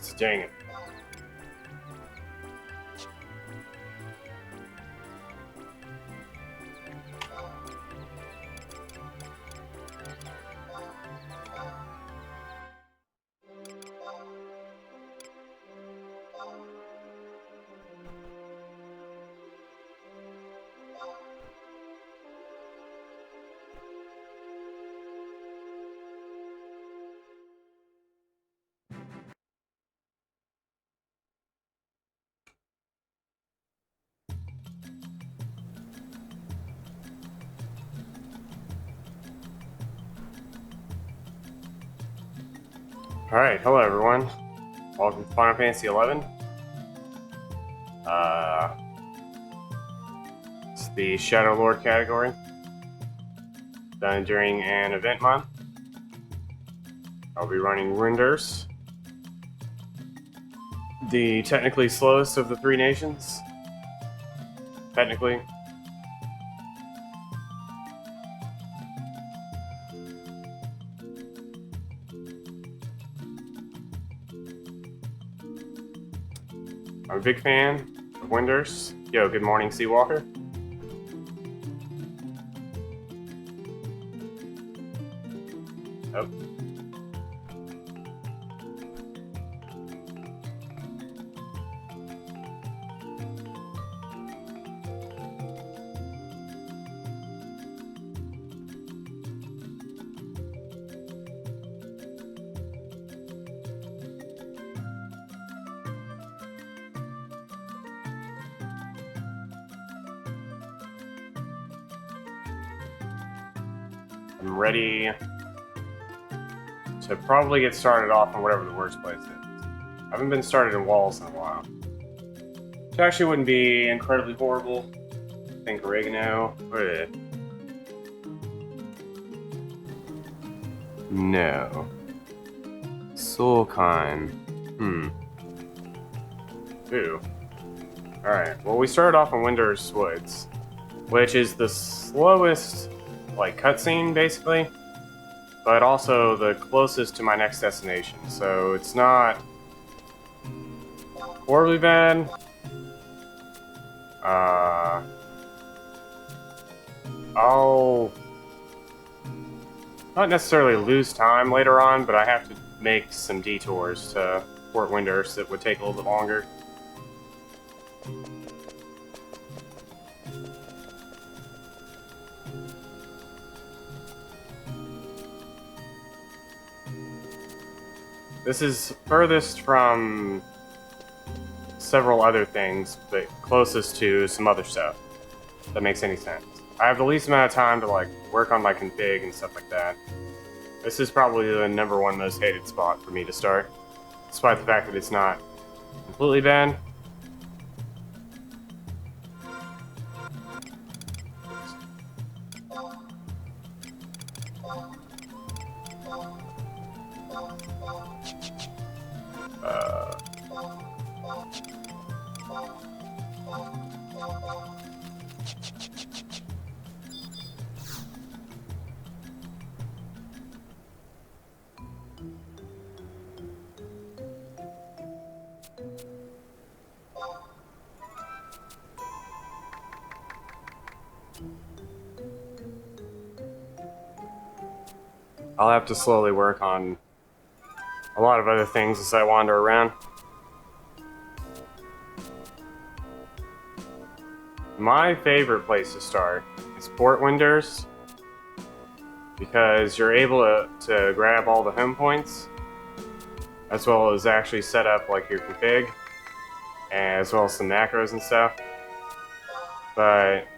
Windurst. Dang it. Alright, hello everyone. Welcome to Final Fantasy XI. It's the Shadowlord category. Done during an event month. I'll be running Windurst. The technically slowest of the three nations. Technically. I'm a big fan of Windurst. Yo, good morning, Seawalker. Oh. I'm ready to probably get started off on whatever the worst place is. I haven't been started in walls in a while. Which actually wouldn't be incredibly horrible. I think oregano. No. Soulkine. Ooh. Alright, well we started off on Windurst Woods, which is the slowest like cutscene basically, but also the closest to my next destination, so it's not horribly bad. I'll not necessarily lose time later on, but I have to make some detours to Fort Windurst that would take a little bit longer. This is furthest from several other things, but closest to some other stuff. If that makes any sense. I have the least amount of time to like work on my config and stuff like that. This is probably the #1 most hated spot for me to start, despite the fact that it's not completely bad. I'll have to slowly work on a lot of other things as I wander around. My favorite place to start is Fort Windurst, because you're able to grab all the home points, as well as actually set up like your config, as well as some macros and stuff. But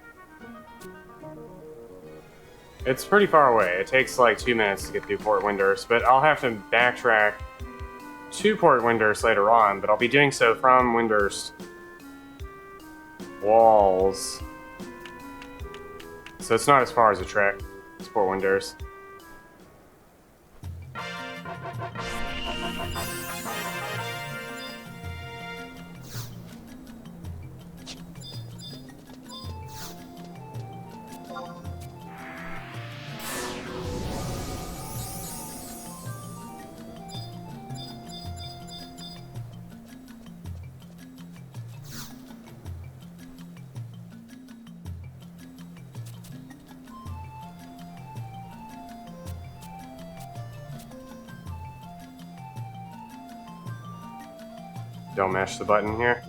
it's pretty far away. It takes like 2 minutes to get through Fort Windurst, but I'll have to backtrack to Fort Windurst later on, but I'll be doing so from Windurst walls. So it's not as far as a trek as Fort Windurst. Don't mash the button here.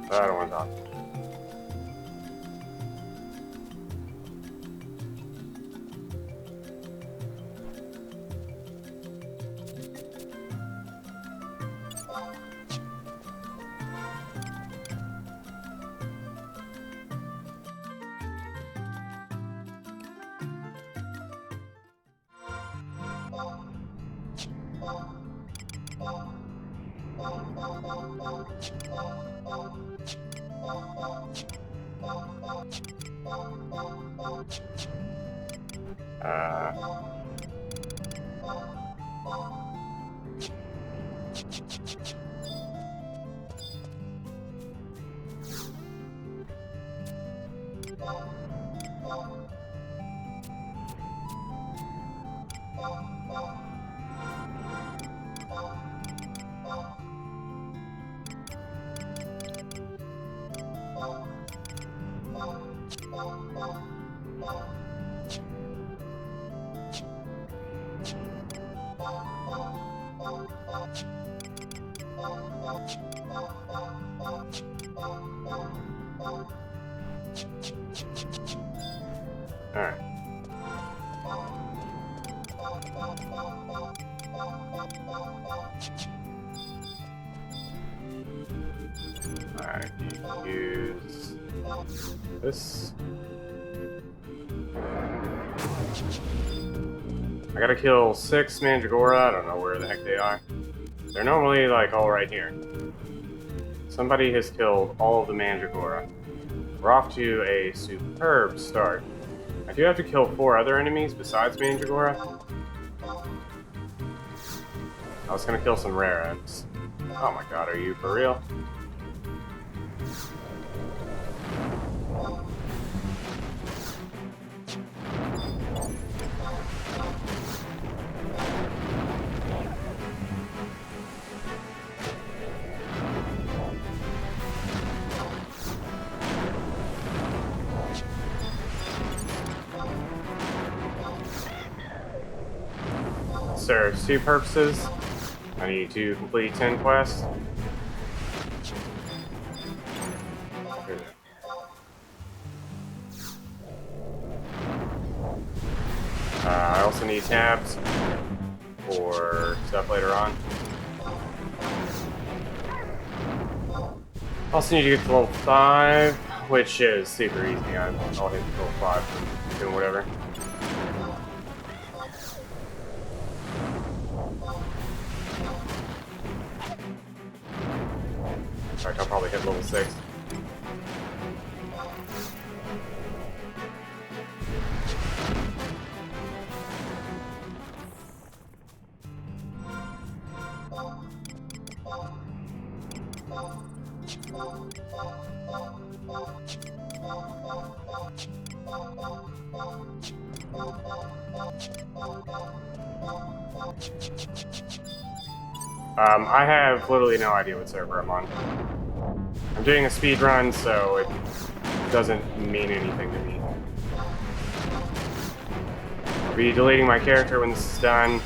I don't want to talk. Alright. Alright, use this. I gotta kill 6 Mandragora. I don't know where the heck they are. They're normally, like, all right here. Somebody has killed all of the Mandragora. We're off to a superb start. I do have to kill 4 other enemies besides Mandragora. I was gonna kill some rare ends. Oh my god, are you for real? Serves 2 purposes. I need to complete 10 quests. I also need tabs for stuff later on. Also need to get to level 5, which is super easy. I'll hit level 5 for doing whatever. In fact, I'll probably hit level 6. I have literally no idea what server I'm on. I'm doing a speed run, so it doesn't mean anything to me. I'll be deleting my character when this is done.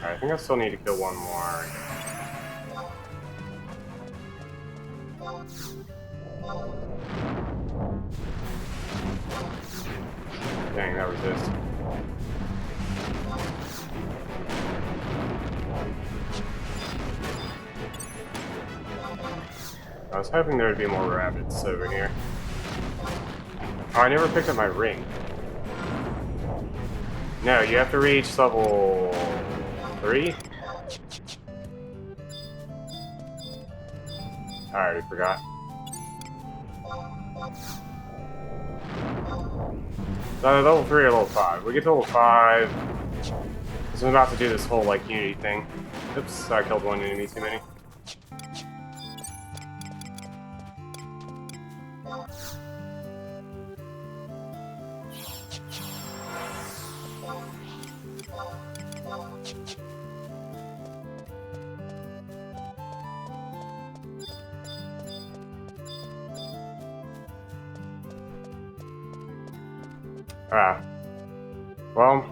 I think I still need to kill one more. Dang, that resists. I was hoping there would be more rabbits over here. Oh, I never picked up my ring. No, you have to reach level 3? I already forgot. Level 3 or level 5. We get to level 5. Because I'm about to do this whole, like, unity thing. Oops, I killed one enemy too many. Well,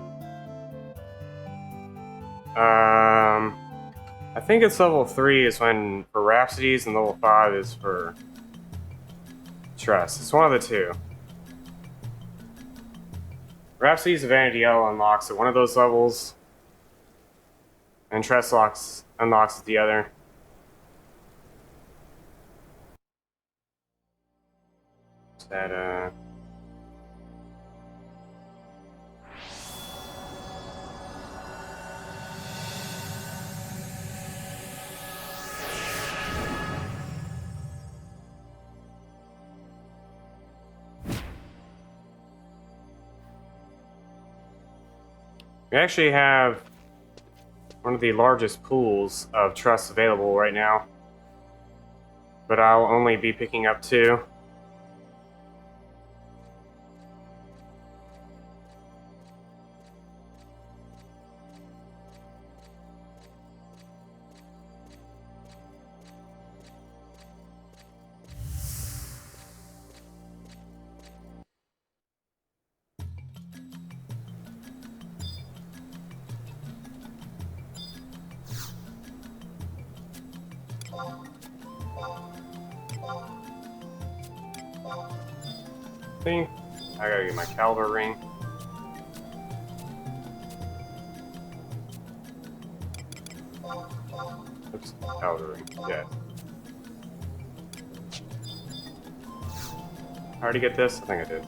I think it's level 3 is when for Rhapsodies, and level 5 is for Trust. It's one of the two. Rhapsodies of Vanity L unlocks at one of those levels, and Trust unlocks at the other. Is that, we actually have one of the largest pools of trusts available right now, but I'll only be picking up 2. I think I gotta get my caliber ring. Oops, caliber ring. Yeah. I already get this? I think I did.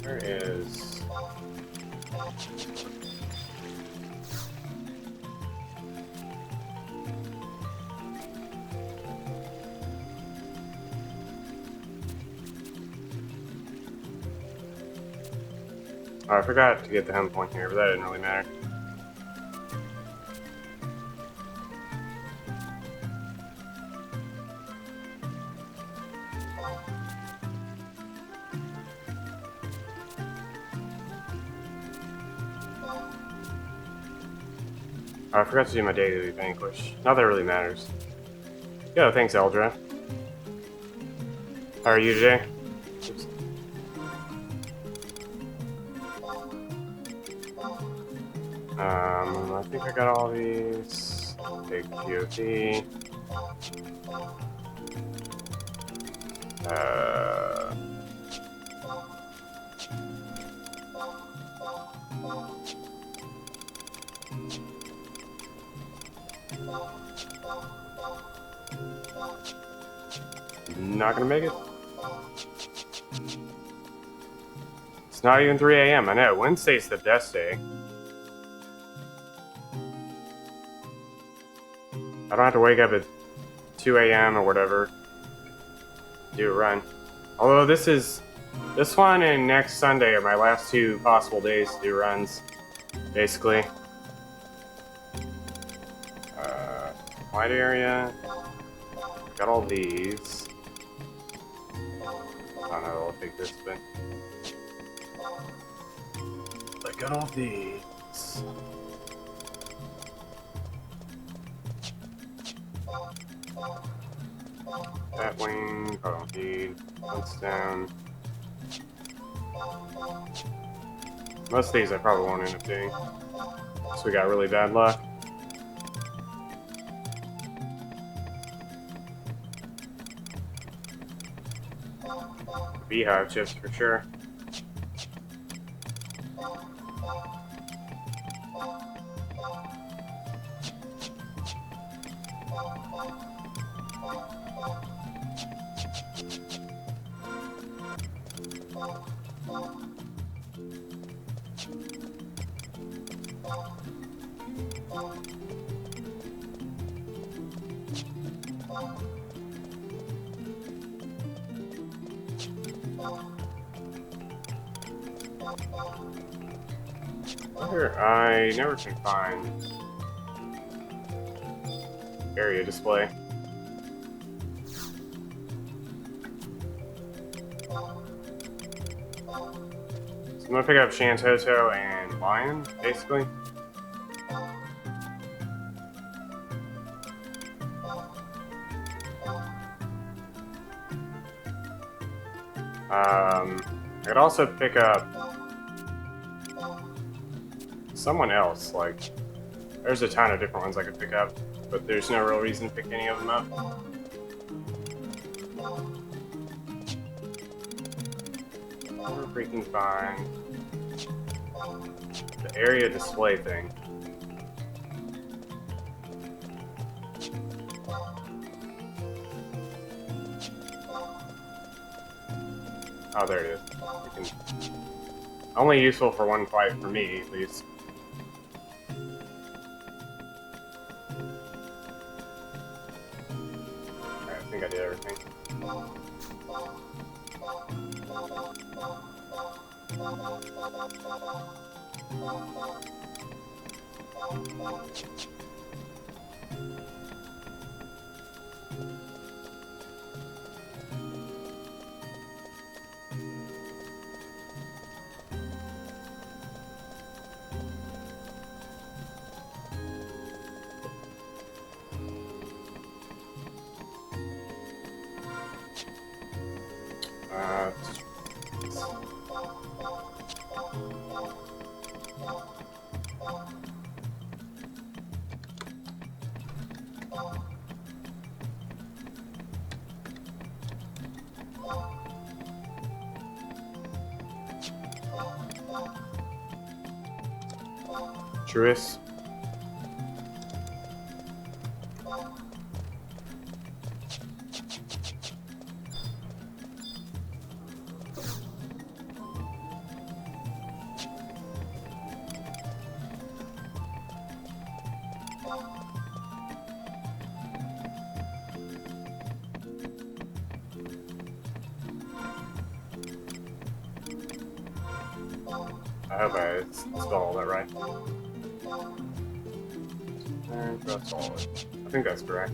Where is... Oh, I forgot to get the hem point here, but that didn't really matter. Oh, I forgot to do my daily vanquish. Not that it really matters. Yo, thanks, Eldra. How are you today? Oops. I think I got all these. Big POT. Not gonna make it. It's not even 3 a.m. I know. Wednesday's the best day. I don't have to wake up at 2 a.m. or whatever. Do a run. Although this one and next Sunday are my last 2 possible days to do runs, basically. Wide area. Got all these. I don't know, I'll take this, but I got all these. That wing, I don't need. Once down. Most of these I probably won't end up doing. So we got really bad luck. Beehive chips for sure. I never can find area display. So I'm gonna pick up Shantoto and Lion, basically. I could also pick up someone else. Like, there's a ton of different ones I could pick up, but there's no real reason to pick any of them up. Never freaking find the area display thing. Oh, there it is. Only useful for one fight for me, at least. Alright, I think I did everything. Truist. I hope I spelled that right. And that's all. I think that's correct.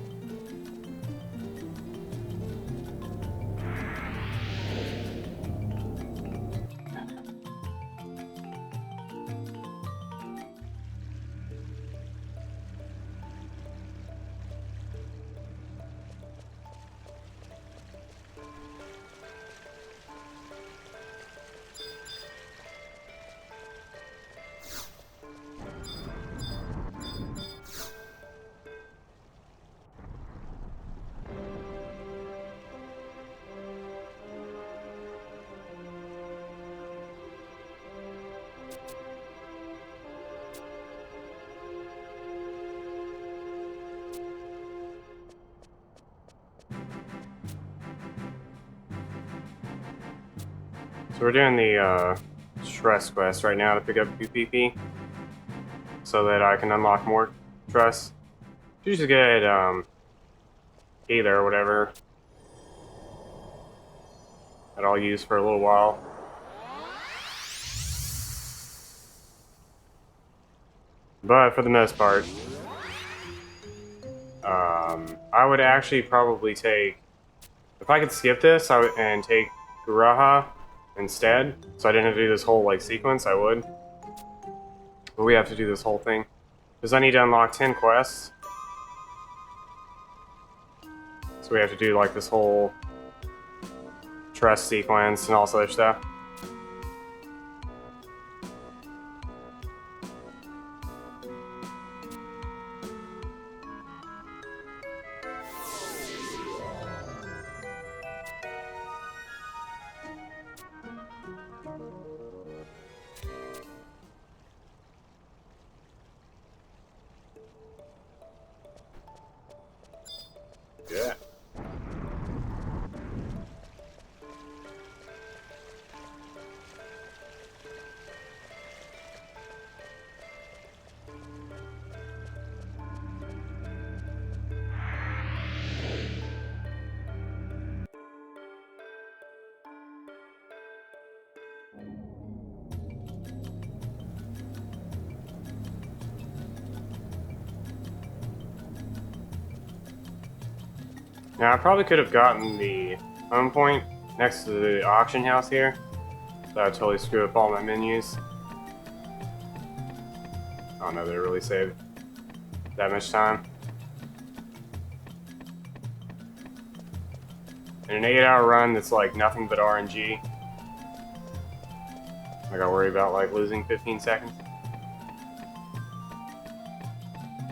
So we're doing the stress quest right now to pick up QPP so that I can unlock more stress. You just get either or whatever that I'll use for a little while. But for the most part, I would actually probably take, if I could skip this, I would, and take Guraha instead, so I didn't have to do this whole like sequence, I would. But we have to do this whole thing because I need to unlock 10 quests. So we have to do like this whole trust sequence and all this other stuff. Now, I probably could have gotten the home point next to the auction house here. That would totally screw up all my menus. I don't know that it really saved that much time. In an 8-hour run that's like nothing but RNG, I gotta worry about like losing 15 seconds.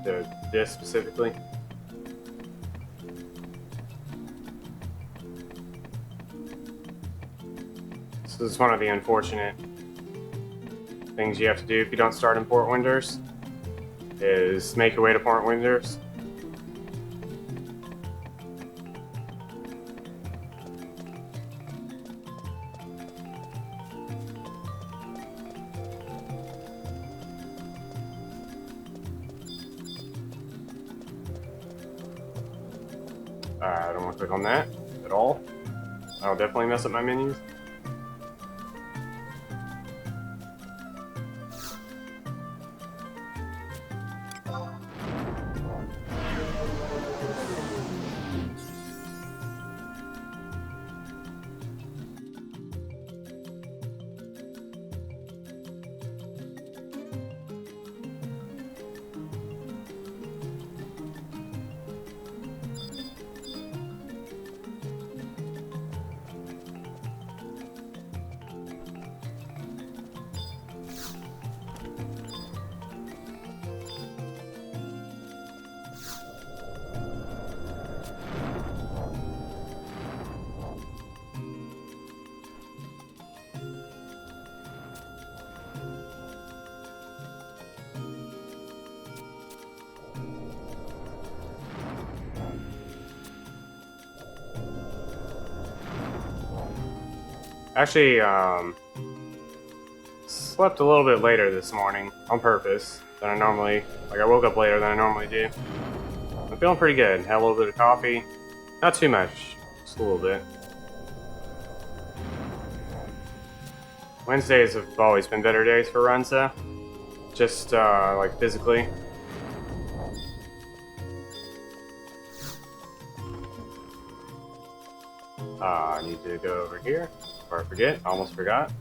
To this specifically. This is one of the unfortunate things you have to do if you don't start in Port Windurst, is make your way to Port Windurst. I don't want to click on that at all. That'll definitely mess up my menus. Actually, slept a little bit later this morning on purpose than I normally. Like, I woke up later than I normally do. I'm feeling pretty good. Had a little bit of coffee. Not too much, just a little bit. Wednesdays have always been better days for runs, though. Just, like, physically. I need to go over here before I forget. Almost forgot.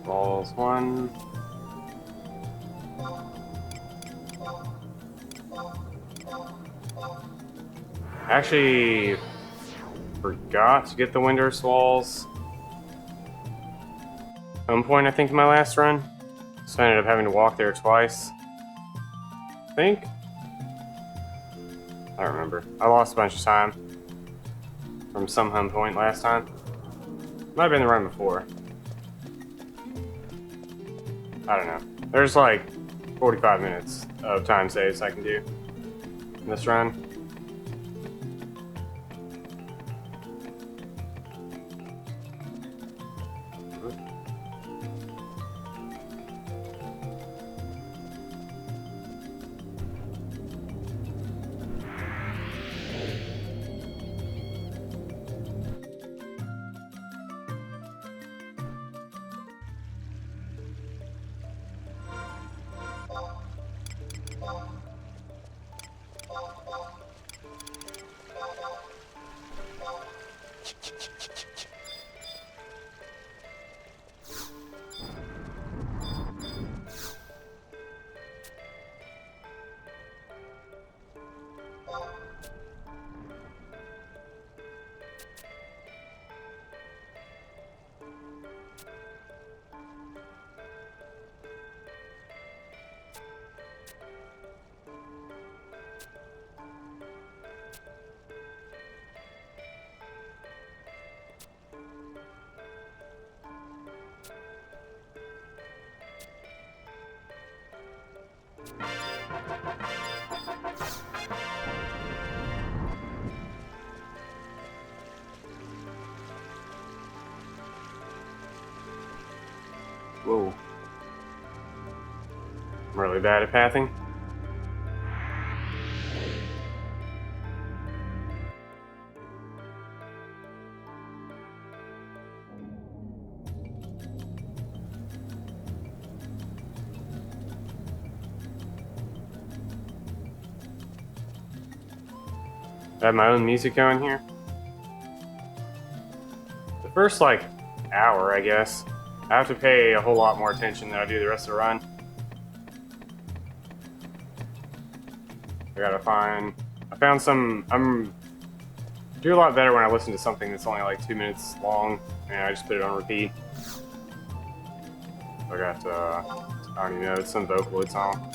Balls one. Actually, forgot to get the Windurst walls. Home point, I think, in my last run. So I ended up having to walk there twice. I think. I don't remember. I lost a bunch of time from some home point last time. Might have been the run before. I don't know. There's like 45 minutes of time saves I can do in this run. Whoa. I'm really bad at pathing. I have my own music going here. The first, like, hour, I guess, I have to pay a whole lot more attention than I do the rest of the run. I found some, do a lot better when I listen to something that's only like 2 minutes long, and I just put it on repeat. I got, I don't even know, it's some Vocaloid song.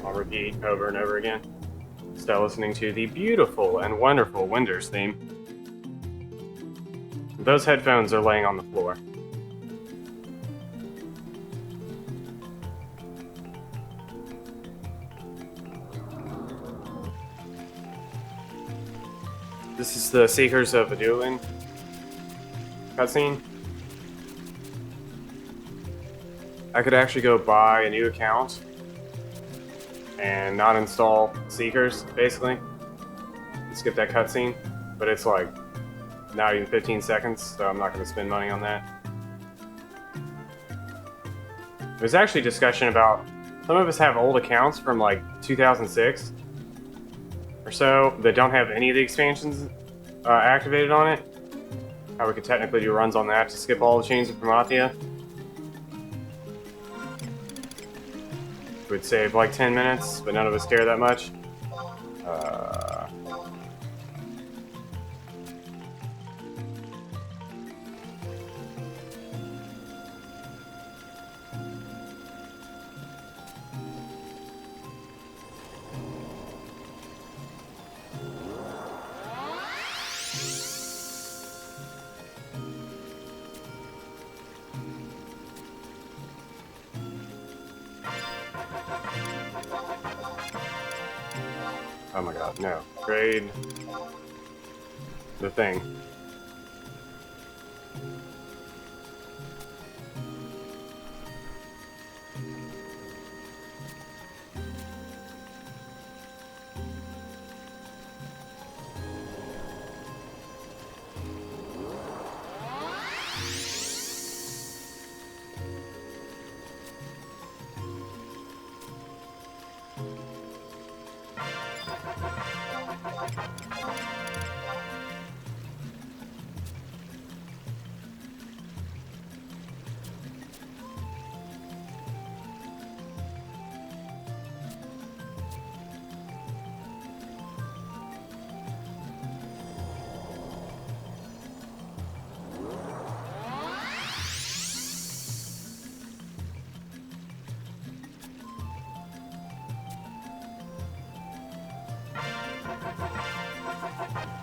I'll repeat over and over again. Start listening to the beautiful and wonderful Windurst theme. Those headphones are laying on the floor. This is the Seekers of Adulin cutscene. I could actually go buy a new account and not install Seekers, basically. Skip that cutscene, but it's like not even 15 seconds, so I'm not going to spend money on that. There's actually discussion about some of us have old accounts from like 2006 or so that don't have any of the expansions activated on it. How we could technically do runs on that to skip all the Chains of Promathia. It would save like 10 minutes, but none of us care that much. Oh my god, no. Grade the thing.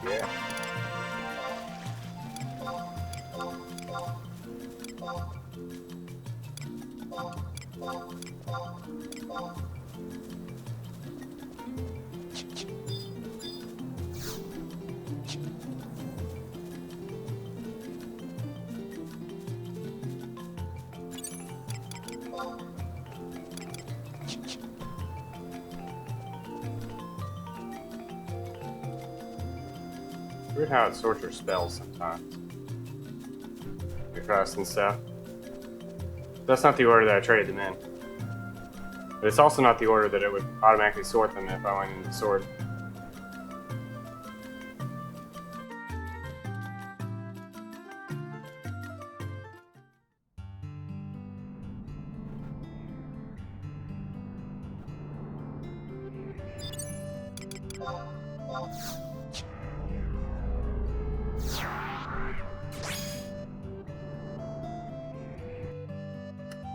Yeah. Weird how it sorts your spells sometimes. Across and stuff. That's not the order that I traded them in. But it's also not the order that it would automatically sort them if I went into the sword.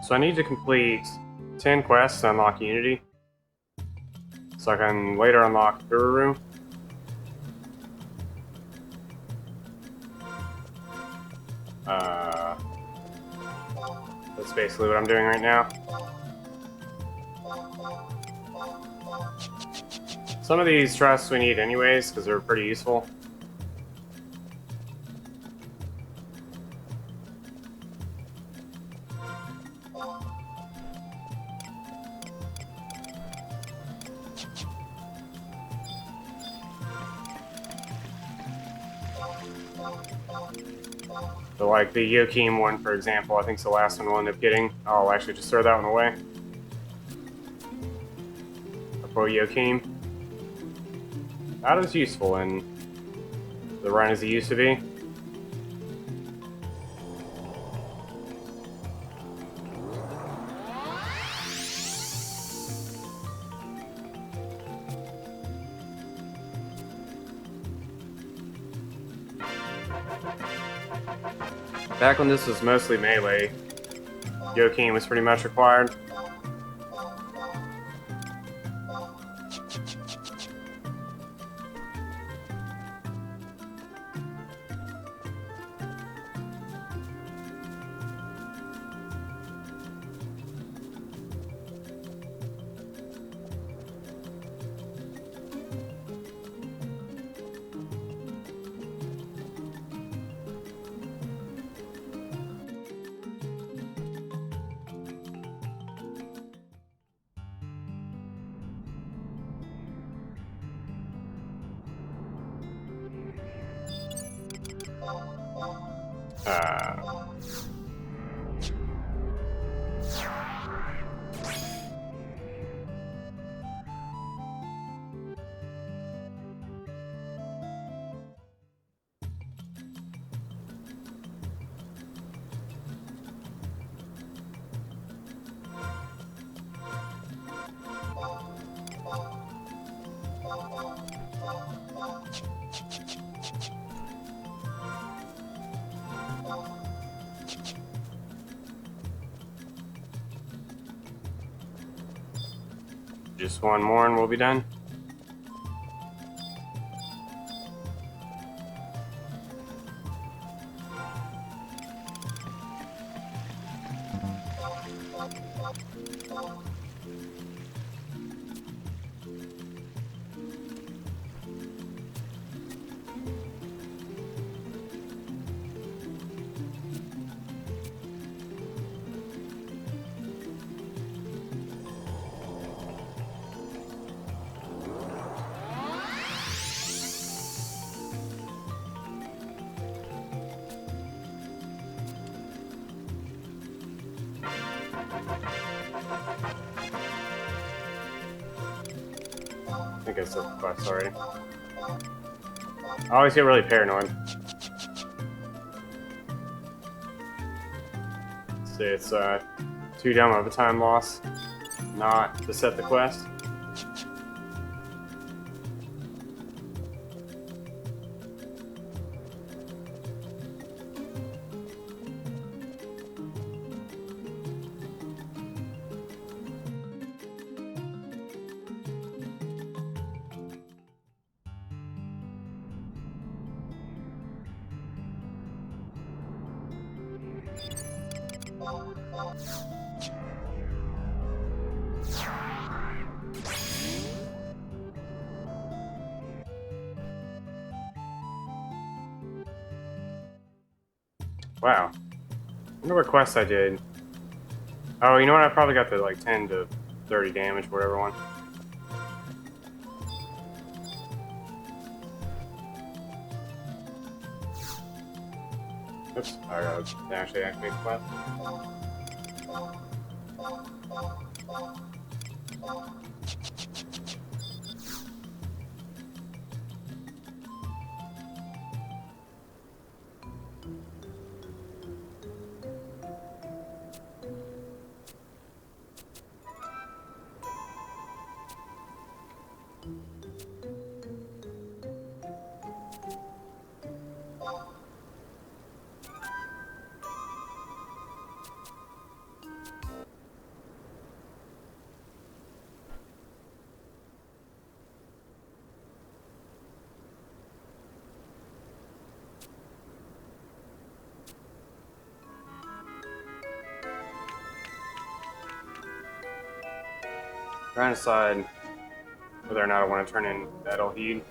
So I need to complete 10 quests to unlock Unity. So I can later unlock the River Room. That's basically what I'm doing right now. Some of these trusts we need anyways, because they're pretty useful. So like the Yokim one, for example, I think it's the last one we'll end up getting. I'll actually just throw that one away. A pro Yokim. Not as useful in the run as it used to be. Back when this was mostly melee, Yokim was pretty much required. Just one more and we'll be done. I think I said the quest already. I always get really paranoid. See, it's too dumb of a time loss not to set the quest. Wow. I wonder what quest I did. Oh, you know what? I probably got the like 10 to 30 damage, whatever one. Oops, I gotta actually activate the quest. Trying to decide whether or not I want to turn in Metal Heat.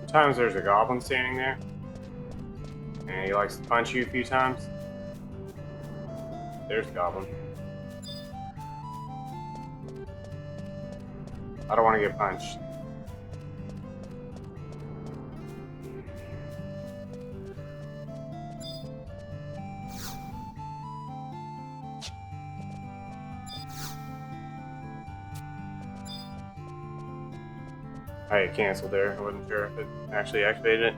Sometimes there's a goblin standing there, and he likes to punch you a few times. There's a goblin. I don't want to get punched. I canceled there. I wasn't sure if it actually activated it.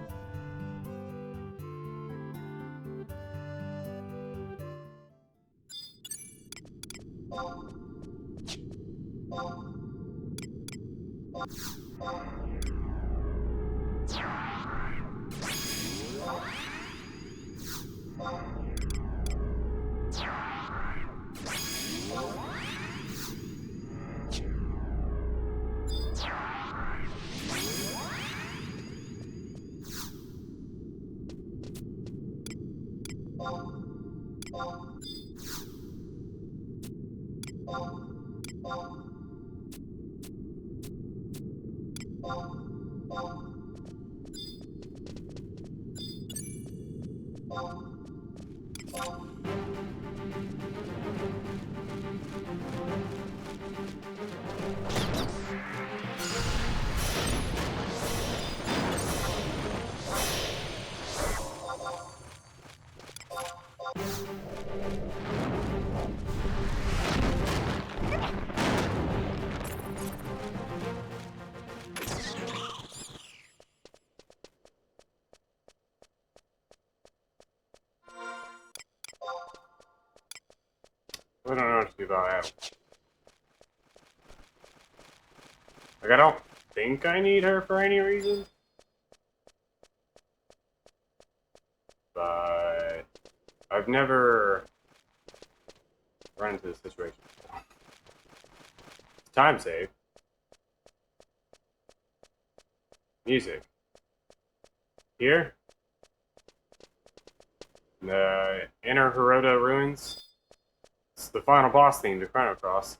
I don't know what to do about that. Like, I don't think I need her for any reason. But I've never run into this situation. Time save. Music. Here. The Inner Hirota Ruins. It's the final boss theme to Chrono Cross.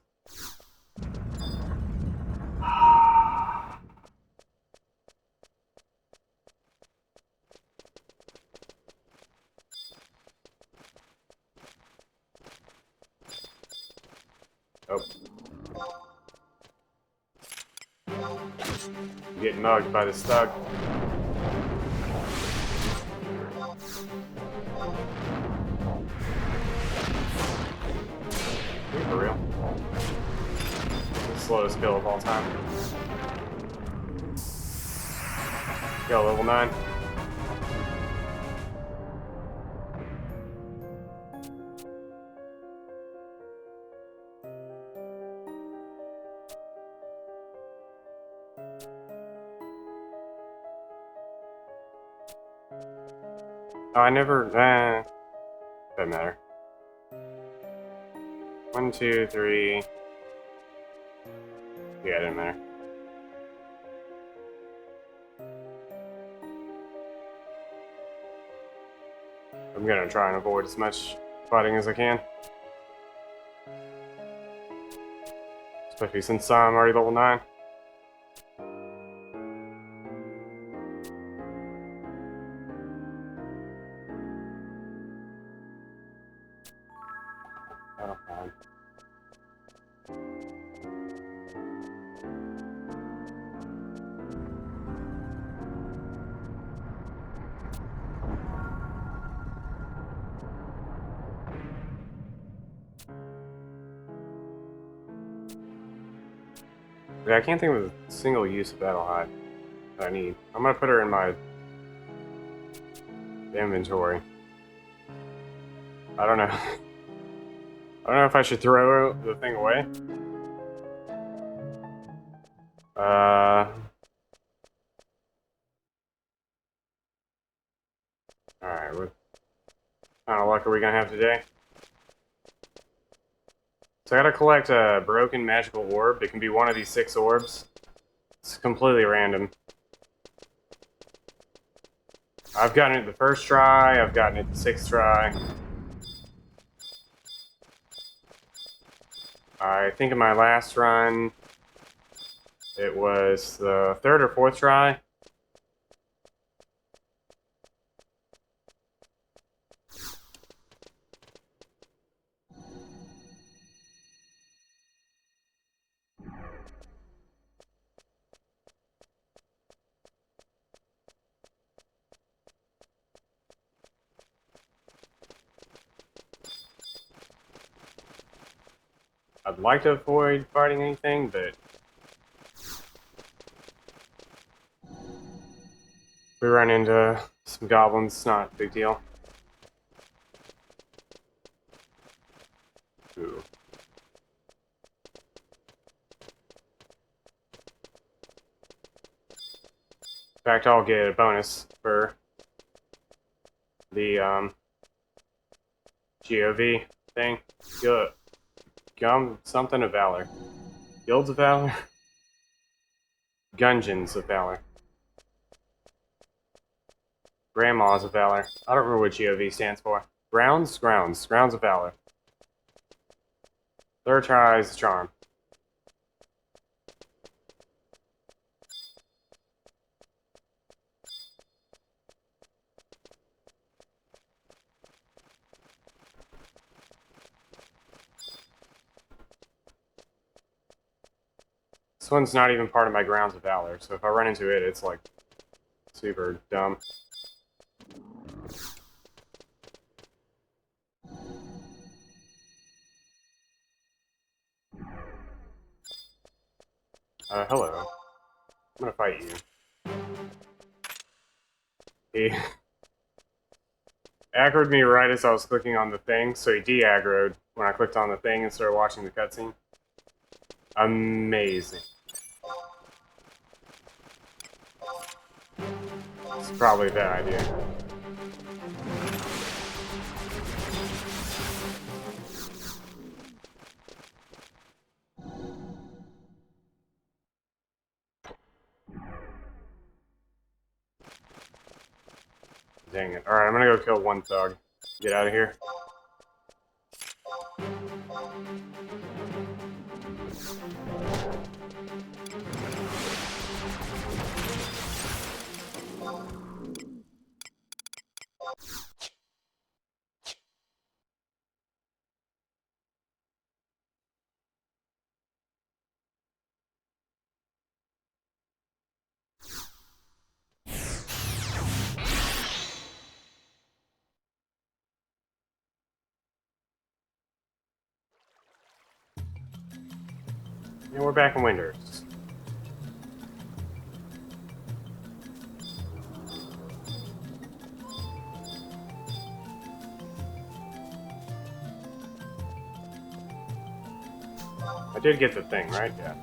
Oh. I'm getting mugged by this thug. For real. The slowest kill of all time. Go, level 9. Oh, I never. Doesn't matter. 1, 2, 3. Yeah, it didn't matter. I'm gonna try and avoid as much fighting as I can. Especially since I'm already level 9. Oh, fine. Yeah, I can't think of a single use of Battle Hide that I need. I'm gonna put her in my inventory. I don't know. I don't know if I should throw the thing away. Alright, what kind of luck are we gonna have today? So I gotta collect a broken magical orb. It can be one of these 6 orbs. It's completely random. I've gotten it the first try, I've gotten it the 6th try. I think in my last run, it was the 3rd or 4th try. I'd like to avoid fighting anything, but if we run into some goblins, it's not a big deal. Ooh. In fact, I'll get a bonus for the GOV thing. Good. Something of Valor. Guilds of Valor? Gungeons of Valor. Grandmas of Valor. I don't remember what GOV stands for. Grounds of Valor. 3rd try is a charm. This one's not even part of my Grounds of Valor, so if I run into it, it's like super dumb. Hello. I'm gonna fight you. He aggroed me right as I was clicking on the thing, so he de-aggroed when I clicked on the thing and started watching the cutscene. Amazing. It's probably a bad idea. Dang it. Alright, I'm gonna go kill one thug. Get out of here. And we're back in Windurst. I did get the thing, right? Yeah.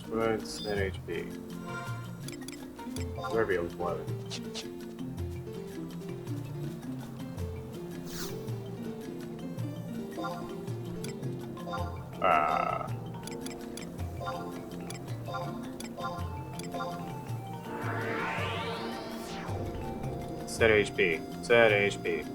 What's that HP? Better be able to load. Set HP. Set HP.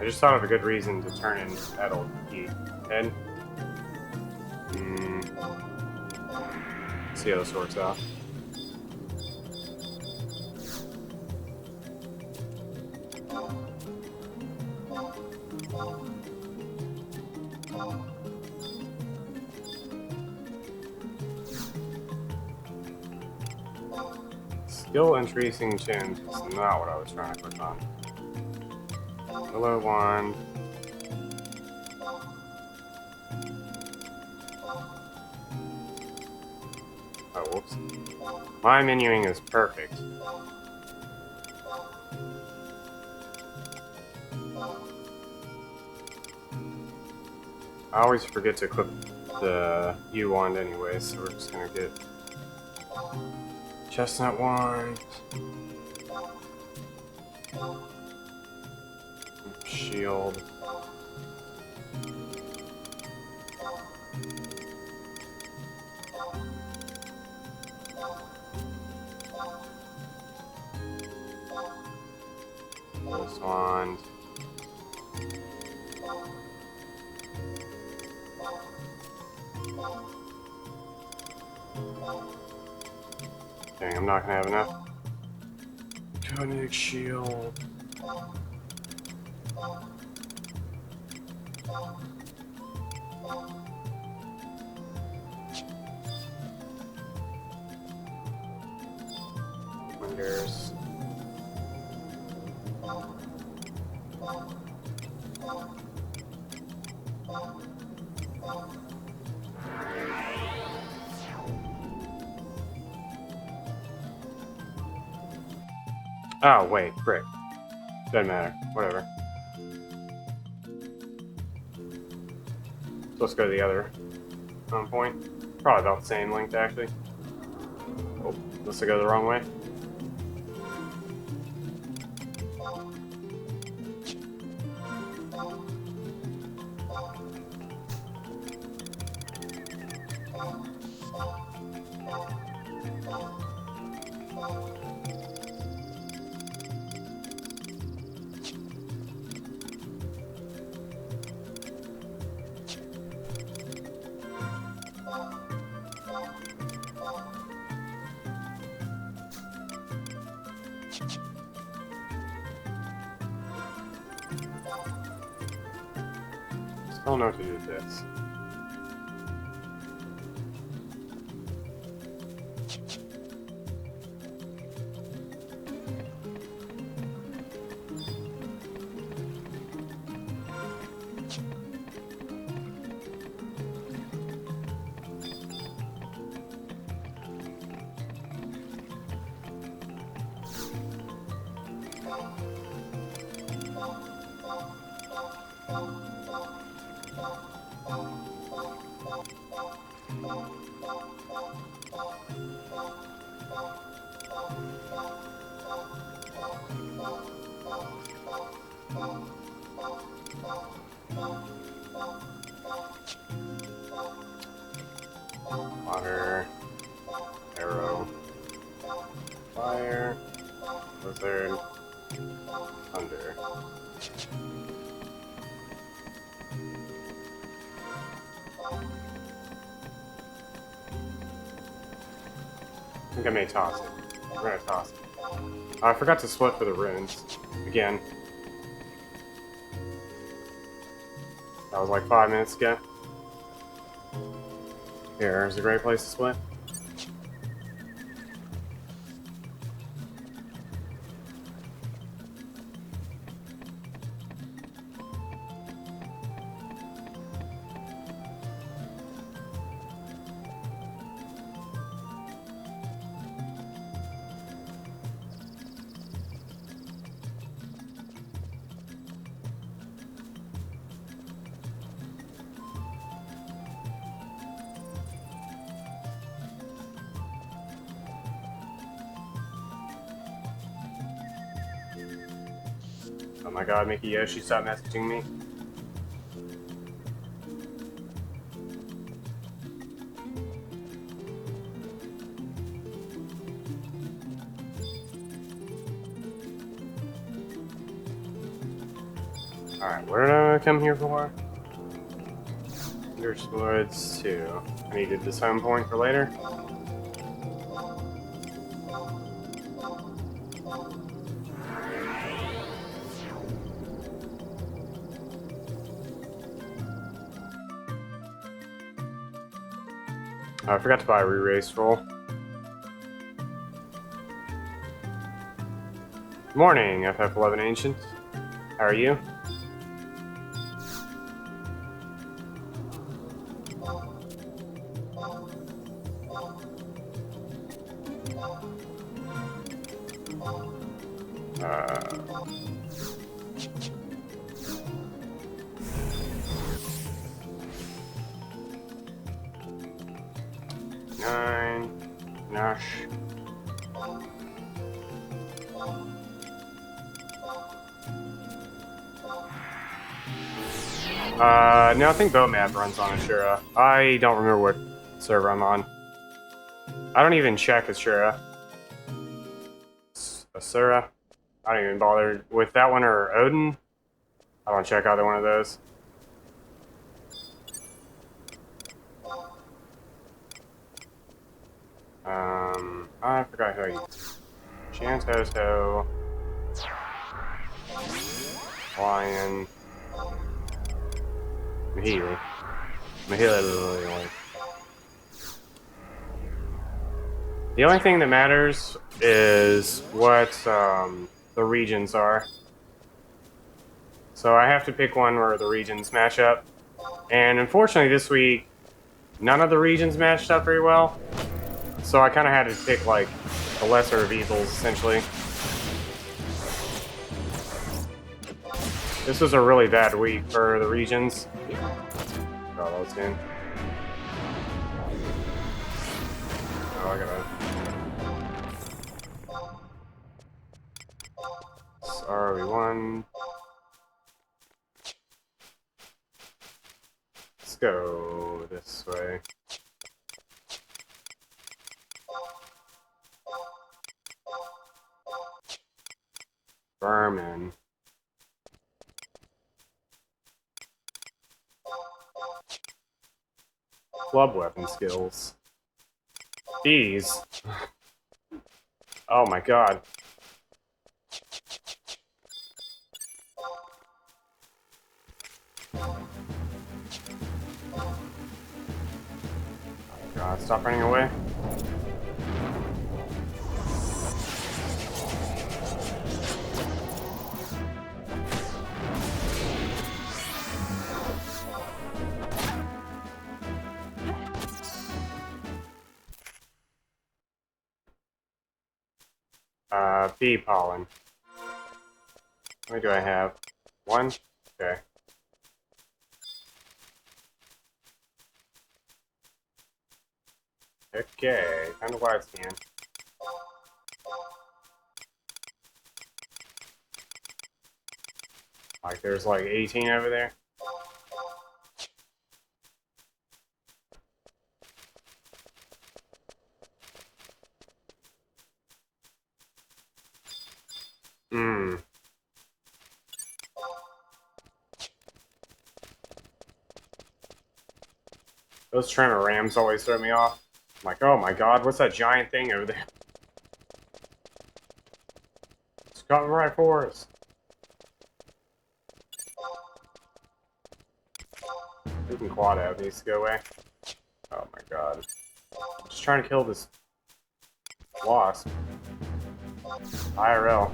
I just thought of a good reason to turn in that'll eat head. See how this works out. Skill increasing chins is not what I was trying to click on. Hello, wand. Oh, whoops. My menuing is perfect. I always forget to equip the U wand anyway, so we're just gonna get chestnut wand. Shield. This wand. Dang, I'm not gonna have enough. Tonic shield. Windurst. Oh, wait, frick. Doesn't matter. Whatever. So let's go to the other point. Probably about the same length, actually. Oh, unless I go the wrong way. Still don't know what to do with this. Water, arrow, fire, blizzard, thunder. I think I may toss it. We're gonna toss it. I forgot to split for the runes. Again. That was like 5 minutes ago. Here's a great place to split. Oh my god, Mickey Yoshi, stop messaging me. Alright, what did I come here for? Windurst Woods 2. I needed this home point for later. Oh, I forgot to buy a re-race roll. Good morning, FF11 Ancient. How are you? Nash. No, I think Boatmap runs on Ashura. I don't remember what server I'm on. I don't even check Ashura. Asura? I don't even bother with that one or Odin. I don't check either one of those. I forgot who I used. Chantoto. Lion. Mahili. Mahili. The only thing that matters is what the regions are. So I have to pick one where the regions match up. And unfortunately this week, none of the regions matched up very well. So I kind of had to pick, like, the lesser of evils, essentially. This was a really bad week for the regions. Oh, that was good. Oh, I gotta... RV1. Let's go this way. Vermin. Club weapon skills. These. Oh my god. Oh god, stop running away. Bee pollen. How many do I have? One? Okay. Okay, time to wide scan. Like, there's like 18 over there. Hmm. Those Tremor Rams always throw me off. I'm like, oh my god, what's that giant thing over there? It's coming right for us. Freaking quad out needs to go away. Oh my god. I'm just trying to kill this wasp. IRL.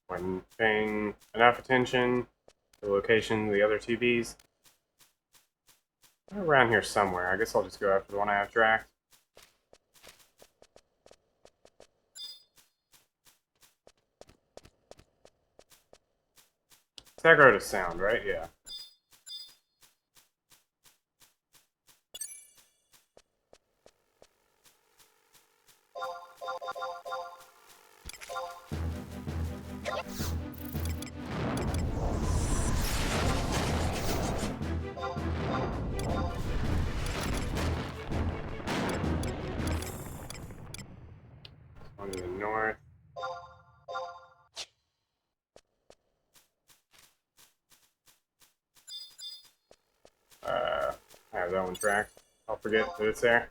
When paying enough attention to the location of the other two bees. They're around here somewhere. I guess I'll just go after the one I have tracked. It's aggro to sound, right? Yeah. On to the north. I have that one tracked. I'll forget that it's there.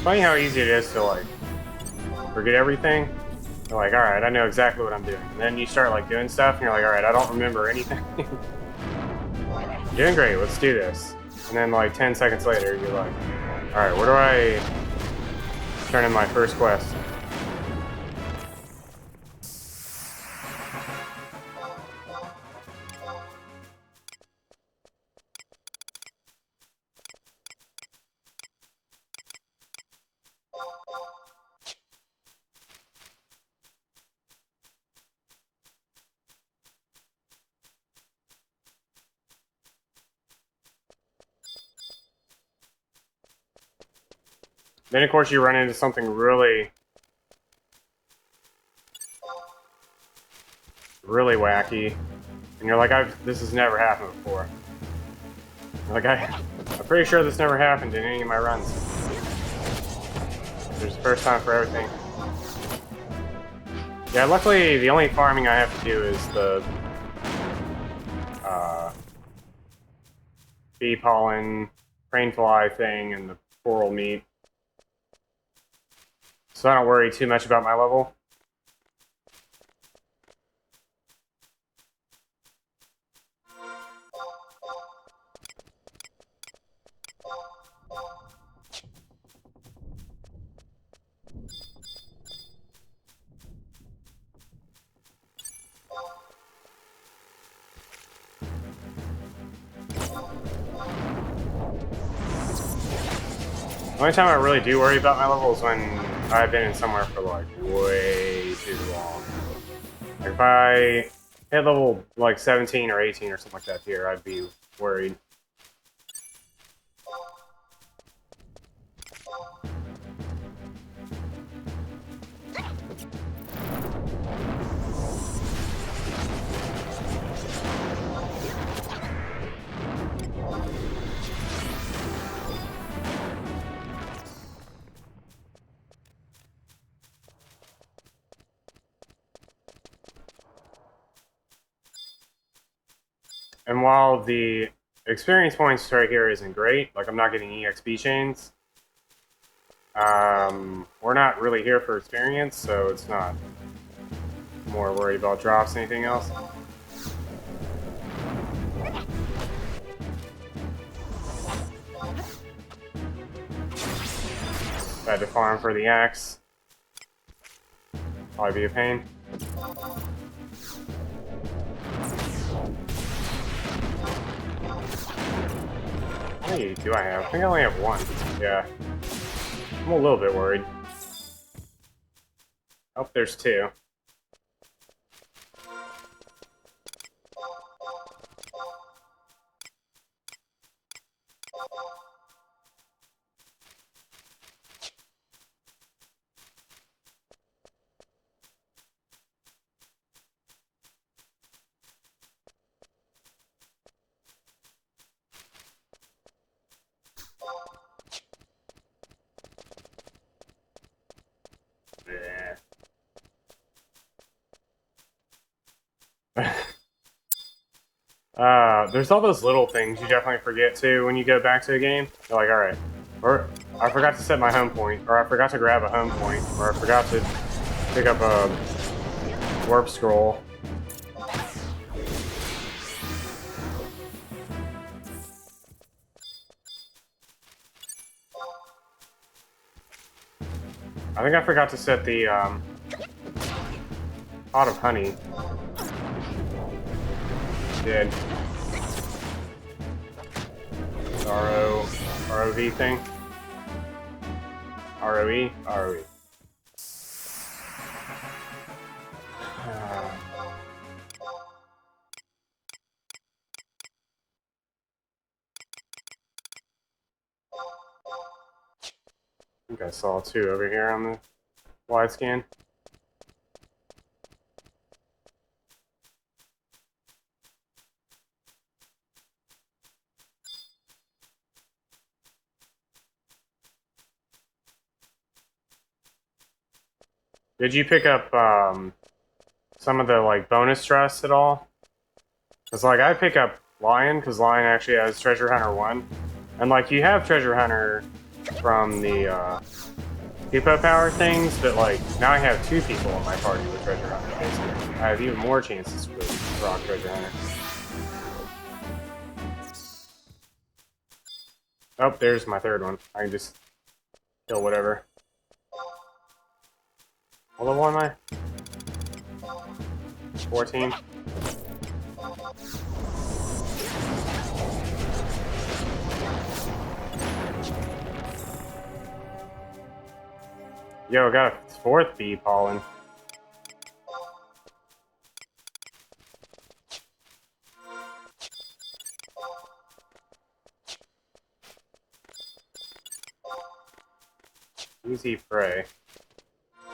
Funny how easy it is to like forget everything. You're like, alright, I know exactly what I'm doing. And then you start like doing stuff and you're like, alright, I don't remember anything. You're doing great, let's do this. And then like 10 seconds later, you're like, alright, where do I turn in my first quest? Then of course you run into something really wacky, and you're like, this has never happened before. You're like, I'm pretty sure this never happened in any of my runs. There's a first time for everything. Yeah, luckily the only farming I have to do is the bee pollen, crane fly thing, and the coral meat. So I don't worry too much about my level. The only time I really do worry about my level is when I've been in somewhere for like way too long. Like if I hit level like 17 or 18 or something like that here, I'd be worried. And while the experience points right here isn't great, like I'm not getting EXP chains, we're not really here for experience, so it's not more worried about drops than anything else. Had to farm for the axe. Probably be a pain. How many do I have? I think I only have one. Yeah. I'm a little bit worried. Oh, there's two. There's all those little things you definitely forget too when you go back to a game. You're like, alright, or I forgot to set my home point, or I forgot to grab a home point, or I forgot to pick up a warp scroll. I think I forgot to set the pot of honey. Did. ROV thing. ROE? ROE. I think I saw two over here on the wide scan. Did you pick up some of the like bonus trusts at all? Cause like I pick up Lion because Lion actually has Treasure Hunter 1, and like you have Treasure Hunter from the Hippo Power things, but like now I have two people in my party with Treasure Hunter. Basically, I have even more chances to rock Treasure Hunter. Oh, there's my third one. I can just kill whatever. What level am I? 14. Yo, got a fourth bee pollen. Easy prey.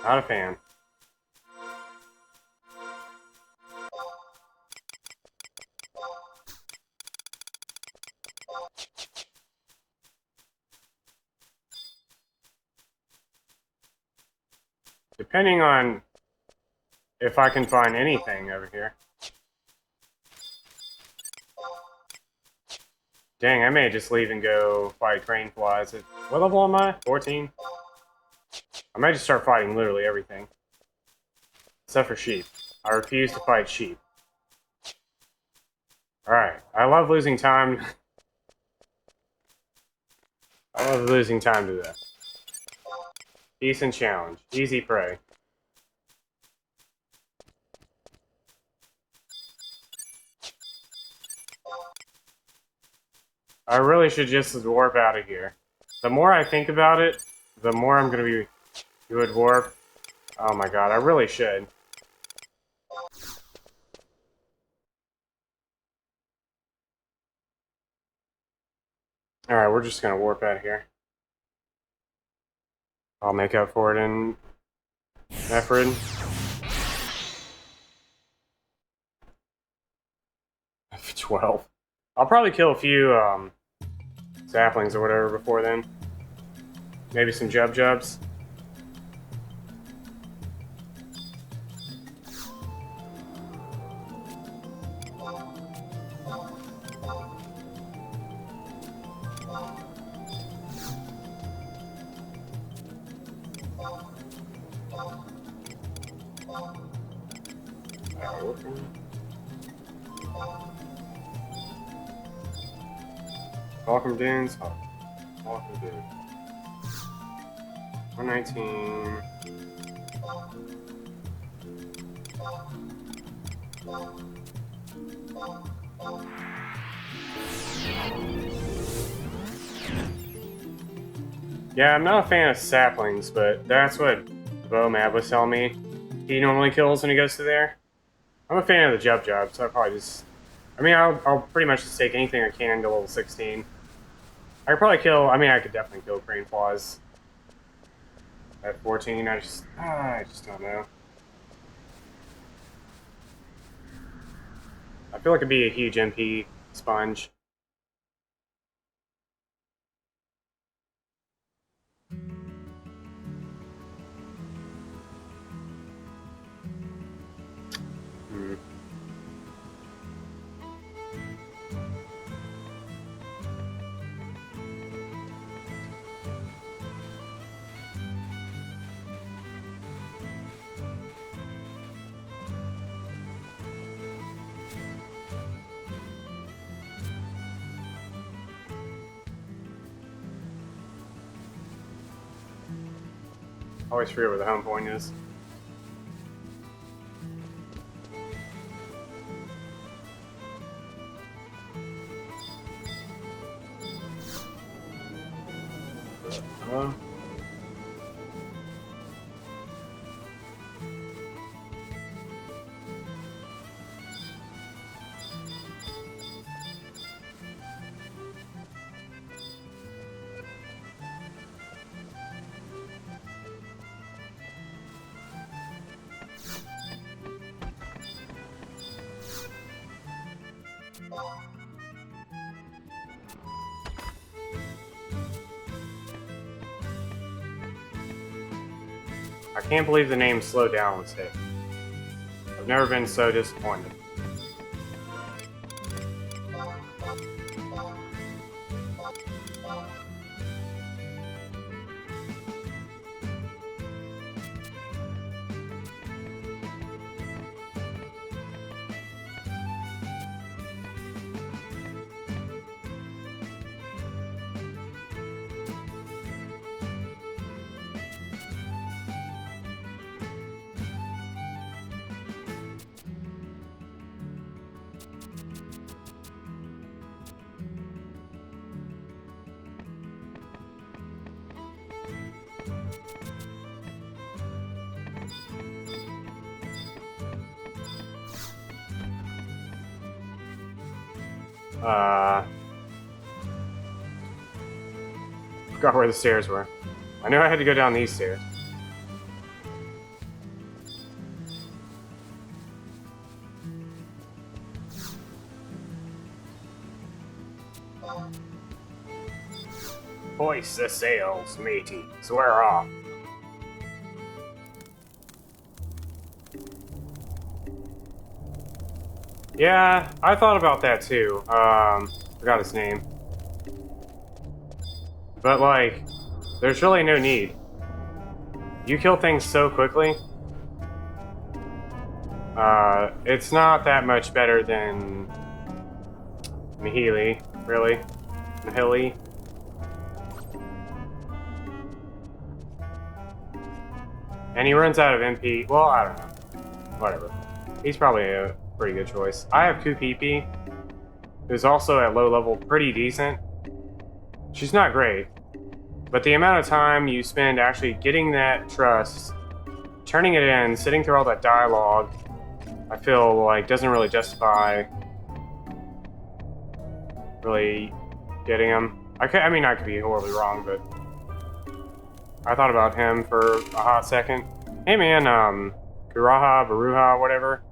Not a fan. Depending on if I can find anything over here. Dang, I may just leave and go fight crane flies. What level am I? 14? I might just start fighting literally everything. Except for sheep. I refuse to fight sheep. Alright, I love losing time. I love losing time to that. Decent challenge. Easy prey. I really should just warp out of here. The more I think about it, the more I'm gonna be... You would warp. Oh my god, I really should. Alright, we're just gonna warp out of here. I'll make up for it in Ephrid. 12. I'll probably kill a few saplings or whatever before then. Maybe some jubs. Welcome Dunes. Welcome Dunes. 119. Yeah, I'm not a fan of saplings, but that's what Bomab was telling me he normally kills when he goes to there. I'm a fan of the jub, so I probably just... I mean, I'll pretty much just take anything I can to level 16. I could probably kill... I mean, I could definitely kill crane flies at 14. I just don't know. I feel like it'd be a huge MP sponge. Always forget where the home point is. I can't believe the name Slow Down was hit. I've never been so disappointed. Forgot where the stairs were. I knew I had to go down these stairs. Hoist the sails, mateys. We're off. Yeah, I thought about that too. Forgot his name. But, like, there's really no need. You kill things so quickly. It's not that much better than Mahili, really. Mahili. And he runs out of MP. Well, I don't know. Whatever. He's probably a pretty good choice. I have Kupipi, who's also at low level pretty decent. She's not great, but the amount of time you spend actually getting that trust, turning it in, sitting through all that dialogue, I feel like doesn't really justify really getting him. I mean, I could be horribly wrong, but I thought about him for a hot second. Hey man, Kuraha, Baruha, whatever.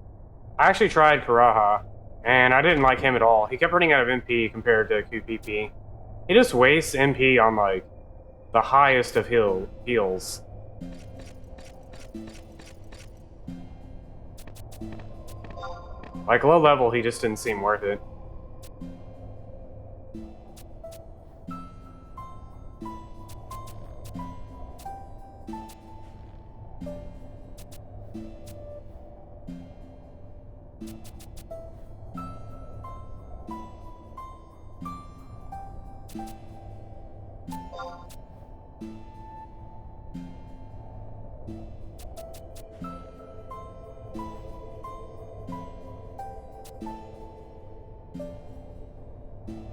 I actually tried Kuraha, and I didn't like him at all. He kept running out of MP compared to QPP. He just wastes MP on, like, the highest of heals. Like, low level, he just didn't seem worth it.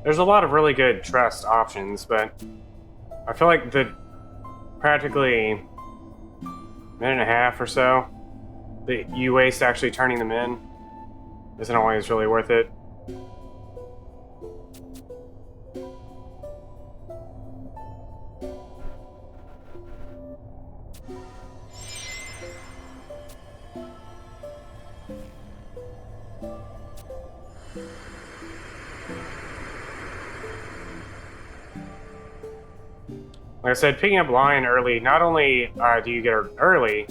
There's a lot of really good trust options, but I feel like the practically minute and a half or so that you waste actually turning them in isn't always really worth it. Like I said, picking up Lion early, not only do you get her early,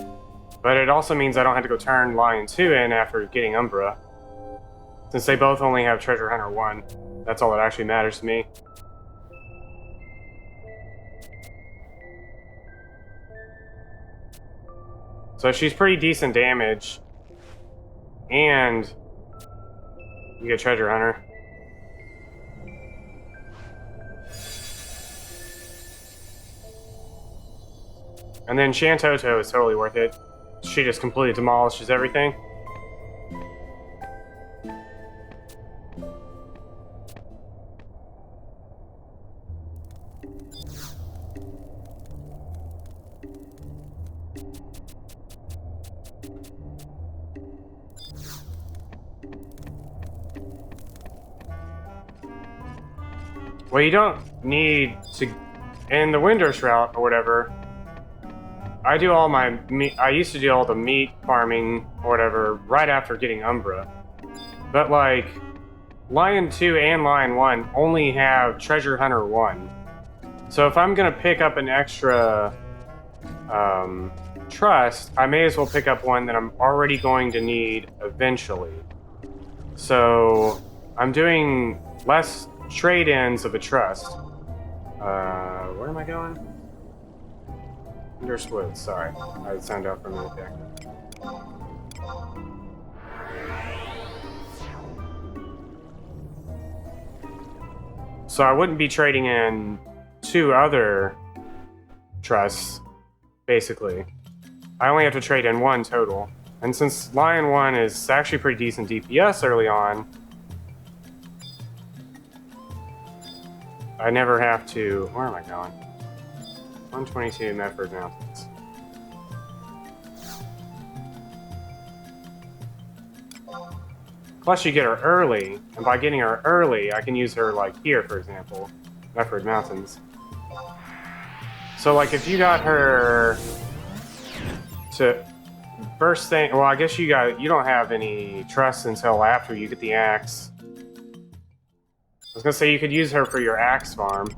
but it also means I don't have to go turn Lion 2 in after getting Umbra. Since they both only have Treasure Hunter 1, that's all that actually matters to me. So she's pretty decent damage, and you get Treasure Hunter. And then Shantoto is totally worth it. She just completely demolishes everything. Well, you don't need to... In the Windurst route, or whatever, I do all my meat... I used to do all the meat farming, or whatever, right after getting Umbra. But, like, Lion 2 and Lion 1 only have Treasure Hunter 1. So if I'm gonna pick up an extra... trust, I may as well pick up one that I'm already going to need eventually. So I'm doing less trade-ins of a trust. Where am I going? Windurst Woods, sorry. I signed out for a minute there. So I wouldn't be trading in 2 other trusts, basically. I only have to trade in 1 total. And since Lion 1 is actually pretty decent DPS early on, I never have to... Where am I going? 122 Medford Mountains. Plus you get her early, and by getting her early, I can use her like here, for example. Medford Mountains. So like if you got her to first thing, well I guess you don't have any trust until after you get the axe. I was gonna say you could use her for your axe farm.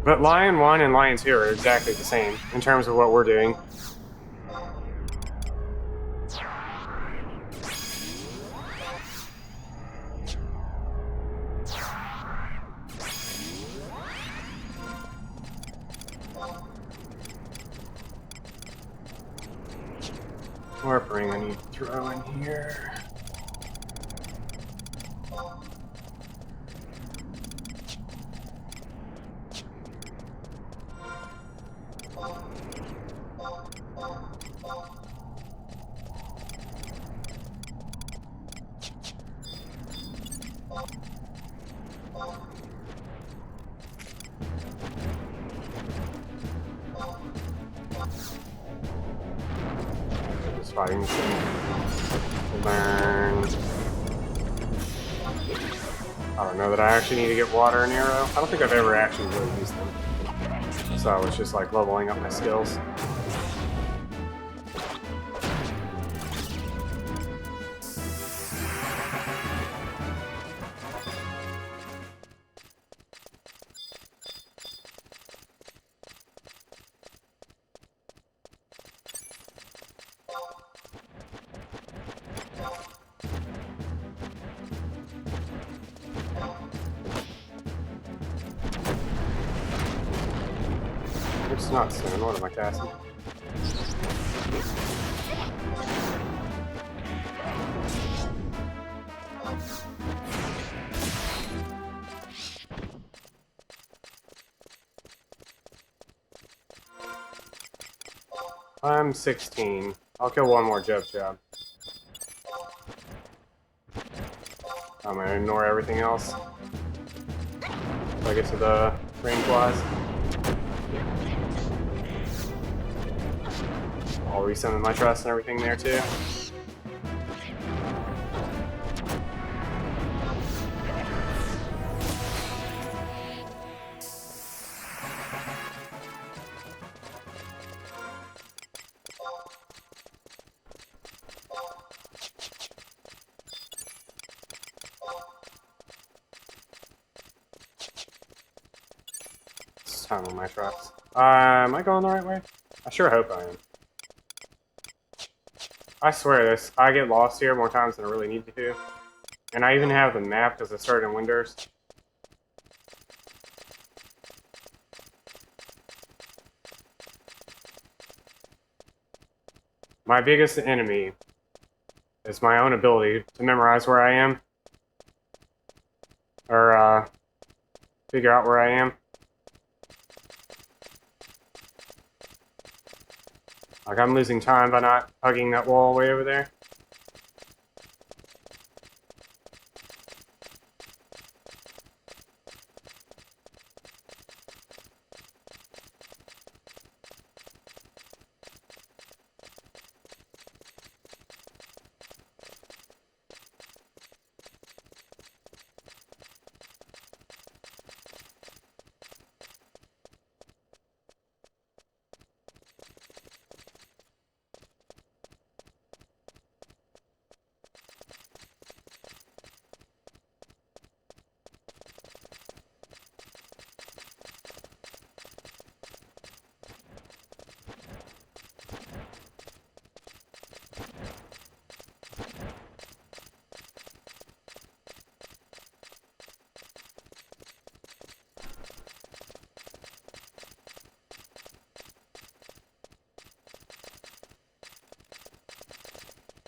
But Lion 1 and Lion 2 are exactly the same in terms of what we're doing. Warp ring I need to throw in here. Just fighting some burn. I don't know that I actually need to get water and arrow. I don't think I've ever actually really used them. So I was just like leveling up my skills. It's not soon. What am I casting? I'm 16. I'll kill one more job. I'm gonna ignore everything else. If I get to the range wise. I'll resummon my trust and everything there too. It's time on my trust. Am I going the right way? I sure hope I am. I swear this, I get lost here more times than I really need to. And I even have the map because I started in Windurst. My biggest enemy is my own ability to memorize where I am. Or, figure out where I am. Like, I'm losing time by not hugging that wall way over there.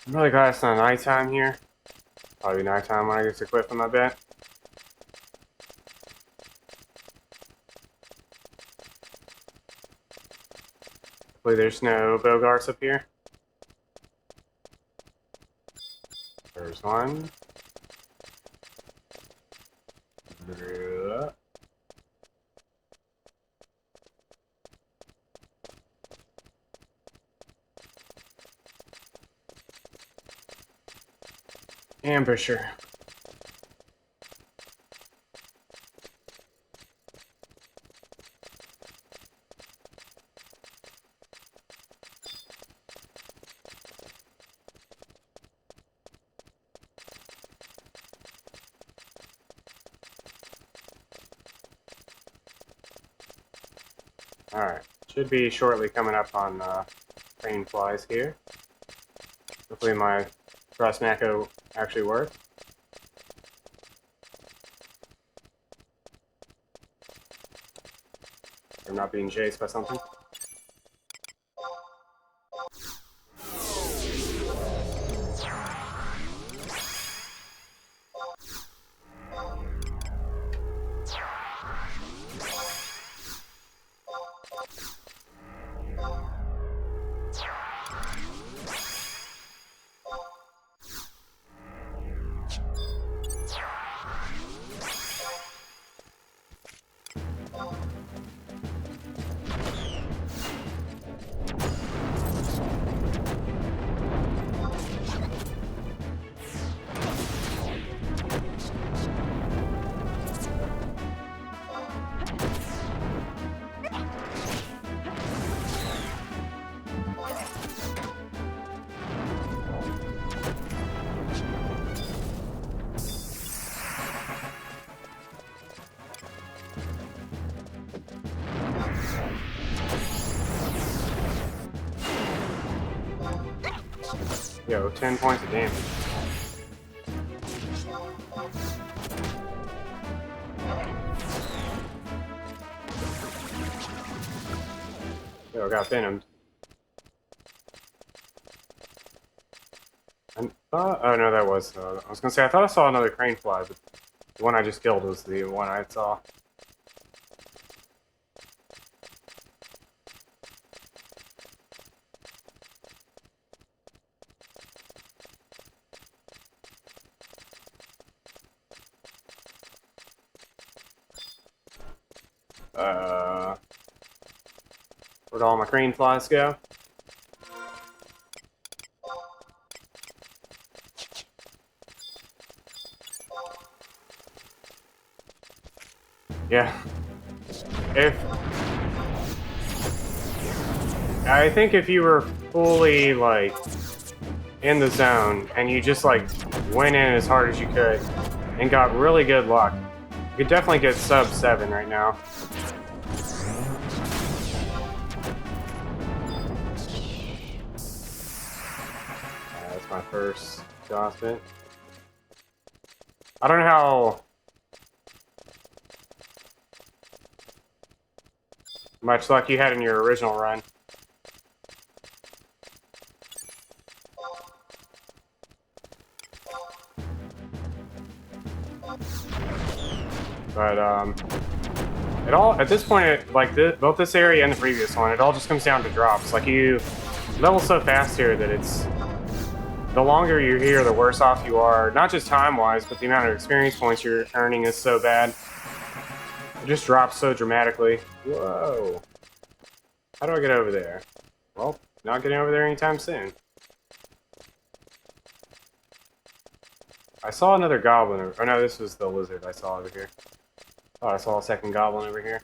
I'm really glad it's not nighttime here. Probably nighttime when I get to quit from my bet. Hopefully there's no Bogarts up here. There's one. Ambusher. Alright, should be shortly coming up on crane flies here. Hopefully my thrust macro actually works. I'm not being chased by something. Yo, 10 points of damage. Yo, got venomed. Oh no, that was. I was gonna say I thought I saw another crane fly, but the one I just killed was the one I saw. Where'd all my crane flies go? Yeah. I think if you were fully, like, in the zone, and you just, like, went in as hard as you could, and got really good luck, you could definitely get sub 7 right now. That's my first exhausted. I don't know how much luck you had in your original run. But, it all, at this point, both this area and the previous one, it all just comes down to drops. Like, you level so fast here that it's, the longer you're here, the worse off you are. Not just time-wise, but the amount of experience points you're earning is so bad. It just drops so dramatically. Whoa. How do I get over there? Well, not getting over there anytime soon. I saw another goblin. Oh no, this was the lizard I saw over here. Oh, I saw a second goblin over here.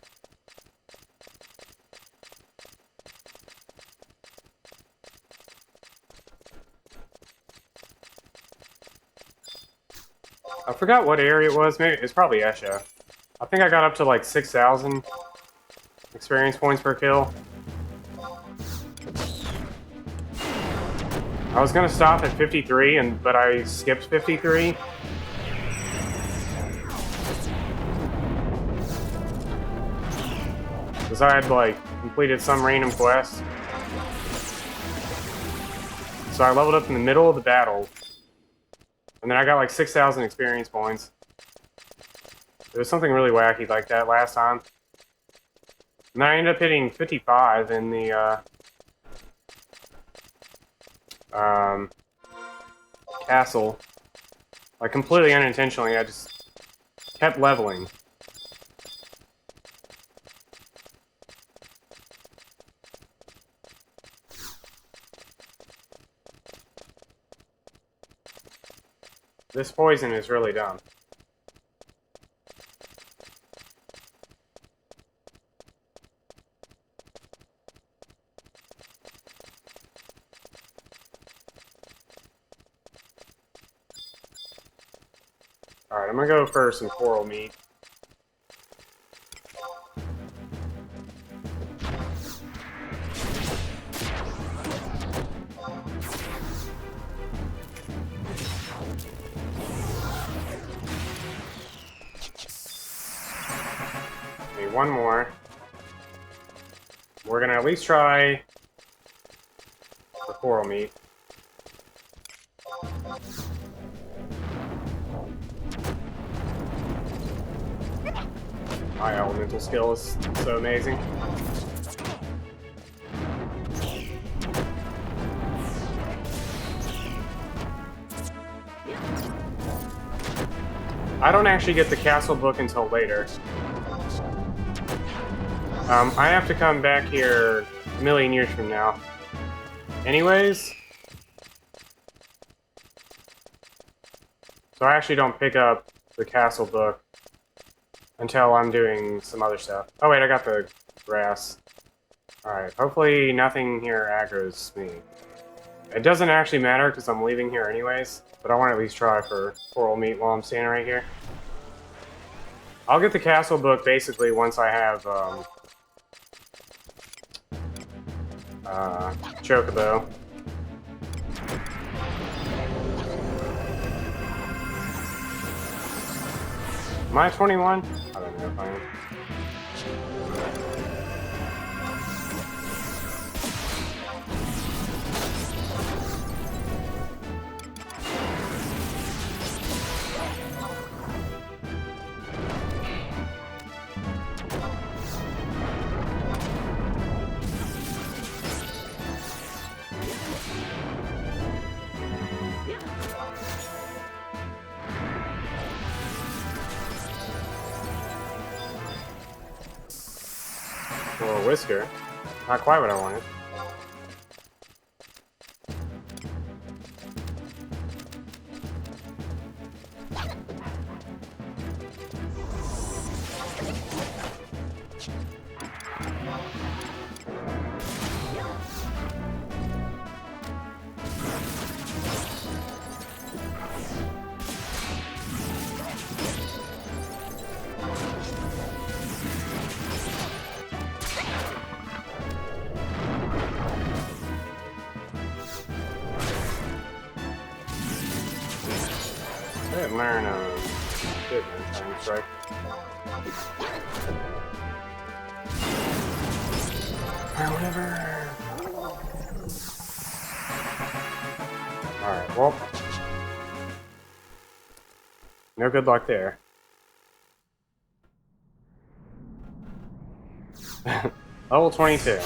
I forgot what area it was. Maybe it's probably Esha. I think I got up to like 6,000 experience points per kill. I was gonna stop at 53, but I skipped 53. Because I had like completed some random quest. So I leveled up in the middle of the battle. And then I got like 6,000 experience points. There was something really wacky like that last time. And then I ended up hitting 55 in the, castle. Like, completely unintentionally, I just kept leveling. This poison is really dumb. Alright, I'm gonna go for some coral meat. Need one more. We're gonna at least try the coral meat. My elemental skill is so amazing. I don't actually get the castle book until later. I have to come back here a million years from now. Anyways. So I actually don't pick up the castle book until I'm doing some other stuff. Oh wait, I got the grass. Alright, hopefully nothing here aggroes me. It doesn't actually matter because I'm leaving here anyways, but I want to at least try for coral meat while I'm standing right here. I'll get the castle book basically once I have, Chocobo. Am I 21? I don't know if I am. Or a whisker. Not quite what I wanted. I didn't learn Speedrun time strike. Whatever. Alright, well. No good luck there. Level 22.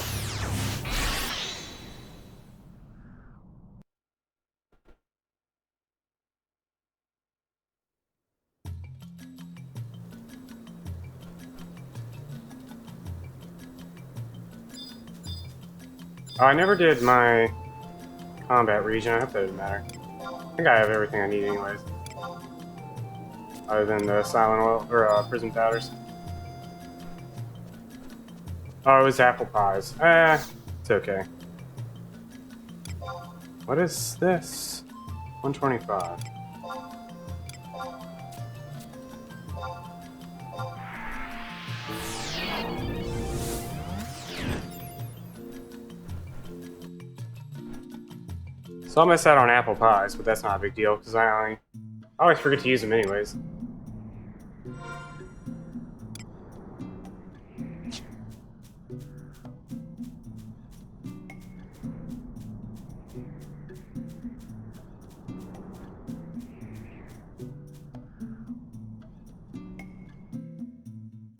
Oh, I never did my combat region. I hope that doesn't matter. I think I have everything I need anyways. Other than the silent oil, or prison powders. Oh, it was apple pies. It's okay. What is this? 125. So I'll miss out on apple pies, but that's not a big deal, because I always forget to use them anyways.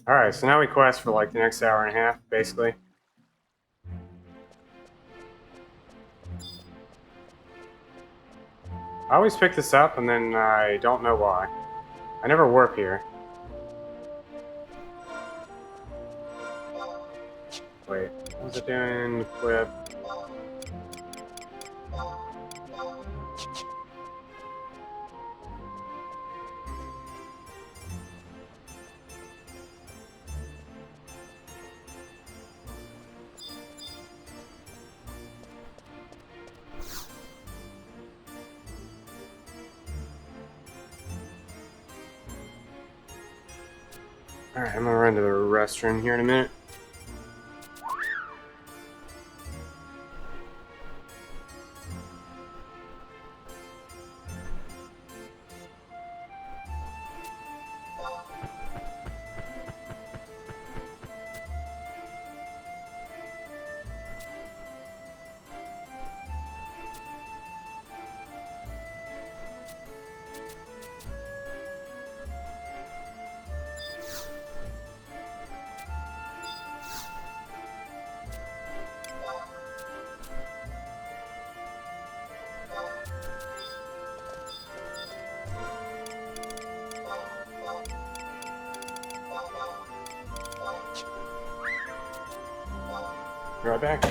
Alright, so now we quest for like the next hour and a half, basically. I always pick this up and then I don't know why. I never warp here. Wait, what was it doing? Equip. Alright, I'm gonna run to the restroom here in a minute. Be right back.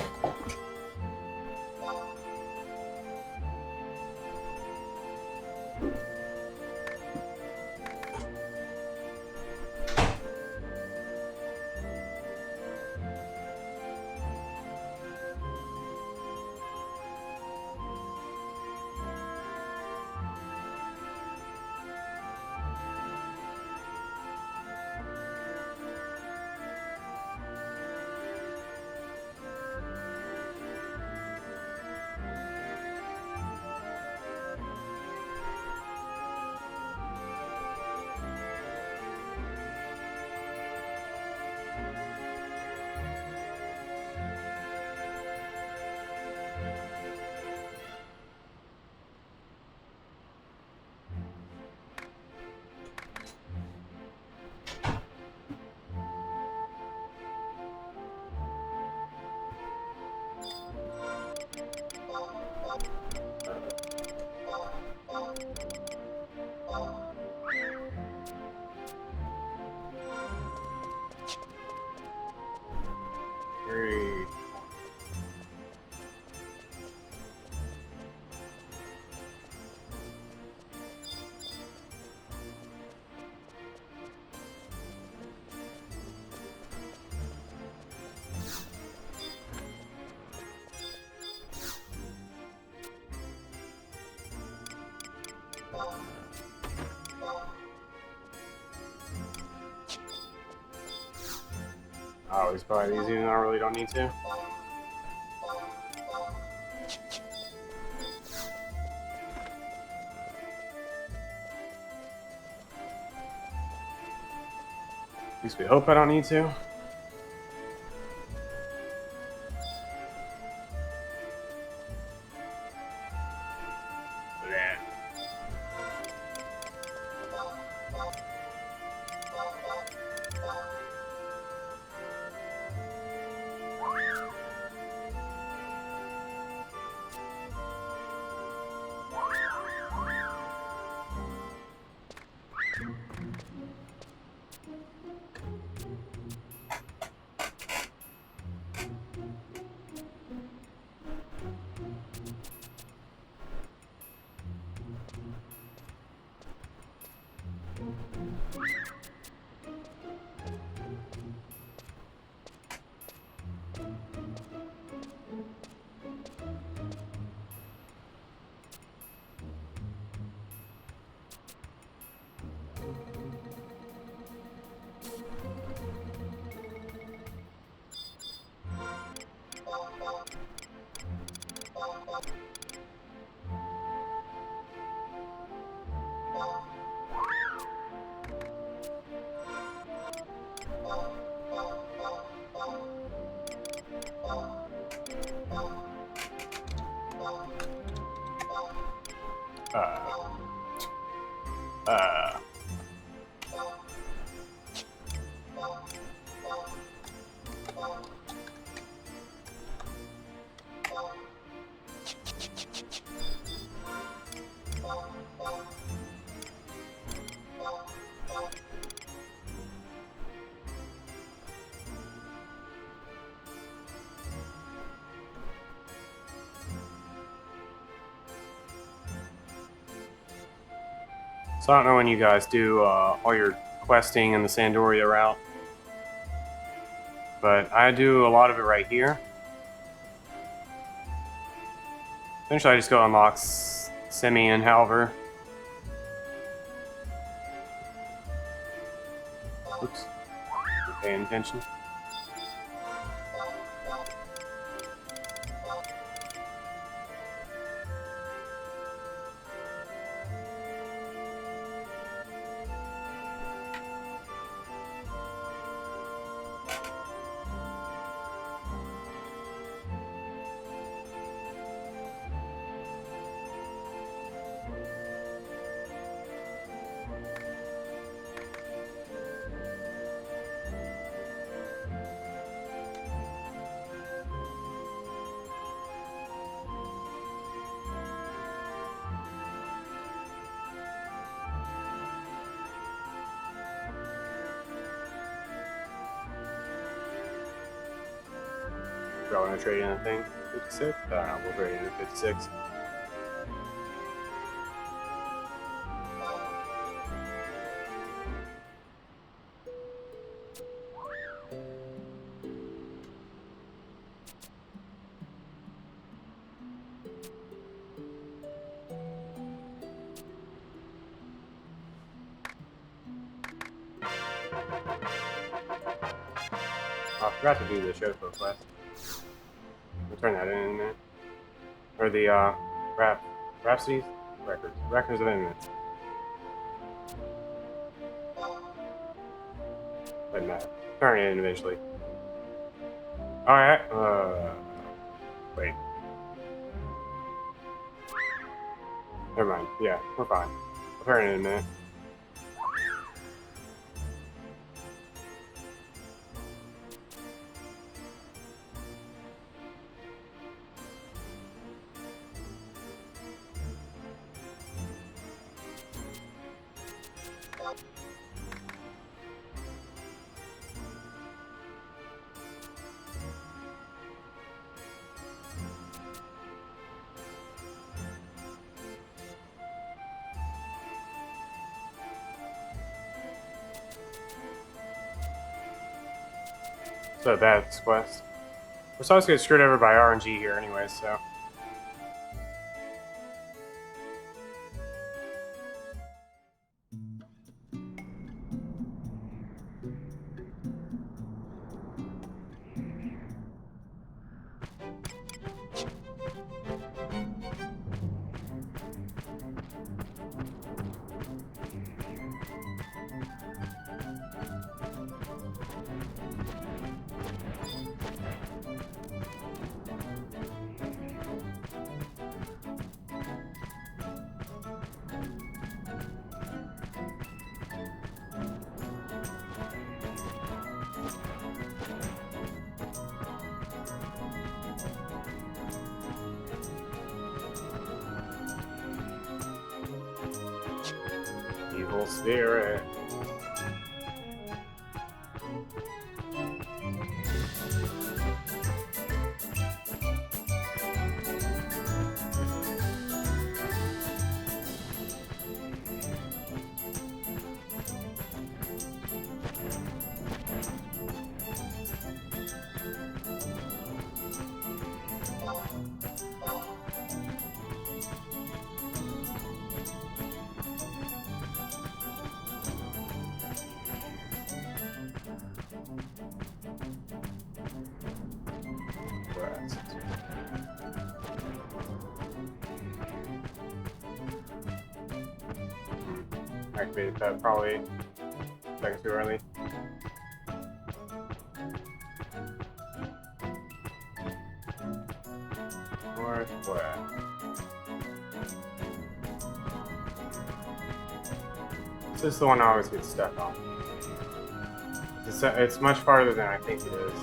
Great. I always buy these even though I really don't need to. At least we hope I don't need to. So I don't know when you guys do all your questing in the Sandoria route, but I do a lot of it right here. Eventually I just go unlock Semi and Halver. Oops. Paying attention. Do I want to trade in a thing? 56? We'll trade in a 56. Oh, I forgot to do the Showflow quest. We'll turn that in a minute. Or the Rhapsodies? Records of Eminence. Doesn't matter. Turn it in eventually. Alright, wait. Never mind. Yeah, we're fine. I'll turn it in a minute. So that's quest. We're supposed to get screwed over by RNG here anyway, so. Evil spirit. Activated that probably a second too early. Northwest. This is the one I always get stuck on. It's much farther than I think it is.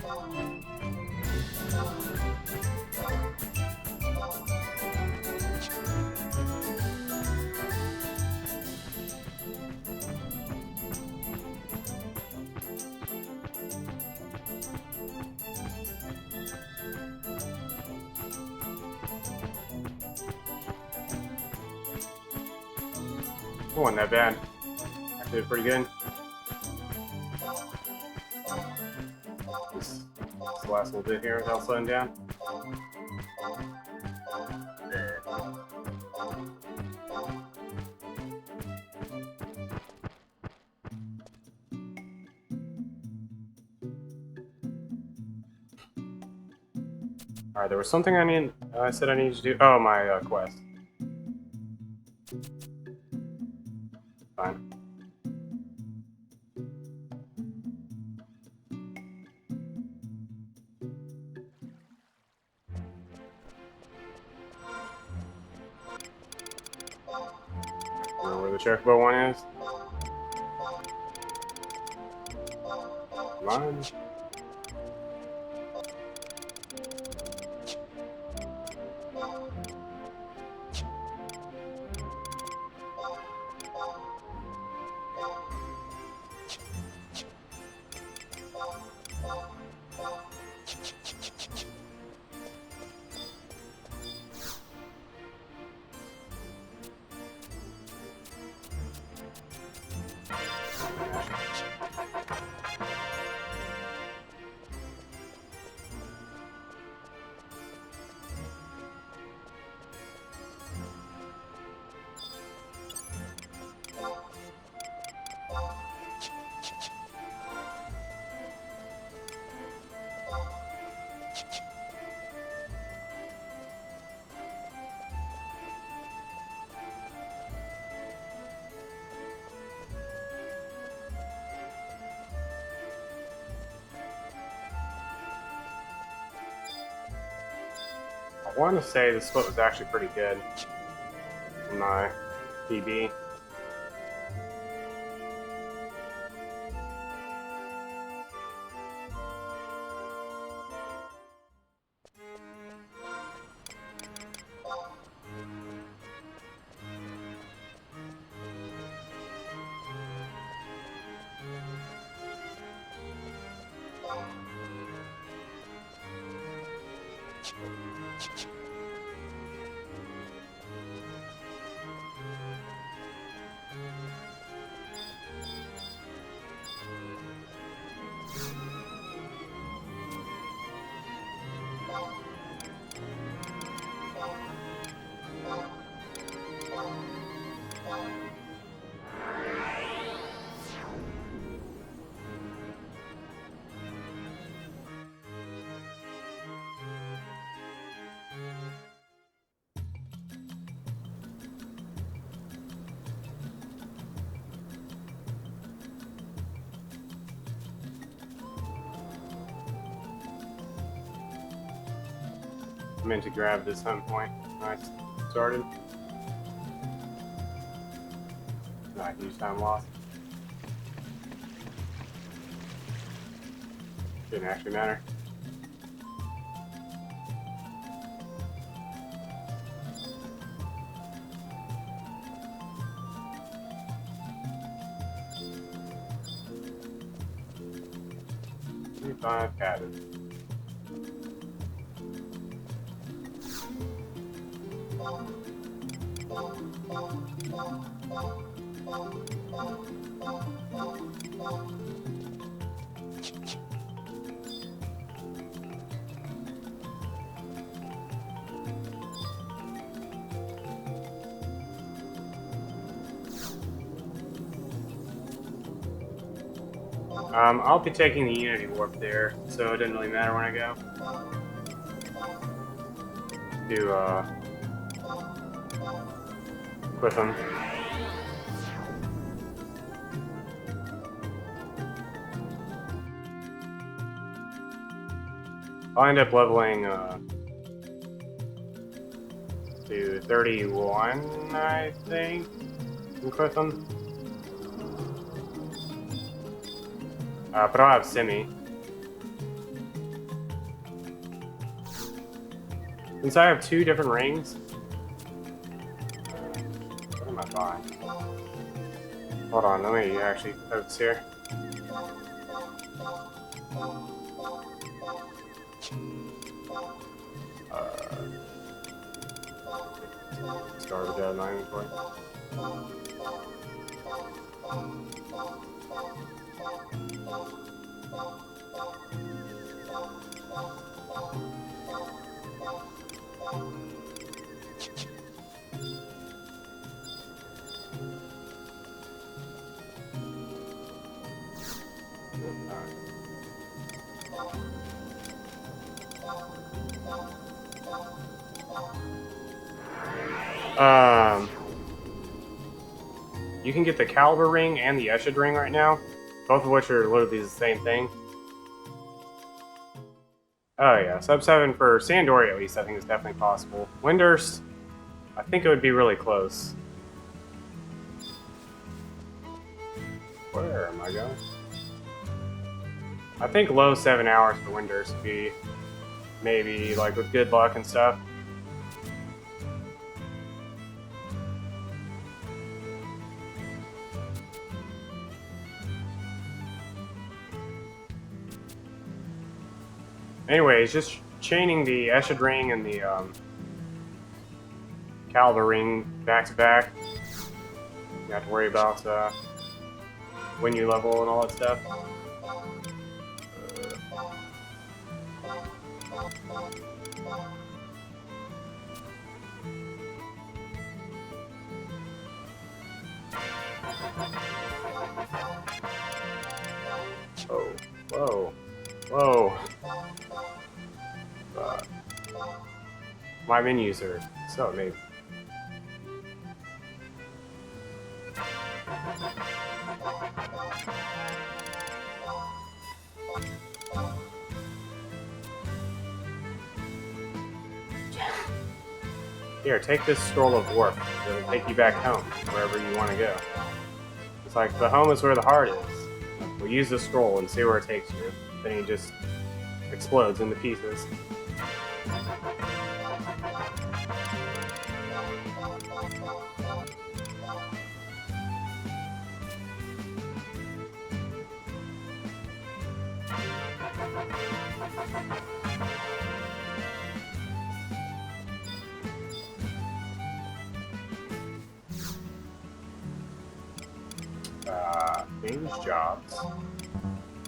It wasn't that bad. Actually, did pretty good. This last little bit here without slowing down. Alright, there was something I said I needed to do. Oh, my quest. Fine. Know where the chocobo one is? Come on. I want to say the split was actually pretty good in my PB. I meant to grab this hunt point when I started. Not huge time loss. Didn't actually matter. Five cabins. I'll be taking the Unity Warp there, so it doesn't really matter when I go. To, equip them. I'll end up leveling, to 31, I think, equip them. But I'll have Simi. Since I have 2 different rings, what am I buying? Hold on, let me actually focus here. It's garbage out of my inventory. You can get the Caliber ring and the Eshad ring right now, both of which are literally the same thing. Oh yeah, sub 7 for Sandori at least I think is definitely possible. Windurst, I think it would be really close. Where am I going? I think low 7 hours for Windurst would be maybe like with good luck and stuff. Anyways, just chaining the Eshad ring and the Caliber ring back to back. You have to worry about when you level and all that stuff. Oh, whoa, whoa. My menus are so amazing. Here, take this scroll of warp. It'll take you back home, wherever you want to go. It's like, the home is where the heart is. We'll use the scroll and see where it takes you. Then he just explodes into pieces. Change jobs.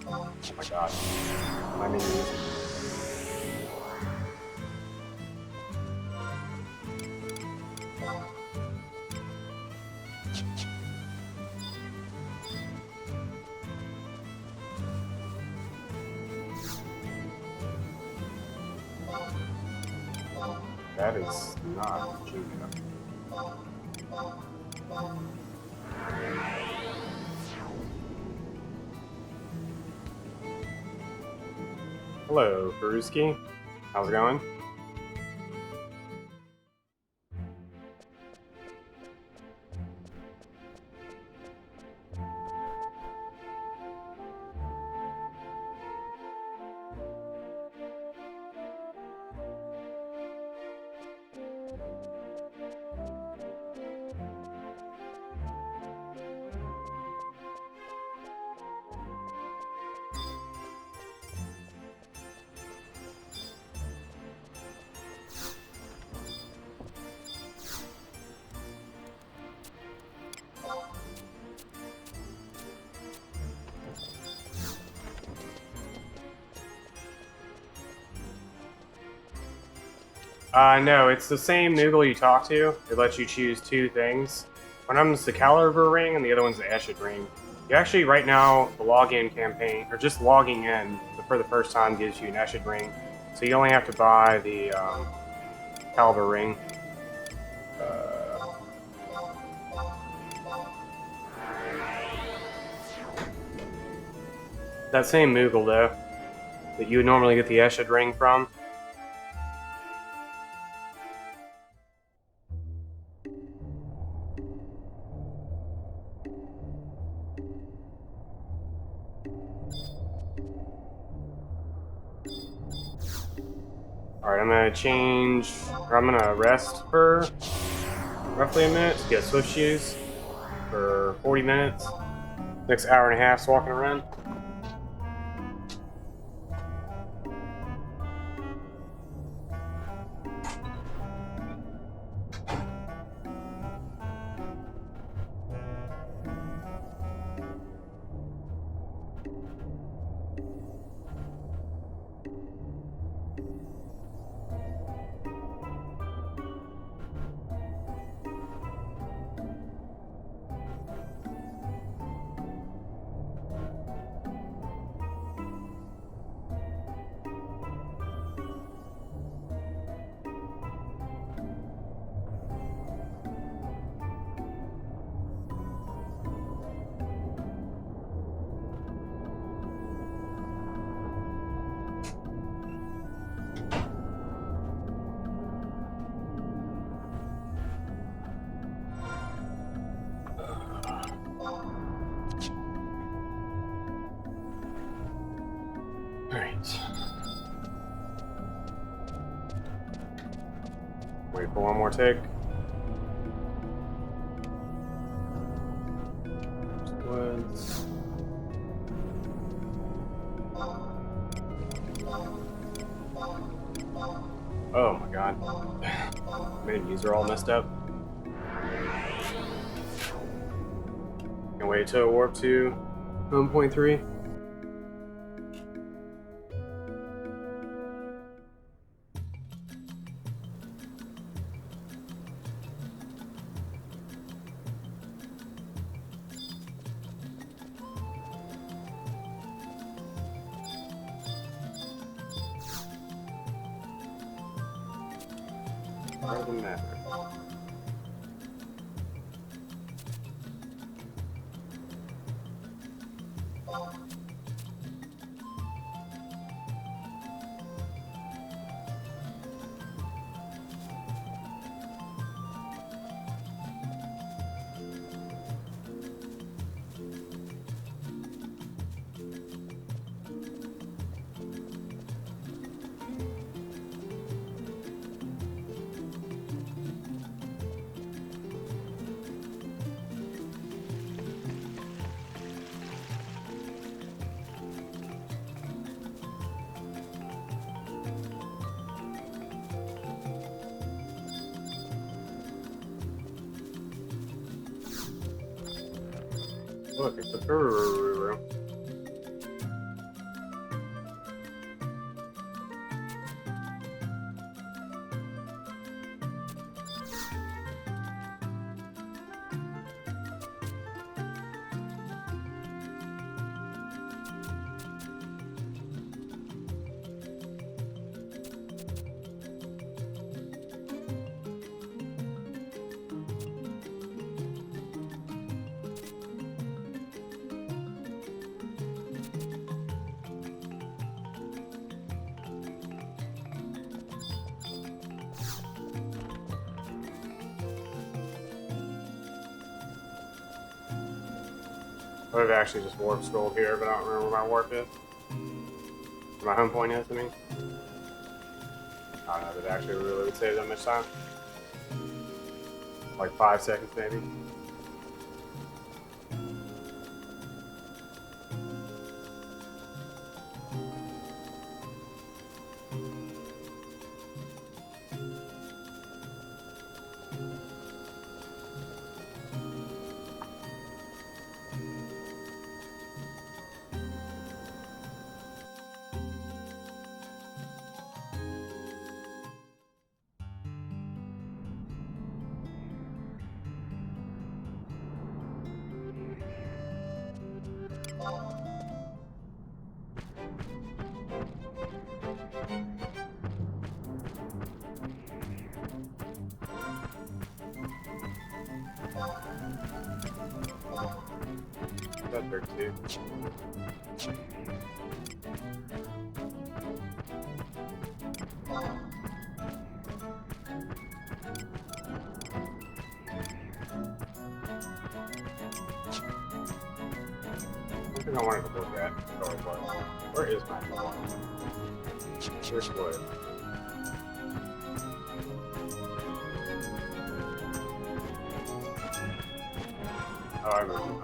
Oh my god. My menus. That is not Juno. Hello, Peruski. How's it going? No, it's the same Noogle you talk to. It lets you choose 2 things. One of them's the Caliber ring, and the other one's the Eshad ring. You actually, right now, the login campaign, or just logging in for the first time, gives you an Eshad ring. So you only have to buy the Caliber ring. That same Moogle, though, that you would normally get the Eshad ring from. Alright, I'm gonna change, or I'm gonna rest for roughly a minute to get swift shoes for 40 minutes. Next hour and a half's walking around. Alright. Wait for one more tick. Woods. Oh my god. Menus are all messed up. Can wait till warp to 1.3. Doesn't matter. Look, it's a room. I would have actually just warp scrolled here, but I don't remember where my warp is. Where my home point is, I mean. I don't know if it actually really would save that much time. Like 5 seconds, maybe. That's her too. I think I wanted to look at. Where is my phone? Where's wood? room.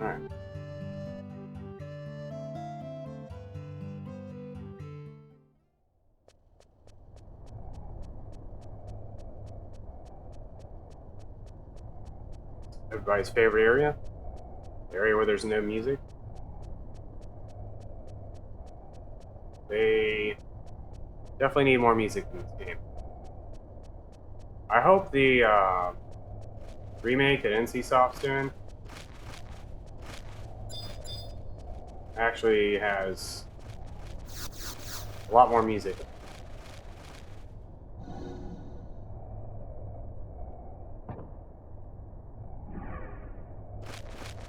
Alright. Everybody's favorite area? The area where there's no music? They definitely need more music in this game. I hope the remake that NCSoft's doing actually has a lot more music.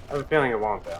I have a feeling it won't, though.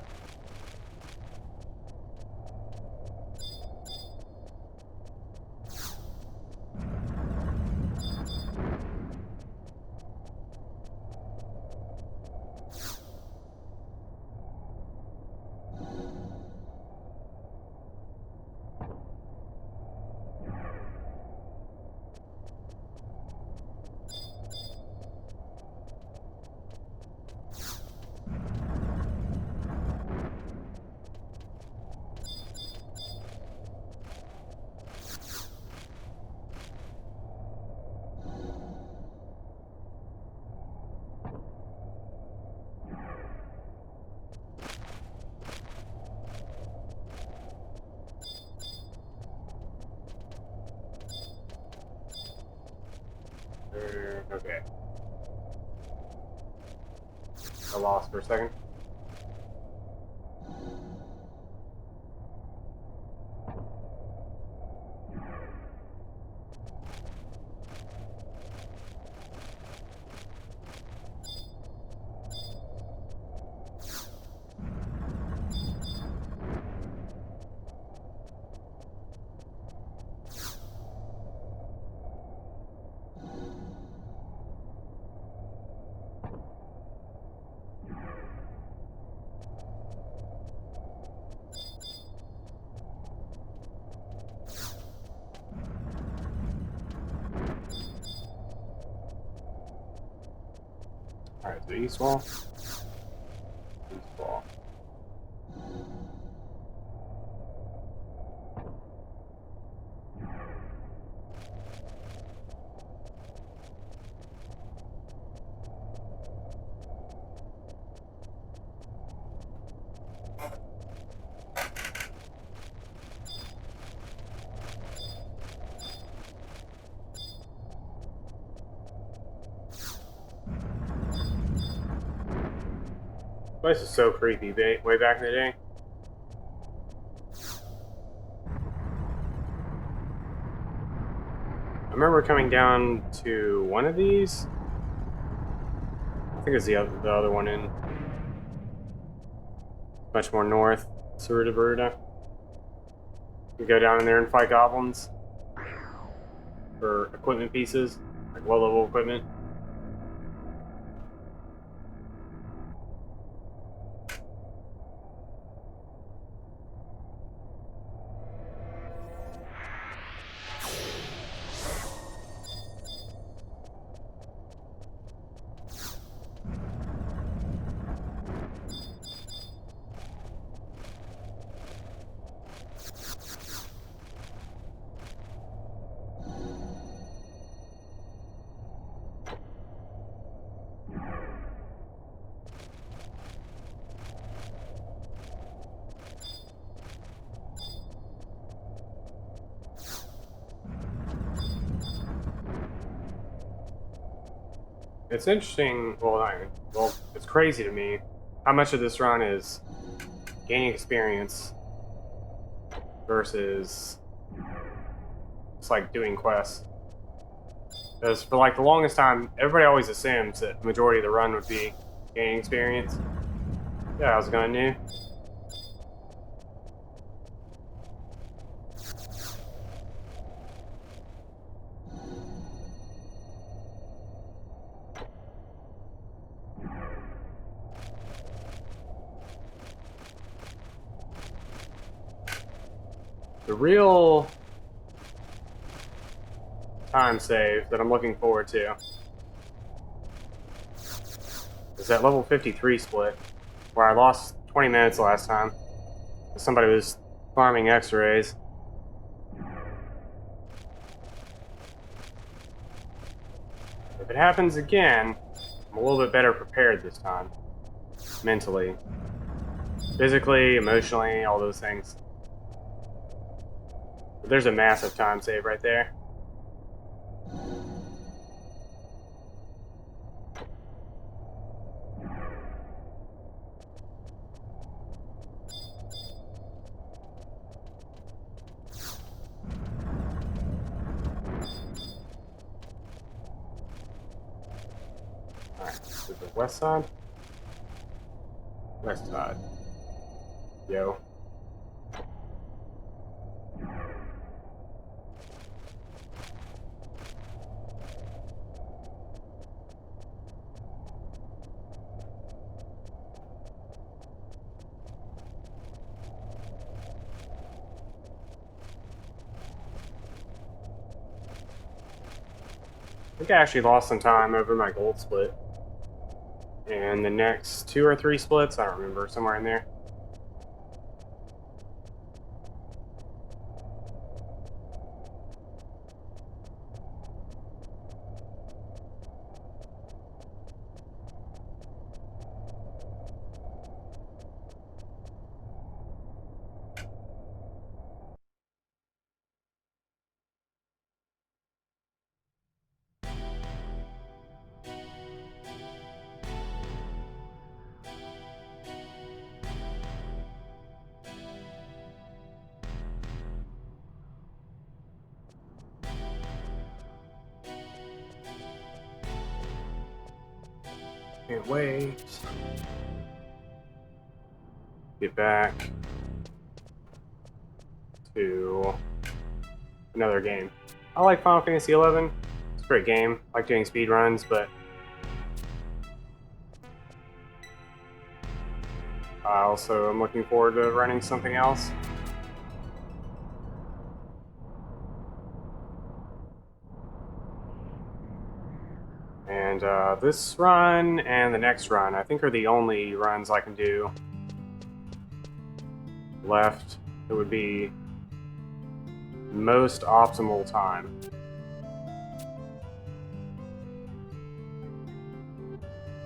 Okay. I lost for a second. Alright, so east wall. East wall. This place is so creepy, way back in the day. I remember coming down to one of these. I think it's the other one in. Much more north. Surda. We go down in there and fight goblins for equipment pieces, like low-level equipment. it's interesting. Well, it's crazy to me how much of this run is gaining experience versus just like doing quests. Because for like the longest time, everybody always assumes that the majority of the run would be gaining experience. Yeah, how's it going, new? The real time save that I'm looking forward to is that level 53 split, where I lost 20 minutes last time. Somebody was farming X-rays. If it happens again, I'm a little bit better prepared this time. Mentally. Physically, emotionally, all those things. But there's a massive time save right there. Alright, to the west side. West side. Yo. I think I actually lost some time over my gold split. And the next 2 or 3 splits, I don't remember, somewhere in there. Can't wait. Get back to another game. I like Final Fantasy XI. It's a great game. I like doing speedruns, but I also am looking forward to running something else. And this run and the next run, I think, are the only runs I can do left. It would be most optimal time.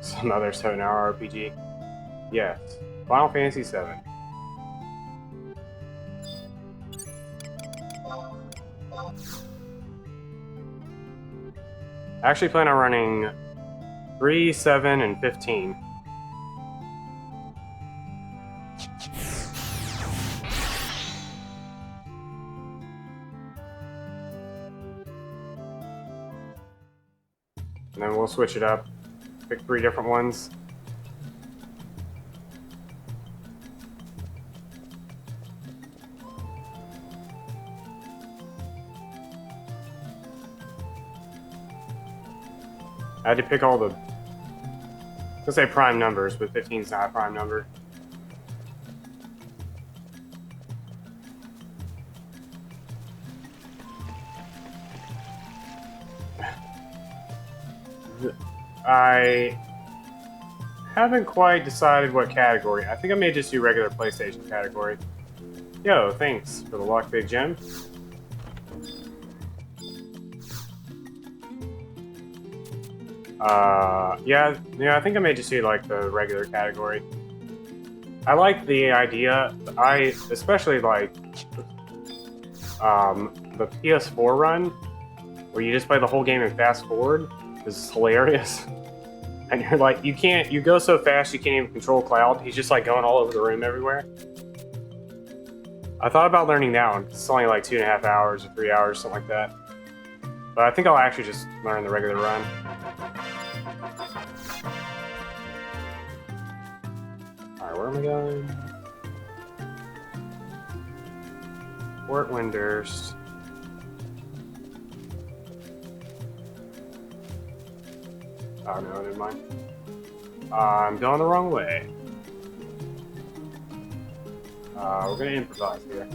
Some other 7-hour RPG. Yes. Final Fantasy VII. I actually plan on running 3, 7, and 15. And then we'll switch it up. Pick 3 different ones. I had to pick all the, let's say prime numbers, but 15 is not a prime number. I haven't quite decided what category. I think I may just do regular PlayStation category. Yo, thanks for the luck, Big Jim. Yeah, I think I may just do like the regular category. I like the idea. I especially like the PS4 run, where you just play the whole game and fast forward. This is hilarious. And you're like, you go so fast you can't even control Cloud. He's just like going all over the room everywhere. I thought about learning that one. It's only like 2.5 hours or 3 hours, something like that. But I think I'll actually just learn the regular run. Alright, where am I going? Fort Windurst. Oh no, never mind. I'm going the wrong way. We're gonna improvise here.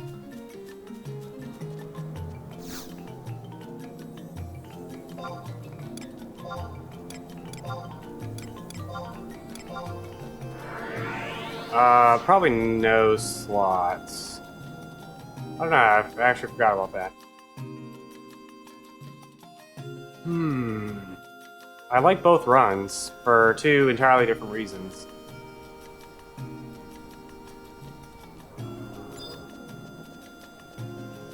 Probably no slots. I don't know, I actually forgot about that. I like both runs for two entirely different reasons.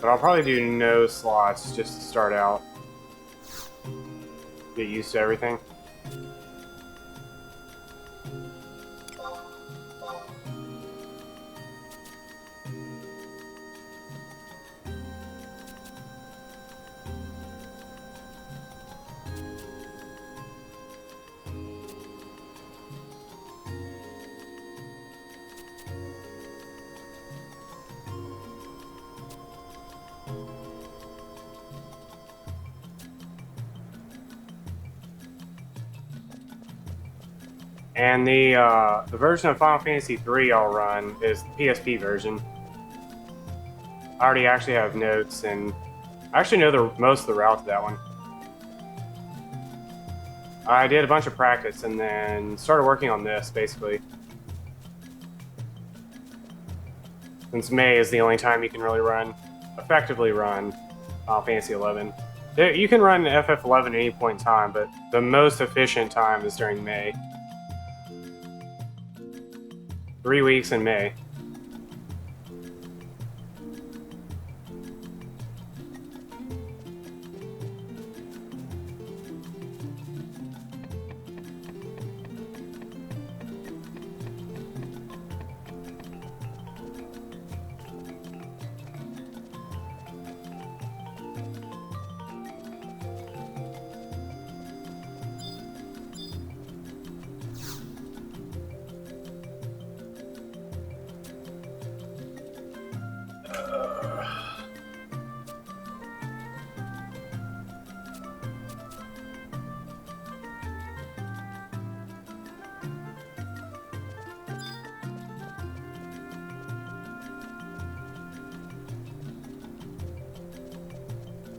But I'll probably do no slots just to start out. Get used to everything. And the version of Final Fantasy III I'll run is the PSP version. I already actually have notes, and I actually know most of the route to that one. I did a bunch of practice and then started working on this, basically. Since May is the only time you can really effectively run Final Fantasy XI. You can run FF11 at any point in time, but the most efficient time is during May. 3 weeks in May.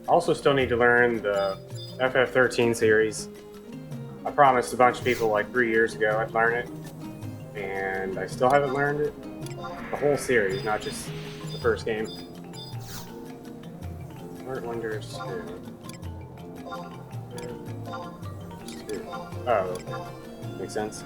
Also still need to learn the FF13 series. I promised a bunch of people like 3 years ago I'd learn it, and I still haven't learned it. The whole series, not just the first game. Windurst 2. Oh, okay. Makes sense.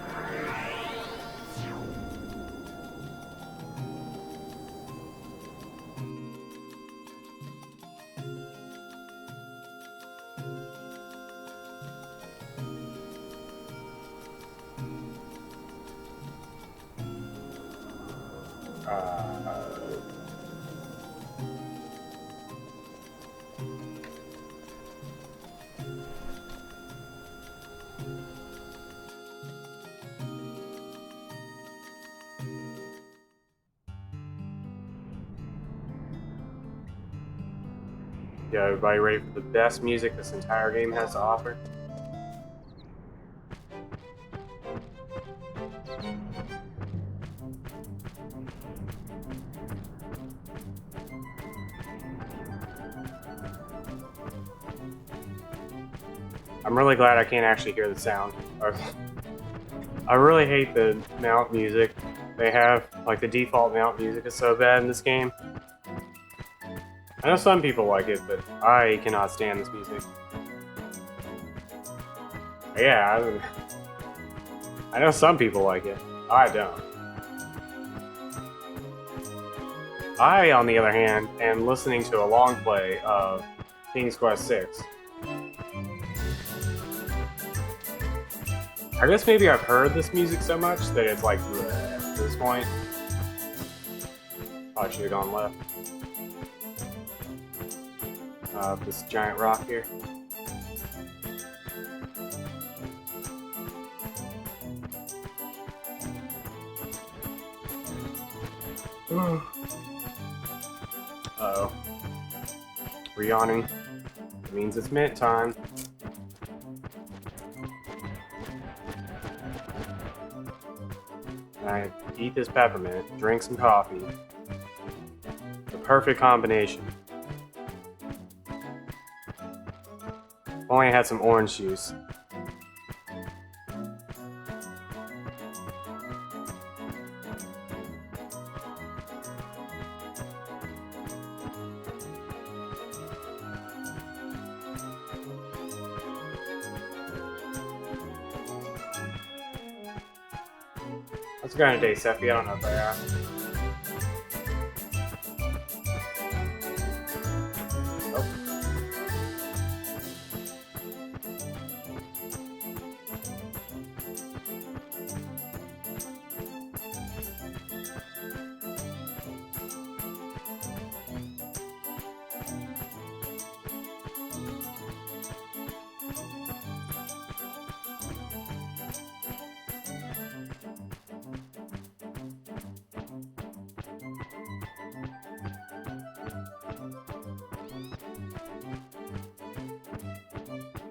Yeah, everybody ready for the best music this entire game has to offer? I'm really glad I can't actually hear the sound. I really hate the mount music they have. Like, the default mount music is so bad in this game. I know some people like it, but I cannot stand this music. Yeah, I know some people like it. I don't. I, on the other hand, am listening to a long play of King's Quest VI. I guess maybe I've heard this music so much that it's like at this point. I should have gone left. This giant rock here. Uh-oh. We're yawning. It means it's mint time. I eat this peppermint, drink some coffee. The perfect combination. If only I had some orange juice. How's it going today, Seppi? I don't know if I asked. Nope.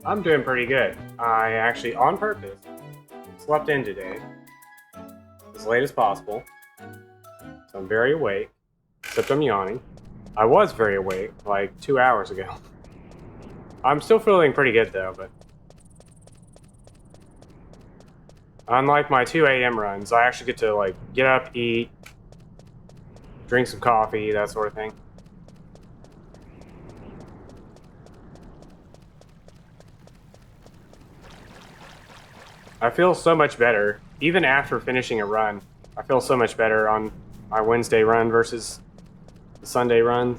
I'm doing pretty good. I actually, on purpose, slept in today as late as possible. So I'm very awake, except I'm yawning. I was very awake like 2 hours ago. I'm still feeling pretty good though, but unlike my 2 a.m. runs, I actually get to like get up, eat, drink some coffee, that sort of thing. I feel so much better, even after finishing a run. I feel so much better on my Wednesday run versus the Sunday run.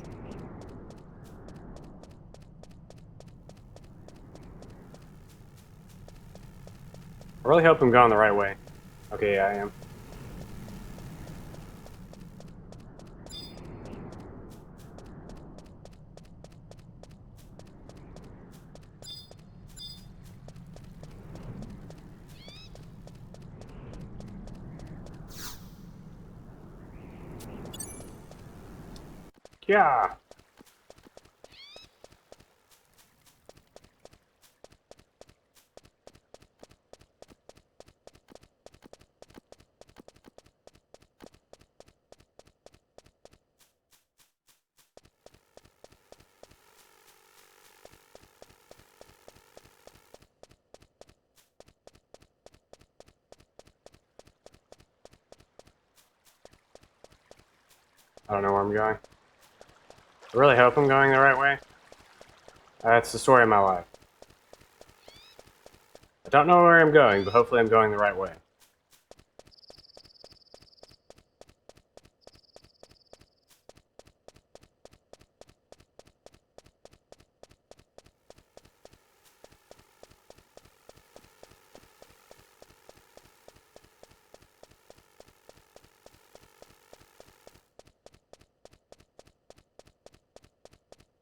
I really hope I'm going the right way. Okay, yeah, I am. Yeah. I don't know where I'm going. I really hope I'm going the right way. That's the story of my life. I don't know where I'm going, but hopefully I'm going the right way.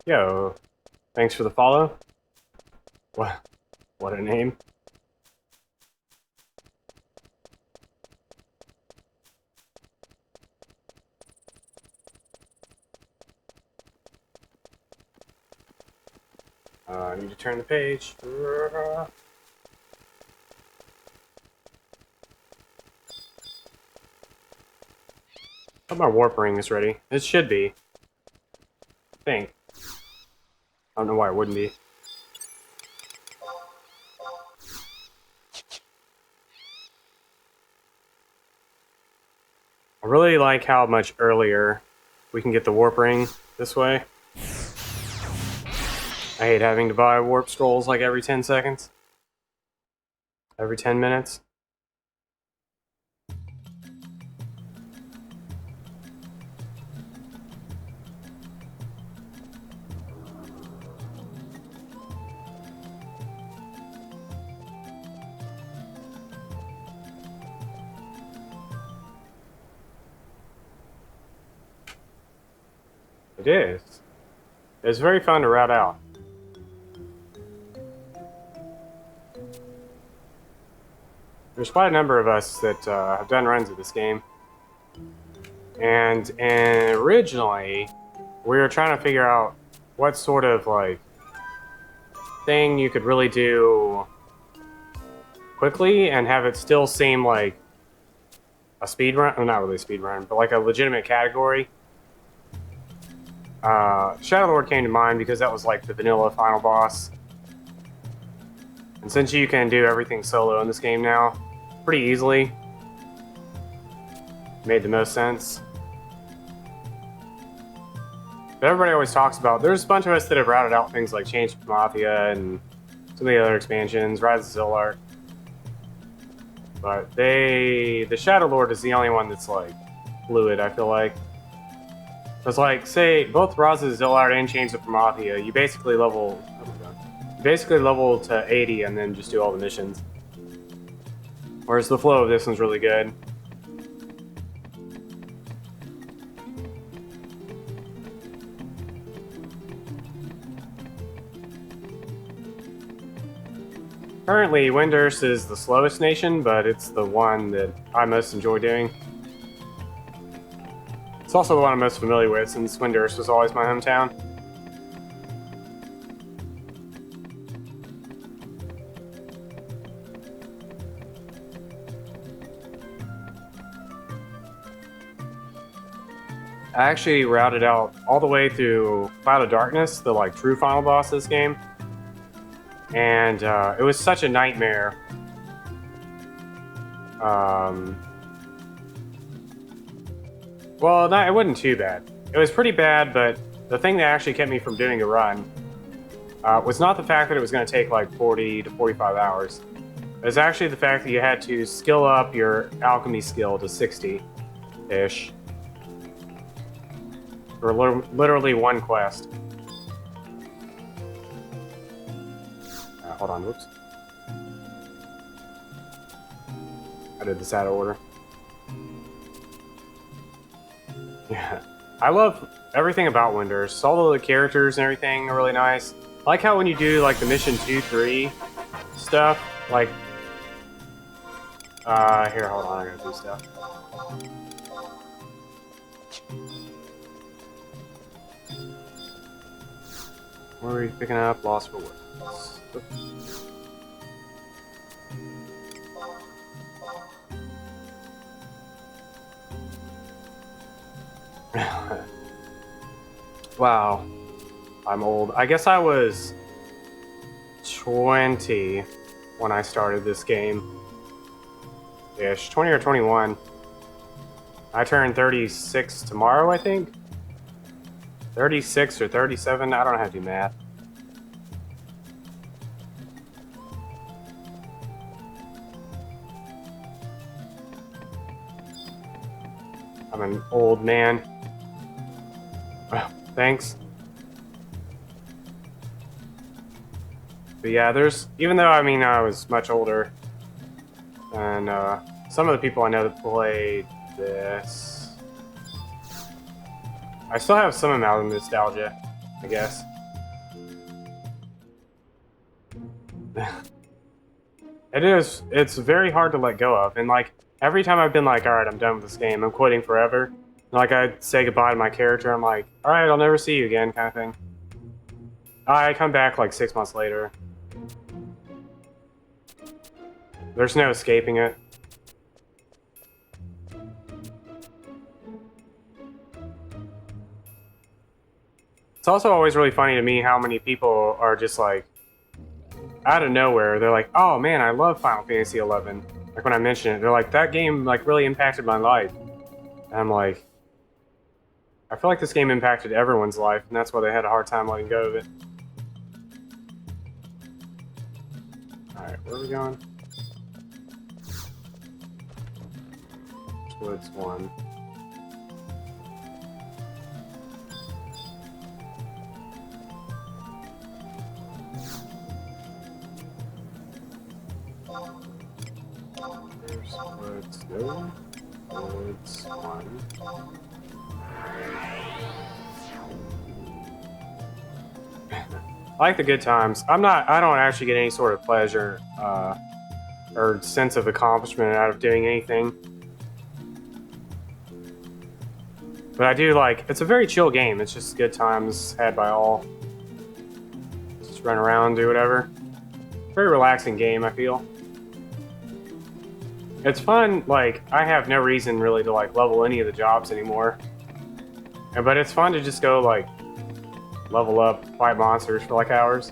Yo, thanks for the follow. What a name. I need to turn the page. Hope my warp ring is ready. It should be. I think. I don't know why it wouldn't be. I really like how much earlier we can get the warp ring this way. I hate having to buy warp scrolls like every 10 seconds. Every 10 minutes. It is. It's very fun to route out. There's quite a number of us that have done runs of this game. And originally, we were trying to figure out what sort of, like, thing you could really do quickly and have it still seem like a speedrun. Well, not really a speedrun, but like a legitimate category. Shadowlord came to mind because that was like the vanilla final boss. And since you can do everything solo in this game now, pretty easily, made the most sense. But everybody always talks about, there's a bunch of us that have routed out things like Chains of Mafia and some of the other expansions, Rise of Zillart. But the Shadowlord is the only one that's like fluid, I feel like. It's like, say, both Rise of Zillart and Chains of Mafia, you basically level to 80 and then just do all the missions. Whereas the flow of this one's really good. Currently, Windurst is the slowest nation, but it's the one that I most enjoy doing. It's also the one I'm most familiar with, since Windurst was always my hometown. I actually routed out all the way through Cloud of Darkness, the like true final boss of this game. And it was such a nightmare. Well, it wasn't too bad. It was pretty bad, but the thing that actually kept me from doing a run was not the fact that it was going to take like 40 to 45 hours. It was actually the fact that you had to skill up your alchemy skill to 60-ish. For literally one quest. Hold on, whoops. I did this out of order. Yeah. I love everything about Windurst. All of the characters and everything are really nice. I like how when you do like the mission 2-3 stuff, like here, hold on, I gotta do stuff. Where are we picking up? Lost for Words. Wow. I'm old. I guess I was 20 when I started this game. Ish. 20 or 21. I turn 36 tomorrow, I think. 36 or 37, I don't know how to do math. I'm an old man. Thanks. But yeah, even though, I mean, I was much older, and some of the people I know that played this, I still have some amount of nostalgia, I guess. It's very hard to let go of, and like, every time I've been like, alright, I'm done with this game, I'm quitting forever, and, like, I say goodbye to my character, I'm like, alright, I'll never see you again, kind of thing. I come back like 6 months later. There's no escaping it. It's also always really funny to me how many people are just like, out of nowhere, they're like, oh man, I love Final Fantasy XI. Like when I mention it, they're like, that game like really impacted my life. And I'm like, I feel like this game impacted everyone's life, and that's why they had a hard time letting go of it. Alright, where are we going? Woods 1. There's Woods 2. Woods 1. I like the good times. I don't actually get any sort of pleasure or sense of accomplishment out of doing anything. But I do like, it's a very chill game. It's just good times had by all. Just run around, do whatever. Very relaxing game, I feel. It's fun, like, I have no reason really to like level any of the jobs anymore. But it's fun to just go like level up, fight monsters for like hours.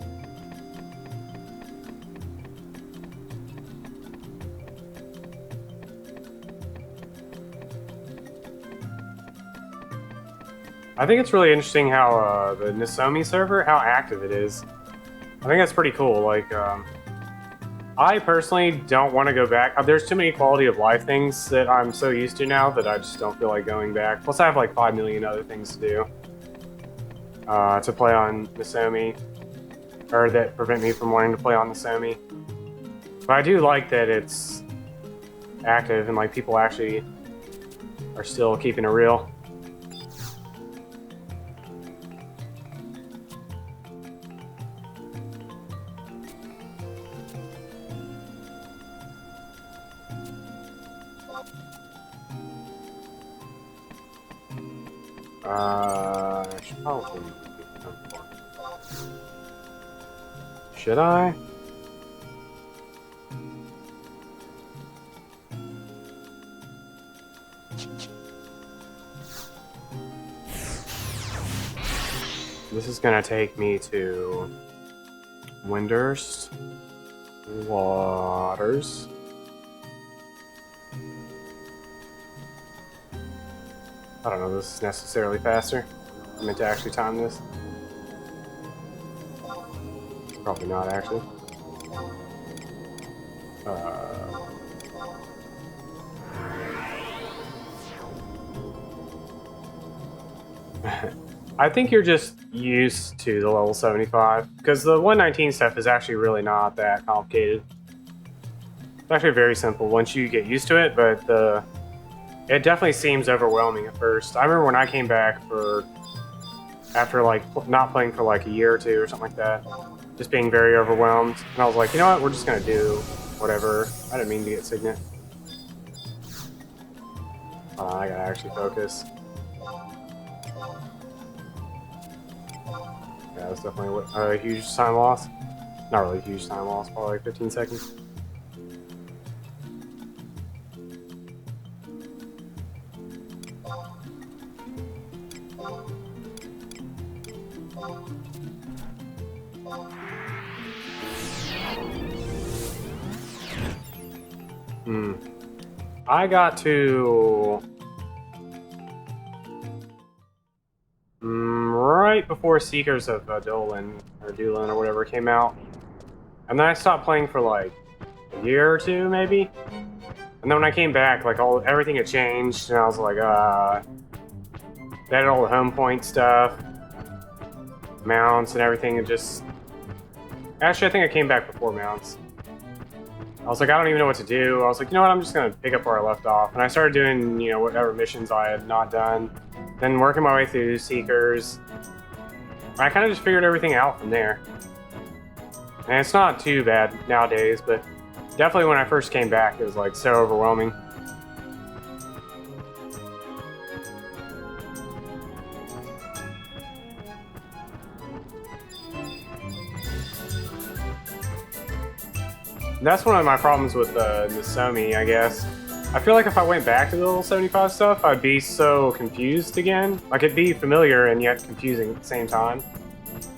I think it's really interesting how the Nozomi server, how active it is. I think that's pretty cool. Like, I personally don't want to go back. There's too many quality of life things that I'm so used to now that I just don't feel like going back. Plus, I have like 5 million other things to do to play on Nozomi, or that prevent me from wanting to play on Nozomi. But I do like that it's active and like people actually are still keeping it real. Should I? This is gonna take me to Windurst Waters. I don't know if this is necessarily faster. I meant to actually time this. Probably not, actually. I think you're just used to the level 75, because the 119 stuff is actually really not that complicated. It's actually very simple once you get used to it, but it definitely seems overwhelming at first. I remember when I came back after like not playing for like a year or two or something like that, just being very overwhelmed, and I was like, you know what, we're just gonna do whatever. I didn't mean to get Signet. I gotta actually focus. Yeah, that's definitely a huge time loss. Not really a huge time loss, probably like 15 seconds. I got to right before Seekers of Dolan or Dolan or whatever came out, and then I stopped playing for like a year or two maybe. And then when I came back, like everything had changed, and I was like, they had all the home point stuff, mounts and everything, and just actually I think I came back before mounts. I was like, I don't even know what to do. I was like, you know what, I'm just going to pick up where I left off. And I started doing, you know, whatever missions I had not done. Then working my way through Seekers. I kind of just figured everything out from there. And it's not too bad nowadays, but definitely when I first came back, it was like so overwhelming. That's one of my problems with Nozomi, I guess. I feel like if I went back to the level 75 stuff, I'd be so confused again. Like, it'd be familiar and yet confusing at the same time.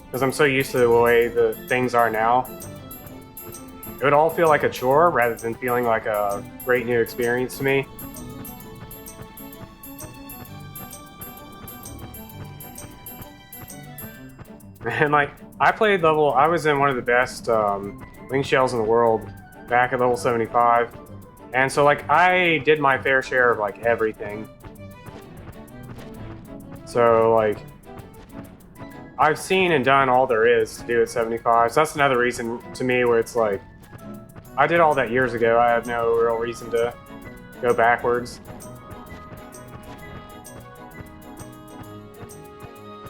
Because I'm so used to the way the things are now. It would all feel like a chore rather than feeling like a great new experience to me. And like, I was in one of the best wing shells in the world back at level 75. And so like, I did my fair share of like everything. So like, I've seen and done all there is to do at 75. So that's another reason to me where it's like, I did all that years ago. I have no real reason to go backwards.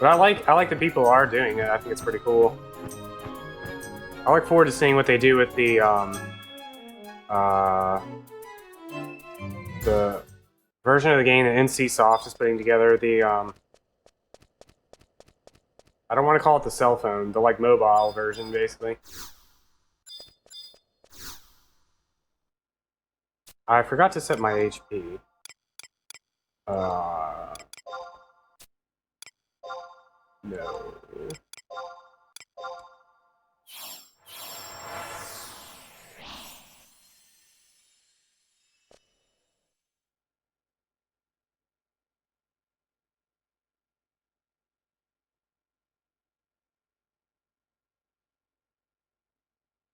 But I like the people who are doing it. I think it's pretty cool. I look forward to seeing what they do with the version of the game that NCSoft is putting together. The I don't want to call it the cell phone, the like mobile version, basically. I forgot to set my HP. No.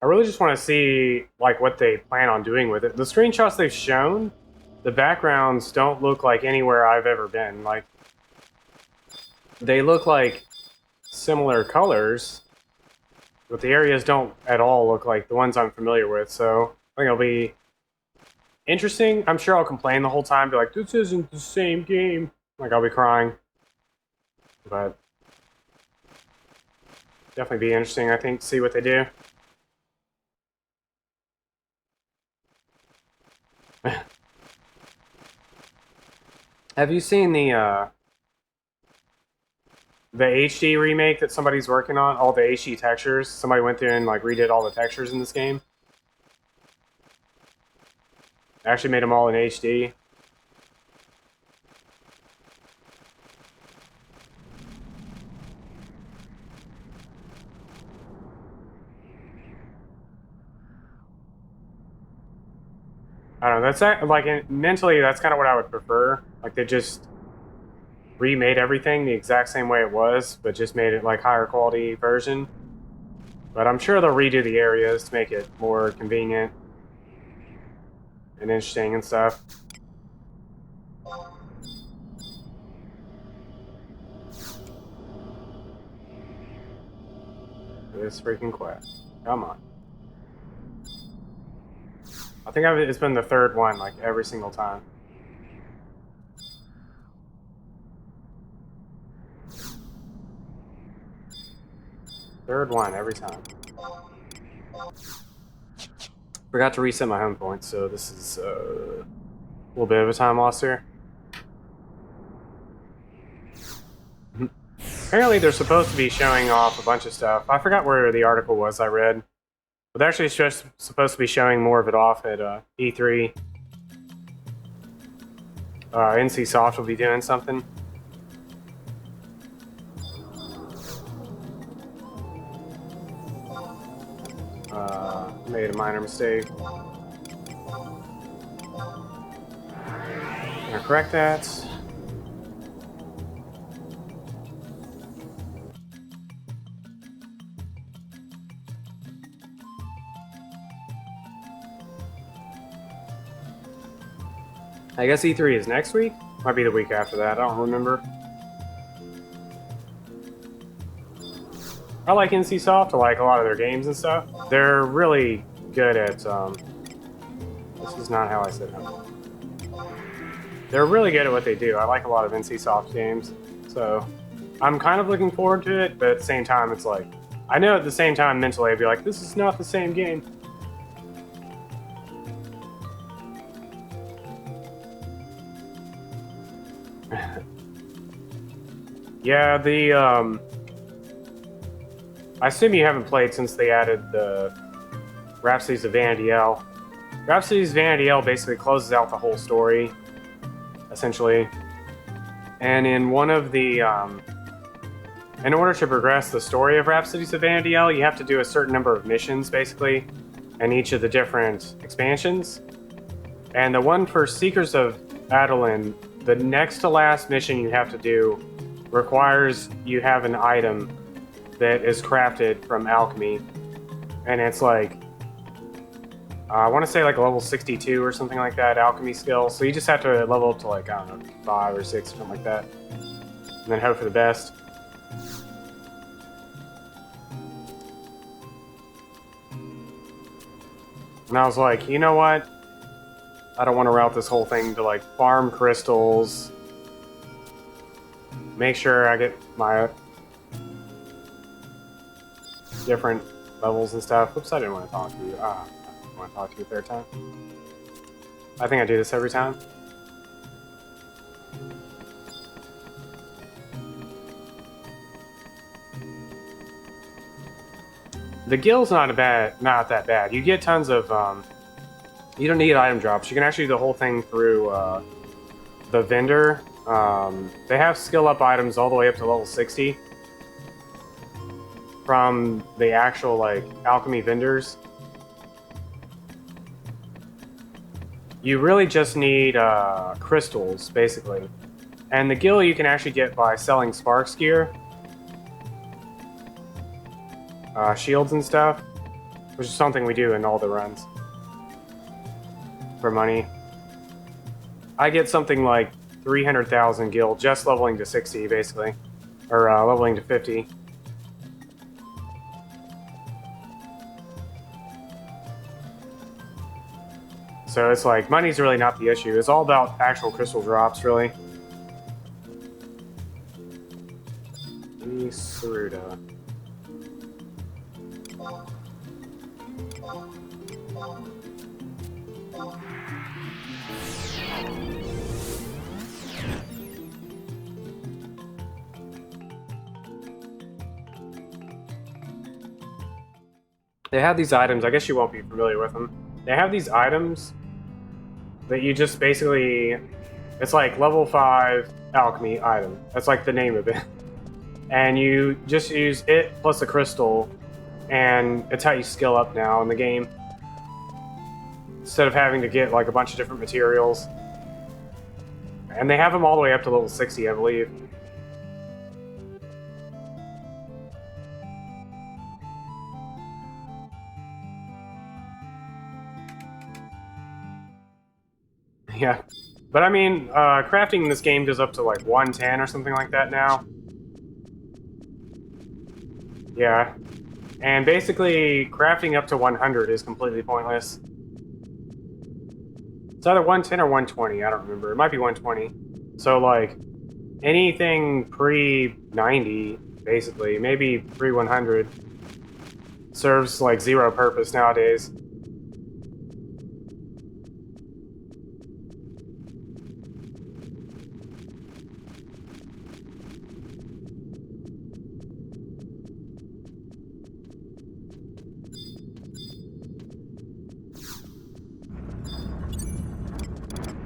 I really just want to see like what they plan on doing with it. The screenshots they've shown, the backgrounds don't look like anywhere I've ever been. Like, they look like similar colors, but the areas don't at all look like the ones I'm familiar with. So I think it'll be interesting. I'm sure I'll complain the whole time, be like, this isn't the same game. Like, I'll be crying. But definitely be interesting, I think, to see what they do. Have you seen the HD remake that somebody's working on? All the HD textures? Somebody went through and like redid all the textures in this game. Actually made them all in HD. I don't know, that's like mentally that's kind of what I would prefer. Like they just remade everything the exact same way it was, but just made it like higher quality version. But I'm sure they'll redo the areas to make it more convenient and interesting and stuff. This freaking quest. Come on. I think it's been the third one, like, every single time. Third one, every time. Forgot to reset my home point, so this is a little bit of a time loss here. Apparently they're supposed to be showing off a bunch of stuff. I forgot where the article was I read. But they're actually just supposed to be showing more of it off at E3. NCSoft will be doing something. Made a minor mistake. Gonna correct that. I guess E3 is next week? Might be the week after that, I don't remember. I like NCSoft, I like a lot of their games and stuff. They're really good at, this is not how I said it. They're really good at what they do. I like a lot of NCSoft games, so I'm kind of looking forward to it, but at the same time, it's like, I know at the same time mentally I'd be like, this is not the same game. Yeah, I assume you haven't played since they added the Rhapsodies of Vanity L. Rhapsodies of Vanity L basically closes out the whole story, essentially. And in one of the, in order to progress the story of Rhapsodies of Vanity L, you have to do a certain number of missions, basically, in each of the different expansions. And the one for Seekers of Adolin, the next to last mission you have to do requires you have an item that is crafted from alchemy, and it's like I want to say like a level 62 or something like that alchemy skill. So you just have to level up to like, I don't know, 5 or 6 or something like that, and then hope for the best. And I was like, you know what? I don't want to route this whole thing to like farm crystals, make sure I get my different levels and stuff. Oops, I didn't want to talk to you. I didn't want to talk to you a third time. I think I do this every time. The guild's not that bad. You get tons of, you don't need item drops. You can actually do the whole thing through the vendor. They have skill up items all the way up to level 60 from the actual like alchemy vendors. You really just need crystals, basically. And the gil you can actually get by selling Sparks gear. Shields and stuff, which is something we do in all the runs for money. I get something like 300,000 gil just leveling to 60, basically, or leveling to 50. So it's like money's really not the issue. It's all about actual crystal drops, really. Saruda. They have these items, I guess you won't be familiar with them. They have these items that you just basically, it's like level 5 alchemy item. That's like the name of it. And you just use it plus a crystal, and it's how you skill up now in the game. Instead of having to get like a bunch of different materials. And they have them all the way up to level 60, I believe. Yeah, but I mean, crafting in this game goes up to like 110 or something like that now. Yeah, and basically crafting up to 100 is completely pointless. It's either 110 or 120, I don't remember. It might be 120. So like, anything pre-90, basically, maybe pre-100, serves like zero purpose nowadays.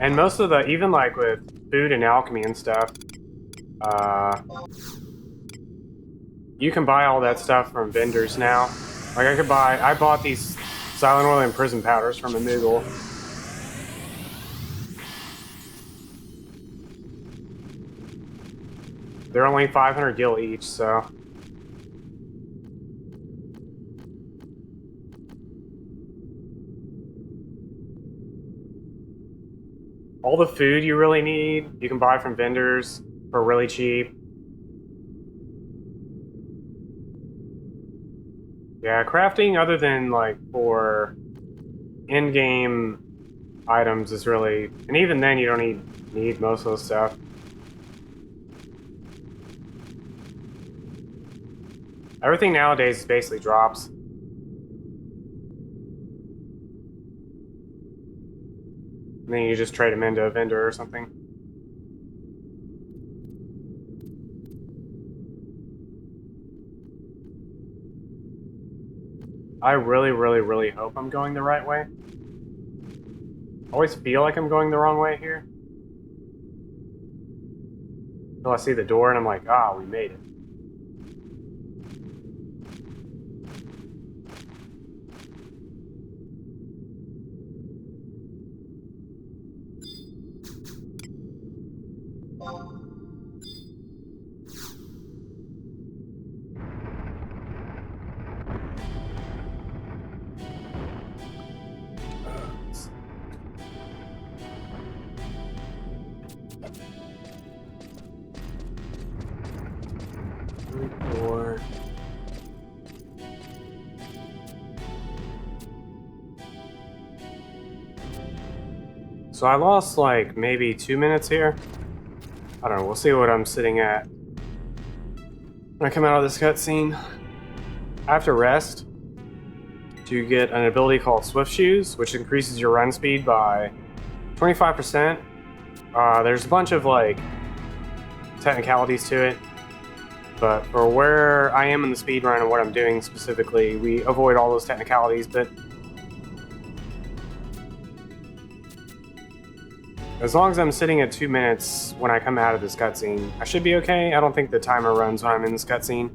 And most of the, even like with food and alchemy and stuff, you can buy all that stuff from vendors now. Like I bought these silent oil and prison powders from a Moogle. They're only 500 gil each, so. All the food you really need, you can buy from vendors for really cheap. Yeah, crafting other than like for in-game items is really, and even then you don't need most of those stuff. Everything nowadays is basically drops. And then you just trade them into a vendor or something. I really, really, really hope I'm going the right way. I always feel like I'm going the wrong way here. Until I see the door and I'm like, ah, we made it. So I lost like maybe 2 minutes here. I don't know, we'll see what I'm sitting at When I come out of this cutscene, I have to rest to get an ability called Swift Shoes, which increases your run speed by 25%. There's a bunch of like technicalities to it, but for where I am in the speedrun and what I'm doing specifically, we avoid all those technicalities. But as long as I'm sitting at 2 minutes when I come out of this cutscene, I should be okay. I don't think the timer runs when I'm in this cutscene.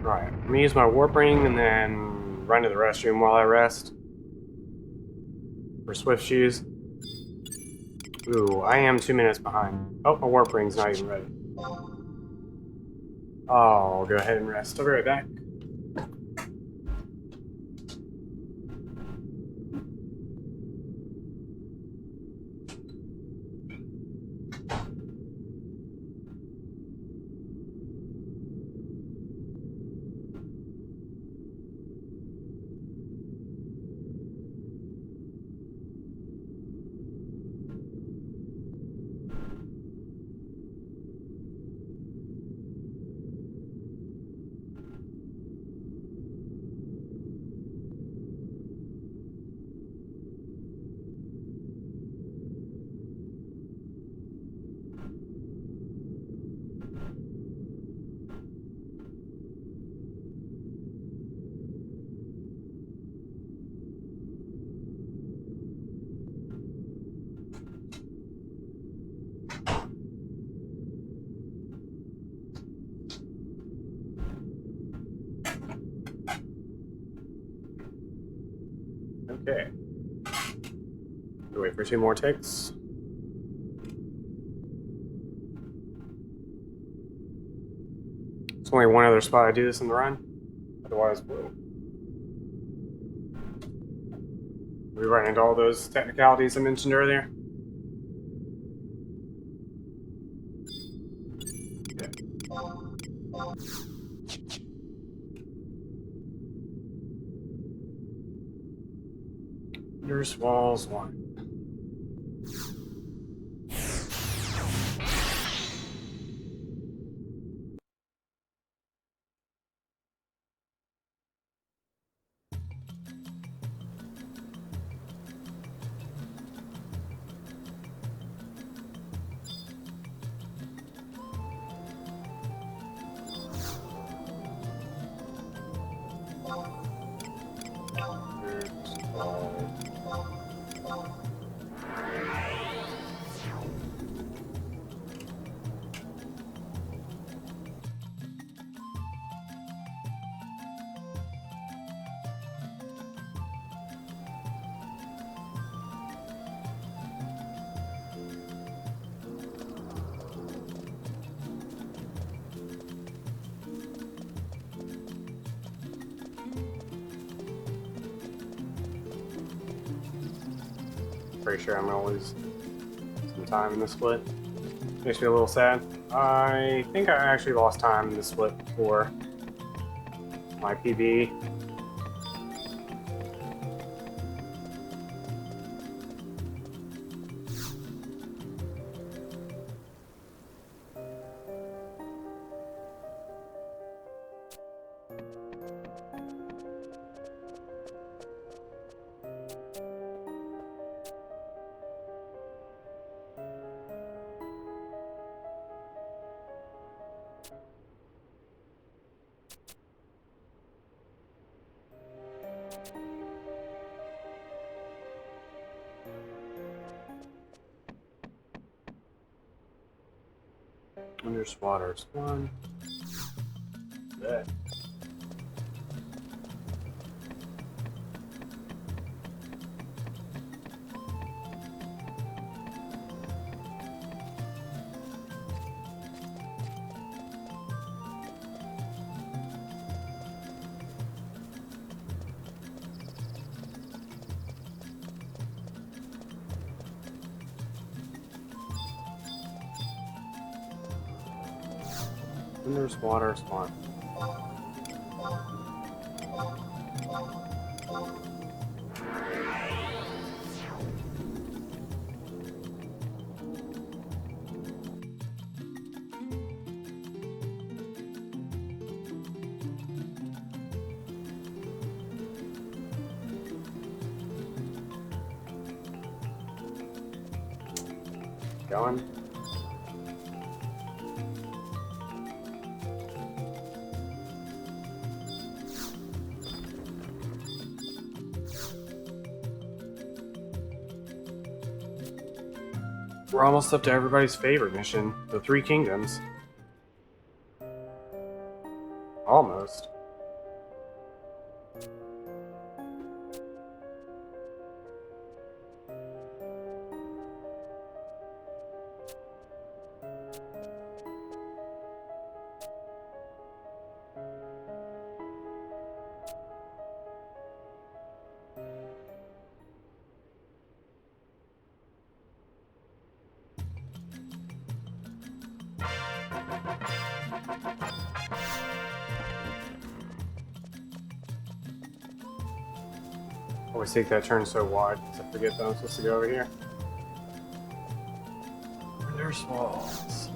Right, I'm gonna use my warp ring and then run to the restroom while I rest. For Swift Shoes. Ooh, I am 2 minutes behind. Oh, my warp ring's not even ready. I'll go ahead and rest. I'll be right back. Okay. Wait for 2 more ticks. There's only one other spot I do this in the run. Otherwise, we'll run into all those technicalities I mentioned earlier. Windurst Walls 1. Pretty sure I'm gonna lose some time in this split. Makes me a little sad. I think I actually lost time in this split for my PB. Windurst waters. One. Bet. Windurst waters. One. Going. We're almost up to everybody's favorite mission, the Three Kingdoms. Almost. Always take that turn so wide, because I forget that I'm supposed to go over here. There's walls.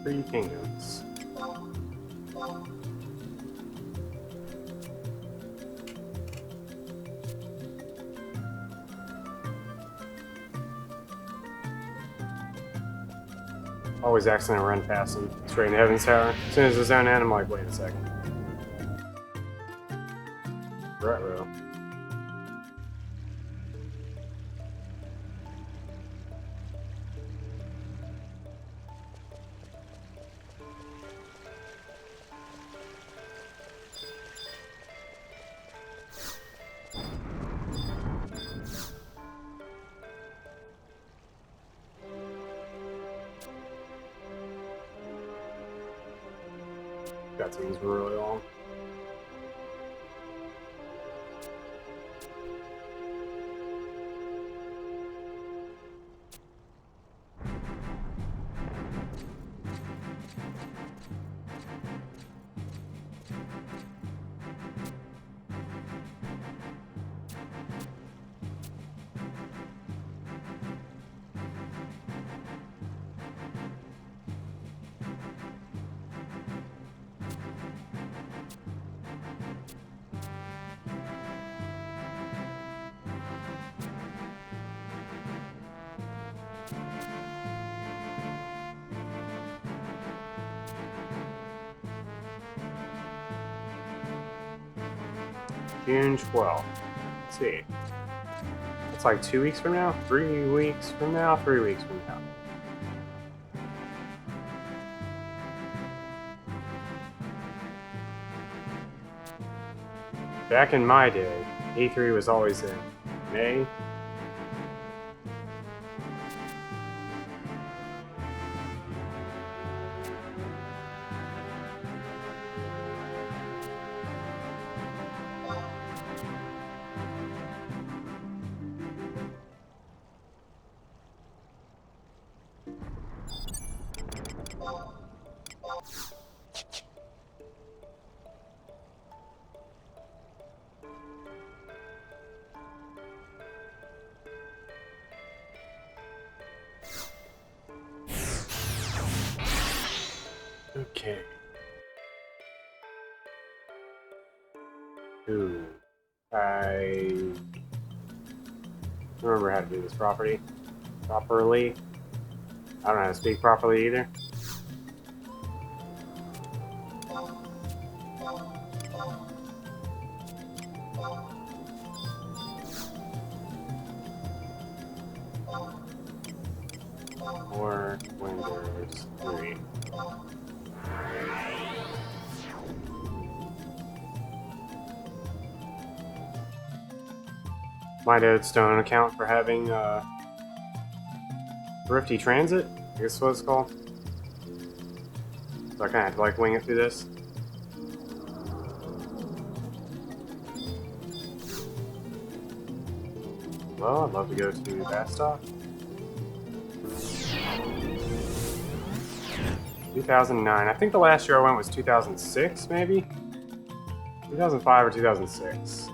Three Kingdoms. Always accidentally run past him. Straight in the Heaven's Tower. As soon as the zone ends, I'm like, wait a second. Right row. Cutscenes were really long. June 12th. Let's see. It's like 2 weeks from now? 3 weeks from now? 3 weeks from now. Back in my day, E3 was always in May. Okay. Ooh. I remember how to do this properly. I don't know how to speak properly either. Or Windurst 3. My Stone account for having Thrifty Transit, I guess is what it's called. So I kind of have to like wing it through this. Well, I'd love to go to that stop. 2009. I think the last year I went was 2006, maybe? 2005 or 2006.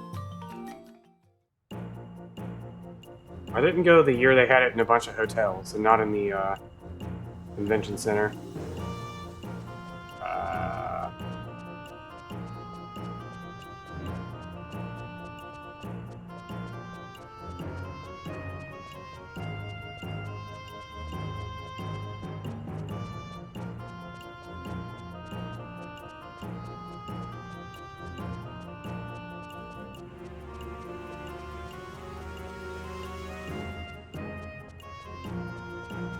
I didn't go the year they had it in a bunch of hotels and not in the convention center.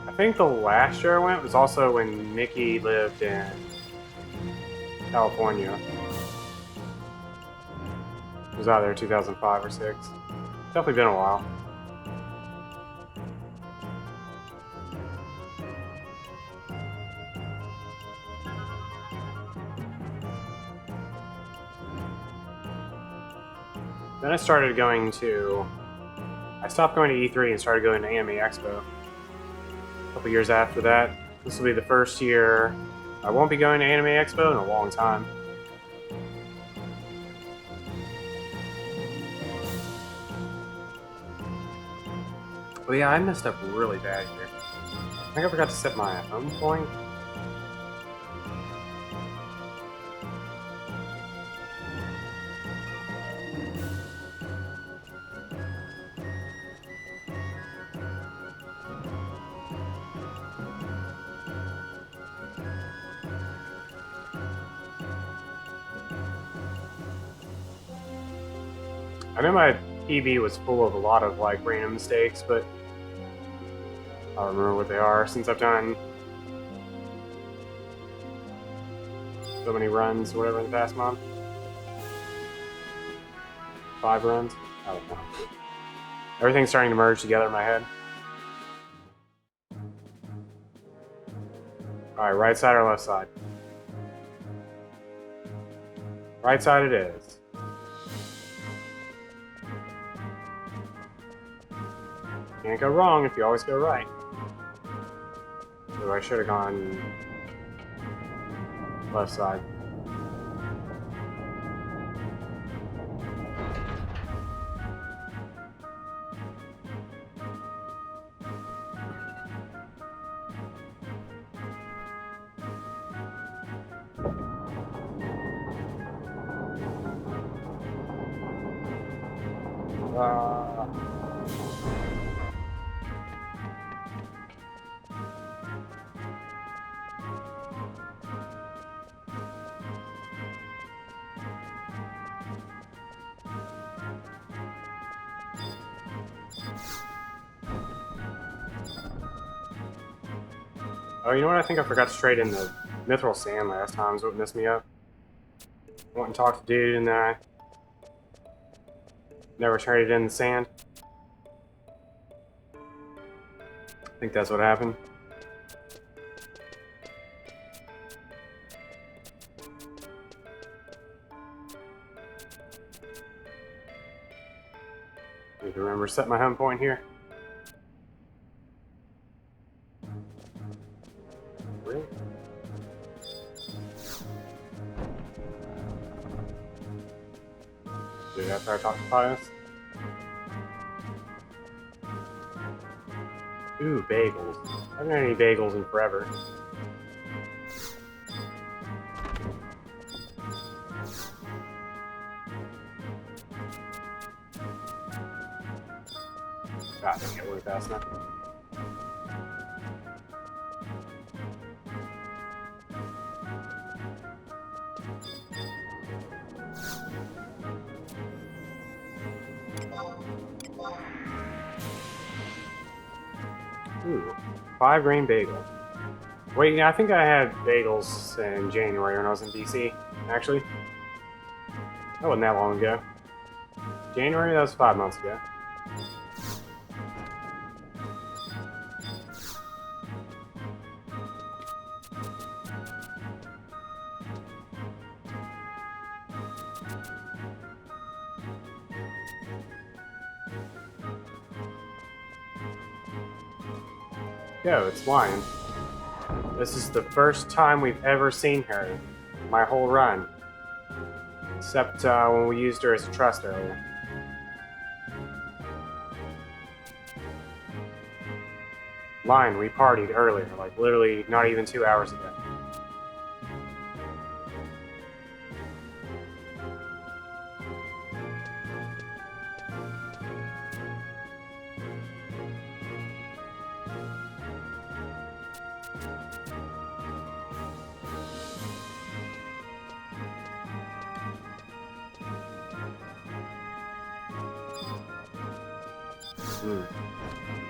I think the last year I went was also when Nikki lived in California. It was either 2005 or 6. Definitely been a while. Then I started going to... I stopped going to E3 and started going to Anime Expo. A couple years after that. This will be the first year I won't be going to Anime Expo in a long time. Well, yeah, I messed up really bad here. I think I forgot to set my home point. I know my PB was full of a lot of like random mistakes, but I don't remember what they are since I've done so many runs or whatever in the past month. 5 runs? I don't know. Everything's starting to merge together in my head. Alright, right side or left side? Right side it is. Can't go wrong if you always go right. So I should have gone left side. Oh, you know what? I think I forgot to trade in the mithril sand last time, is what messed me up. I went and talked to dude, and then I never traded in the sand. I think that's what happened. Need to remember to set my home point here. Really? Dude, after I talk to Pius. Ooh, bagels. I haven't had any bagels in forever. God, didn't get away fast enough. Ooh, 5 grain bagel. Wait, I think I had bagels in January when I was in DC, actually. That wasn't that long ago. January, that was 5 months ago. Yo, it's Lion. This is the first time we've ever seen her. My whole run. Except when we used her as a trust earlier. Lion, we partied earlier, like literally not even 2 hours ago.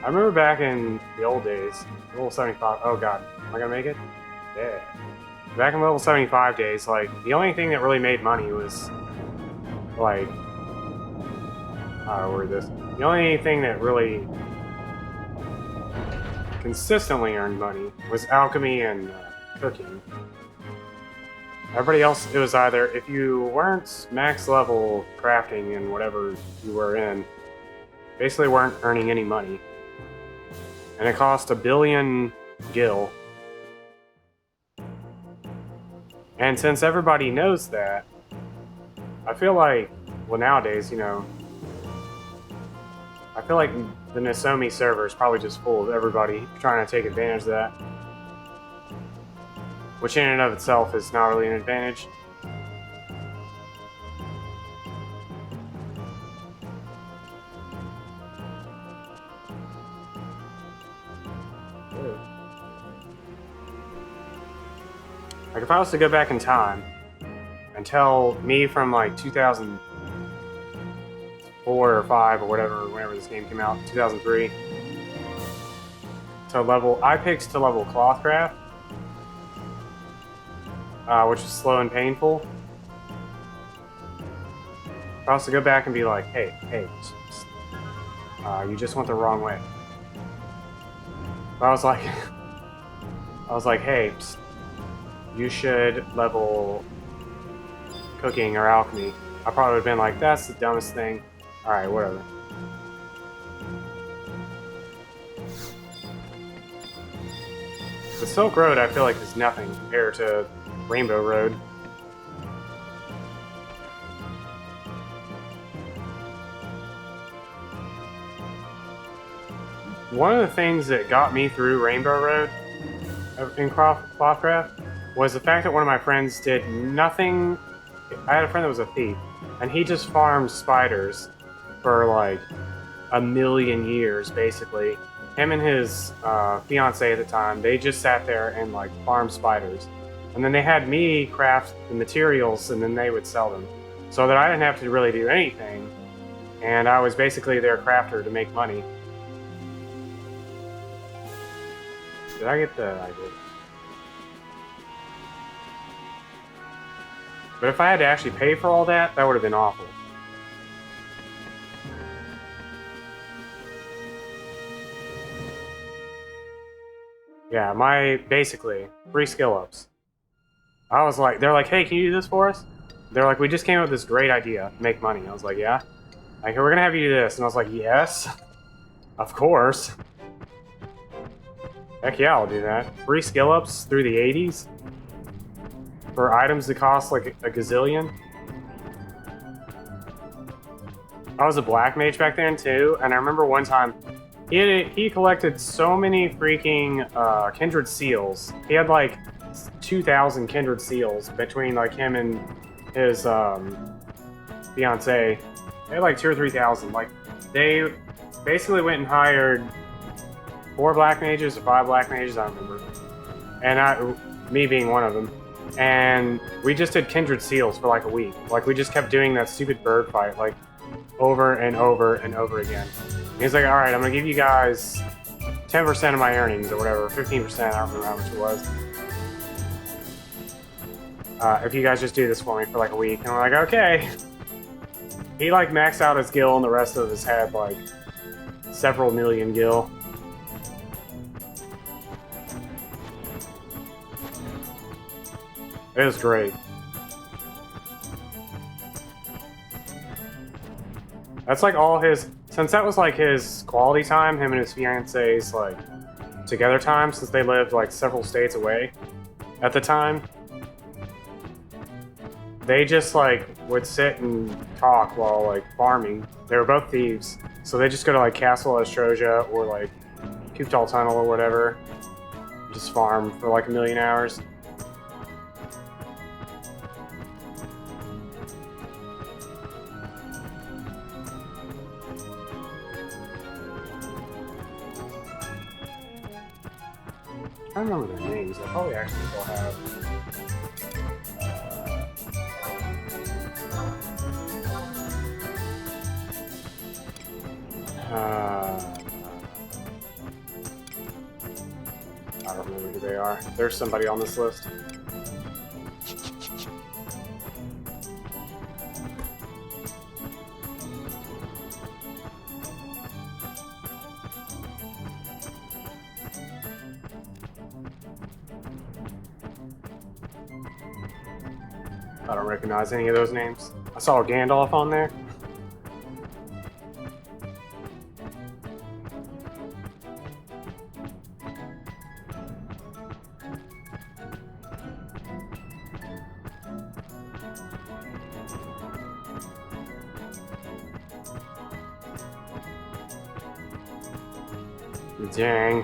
I remember back in the old days, level 75. Oh god, am I gonna make it? Yeah. Back in level 75 days, like, the only thing that really made money was, like, where this? The only thing that really consistently earned money was alchemy and cooking. Everybody else, it was either, if you weren't max level crafting in whatever you were in, basically weren't earning any money. And it cost 1 billion gil. And since everybody knows that, I feel like, well, nowadays, you know, I feel like the Nozomi server is probably just full of everybody trying to take advantage of that. Which in and of itself is not really an advantage. Like, if I was to go back in time and tell me from, like, 2004 or 5 or whatever, whenever this game came out, 2003, to level, I picked to level Clothcraft, which is slow and painful. If I was to go back and be like, hey, you just went the wrong way. But I was like, hey, you should level cooking or alchemy. I probably would have been like, that's the dumbest thing. Alright, whatever. The Silk Road, I feel like, is nothing compared to Rainbow Road. One of the things that got me through Rainbow Road in Clothcraft was the fact that one of my friends did nothing. I had a friend that was a thief, and he just farmed spiders for like 1,000,000 years, basically. Him and his fiance at the time, they just sat there and like farmed spiders. And then they had me craft the materials, and then they would sell them. So that I didn't have to really do anything, and I was basically their crafter to make money. Did I get the idea? But if I had to actually pay for all that, that would have been awful. Yeah, basically, 3 skill ups. I was like, they're like, hey, can you do this for us? They're like, we just came up with this great idea, make money. I was like, yeah. Like, we're gonna have you do this. And I was like, yes, of course. Heck yeah, I'll do that. 3 skill ups through the 80s? For items that cost like a gazillion. I was a black mage back then too, and I remember one time he collected so many freaking kindred seals. He had like 2,000 kindred seals between like him and his fiance. They had like 2,000 or 3,000. Like basically went and hired 4 black mages or 5 black mages, I don't remember. And me being one of them. And we just did Kindred Seals for like a week. Like, we just kept doing that stupid bird fight, like, over and over and over again. And he's like, alright, I'm gonna give you guys 10% of my earnings or whatever, 15%, I don't remember how much it was. If you guys just do this for me for like a week. And we're like, okay. He like maxed out his gil and the rest of us had like several million gil. It was great. That's like all his, since that was like his quality time, him and his fiance's like together time, since they lived like several states away at the time. They just like would sit and talk while like farming. They were both thieves, so they just go to like Castle Ostroja or like Kuptal Tunnel or whatever, just farm for like 1,000,000 hours. I don't remember their names. I probably actually still have. I don't remember who they are. There's somebody on this list. I don't recognize any of those names. I saw Gandalf on there. Dang.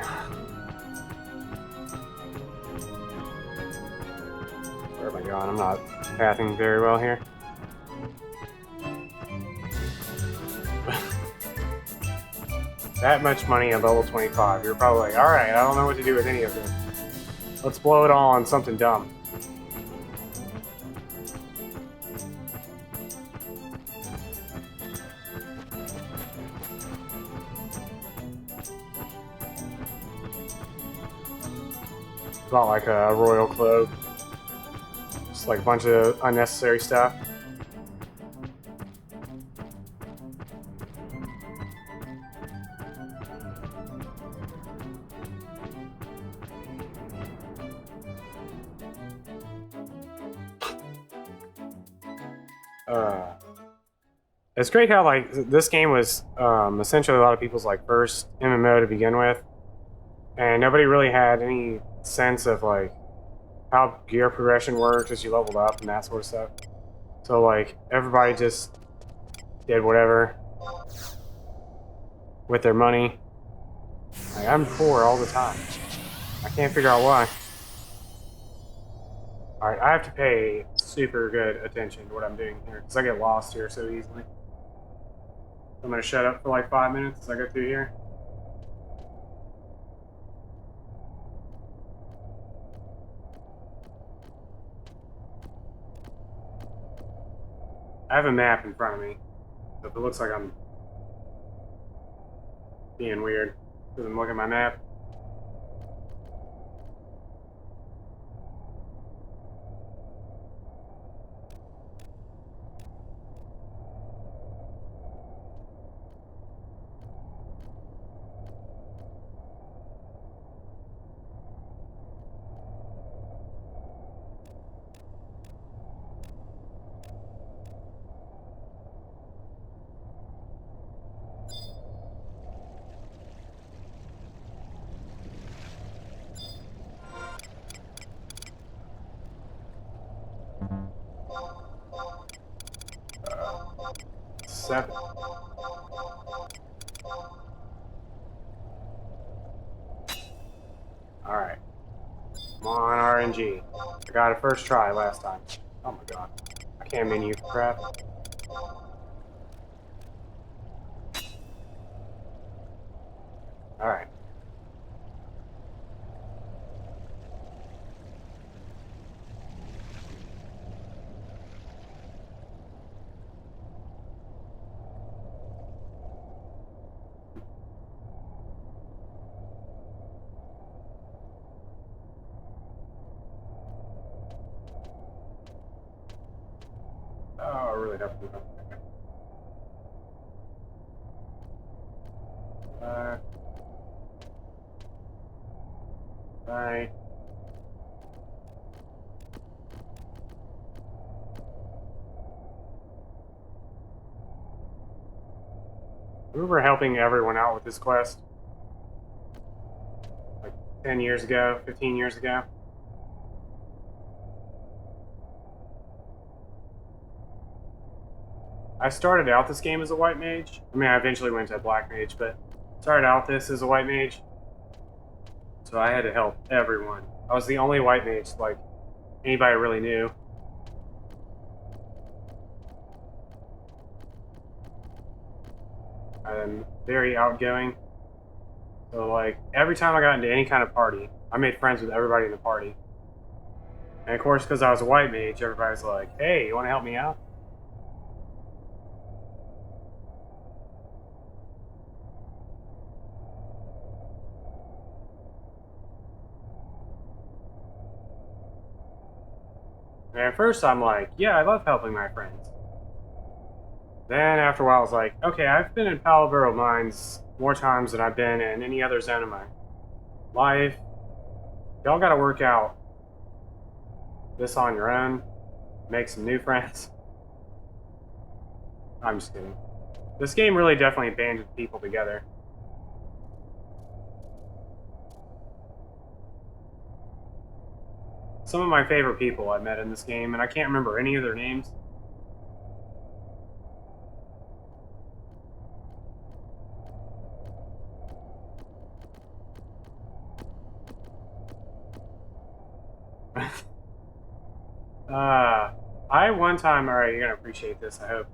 Where am I going? I'm not pathing very well here. That much money at level 25. You're probably like, alright, I don't know what to do with any of this. Let's blow it all on something dumb. Not like a royal cloak. Just like a bunch of unnecessary stuff. It's great how like this game was essentially a lot of people's like first MMO to begin with, and nobody really had any sense of like how gear progression worked as you leveled up and that sort of stuff. So like everybody just did whatever with their money. Like, I'm poor all the time. I can't figure out why. Alright, I have to pay super good attention to what I'm doing here because I get lost here so easily. I'm gonna shut up for like 5 minutes as I go through here. I have a map in front of me, so if it looks like I'm being weird because I'm looking at my map. Seven. Alright. Come on, RNG. I got it first try last time. Oh my god. I can't menu for crap. really helped me. Right. We were helping everyone out with this quest. Like 10 years ago, 15 years ago. I started out this game as a white mage. I mean, I eventually went to a black mage, but started out this as a white mage. So I had to help everyone. I was the only white mage, like, anybody really knew. I'm very outgoing. So, like, every time I got into any kind of party, I made friends with everybody in the party. And of course, because I was a white mage, everybody's like, hey, you want to help me out? And at first, I'm like, yeah, I love helping my friends. Then after a while, I was like, okay, I've been in Palo Verde Mines more times than I've been in any other zone of my life. Y'all gotta work out this on your own, make some new friends. I'm just kidding. This game really definitely banded people together. Some of my favorite people I met in this game, and I can't remember any of their names. I one time, alright, you're gonna appreciate this, I hope.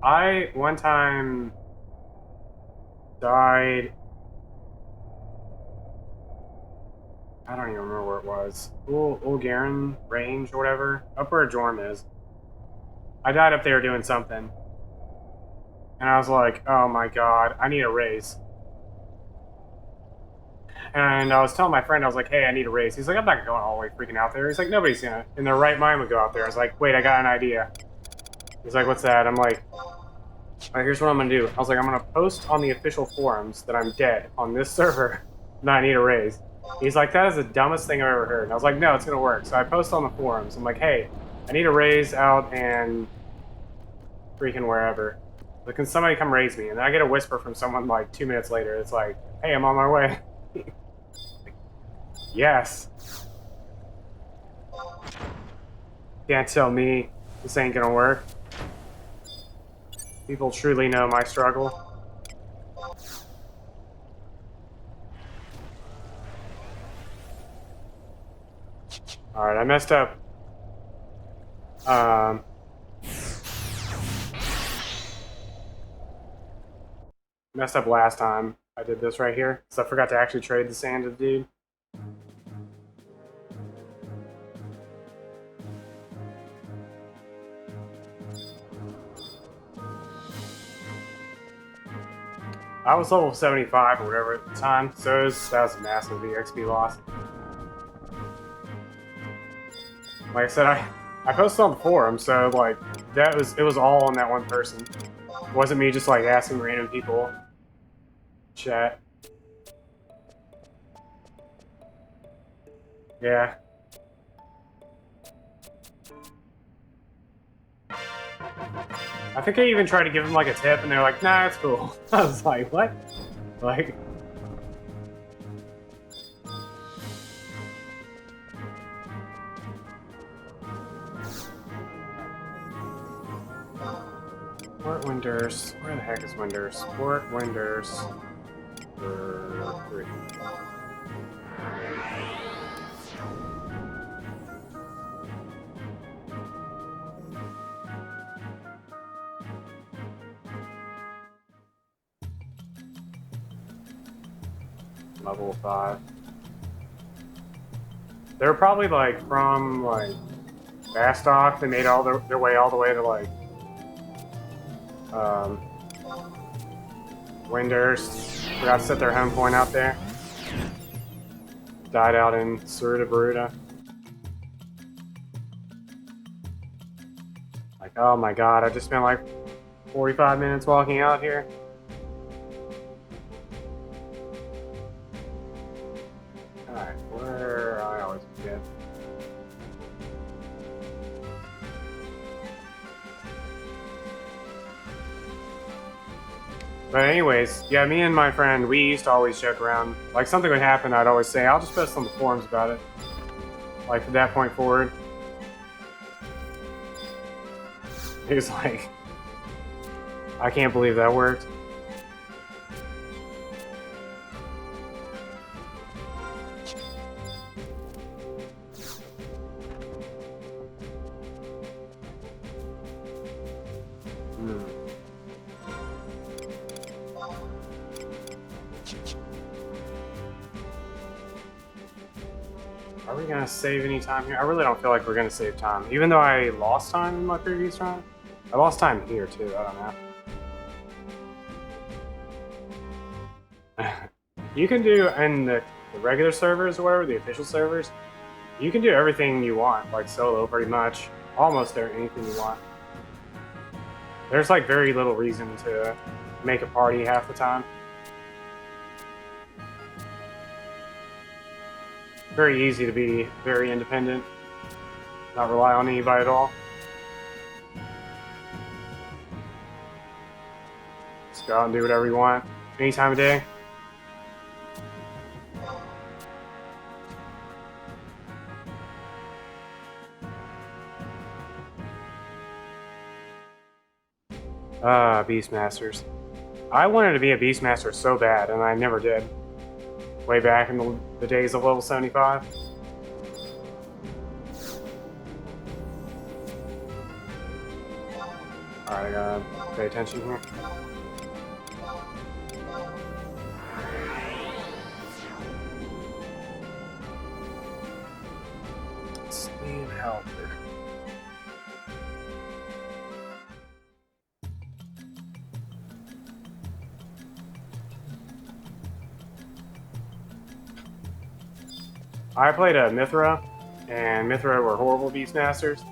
I one time died. I don't even remember where it was. Ulgarin Range or whatever. Up where Jorm is. I died up there doing something. And I was like, oh my god, I need a raise. And I was telling my friend, I was like, hey, I need a raise. He's like, I'm not going all the way freaking out there. He's like, nobody's gonna, in their right mind, would go out there. I was like, wait, I got an idea. He's like, what's that? I'm like, all right, here's what I'm gonna do. I was like, I'm gonna post on the official forums that I'm dead on this server and I need a raise. He's like, that is the dumbest thing I've ever heard. And I was like, no, it's gonna work. So I post on the forums. I'm like, hey, I need a raise out and freaking wherever. Like, can somebody come raise me? And then I get a whisper from someone like 2 minutes later. It's like, hey, I'm on my way. Yes. Can't tell me this ain't gonna work. People truly know my struggle. Alright, I messed up. Messed up last time I did this right here, because I forgot to actually trade the sand to the dude. I was level 75 or whatever at the time, so that was massive, the XP loss. Like I said, I posted on the forum, so like it was all on that one person. It wasn't me just like asking random people. Chat. Yeah. I think I even tried to give them like a tip, and they're like, "Nah, it's cool." I was like, "What?" Like, Fort Windurst. Where the heck is Windurst? Fort Windurst. 3. Level 5. They're probably like from like Bastock. They made all their way all the way to like Windurst. Forgot to set their home point out there. Died out in Surda Baruda. Like Oh my god, I just spent like 45 minutes walking out here. Alright, where I always forget. But anyways, yeah, me and my friend, we used to always joke around. Like, something would happen, I'd always say, I'll just post on the forums about it. Like, from that point forward. He was like, I can't believe that worked. Are we gonna save any time here? I really don't feel like we're gonna save time. Even though I lost time in my previous run. I lost time here too, I don't know. You can do, in the regular servers or whatever, the official servers, you can do everything you want, like solo pretty much. Almost anything you want. There's like very little reason to make a party half the time. Very easy to be very independent, not rely on anybody at all. Just go out and do whatever you want, any time of day. Beastmasters. I wanted to be a Beastmaster so bad, and I never did. Way back in the days of level 75. Alright, I gotta pay attention here. Speed helper. I played a Mithra, and Mithra were horrible Beastmasters.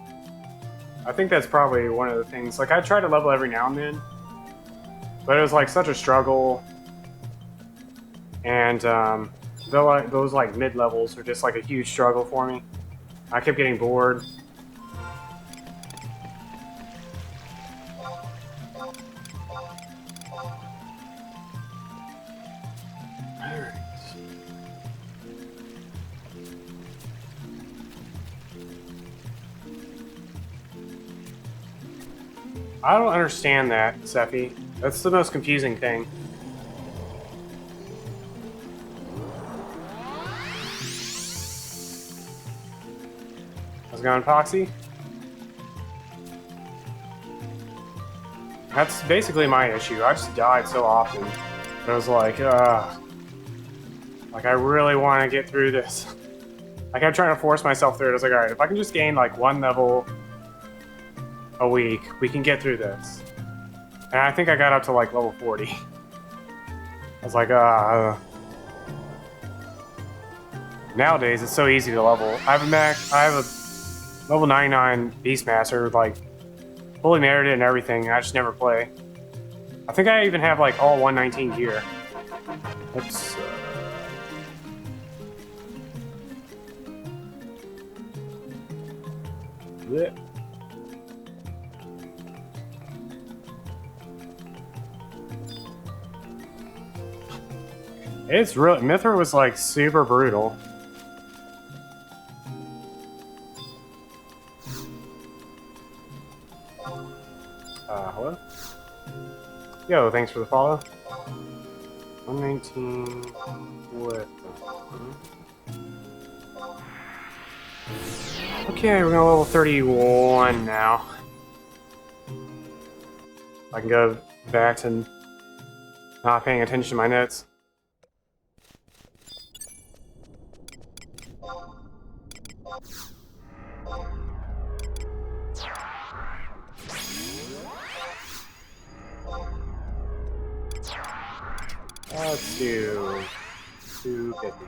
I think that's probably one of the things. Like, I try to level every now and then, but it was like such a struggle. And those like mid levels are just like a huge struggle for me. I kept getting bored. I don't understand that, Sephi. That's the most confusing thing. How's it going, Poxy? That's basically my issue. I just died so often. I was like, I really want to get through this. I kept trying to force myself through it. I was like, alright, if I can just gain like one level a week, we can get through this. And I think I got up to like level 40. I was like, nowadays it's so easy to level. I have a level 99 Beastmaster, like fully merited and everything, and I just never play. I think I even have like all 119 gear. Oops. Blech. It's real. Mithra was like super brutal. Hello? Yo, thanks for the follow. 119. What? Okay, we're gonna level 31 now. I can go back to not paying attention to my notes. Let's do 250.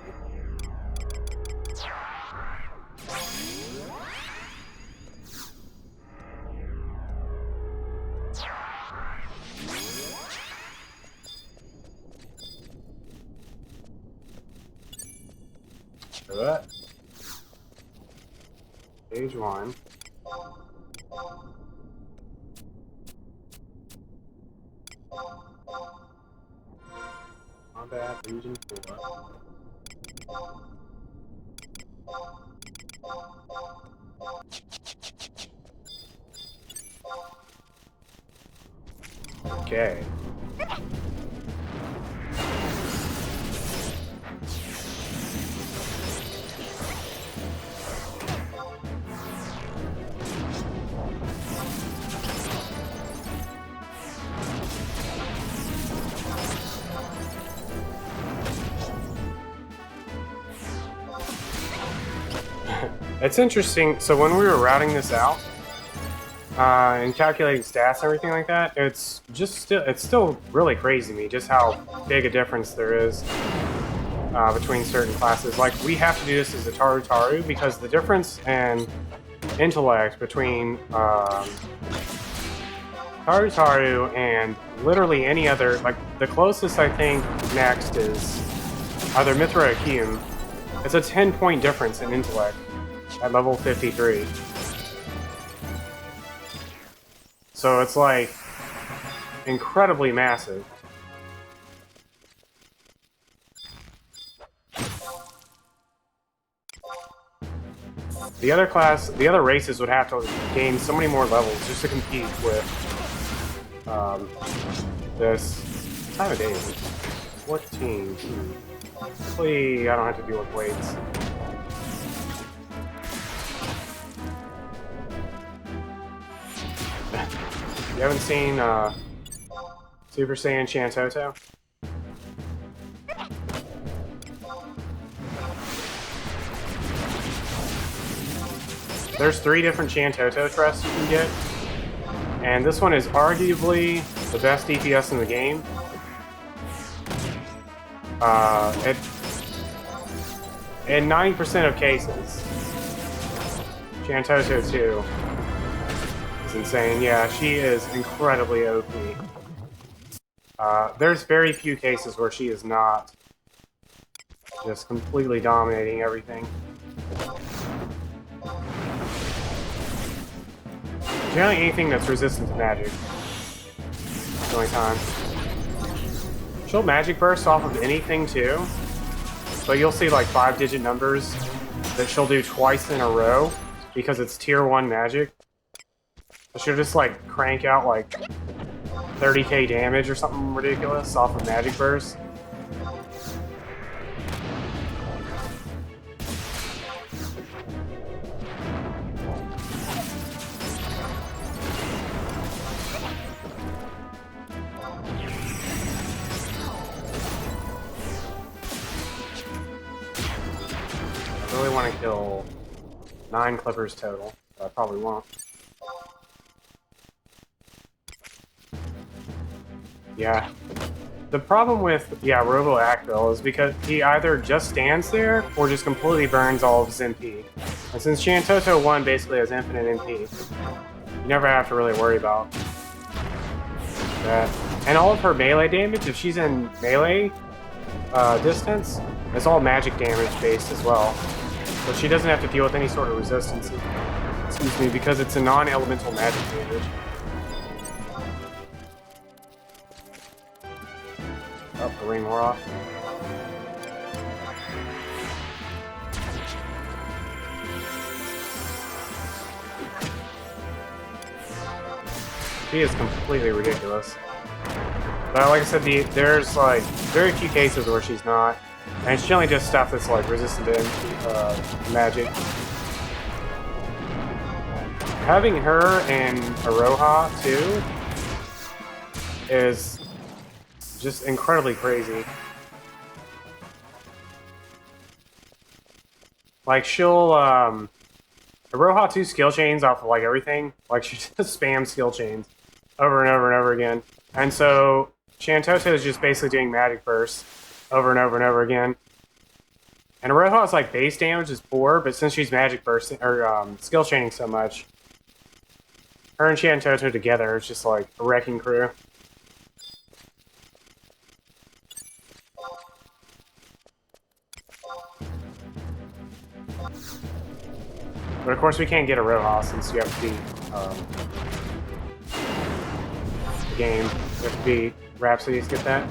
But stage 1. Combat Region 4. Okay. It's interesting. So when we were routing this out and calculating stats and everything like that, it's still really crazy to me just how big a difference there is between certain classes. Like, we have to do this as a Taru because the difference in intellect between Taru and literally any other, like the closest I think next is either Mithra or Hume. It's a 10-point difference in intellect at level 53. So it's like incredibly massive. The other races would have to gain so many more levels just to compete with this time of day. 14. Hopefully, I don't have to deal with weights. You haven't seen Super Saiyan Shantoto? There's 3 different Shantoto trusts you can get, and this one is arguably the best DPS in the game. In 90% of cases, Shantoto 2 is insane. Yeah, she is incredibly OP. There's very few cases where she is not just completely dominating everything. Generally anything that's resistant to magic. That's the only time. She'll magic burst off of anything too. So you'll see like 5-digit numbers that she'll do twice in a row because it's tier 1 magic. So she'll just like crank out like 30k damage or something ridiculous off of magic burst. I really want to kill 9 clippers total, but I probably won't. Yeah. The problem with, Robo Akvil is because he either just stands there or just completely burns all of his MP. And since Shantoto 1 basically has infinite MP, you never have to really worry about that. And all of her melee damage, if she's in melee distance, it's all magic damage based as well. So she doesn't have to deal with any sort of resistance, excuse me, because it's a non-elemental magic damage. Oh, the ring wore off. She is completely ridiculous. But like I said, there's like very few cases where she's not. And it's generally just stuff that's like resistant to magic. Having her and Aroha too is just incredibly crazy. Like she'll Aroha 2 skill chains off of like everything. Like she just spams skill chains over and over and over again. And so Shantoto is just basically doing magic bursts over and over and over again. And Aroha's like base damage is 4, but since she's magic bursting or skill chaining so much, her and Shantoto together is just like a wrecking crew. But of course we can't get a Rojas since you have to beat the game. You have to beat Rhapsody to get that.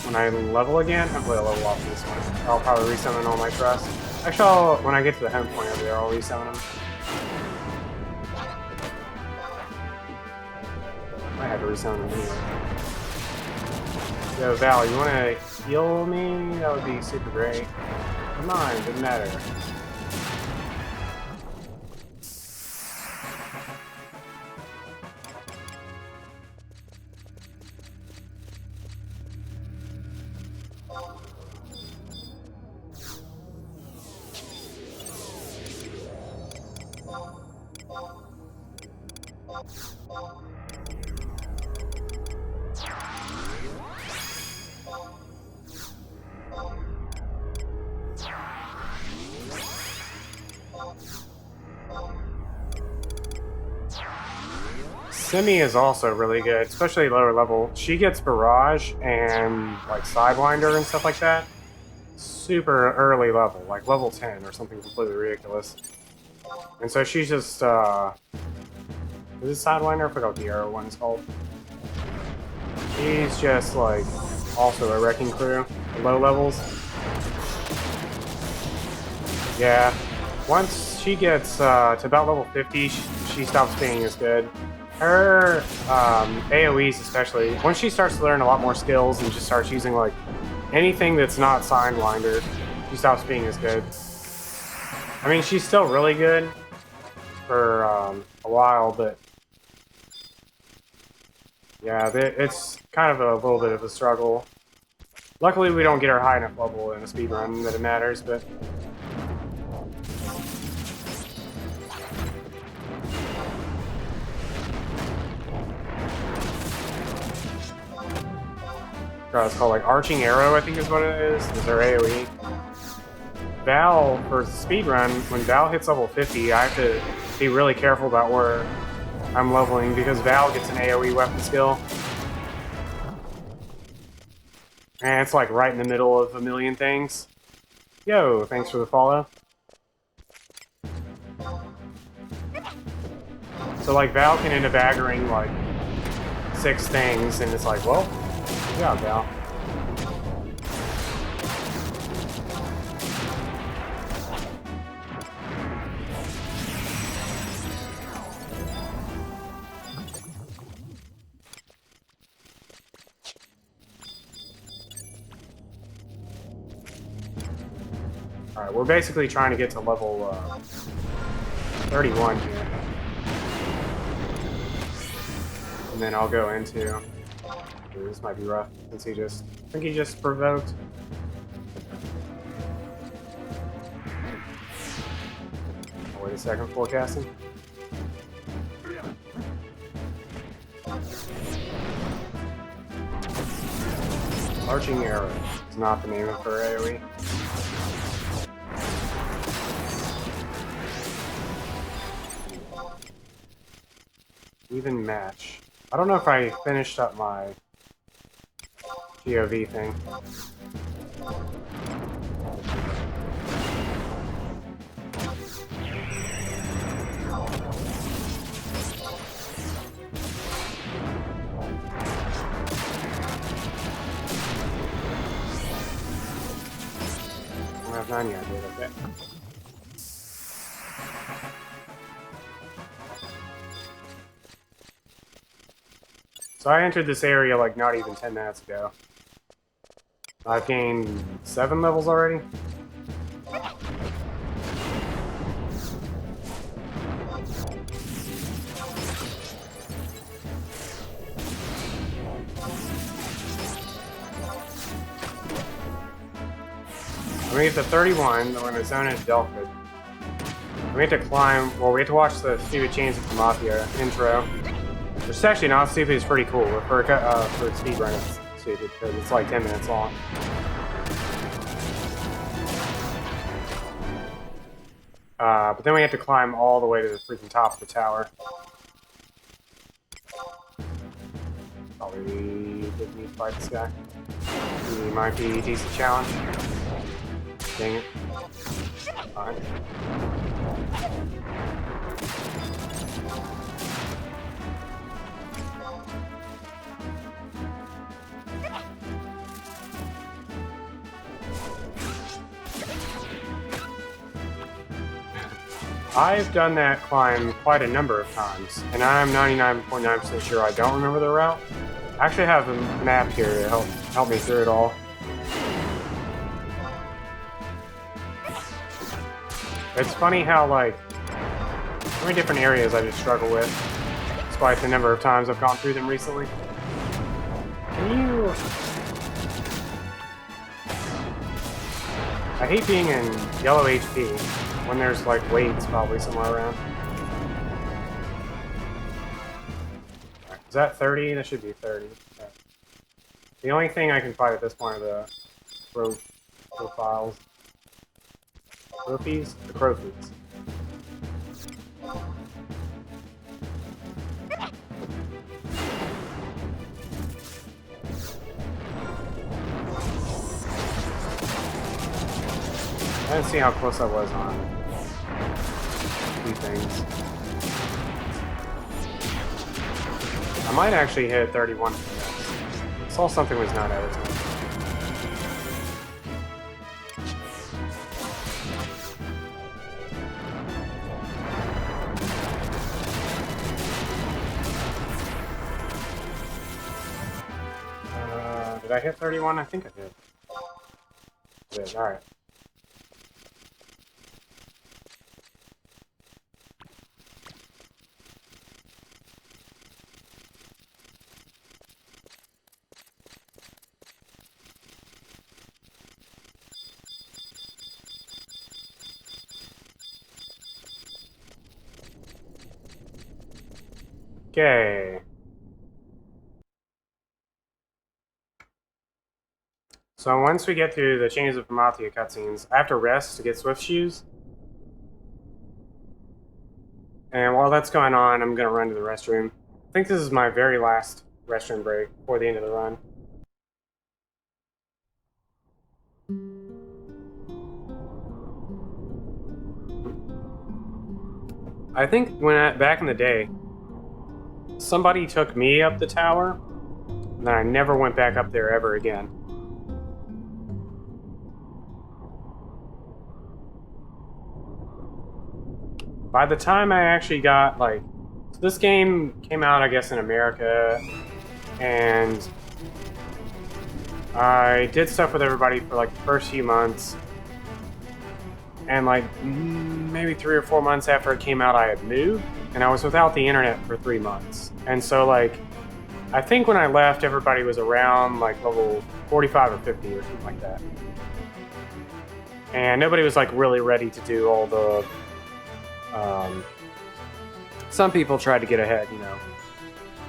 When I level again, hopefully I'll level off this one. I'll probably resummon all my trusts. Actually, when I get to the home point over there, I'll resummon them. I have to resummon them anyway. Yo, Val, you want to heal me? That would be super great. Come on, doesn't matter. Simi is also really good, especially lower level. She gets Barrage and like Sidewinder and stuff like that. Super early level, like level 10 or something completely ridiculous. And so she's just, is it Sidewinder? I forgot what the arrow one is called. She's just like also a wrecking crew at low levels. Yeah, once she gets to about level 50, she stops being as good. Her AoEs especially, once she starts to learn a lot more skills and just starts using like anything that's not Sidewinder, she stops being as good. I mean, she's still really good for a while, but yeah, it's kind of a little bit of a struggle. Luckily, we don't get her high enough level in a speedrun that it matters, but it's called like Arching Arrow, I think is what it is her AoE. Val, for speedrun, when Val hits level 50, I have to be really careful about where I'm leveling because Val gets an AoE weapon skill. And it's like right in the middle of a million things. Yo, thanks for the follow. So like Val can end up aggroing like 6 things and it's like, well, good job, Val. Alright, we're basically trying to get to level 31 here. And then I'll go into... Ooh, this might be rough, since I think he just provoked. Oh, wait a second, forecasting. Arching Arrow is not the name of her AoE. Even match. I don't know if I finished up my GOV thing. I don't have 9 yet, okay. So I entered this area like not even 10 minutes ago. I've gained 7 levels already. When we get to 31, we're going to zone into Delphic. We have to climb, well, we have to watch the Stupid Chains of the Mafia intro. Which is actually not stupid, it's pretty cool. For speedrun, it's stupid, because it's like 10 minutes long. But then we have to climb all the way to the freaking top of the tower. Probably didn't need to fight this guy. He might be a decent challenge. Dang it. Fine. I've done that climb quite a number of times, and I'm 99.9% sure I don't remember the route. I actually have a map here to help me through it all. It's funny how, like, how many different areas I just struggle with, despite the number of times I've gone through them recently. Can you... I hate being in yellow HP when there's, like, weights probably somewhere around. Is that 30? That should be 30. Okay. The only thing I can fight at this point are the profiles. Trophies? The trophies. I didn't see how close I was on a few things. I might actually hit 31 for this. I saw something was not advertised. Did I hit 31? I think I did. Did. Alright. Okay. So once we get through the Chains of Promathia cutscenes, I have to rest to get Swift Shoes. And while that's going on, I'm going to run to the restroom. I think this is my very last restroom break before the end of the run. I think back in the day, somebody took me up the tower, and then I never went back up there ever again. By the time I actually got, like... So this game came out, I guess, in America, and I did stuff with everybody for, like, the first few months. And, like, maybe 3 or 4 months after it came out, I had moved, and I was without the internet for 3 months. And so, like, I think when I left, everybody was around, like, level 45 or 50 or something like that. And nobody was, like, really ready to do all the... some people tried to get ahead, you know,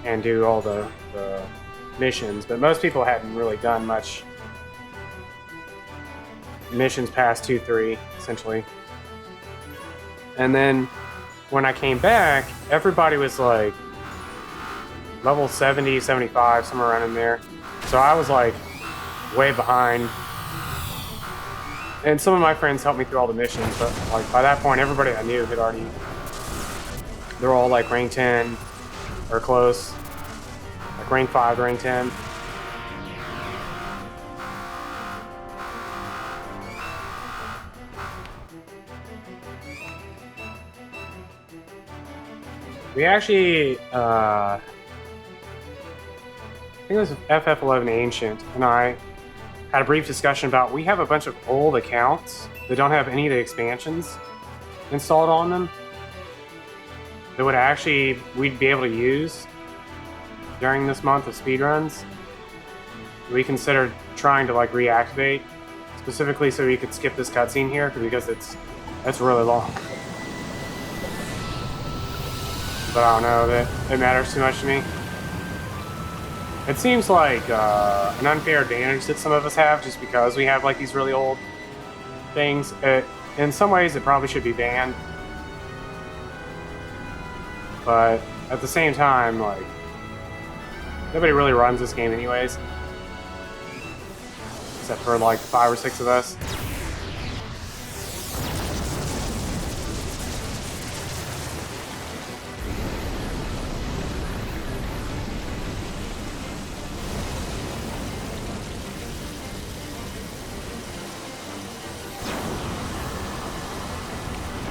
and do all the missions, but most people hadn't really done much missions past 2-3, essentially. And then when I came back, everybody was like level 70, 75, somewhere around in there. So I was like way behind. And some of my friends helped me through all the missions, but like by that point, everybody I knew had already... They're all like rank 10 or close, like rank 5 to rank 10. We actually, I think it was FF11 Ancient, and I had a brief discussion about we have a bunch of old accounts that don't have any of the expansions installed on them that would actually, we'd be able to use during this month of speedruns. We considered trying to like reactivate, specifically so we could skip this cutscene here, because that's really long. But I don't know that it matters too much to me. It seems like an unfair advantage that some of us have just because we have like these really old things. It in some ways it probably should be banned. But at the same time, like, nobody really runs this game anyways. Except for like 5 or 6 of us.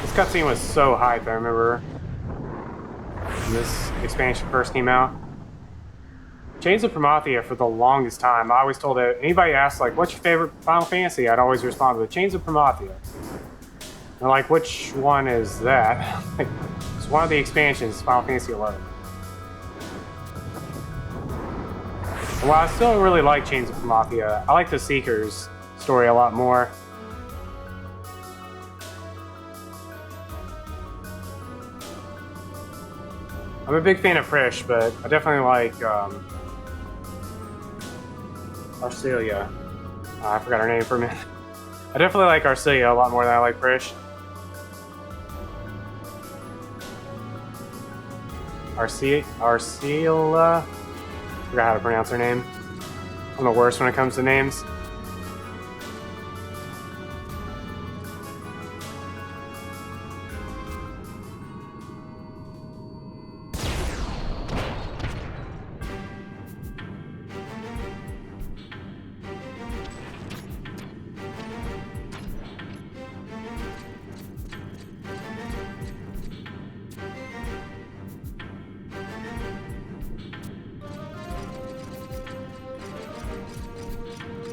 This cutscene was so hype, I remember when this expansion first came out. Chains of Prometheus for the longest time. I always told it, anybody asked, like, what's your favorite Final Fantasy? I'd always respond with Chains of Prometheus. And like, which one is that? Like, it's one of the expansions, Final Fantasy 11. And while I still really like Chains of Prometheus, I like the Seeker's story a lot more. I'm a big fan of Frisch, but I definitely like Arcelia. I forgot her name for a minute. I definitely like Arcelia a lot more than I like Frisch. Arcelia? Forgot how to pronounce her name. I'm the worst when it comes to names.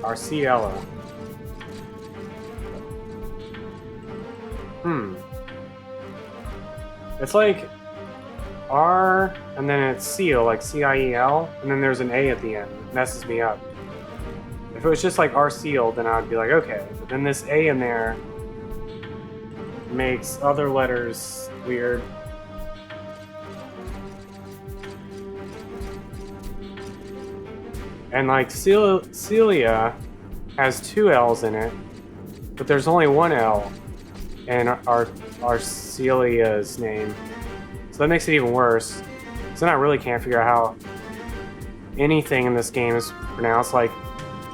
Arcelia. It's like R, and then it's Ciel, like C-I-E-L, and then there's an A at the end. It messes me up. If it was just like Arceal, then I'd be like, okay. But then this A in there makes other letters weird. And like Celia has 2 L's in it, but there's only 1 L in Arcelia's name. So that makes it even worse. So then I really can't figure out how anything in this game is pronounced. Like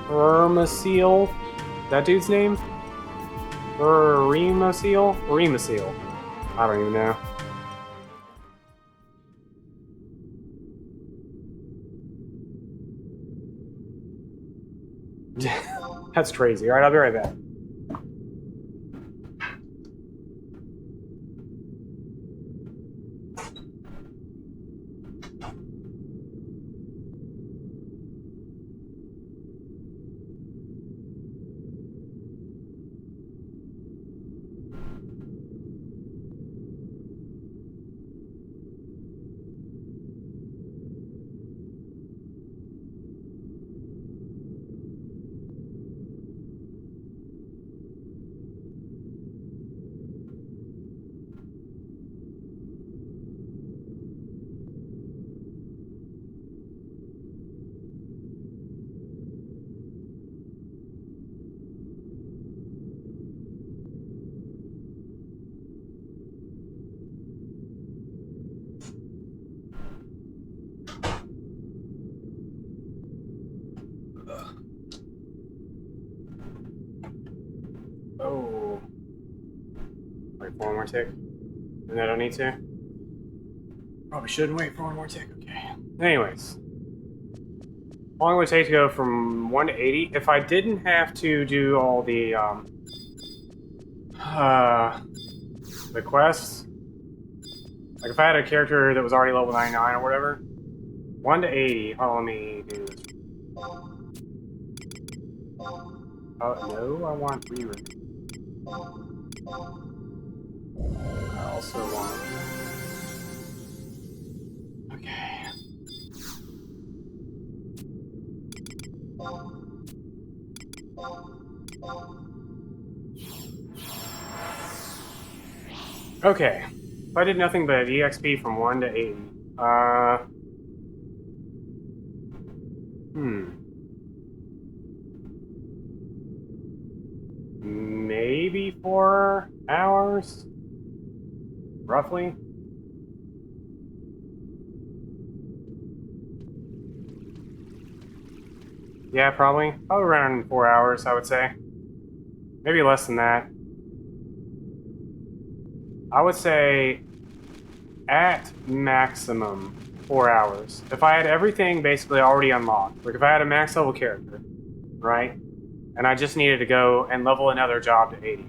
Ermaciel, that dude's name? Eremaciel? Eremaciel. I don't even know. That's crazy. Alright, I'll be right back. Oh. Wait for one more tick. And I don't need to? Probably shouldn't wait for one more tick, okay. Anyways. How long would it take to go from 1 to 80? If I didn't have to do all the quests, like if I had a character that was already level 99 or whatever, 1 to 80, oh, let me do this. Oh, no, I want rerun. I also want... Okay. Okay. If I did nothing but EXP from 1 to 80, maybe 4 hours, roughly. Yeah, probably around 4 hours, I would say. Maybe less than that. I would say at maximum 4 hours. If I had everything basically already unlocked, like if I had a max level character, right? And I just needed to go and level another job to 80.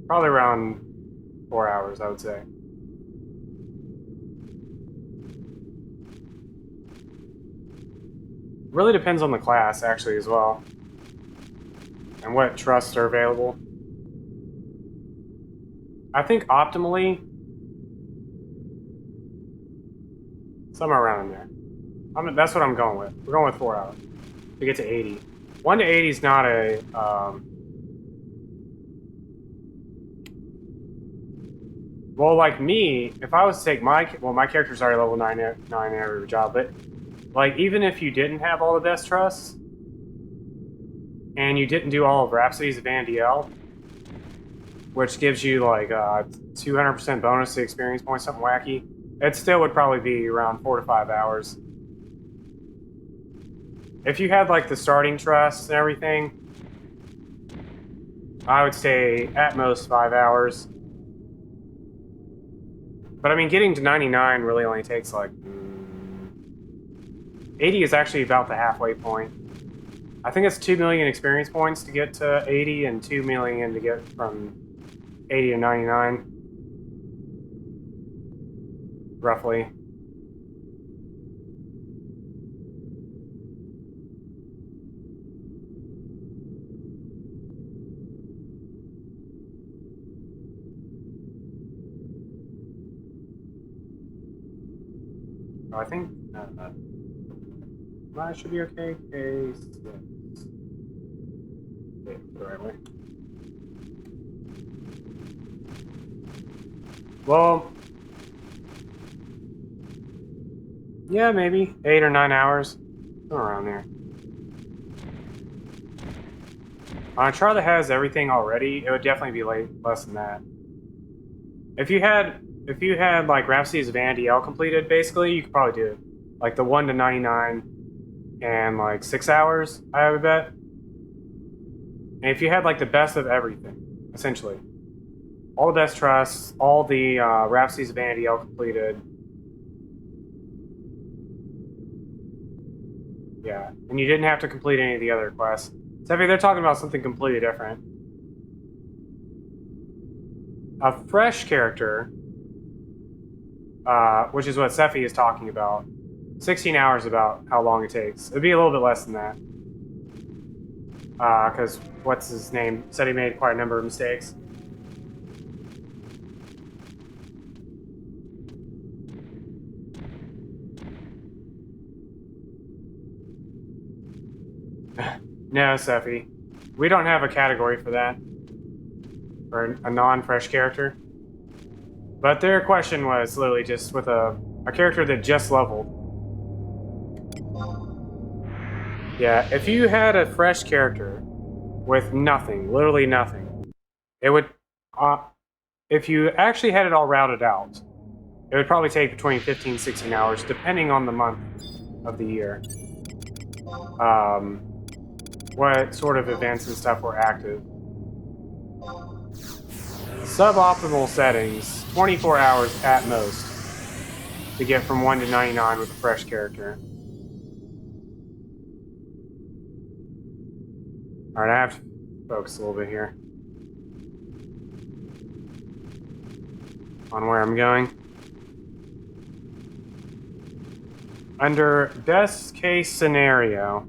Probably around 4 hours, I would say. Really depends on the class, actually, as well. And what trusts are available. I think optimally, somewhere around there. That's what I'm going with. We're going with 4 hours to get to 80. 1 to 80 is not a... well, like me, if I was to take my... Well, my character's already level 9 every job, but like even if you didn't have all the best trusts, and you didn't do all of Rhapsodies of Vandiel, which gives you like 200% bonus to experience points, something wacky, it still would probably be around 4 to 5 hours. If you had like the starting trusts and everything, I would say at most 5 hours. But I mean, getting to 99 really only takes like 80 is actually about the halfway point. I think it's 2 million experience points to get to 80 and 2 million to get from 80 to 99. Roughly. I think that should be okay. Case the right way. Well, yeah, maybe 8 or 9 hours, somewhere around there. On a chart that has everything already, it would definitely be less than that. If you had like Rhapsodies of Vandiel completed, basically, you could probably do it. Like the 1 to 99 and like 6 hours, I would bet. And if you had like the best of everything, essentially. All the best trusts, all the Rhapsodies of Vandiel completed. Yeah, and you didn't have to complete any of the other quests. Sephi, they're talking about something completely different. A fresh character, which is what Sephi is talking about. 16 hours about how long it takes. It'd be a little bit less than that. Because what's his name said he made quite a number of mistakes. No, Sephi. We don't have a category for that. For a non-fresh character. But their question was literally just with a character that just leveled. Yeah, if you had a fresh character with nothing, literally nothing, it would... if you actually had it all routed out, it would probably take between 15 and 16 hours, depending on the month of the year. What sort of events and stuff were active. Suboptimal settings, 24 hours at most to get from 1 to 99 with a fresh character. Alright, I have to focus a little bit here on where I'm going. Under best case scenario,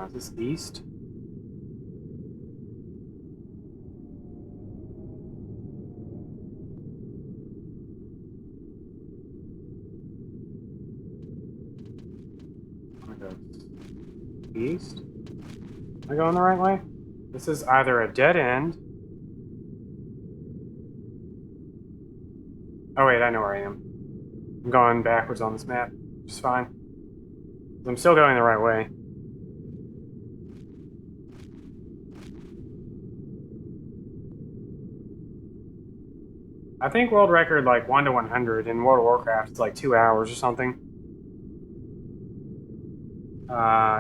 is this east? I'm gonna go east. Am I going the right way? This is either a dead end. Oh wait, I know where I am. I'm going backwards on this map, which is fine. I'm still going the right way. I think world record like 1 to 100 in World of Warcraft is like 2 hours or something.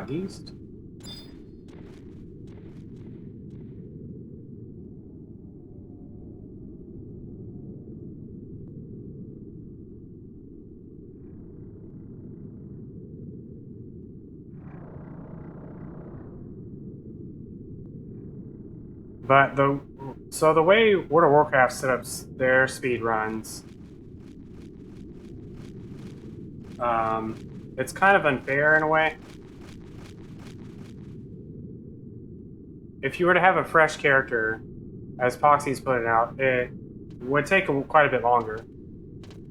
East. But the way World of Warcraft set up their speed runs, it's kind of unfair in a way. If you were to have a fresh character, as Poxy's putting out, it would take quite a bit longer.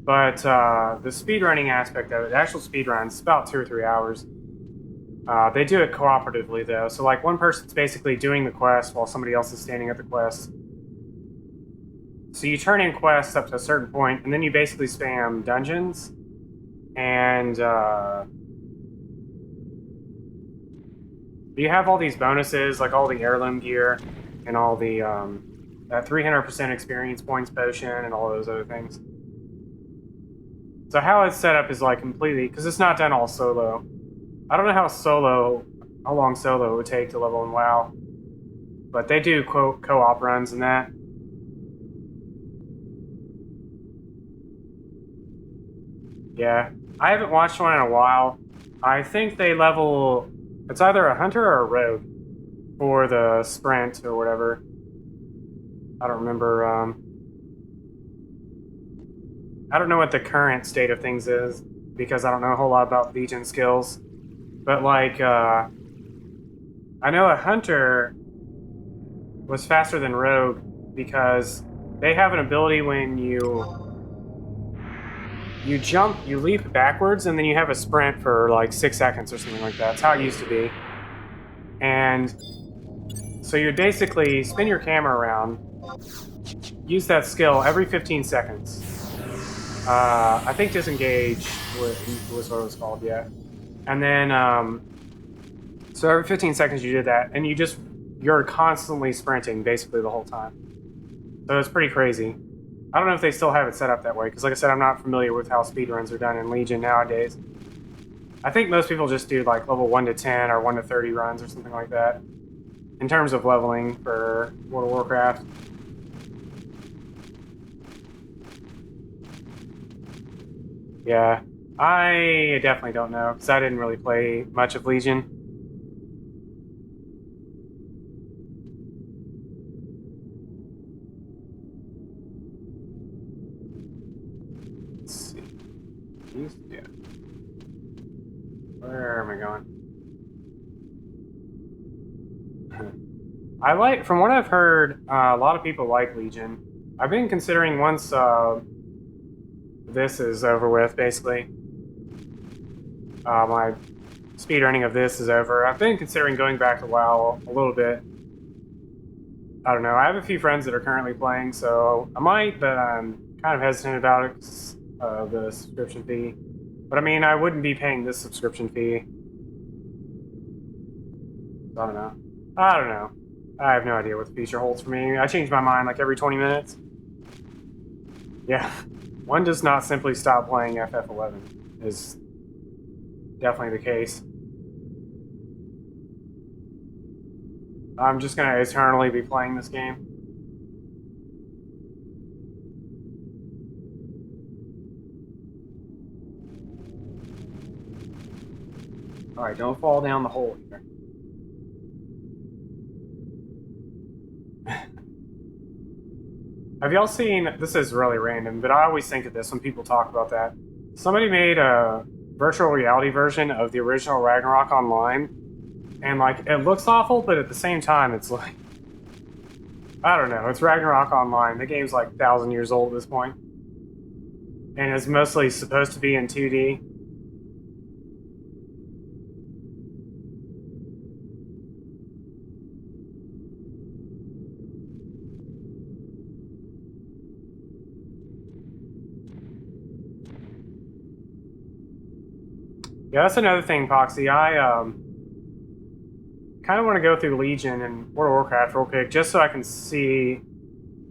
But the speedrunning aspect of it, the actual speedruns, it's about 2 or 3 hours. They do it cooperatively, though. So, like, one person's basically doing the quest while somebody else is standing at the quest. So you turn in quests up to a certain point, and then you basically spam dungeons. And you have all these bonuses, like all the heirloom gear, and all the that 300% experience points potion, and all those other things. So how it's set up is like completely, because it's not done all solo. I don't know how long solo would take to level in WoW, but they do co-op runs and that. Yeah, I haven't watched one in a while. I think they level, it's either a hunter or a rogue for the sprint or whatever. I don't remember. I don't know what the current state of things is because I don't know a whole lot about Legion skills. But like, I know a hunter was faster than rogue because they have an ability when you jump, you leap backwards, and then you have a sprint for like 6 seconds or something like that. That's how it used to be. And so you basically spin your camera around, use that skill every 15 seconds. I think disengage was what it was called, yeah. And then, so every 15 seconds you did that, and you're constantly sprinting basically the whole time. So it's pretty crazy. I don't know if they still have it set up that way, because like I said, I'm not familiar with how speedruns are done in Legion nowadays. I think most people just do like level 1 to 10 or 1 to 30 runs or something like that, in terms of leveling for World of Warcraft. Yeah, I definitely don't know, because I didn't really play much of Legion. Let's see. Yeah. Where am I going? From what I've heard, a lot of people like Legion. I've been considering once this is over with, basically. My speedrunning of this is over. I've been considering going back to WoW a little bit. I don't know. I have a few friends that are currently playing, so I might, but I'm kind of hesitant about it because of the subscription fee. But I mean, I wouldn't be paying this subscription fee. So I don't know. I don't know. I have no idea what the future holds for me. I change my mind like every 20 minutes. Yeah. One does not simply stop playing FF11, is definitely the case. I'm just going to eternally be playing this game. Alright, don't fall down the hole here. Have y'all seen, this is really random, but I always think of this when people talk about that. Somebody made a virtual reality version of the original Ragnarok Online, and like, it looks awful, but at the same time, it's like, I don't know, it's Ragnarok Online. The game's like 1,000 years old at this point, and it's mostly supposed to be in 2D. Yeah, that's another thing, Poxy. I kind of want to go through Legion and World of Warcraft real quick, just so I can see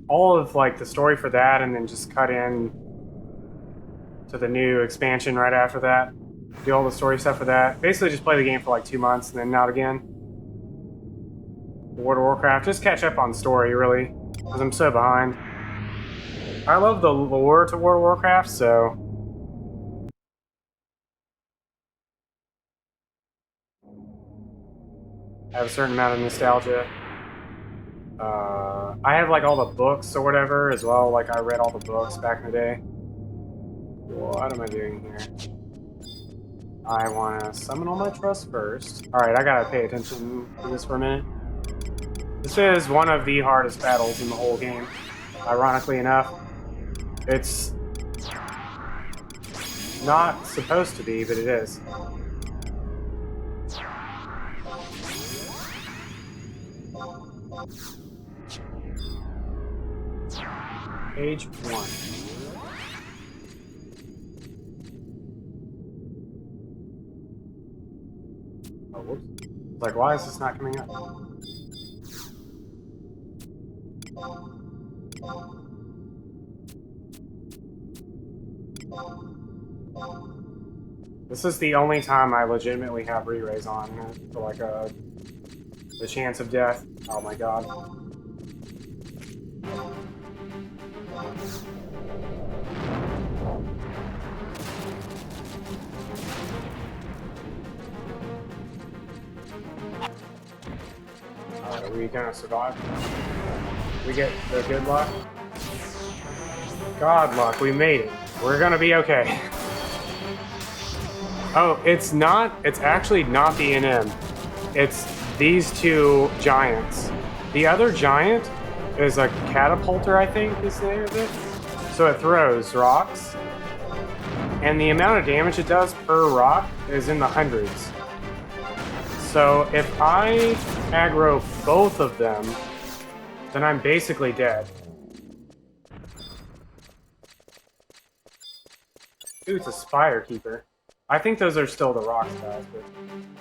all of like the story for that, and then just cut in to the new expansion right after that. Do all the story stuff for that. Basically, just play the game for like 2 months and then not again. World of Warcraft, just catch up on story really, because I'm so behind. I love the lore to World of Warcraft, so. I have a certain amount of nostalgia. I have like all the books or whatever as well. Like I read all the books back in the day. What am I doing here? I want to summon all my trust first. Alright, I gotta pay attention to this for a minute. This is one of the hardest battles in the whole game. Ironically enough. It's not supposed to be, but it is. Page 1. Oh, whoops. Like, why is this not coming up? This is the only time I legitimately have re-raise on for like the chance of death. Oh my god. Are we gonna survive? We get the good luck? God luck, we made it. We're gonna be okay. Oh, it's actually not the NM. It's these two giants. The other giant is a catapulter, I think is the name of it. So it throws rocks. And the amount of damage it does per rock is in the hundreds. So if I aggro both of them, then I'm basically dead. Ooh, it's a Spire Keeper. I think those are still the rocks, guys, but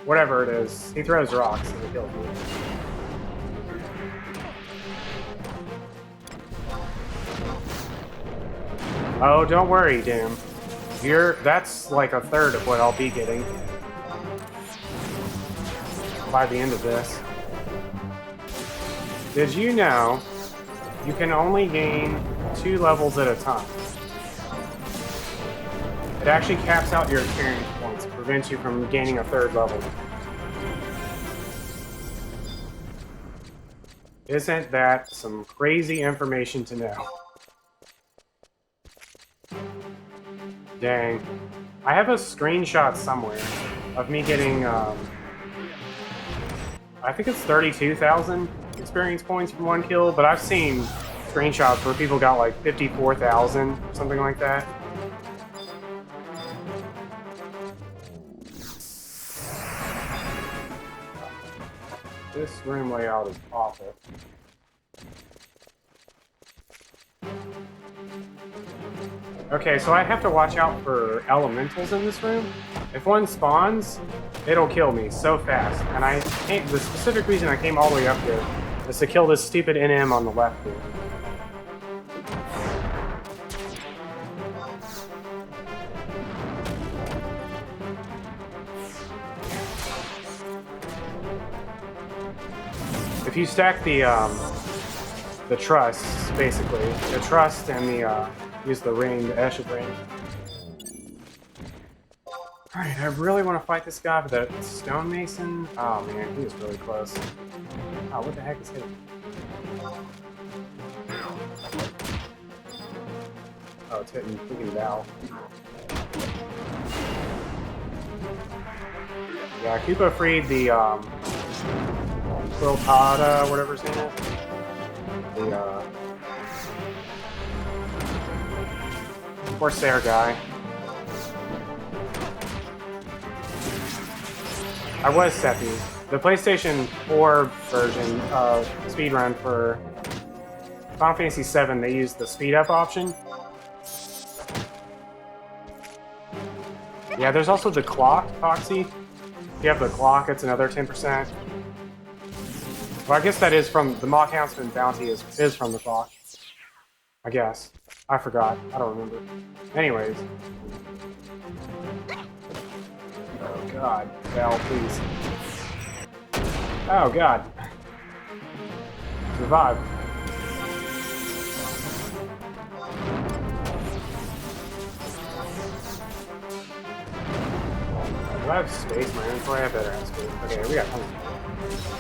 whatever it is, he throws rocks and he kills me. Oh, don't worry, Doom. That's like a third of what I'll be getting by the end of this. Did you know you can only gain 2 levels at a time? It actually caps out your experience points, prevents you from gaining a 3rd level. Isn't that some crazy information to know? Dang. I have a screenshot somewhere of me getting, I think it's 32,000 experience points for 1 kill, but I've seen screenshots where people got like 54,000, something like that. This room layout is awful. Okay, so I have to watch out for elementals in this room. If one spawns, it'll kill me so fast. And the specific reason I came all the way up here is to kill this stupid NM on the left here. If you stack the trusts, basically, the trust and the use the ring, the Ashes ring. Alright, I really want to fight this guy with that stonemason. Oh man, he was really close. Oh, what the heck is hitting? Oh, it's hitting freaking Val. Yeah, Koopa freed the Quiltada, whatever his name is. The Corsair guy. I was Seppi. The PlayStation 4 version of Speedrun for Final Fantasy VII, they used the speed up option. Yeah, there's also the clock, Foxy. If you have the clock, it's another 10%. Well, I guess that is from the Mock Houndsman bounty is from the clock. I guess. I forgot. I don't remember. Anyways. Oh god. Val, please. Oh god. Survive. Do I have space in my inventory? I better have space. Okay, we got tons of space.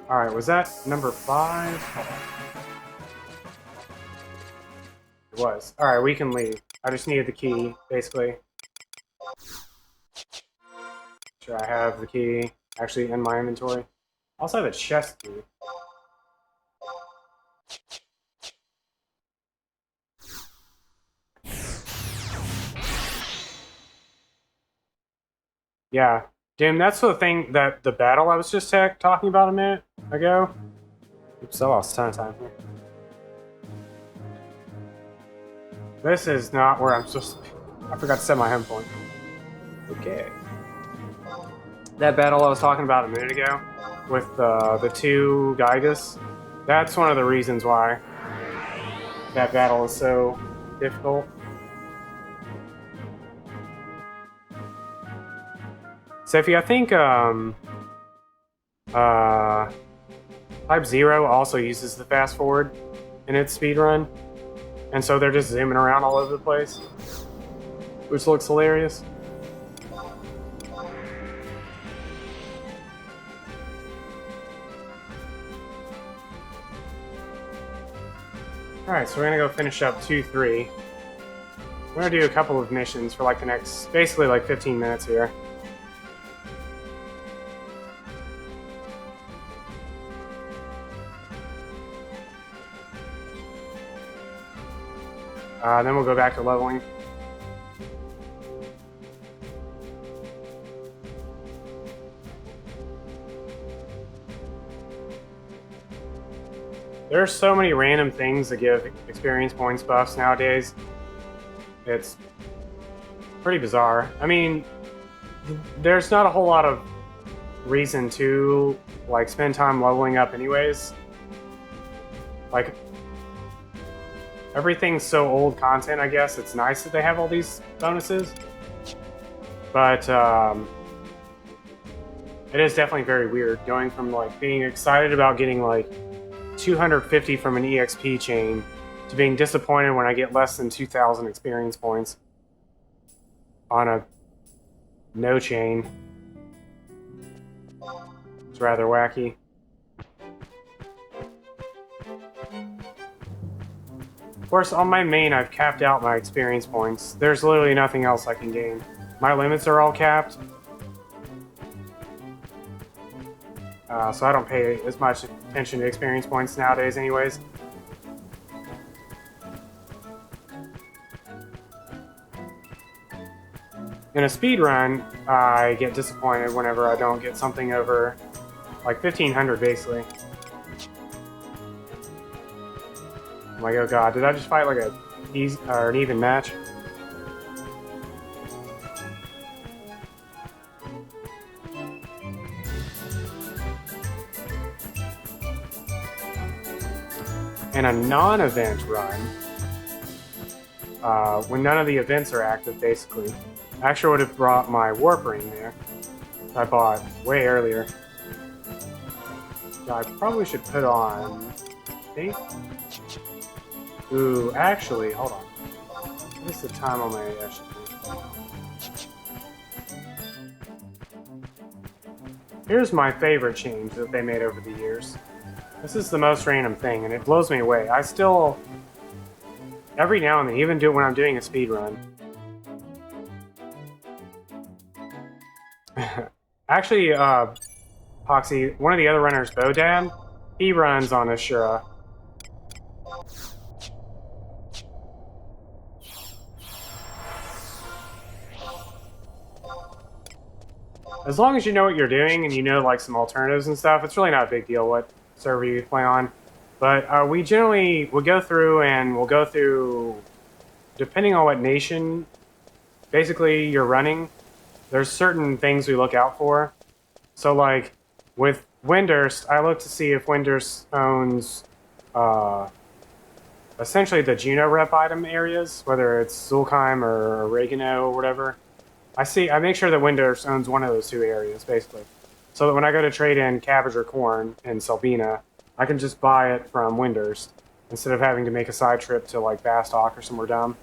Alright, was that number 5? It was. Alright, we can leave. I just needed the key, basically. Sure, I have the key actually in my inventory. I also have a chest key. Yeah. Damn, that's the thing, that the battle I was just talking about a minute ago. Oops, I lost a ton of time here. This is not where I'm supposed to be. I forgot to set my home point. Okay. That battle I was talking about a minute ago with the two Gygas, that's one of the reasons why that battle is so difficult. Sophie, I think Type 0 also uses the fast forward in its speedrun, and so they're just zooming around all over the place, which looks hilarious. Alright, so we're gonna go finish up 2-3. We're gonna do a couple of missions for like the next, basically like 15 minutes here. Then we'll go back to leveling. There are so many random things that give experience points buffs nowadays. It's pretty bizarre. I mean, there's not a whole lot of reason to like spend time leveling up anyways. Like, everything's so old content, I guess. It's nice that they have all these bonuses. But it is definitely very weird going from like being excited about getting like 250 from an EXP chain to being disappointed when I get less than 2,000 experience points on a no chain. It's rather wacky. Of course, on my main, I've capped out my experience points. There's literally nothing else I can gain. My limits are all capped. So I don't pay as much attention to experience points nowadays anyways. In a speedrun, I get disappointed whenever I don't get something over like 1,500 basically. I'm like, oh god, did I just fight like an even match? In a non-event run, when none of the events are active, basically, I actually would have brought my warp ring there. I bought way earlier. I probably should put on, I think. Ooh, actually, hold on. What is the time on my Here's my favorite change that they made over the years. This is the most random thing, and it blows me away. I still, every now and then, even do it when I'm doing a speed run. Actually, Poxy, one of the other runners, Bodad, he runs on Ashura. As long as you know what you're doing and you know like some alternatives and stuff, it's really not a big deal what server you play on. But we generally will go through, depending on what nation basically you're running, there's certain things we look out for. So, like, with Windurst, I look to see if Windurst owns essentially the Juno rep item areas, whether it's Zulkheim or Oregano or whatever. I make sure that Windurst owns one of those two areas, basically. So that when I go to trade in cabbage or corn in Selbina, I can just buy it from Windurst instead of having to make a side trip to, like, Bastock or somewhere dumb.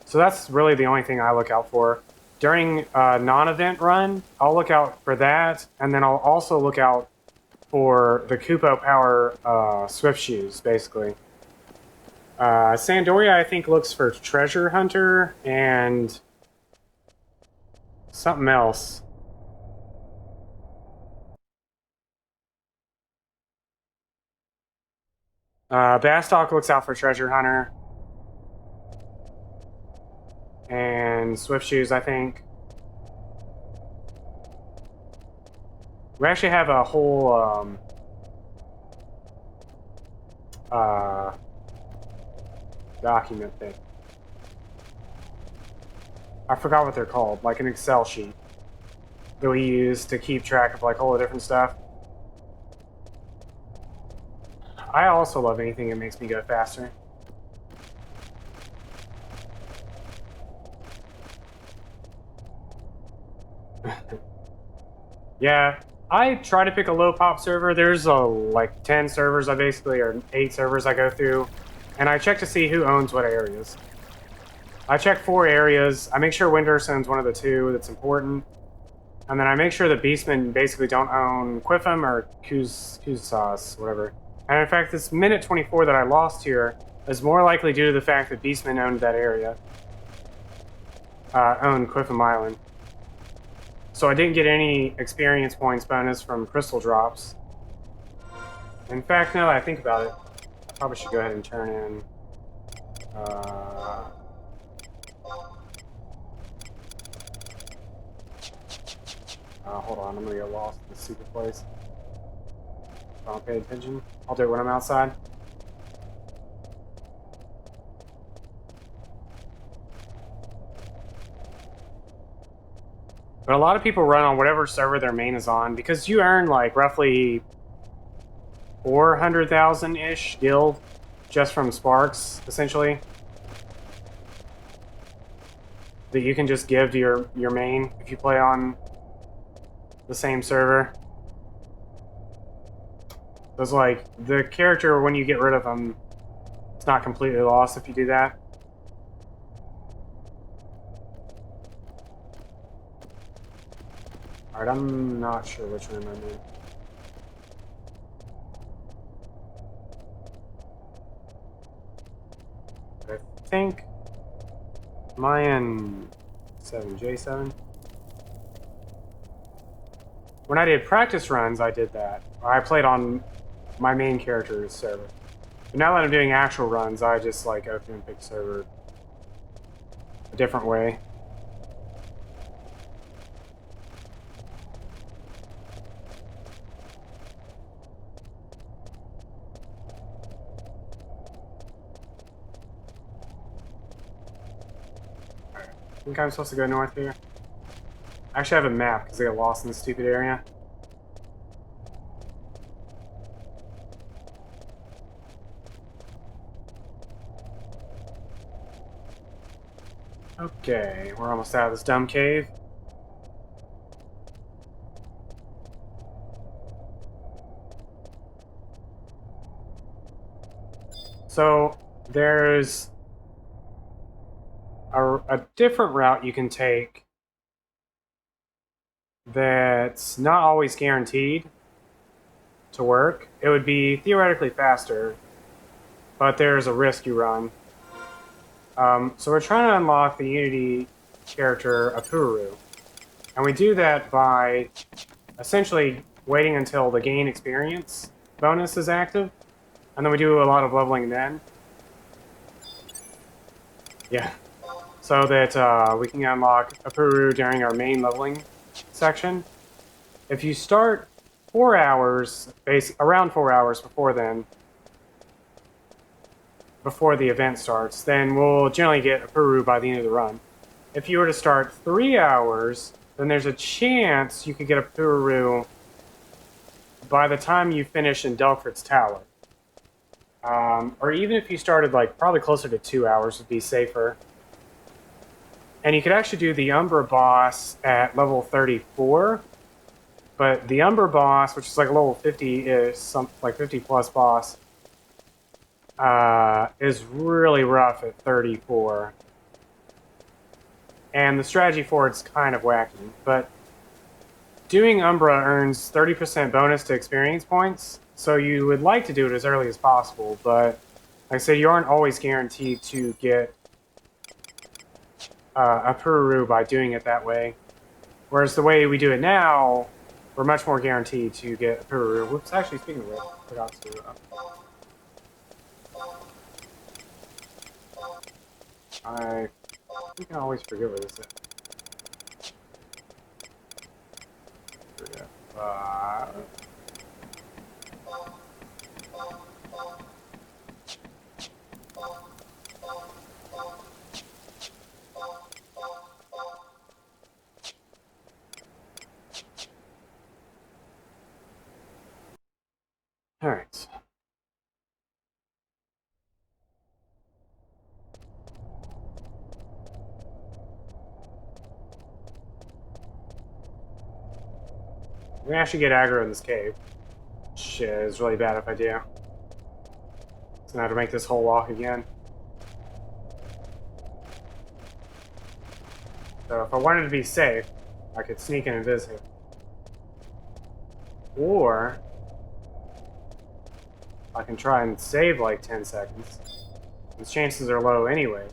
So that's really the only thing I look out for. During a non-event run, I'll look out for that, and then I'll also look out for the Kupo Power Swift Shoes, basically. Sandoria, I think, looks for Treasure Hunter and something else. Bastock looks out for Treasure Hunter and Swift Shoes, I think. We actually have a whole document thing. I forgot what they're called, like an Excel sheet that we use to keep track of, like, all the different stuff. I also love anything that makes me go faster. Yeah, I try to pick a low pop server. There's like 10 servers I basically, or 8 servers I go through, and I check to see who owns what areas. I check 4 areas. I make sure Windurst owns one of the 2 that's important, and then I make sure that Beastmen basically don't own Quiffum or Kuzas, whatever. And in fact, this minute 24 that I lost here is more likely due to the fact that Beastmen owned that area, owned Quiffum Island. So I didn't get any experience points bonus from crystal drops. In fact, now that I think about it, I probably should go ahead and turn in... hold on, I'm gonna get lost in this secret place. Don't pay attention. I'll do it when I'm outside. But a lot of people run on whatever server their main is on, because you earn like roughly 400,000-ish guild just from sparks, essentially, that you can just give to your main if you play on the same server. It's like, the character, when you get rid of them, it's not completely lost if you do that. Alright, I'm not sure which room I'm in. I think... Am I in 7J7? When I did practice runs, I did that. I played on my main character's server. But now that I'm doing actual runs, I just like go through and pick a server a different way. I think I'm supposed to go north here. I actually have a map because I got lost in this stupid area. Okay, we're almost out of this dumb cave. So, there's a different route you can take that's not always guaranteed to work. It would be theoretically faster, but there's a risk you run. So we're trying to unlock the Unity character Apuru, and we do that by essentially waiting until the gain experience bonus is active, and then we do a lot of leveling then. Yeah. So that we can unlock Apuru during our main leveling section. If you start 4 hours, around 4 hours before then, before the event starts, then we'll generally get Apuru by the end of the run. if you were to start 3 hours, then there's a chance you could get a Pururu by the time you finish in Delfrit's Tower. Or even if you started like probably closer to 2 hours would be safer. And you could actually do the Umbra boss at level 34. But the Umbra boss, which is like a level 50 is something like 50 plus boss, is really rough at 34. And the strategy for it's kind of wacky, but doing Umbra earns 30% bonus to experience points, so you would like to do it as early as possible, but like I said, you aren't always guaranteed to get a Pururu by doing it that way. Whereas the way we do it now, we're much more guaranteed to get a Pururu. Whoops, actually, speaking of which, I forgot to... I think I always forget where this is. All right. We're gonna actually get aggro in this cave. Which is really bad if I do. So now to make this whole walk again. So if I wanted to be safe, I could sneak in and visit. Or I can try and save like 10 seconds. The chances are low anyways.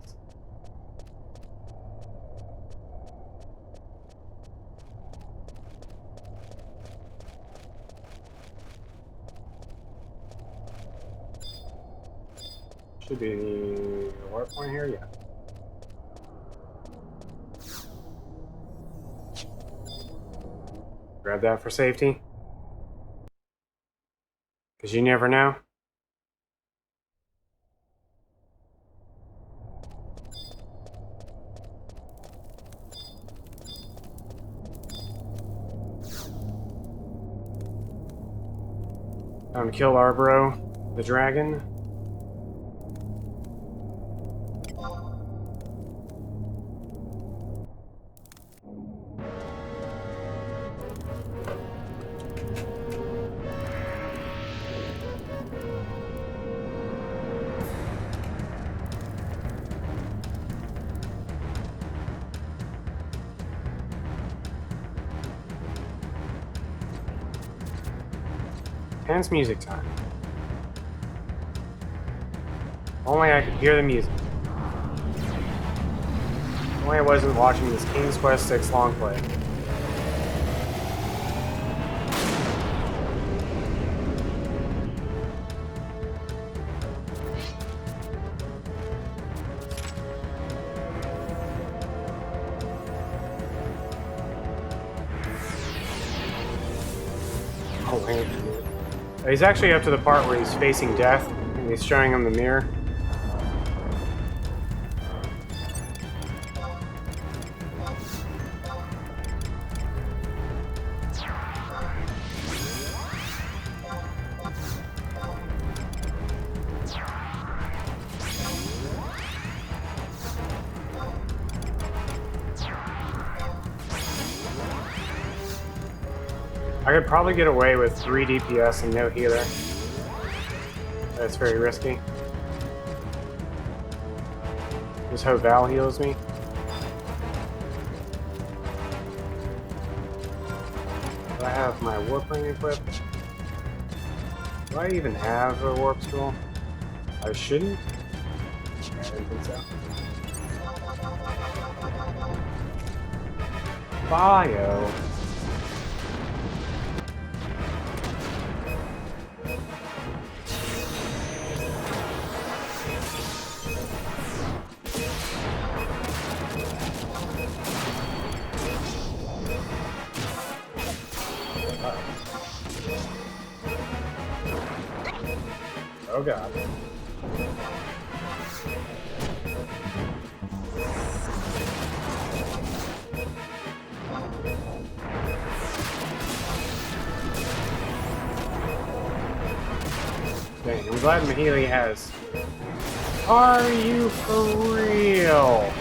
Should be the warp point here, yeah. Grab that for safety. Because you never know. Time to kill Arbro, the dragon. Tense music time. Only I could hear the music. Only I wasn't watching this King's Quest 6 long play. Oh, man. He's actually up to the part where he's facing death, and he's showing him the mirror. I could probably get away with 3 DPS and no healer. That's very risky. Just hope Val heals me. Do I have my warp ring equipped? Do I even have a warp tool? I shouldn't? I didn't think so. Bio. Oh god. thing. I'm glad Mahili has. Are you for real?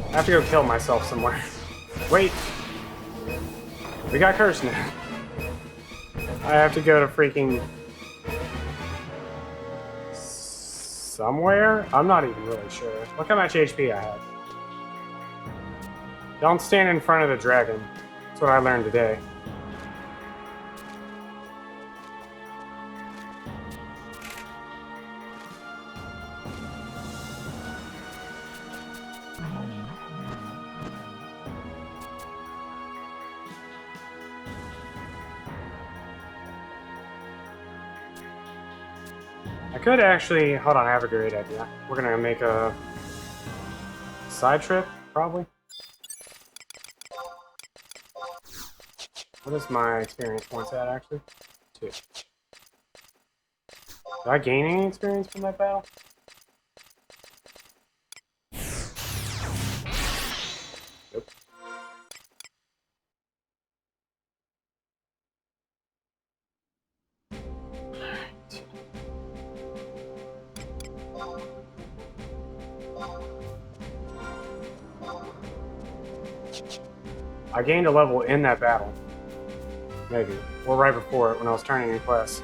I have to go kill myself somewhere. Wait. We got cursed now. I have to go to freaking... somewhere? I'm not even really sure. Look how much HP I have. Don't stand in front of the dragon. That's what I learned today. I could actually... hold on, I have a great idea. We're gonna make a... side trip, probably. What is my experience points at, actually? 2. Did I gain any experience from that battle? Nope. I gained a level in that battle. Maybe. Or right before it, when I was turning in quests.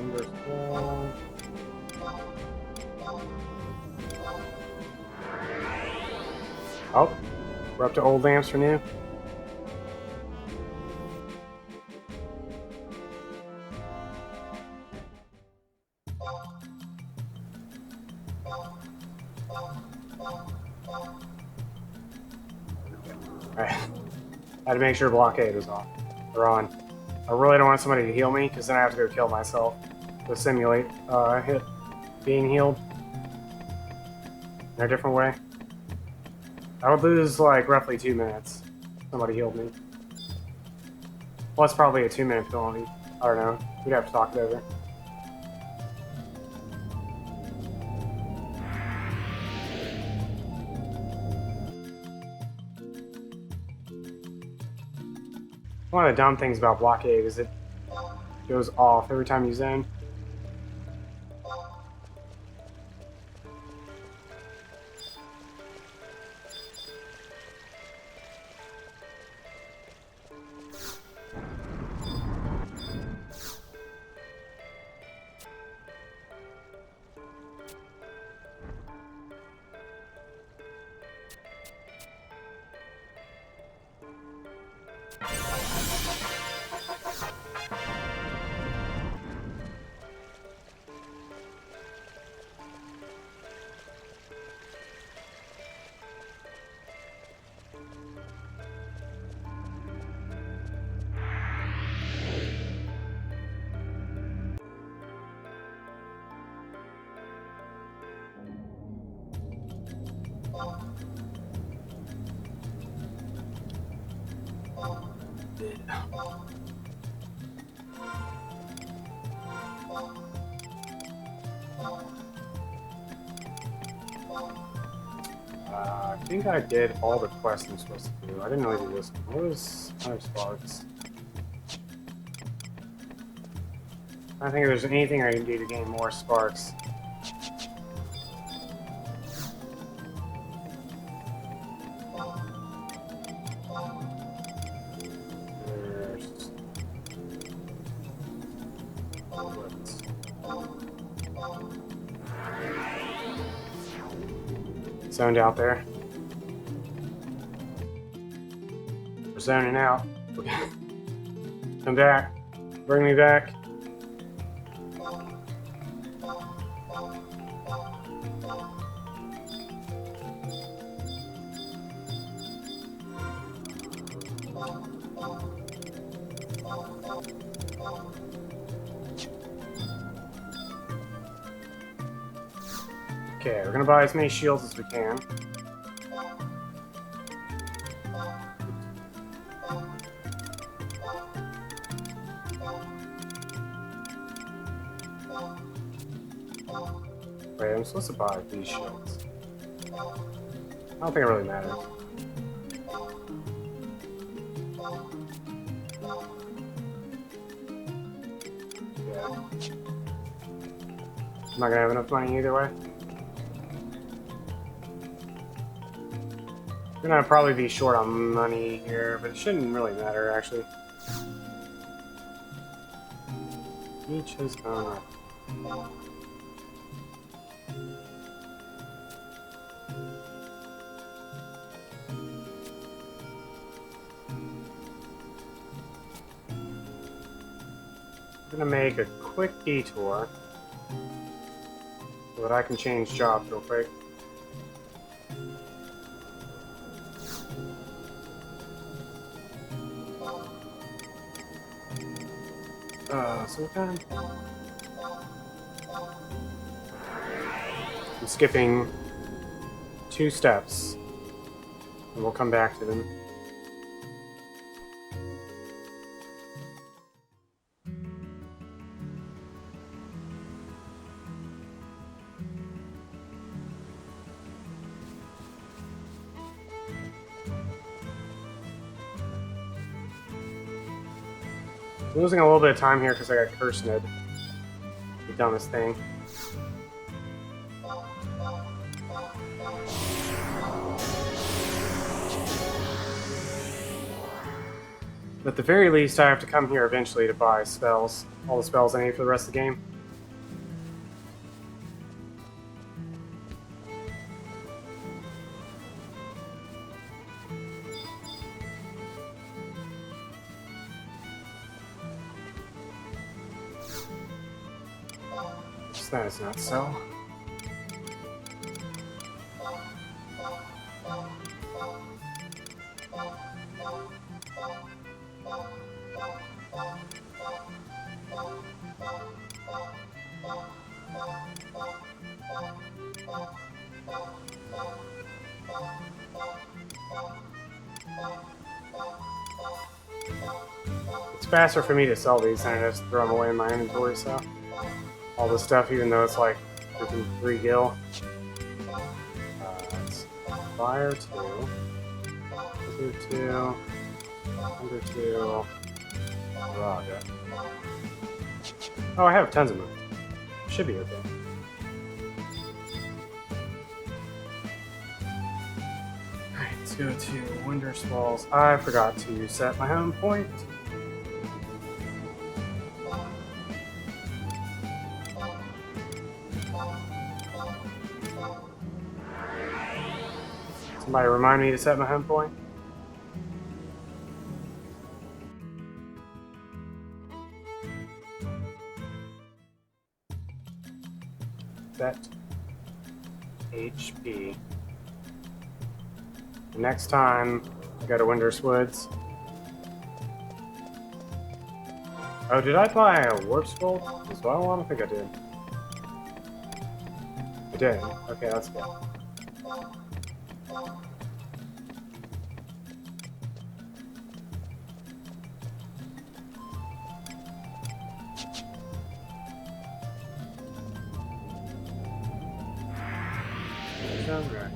Windurst wall. Oh, we're up to old lamps for new. Alright. I had to make sure blockade was off. Or on. I really don't want somebody to heal me, because then I have to go kill myself to simulate hit being healed in a different way. I would lose like roughly 2 minutes if somebody healed me. Well, it's probably a 2-minute penalty. I don't know. We'd have to talk it over. One of the dumb things about blockade is it goes off every time you zone. I think I did all the quests I'm supposed to do. I didn't really do this one. What was 5 sparks? I don't think there's anything I can do to gain more sparks. Zoned out there. We're zoning out. Come back. Bring me back. Okay, we're gonna buy as many shields as we can. Wait, I'm supposed to buy these shields. I don't think it really matters. Yeah. I'm not gonna have enough money either way. I'm gonna probably be short on money here, but it shouldn't really matter, actually. Each has gone up. I'm gonna make a quick detour so that I can change jobs real quick. So then I'm skipping 2 steps, and we'll come back to them. Losing a little bit of time here because I got cursed, the dumbest thing. But at the very least, I have to come here eventually to buy spells. All the spells I need for the rest of the game. That is not so. It's faster for me to sell these than it is to throw them away in my inventory, so all this stuff, even though it's like freaking 3 gil. It's fire 2, under 2, under 2, raw, yeah. Oh, I have tons of money. Should be okay. Alright, let's go to Windurst walls. I forgot to set my home point. Somebody remind me to set my home point. Set HP. Next time I go to Windurst Woods. Oh, did I buy a warp scroll as well? I don't think I did. I did. Okay, that's good. Sounds right.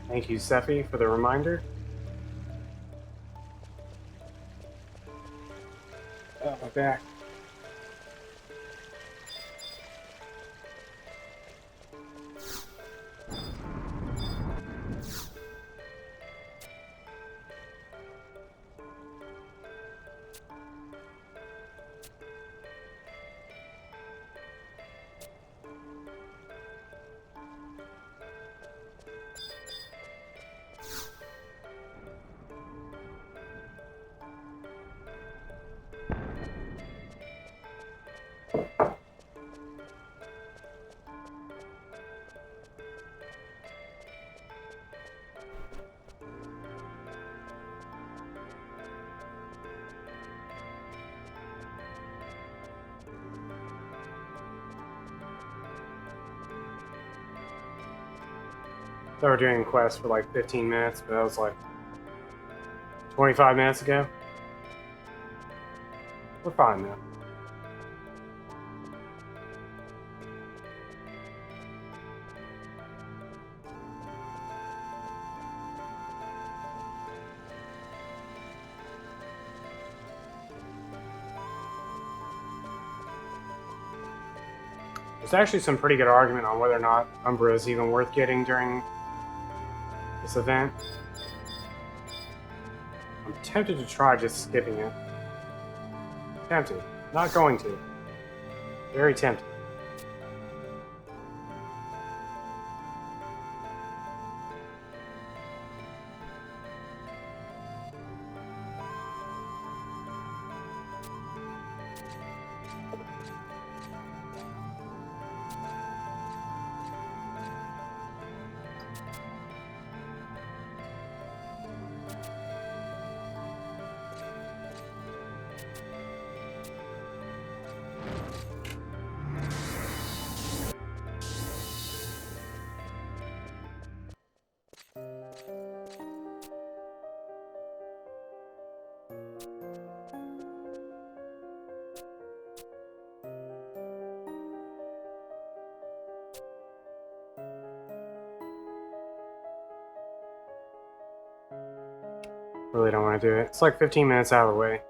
Thank you, Sephi, for the reminder. Oh, my back. They were doing quests for like 15 minutes, but that was like 25 minutes ago. We're fine though. There's actually some pretty good argument on whether or not Umbra is even worth getting during this event. I'm tempted to try just skipping it. Tempted. Not going to. Very tempted. Really don't want to do it. It's like 15 minutes out of the way.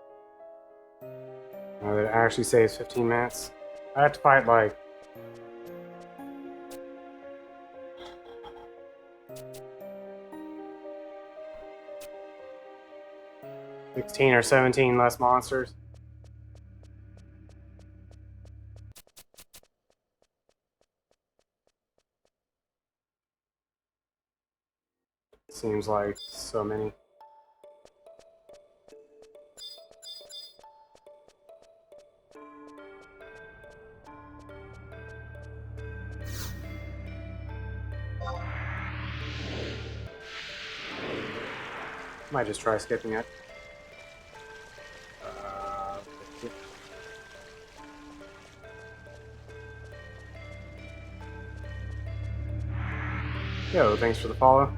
That actually saves 15 minutes. I have to fight like 16 or 17 less monsters. Seems like so many. Might just try skipping it. Yo, thanks for the follow.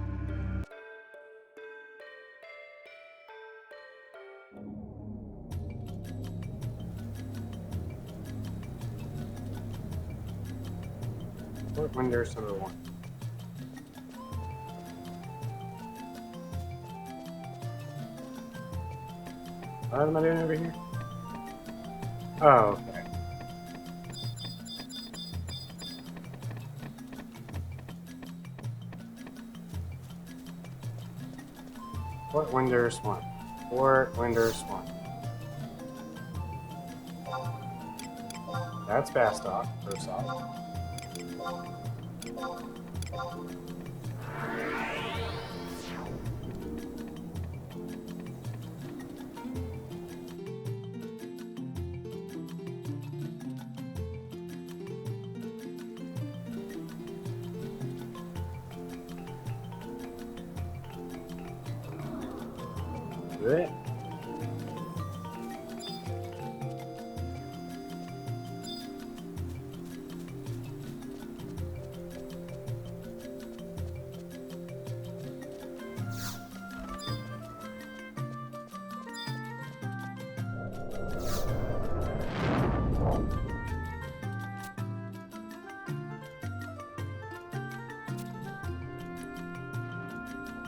Windurst number 1. What am I doing over here? Oh, okay. Fort Windurst 1. Fort Windurst 1. That's fast off, first off. Good.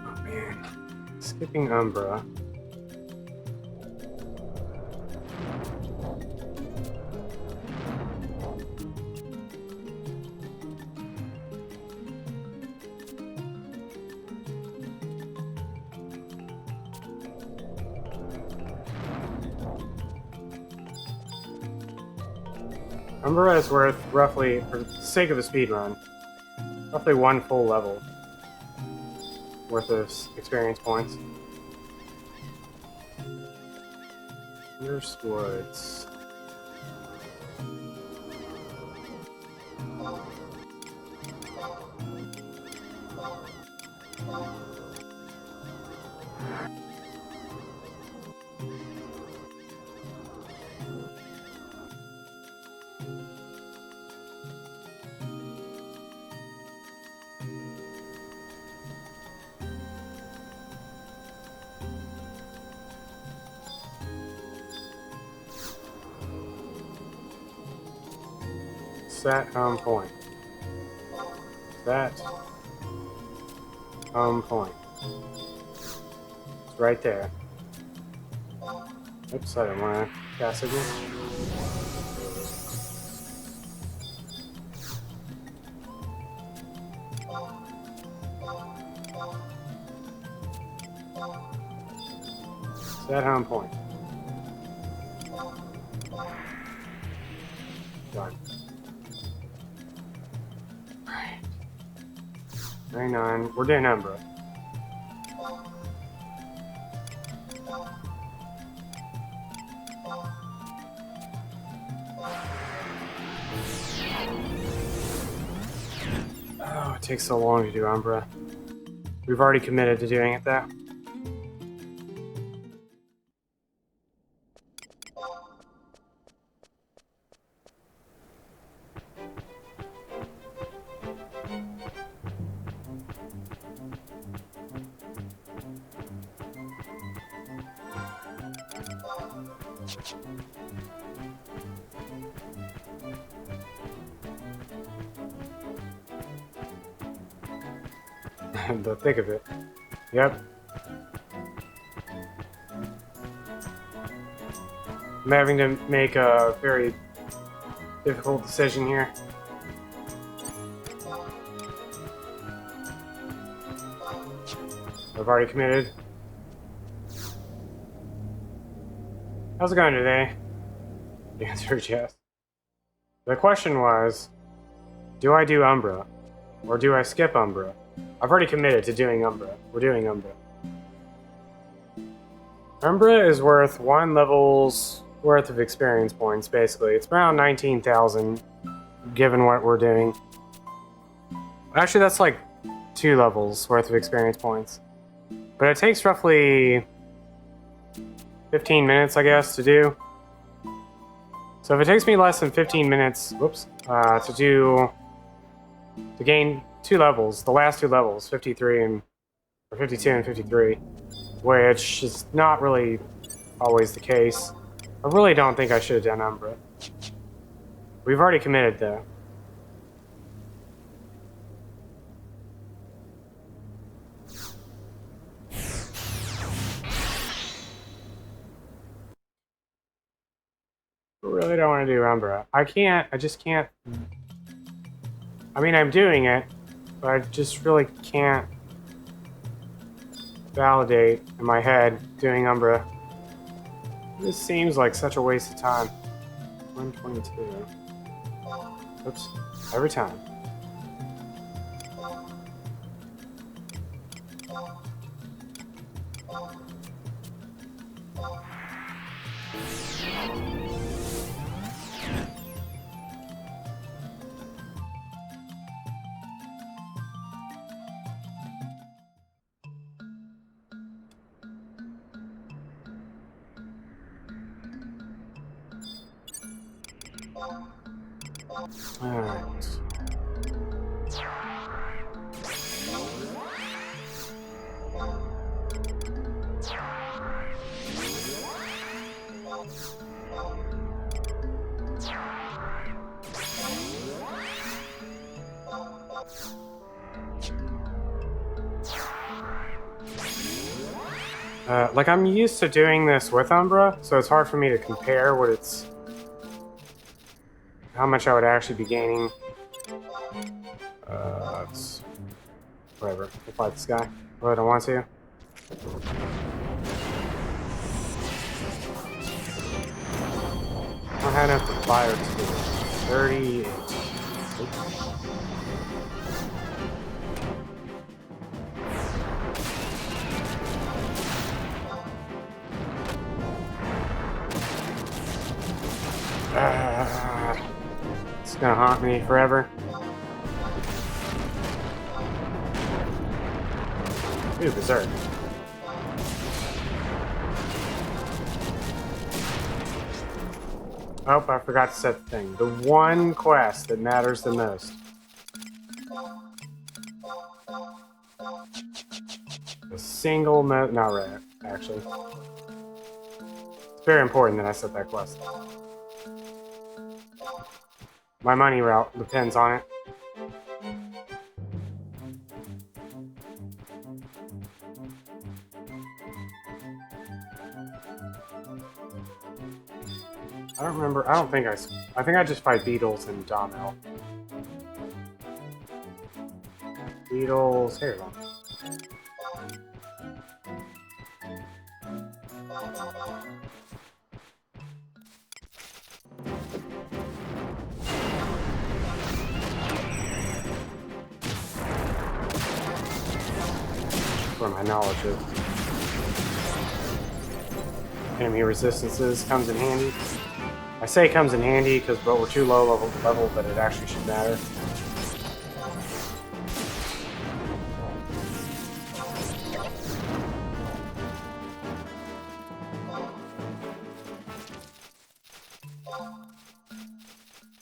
Oh man. Skipping Umbra. Umbra is worth roughly, for the sake of the speedrun, roughly 1 full level worth of experience points. Windurst Woods. Set home point. Set home point. It's right there. Oops, I didn't want to cast again. Set home point. Done. Alright. 99. We're doing Umbra. Oh, it takes so long to do Umbra. We've already committed to doing it though. The thick of it. Yep. I'm having to make a very difficult decision here. I've already committed. How's it going today? The answer is yes. The question was, do I do Umbra? Or do I skip Umbra? I've already committed to doing Umbra. We're doing Umbra. Umbra is worth 1 level's worth of experience points, basically. It's around 19,000, given what we're doing. Actually, that's like 2 levels worth of experience points. But it takes roughly 15 minutes, I guess, to do. So if it takes me less than 15 minutes, to gain 2 levels, the last 2 levels, 53 and or 52 and 53, which is not really always the case. I really don't think I should have done Umbra. We've already committed though. I really don't want to do Umbra. I just can't. I mean, I'm doing it, but I just really can't validate in my head doing Umbra. This seems like such a waste of time. 122. Oops. Every time. Alright. Like, I'm used to doing this with Umbra, so it's hard for me to compare how much I would actually be gaining. It's whatever. We'll fight this guy. Oh, I don't want to. I don't have enough to fire to 38. It's gonna haunt me forever. Ooh, berserk. Oh, I forgot to set the thing. The one quest that matters the most. The single not right, actually. It's very important that I set that quest. My money route depends on it. I don't remember. I don't think I think I just fight beetles and Domino. Beetles. Here we go. Where my knowledge of enemy resistances comes in handy. I say comes in handy because we're too low level that it actually should matter.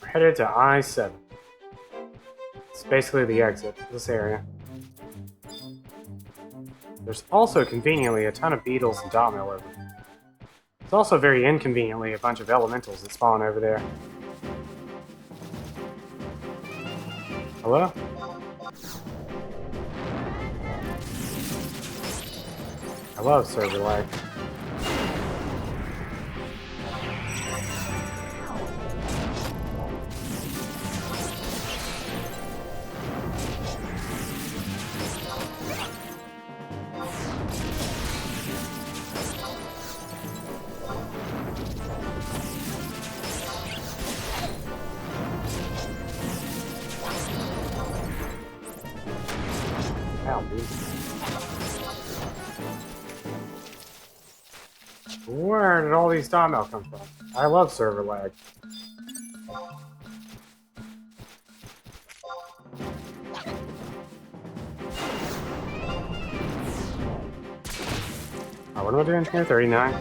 We're headed to I-7. It's basically the exit of this area. There's also conveniently a ton of beetles and Domino over there. It's also very inconveniently a bunch of elementals that spawn over there. Hello? I love server lag. Where did all these Domino come from? I love server lag. Oh, what am I doing here? 39?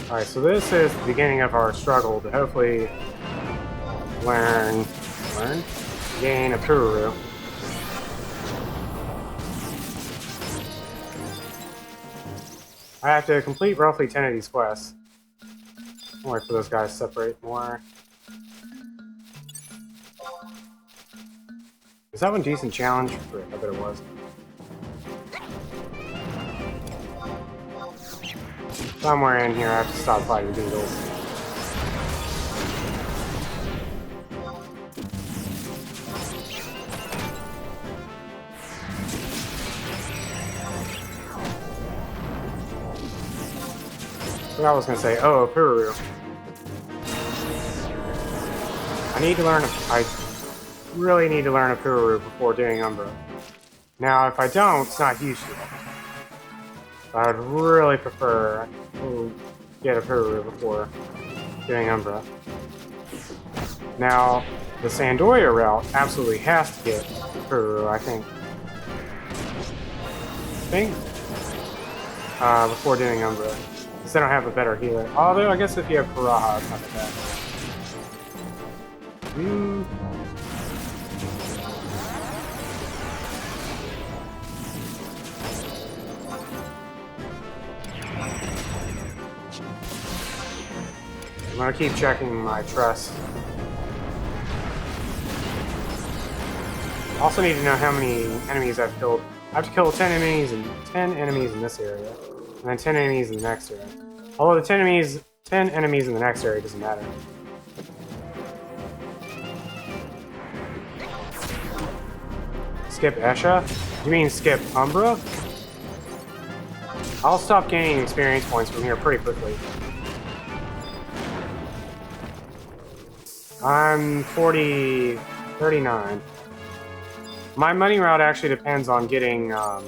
Alright, so this is the beginning of our struggle to hopefully gain a Pururu. I have to complete roughly 10 of these quests. I'll wait for those guys to separate more. Is that one a decent challenge? I bet it was. Somewhere in here I have to stop fighting beetles. What I was gonna say, oh, Pururu. I really need to learn a Pururu before doing Umbra. Now, if I don't, it's not huge deal. I would really prefer to get a Pururu before doing Umbra. Now, the Sandoya route absolutely has to get Pururu, I think. Before doing Umbra. Because they don't have a better healer. Although, I guess if you have Piraha, it's not that bad. I'm gonna keep checking my trust. Also need to know how many enemies I've killed. I have to kill 10 enemies in this area, and then 10 enemies in the next area. Although the 10 enemies in the next area doesn't matter. Skip Esha? You mean skip Umbra? I'll stop gaining experience points from here pretty quickly. I'm 39. My money route actually depends on getting the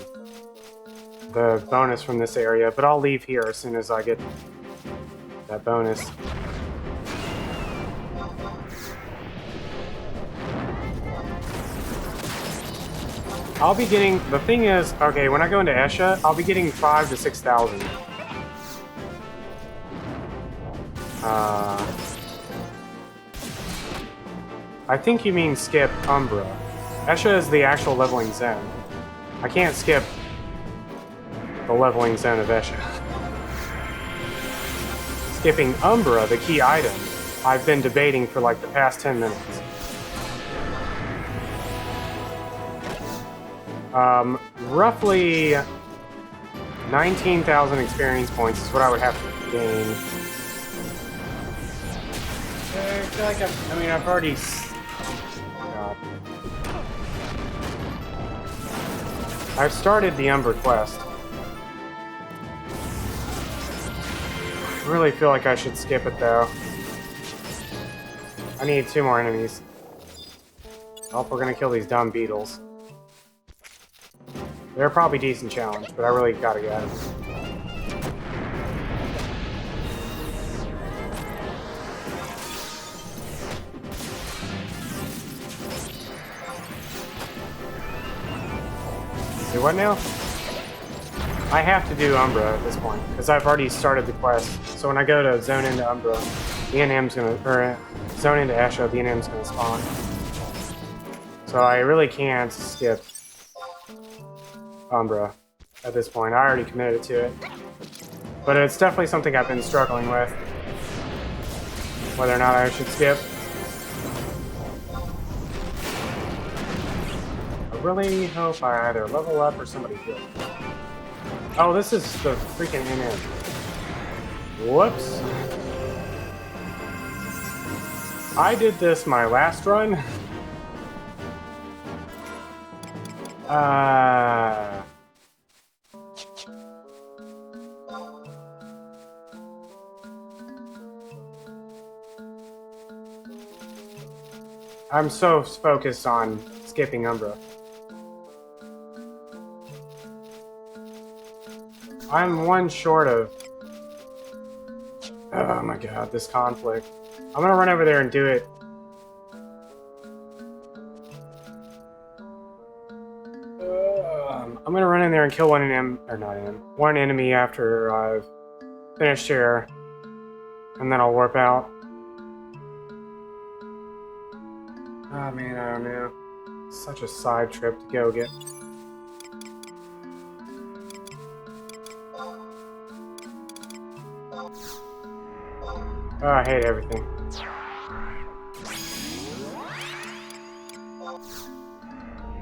bonus from this area, but I'll leave here as soon as I get that bonus. I'll be getting, the thing is, okay, when I go into Esha, I'll be getting 5,000 to 6,000. I think you mean skip Umbra. Esha is the actual leveling zone. I can't skip the leveling zone of Esha. Skipping Umbra, the key item, I've been debating for like the past 10 minutes. Roughly 19,000 experience points is what I would have to gain. I feel like I've already... Oh god. I've started the Umbra quest. I really feel like I should skip it though. I need 2 more enemies. I hope we're gonna kill these dumb beetles. They're probably decent challenge, but I really gotta get them. Do what now? I have to do Umbra at this point, because I've already started the quest. So when I go to zone into Umbra, the NM's gonna, or zone into Esha, the NM's gonna spawn. So I really can't skip Umbra at this point. I already committed to it. But it's definitely something I've been struggling with. Whether or not I should skip. I really hope I either level up or somebody heals. Oh, this is the freaking NM. Whoops. I did this my last run. I'm so focused on skipping Umbra. I'm one short of... Oh my god, this conflict. I'm gonna run over there and do it. I'm gonna run in there and kill one enemy after I've finished here. And then I'll warp out. Oh man, I don't know. Such a side trip to go get. Oh, I hate everything.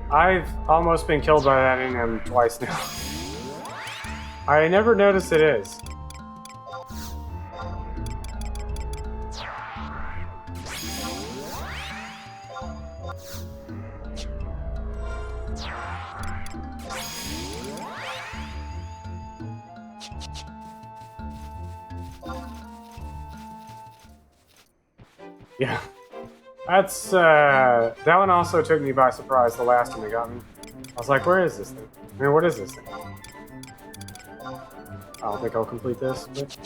I've almost been killed by that NM twice now. I never noticed it is. Yeah. That's, that one also took me by surprise the last time it got me. I was like, where is this thing? I mean, what is this thing? I don't think I'll complete this, but...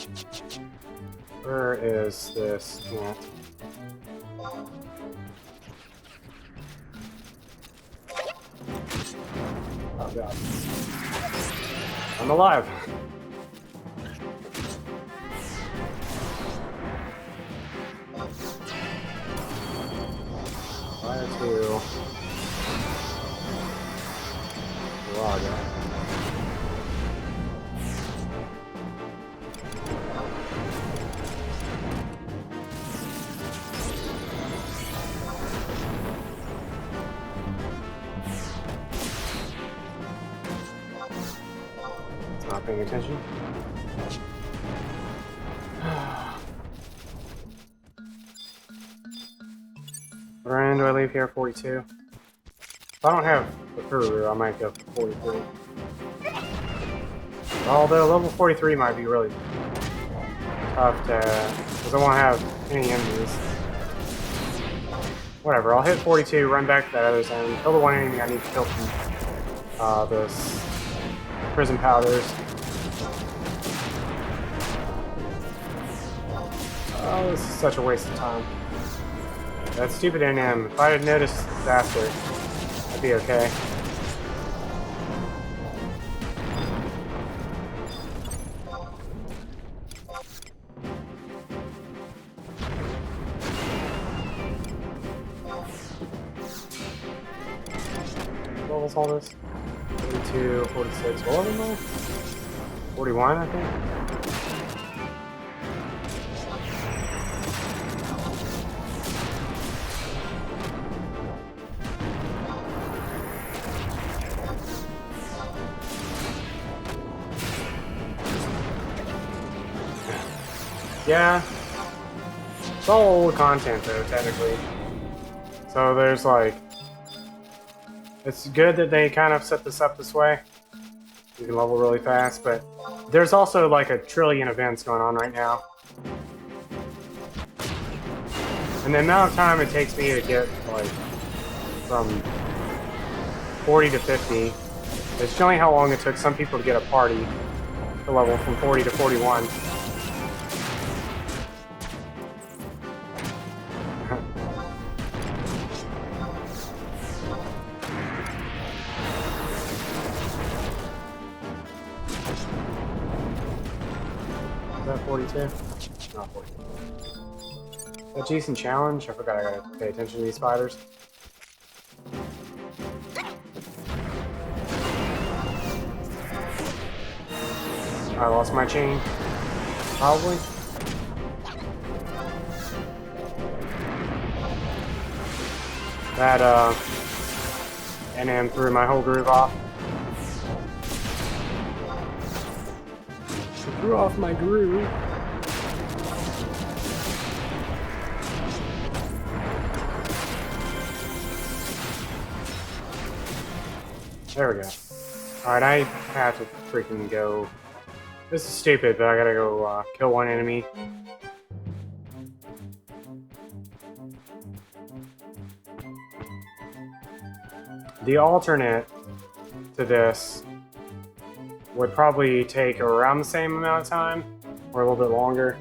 Where is this ant? Oh god. I'm alive! Fire to... Raga. It's not paying attention. When do I leave here? 42. If I don't have the Furu, I might go for 43. Although level 43 might be really tough to... because I won't have any enemies. Whatever, I'll hit 42, run back to that other zone, kill the one enemy I need to kill from this prison powders. Oh, this is such a waste of time. That stupid NM. If I had noticed faster, I'd be okay. all this? 42, 46, what level am I? 41, I think? Yeah. It's all old content, though, technically. So there's, like... It's good that they kind of set this up this way. You can level really fast, but... There's also, like, a trillion events going on right now. And the amount of time it takes me to get, like... From 40 to 50... It's showing how long it took some people to get a party to level from 40 to 41. Is that 42? Not 42. A decent challenge? I forgot I gotta pay attention to these spiders. I lost my chain. Probably. That, NM threw my whole groove off. She threw off my groove. There we go. Alright, I have to freaking go. This is stupid, but I gotta go kill one enemy. The alternate to this would probably take around the same amount of time, or a little bit longer.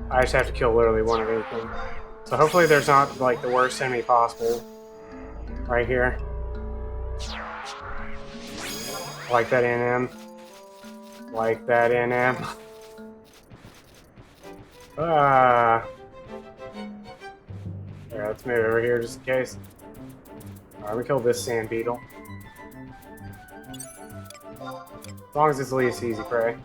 I just have to kill literally one of everything. So hopefully there's not like the worst enemy possible right here. Like that NM. Like that NM. Alright, let's move over here just in case. Alright, we killed this sand beetle. As long as it's at least easy prey.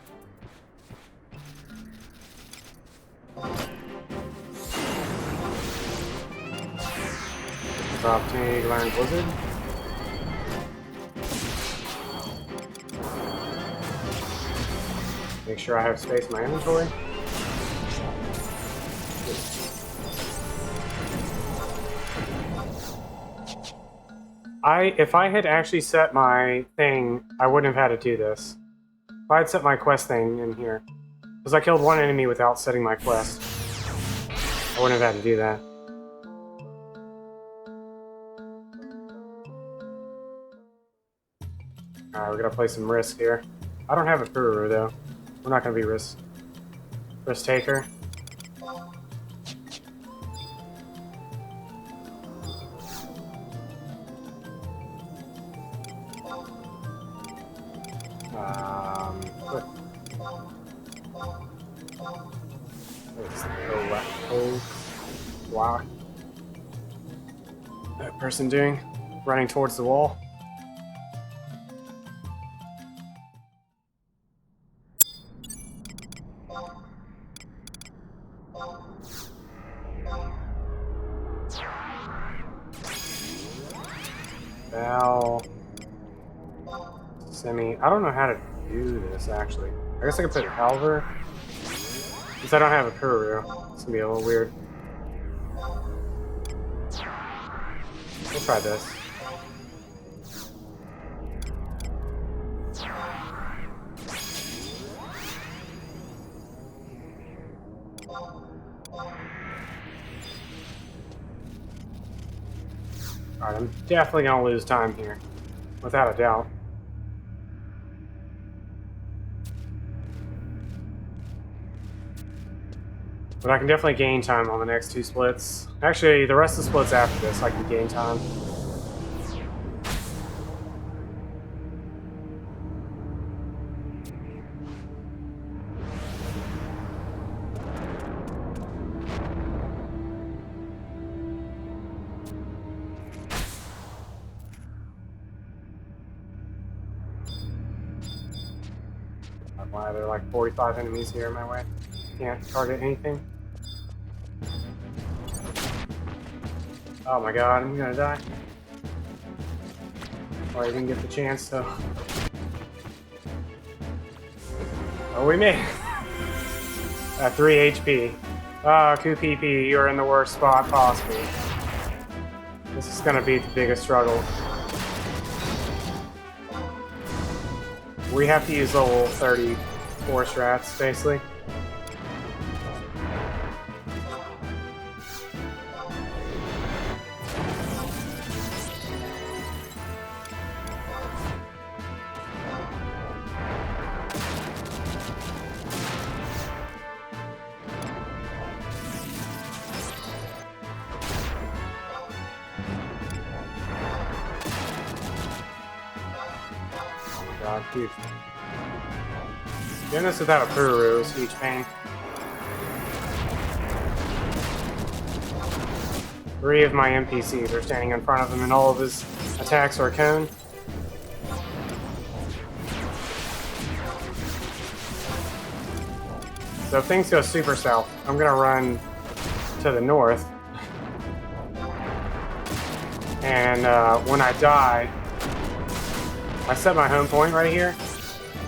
Opportunity to learn Blizzard. Make sure I have space in my inventory. If I had actually set my thing, I wouldn't have had to do this. If I had set my quest thing in here, because I killed one enemy without setting my quest, I wouldn't have had to do that. Alright, we're gonna play some Risk here. I don't have a Furu though. We're not gonna be Risk Taker. What? What's wow. That person doing? Running towards the wall? I don't know how to do this, actually. I guess I could put Halver. Since I don't have a Kuru, it's gonna be a little weird. We'll try this. Alright, I'm definitely gonna lose time here. Without a doubt. But I can definitely gain time on the next 2 splits. Actually, the rest of the splits after this, I can gain time. Wow, there are like 45 enemies here in my way. Can't target anything. Oh my god, I'm gonna die. Or I didn't get the chance to. Oh, we made it. At 3 HP. Ah, QPP, you're in the worst spot possible. This is gonna be the biggest struggle. We have to use level 34 strats, basically. God, dude. Doing this without a Puru is huge pain. 3 of my NPCs are standing in front of him and all of his attacks are cone. So if things go super south, I'm gonna run to the north. And when I die, I set my home point right here,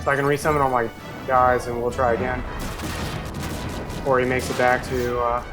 so I can resummon all my guys and we'll try again. Before he makes it back to...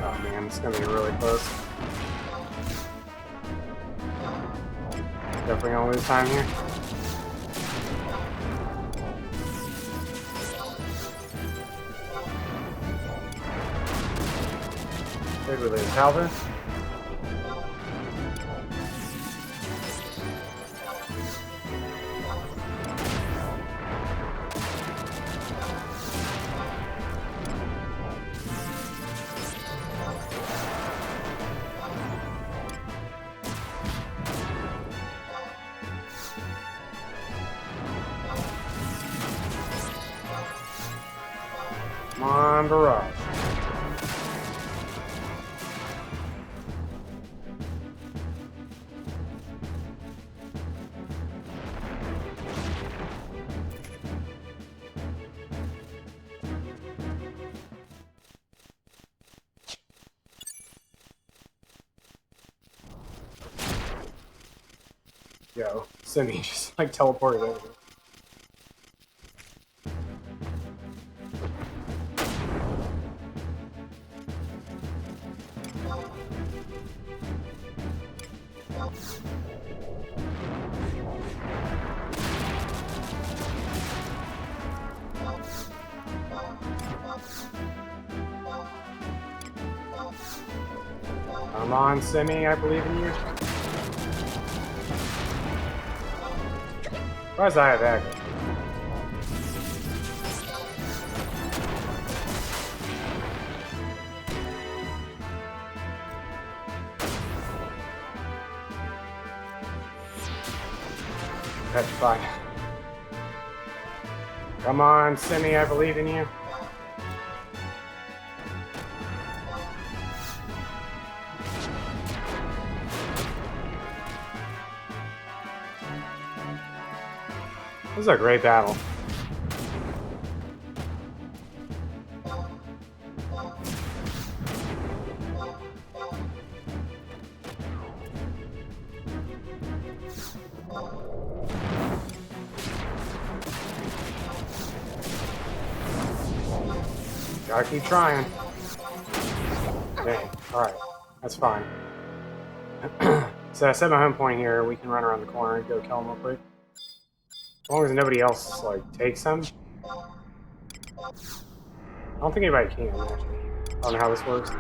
Oh man, it's gonna be really close. Definitely gonna lose time here. Big release, Calvin. Come on, Barrage. Yo, Simi just like teleported over. Come on, Simi, I believe in you. Why does I have aggro? Petrified. Come on, Simi, I believe in you. This is a great battle. Gotta keep trying. Dang. Alright. That's fine. So I set my home point here. We can run around the corner and go kill him real quick. As long as nobody else, like, takes him. I don't think anybody can, actually. I don't know how this works.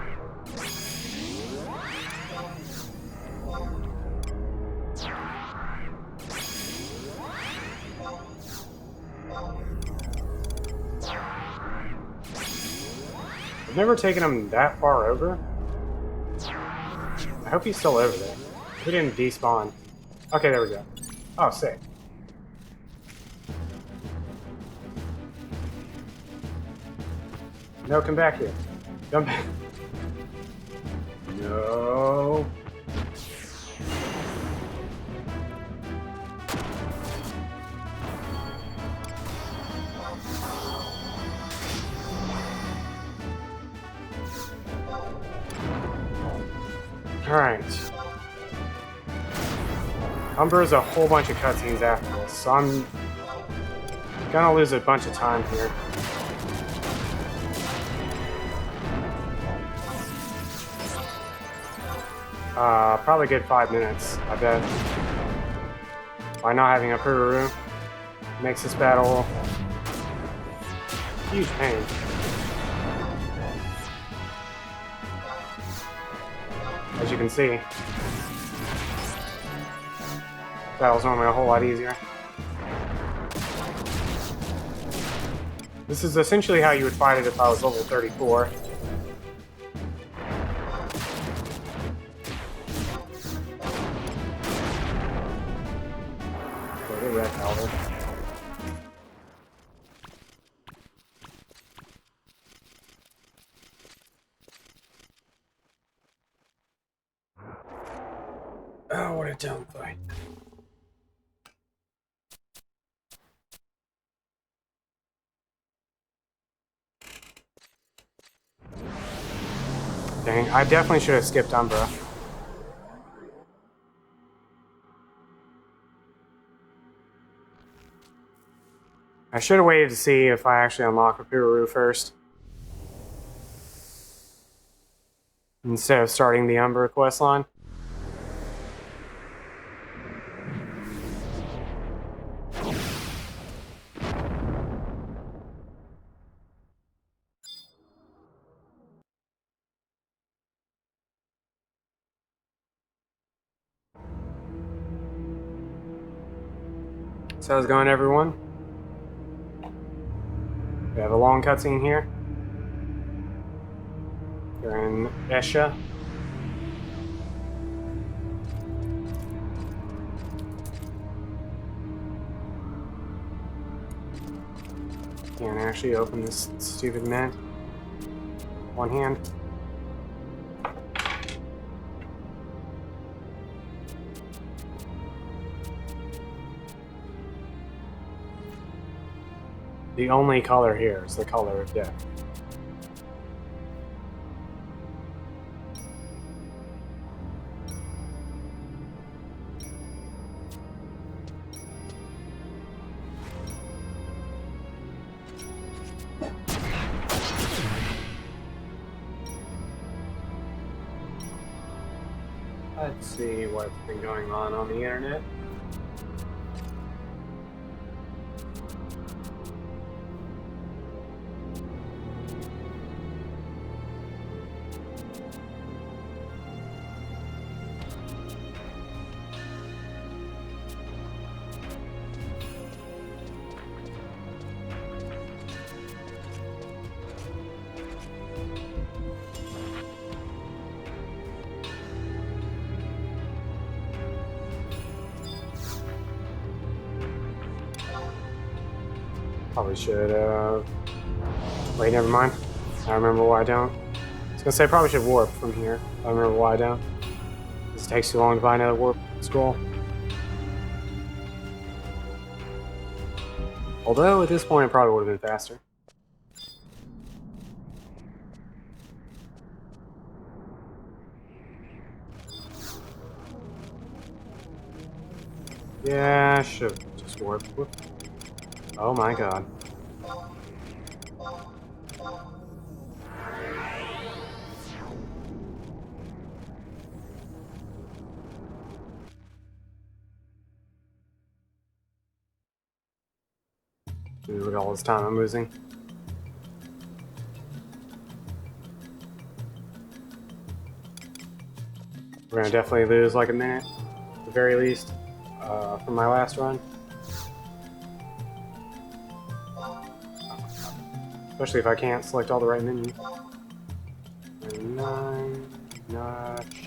I've never taken him that far over. I hope he's still over there. He didn't despawn. Okay, there we go. Oh, sick. No, come back here. Come back. No. Alright. Umber's a whole bunch of cutscenes after this, so I'm gonna lose a bunch of time here. Probably a good 5 minutes, I bet. By not having a Pururu, makes this battle a huge pain. As you can see, battle's normally a whole lot easier. This is essentially how you would fight it if I was level 34. Oh, what a dumb fight. Dang, I definitely should have skipped Umbra. I should have waited to see if I actually unlock a Pururu first. Instead of starting the Umbra questline. So how's it going, everyone? We have a long cutscene here. We're in Esha. Can't actually open this stupid mint. One hand. The only color here is the color of death. Let's see what's been going on the internet. Probably should, wait, never mind. I remember why I don't. I was gonna say I probably should warp from here. I remember why I don't. This takes too long to find another warp scroll. Although at this point it probably would have been faster. Yeah, I should have just warped. Whoop. Oh my god. Dude, look at all this time I'm losing. We're gonna definitely lose like a minute, at the very least, from my last run. Especially if I can't select all the right menu. 99, notch.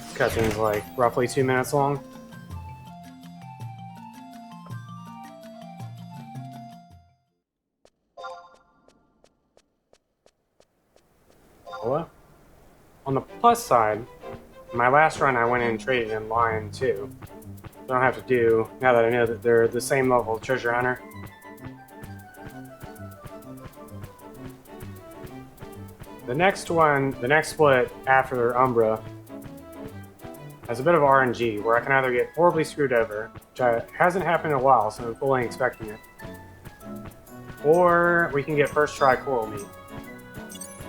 This cutscene's like roughly 2 minutes long. Hello? On the plus side, my last run I went in and traded in Lion too. I don't have to do, now that I know that they're the same level of treasure hunter. The next one, the next split after Umbra, has a bit of RNG where I can either get horribly screwed over, which hasn't happened in a while, so I'm fully expecting it, or we can get first try coral meat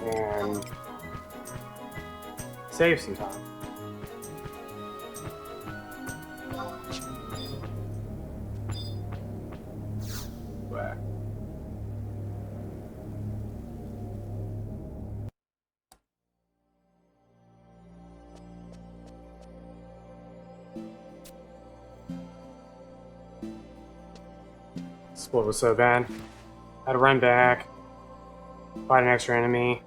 and save some time. Whack. Split was so bad. Had to run back, fight an extra enemy,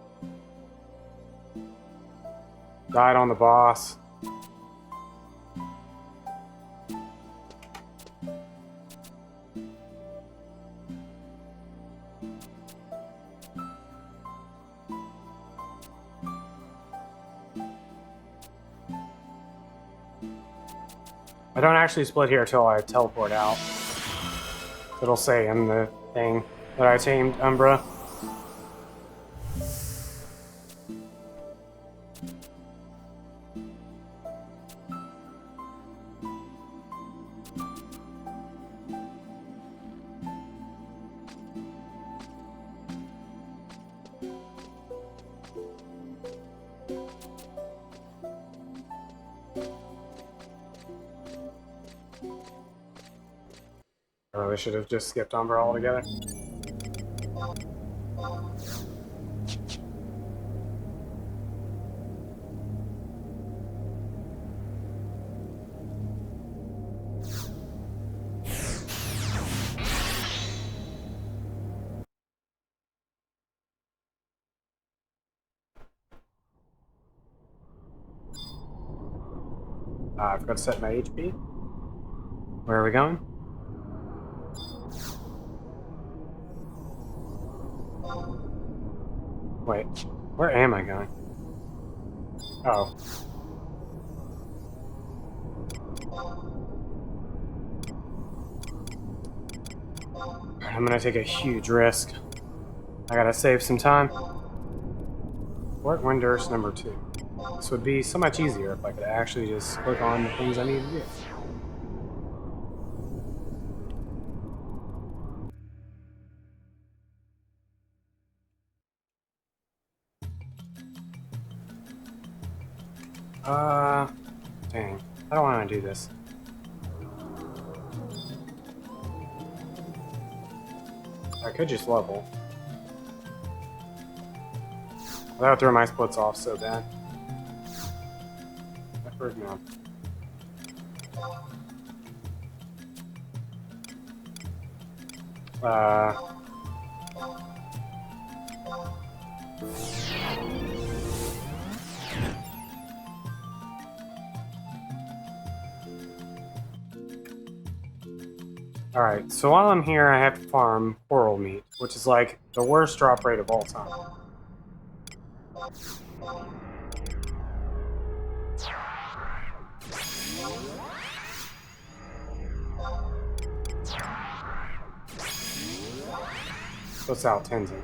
died on the boss. I don't actually split here until I teleport out. It'll say in the thing that I tamed Umbra. I really should have just skipped Umbra altogether. I forgot to set my HP. Where are we going? Wait, where am I going? Oh. I'm gonna take a huge risk. I gotta save some time. Fort Windurst number 2. This would be so much easier if I could actually just click on the things I need to do. Dang. I don't want to do this. I could just level. That would throw my splits off so bad. Effort now. Alright, so while I'm here, I have to farm coral meat, which is like the worst drop rate of all time. What's out Tenzin?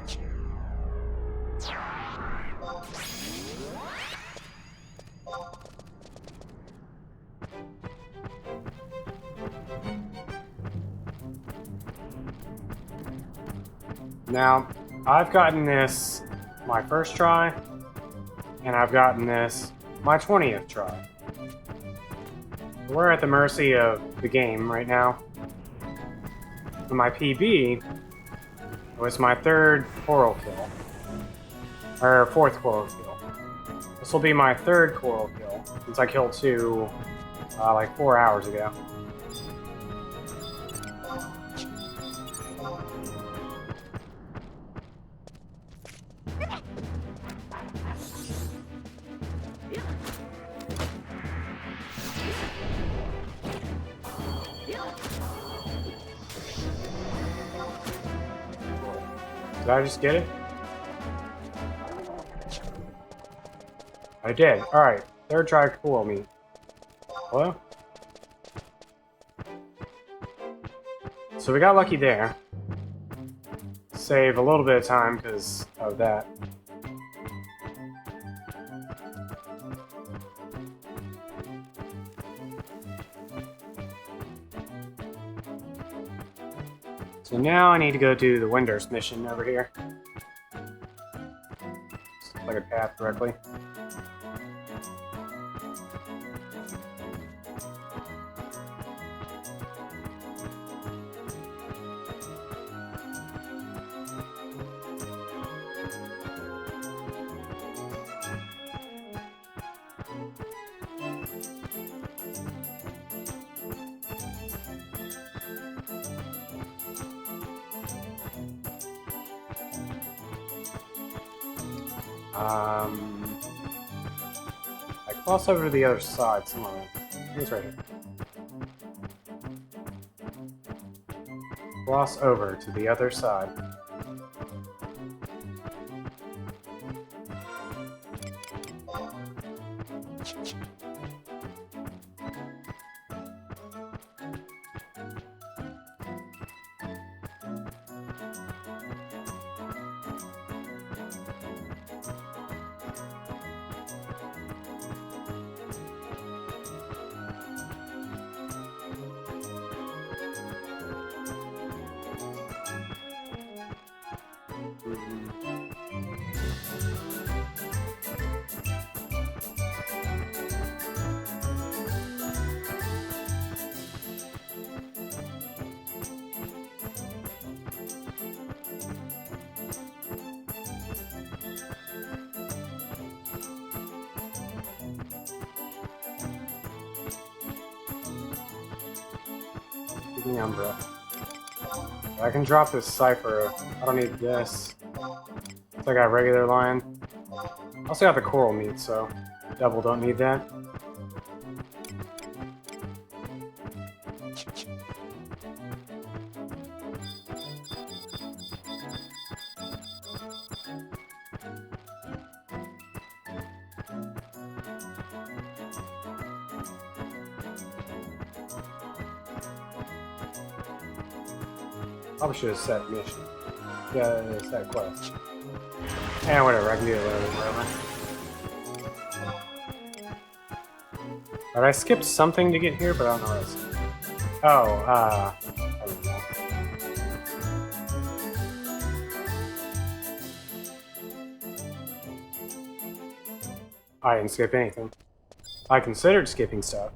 Now, I've gotten this my first try, and I've gotten this my 20th try. We're at the mercy of the game right now. And my PB was my third coral kill. Or fourth coral kill. This will be my third coral kill, since I killed two like 4 hours ago. Did I just get it? I did. Alright. Third try coral meat. Hello? So we got lucky there. Save a little bit of time because of that. So now I need to go do the Windurst mission over here. Just like a path correctly. I cross over to the other side somewhere. It's right here. Cross over to the other side. The Umbra. I can drop this cipher. I don't need this. So I got a regular line. Also got the coral meat, so double don't need that. Probably should have set mission. Yeah, set quest. And whatever, I can do it whatever. Alright, I skipped something to get here, but I don't know what else. Oh, I don't know. I didn't skip anything. I considered skipping stuff.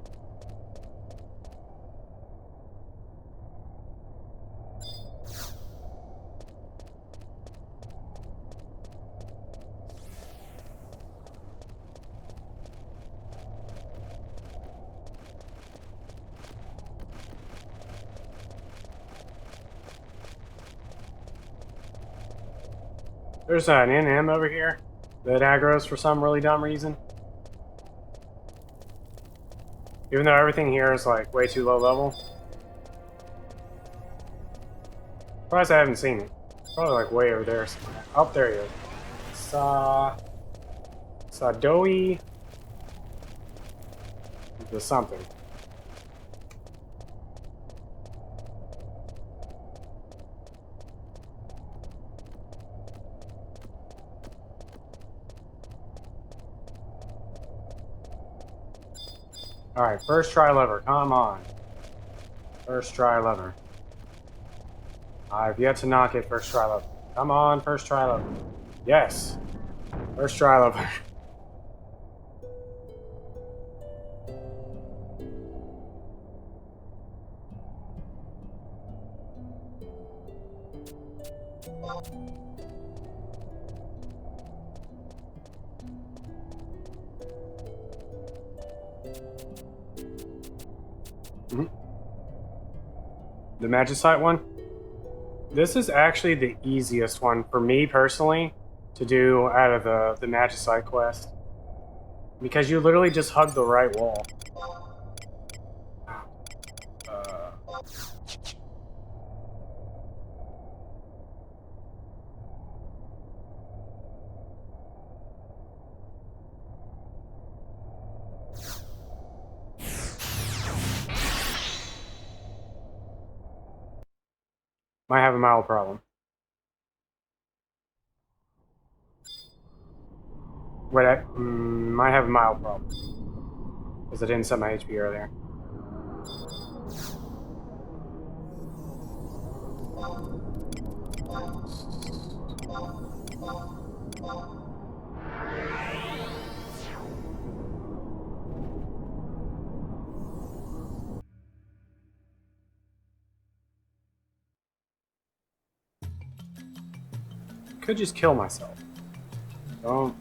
There's an NM over here that aggroes for some really dumb reason. Even though everything here is like way too low level. Surprised I haven't seen it. Probably like way over there somewhere. Oh, there he is. Sadoi. The something. Alright, first try lever. Come on. First try lever. I've yet to not get first try lever. Come on, first try lever. Yes. First try lever. The Magicite one? This is actually the easiest one for me personally to do out of the Magicite quest. Because you literally just hug the right wall. Might have a mild problem. Wait, I might have a mild problem. Because I didn't set my HP earlier. Could just kill myself. Don't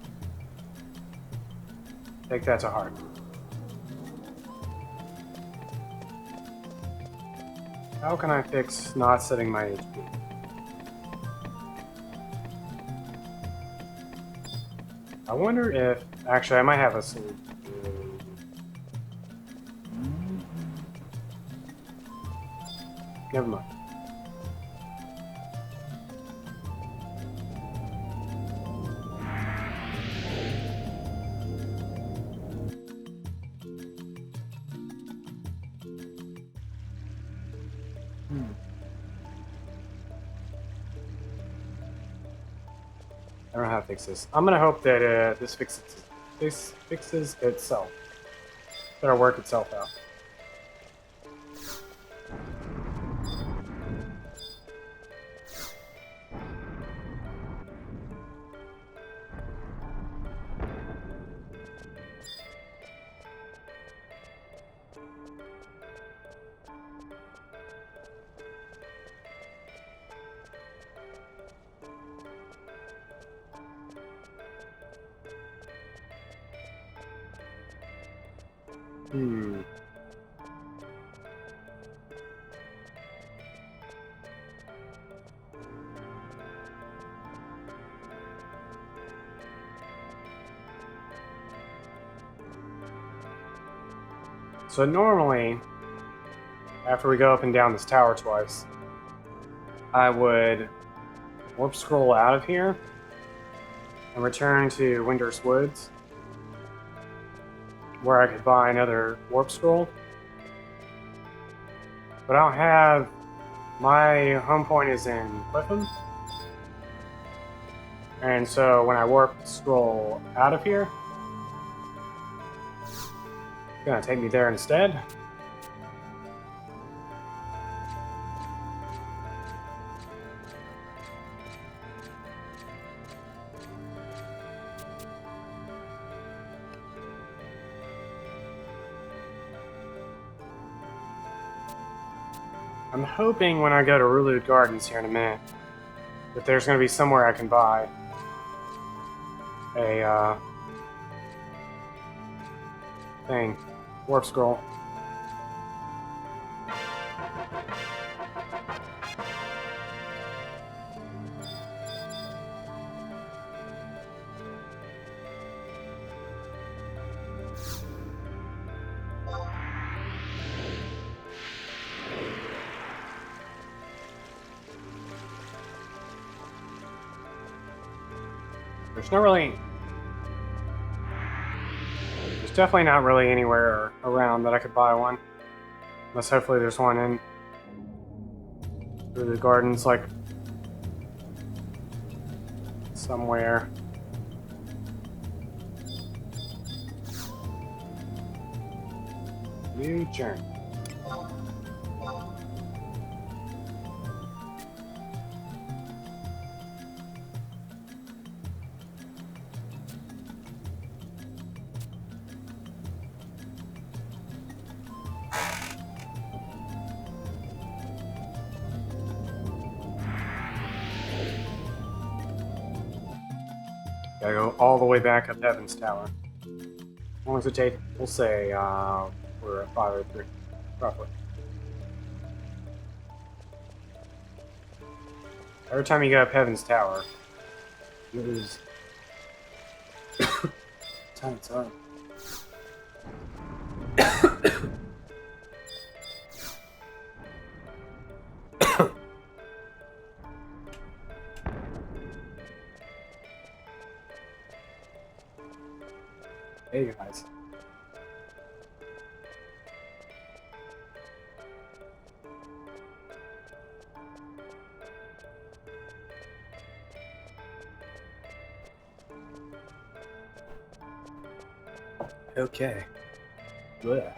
take that to heart. How can I fix not setting my HP? I wonder if... Actually, I might have a solution. Never mind. I don't know how to fix this. I'm gonna hope that this fixes itself. That'll work itself out. So normally, after we go up and down this tower twice, I would warp scroll out of here and return to Windurst Woods, where I could buy another warp scroll. But I don't have... My home point is in Clifton. And so when I warp scroll out of here, it's gonna take me there instead. I'm hoping when I go to Rulu Gardens here in a minute that there's going to be somewhere I can buy a thing, warp scroll. There's definitely not really anywhere around that I could buy one. Unless hopefully there's one in through the gardens, like somewhere. U-turn. Gotta go all the way back up Heaven's Tower. How long does it take? We'll say we're at 5:03, roughly. Every time you go up Heaven's Tower, you lose time. Hey guys. Okay. Good.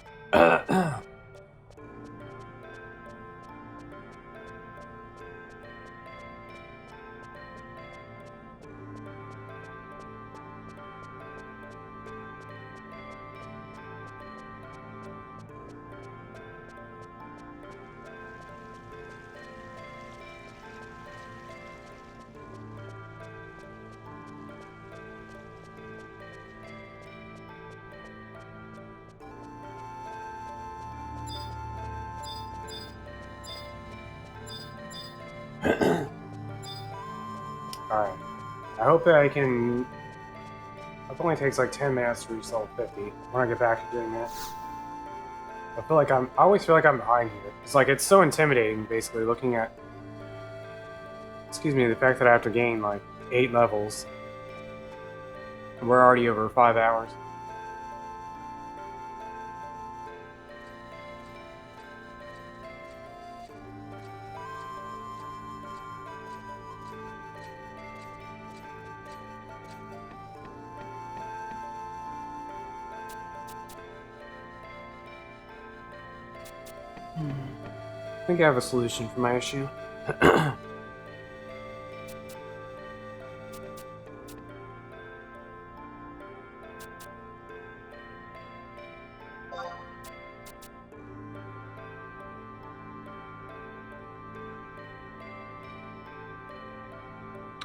Alright. I hope that I can... It only takes like 10 minutes to reach level 50 when I get back to doing that. I always feel like I'm behind here. It's like, it's so intimidating, basically, looking at... Excuse me, the fact that I have to gain like 8 levels. And we're already over 5 hours. I think I have a solution for my issue.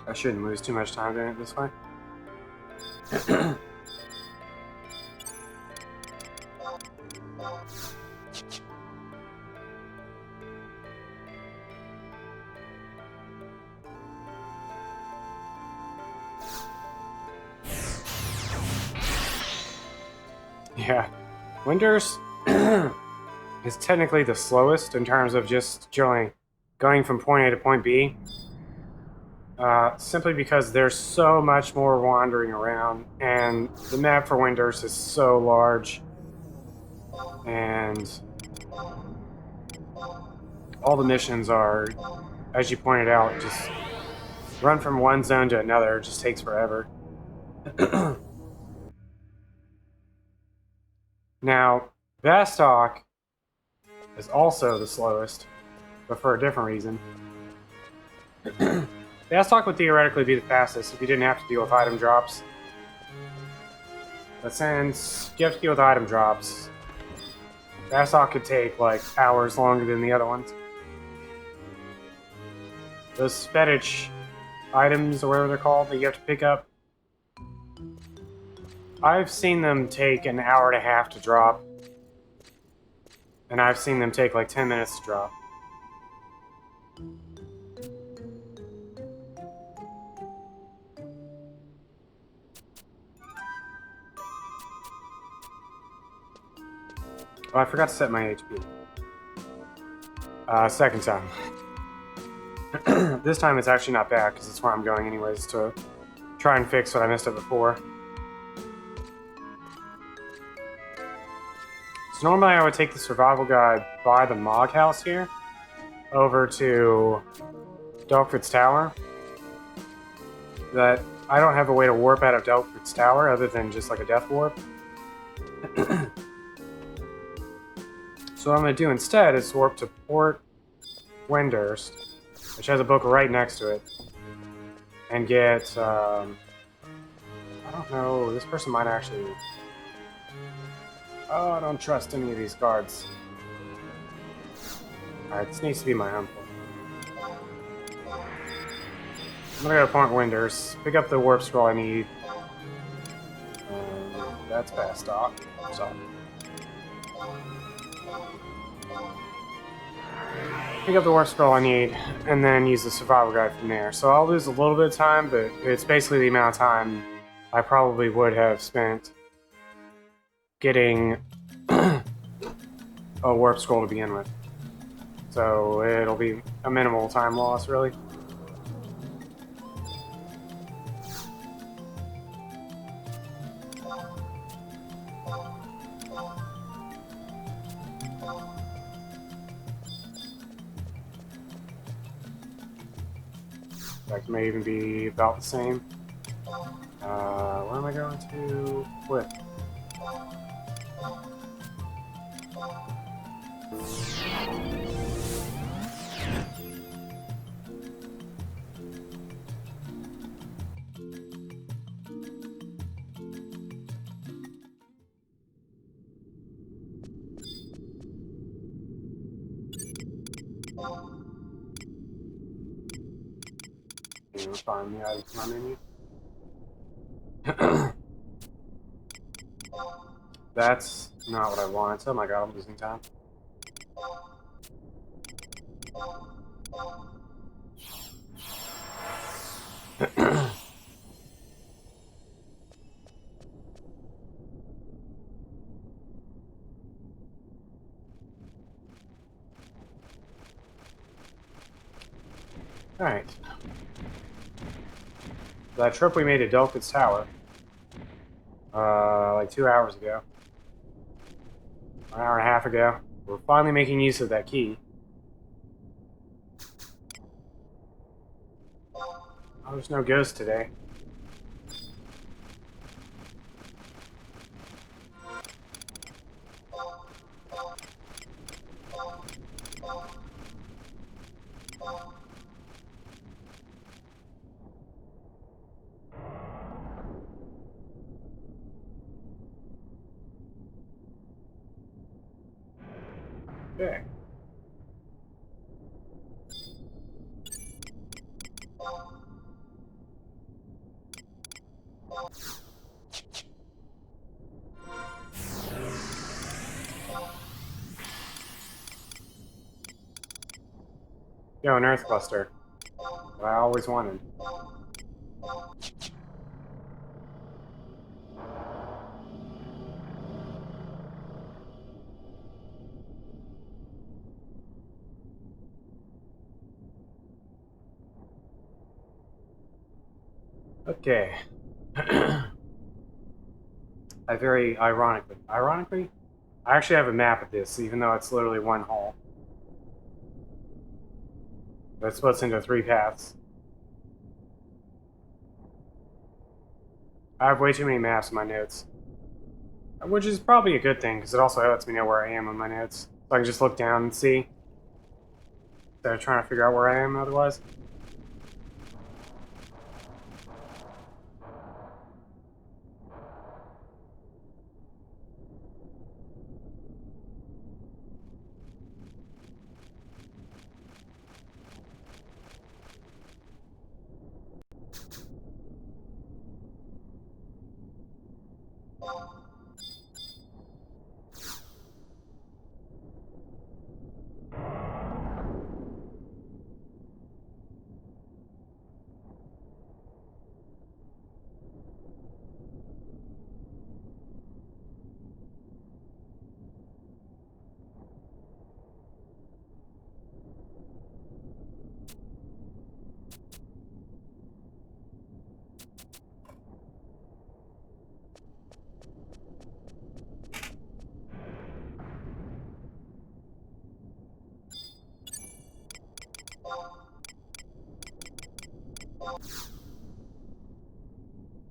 I shouldn't lose too much time doing it this way. Yeah, Windurst is technically the slowest in terms of just going from point A to point B. Simply because there's so much more wandering around, and the map for Windurst is so large, and all the missions are, as you pointed out, just run from one zone to another. It just takes forever. Now, Vastok is also the slowest, but for a different reason. Vastok would theoretically be the fastest if you didn't have to deal with item drops. But since you have to deal with item drops, Vastok could take like hours longer than the other ones. Those fetish items, or whatever they're called, that you have to pick up, I've seen them take an hour and a half to drop. And I've seen them take like 10 minutes to drop. Oh, I forgot to set my HP. Second time. This time it's actually not bad, because it's where I'm going anyways, to try and fix what I messed up before. So normally I would take the survival guide by the Mog House here, over to Delphrid's Tower. That I don't have a way to warp out of Delphrid's Tower other than just like a death warp. So what I'm going to do instead is warp to Port Windurst, which has a book right next to it, and get, I don't know, this person might actually... Oh, I don't trust any of these guards. Alright, this needs to be my home port. I'm gonna go to Port Windurst, pick up the warp scroll I need. That's fast off. So. Pick up the warp scroll I need, and then use the survival guide from there. So I'll lose a little bit of time, but it's basically the amount of time I probably would have spent getting a warp scroll to begin with. So it'll be a minimal time loss, really. That may even be about the same. Where am I going to flip? Find the items in my menu. That's not what I wanted. Oh my god, I'm losing time. Alright. That trip we made to Delphi's Tower, like 2 hours ago, an hour and a half ago, we're finally making use of that key. Oh, there's no ghost today. Okay. Yo, an Earth Cluster. What I always wanted. Okay. Ironically, I actually have a map of this, even though it's literally one hall. But it splits into 3 paths. I have way too many maps in my notes. Which is probably a good thing, because it also lets me know where I am on my notes. So I can just look down and see. Instead of trying to figure out where I am otherwise.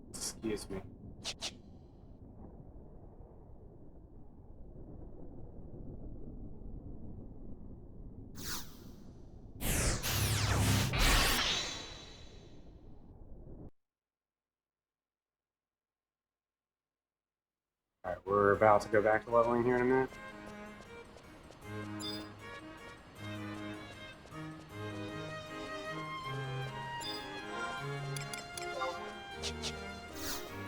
Excuse me. We're about to go back to leveling here in a minute.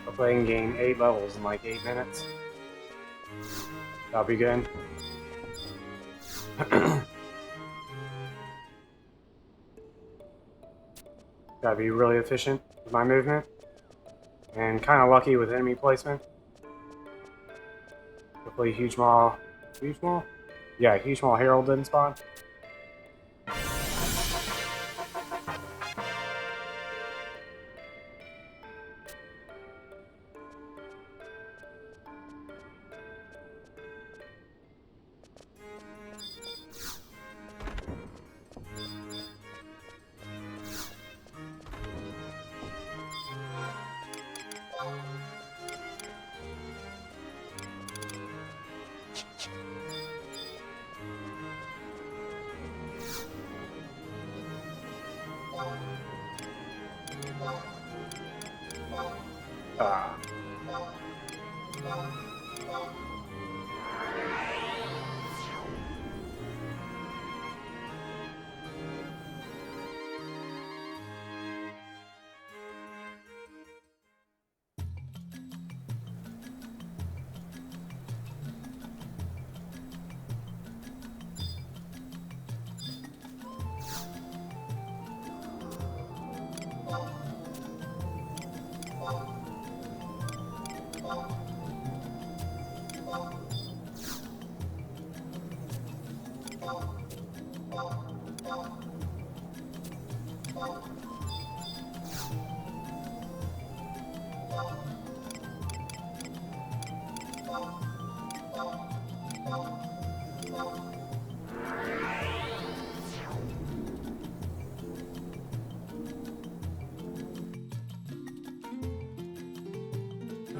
Hopefully I can gain 8 levels in like 8 minutes. That'll be good. Gotta be really efficient with my movement. And kind of lucky with enemy placement. Hopefully Huge Maw... Huge Maw? Yeah, Huge Maw Herald didn't spawn.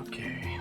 Okay.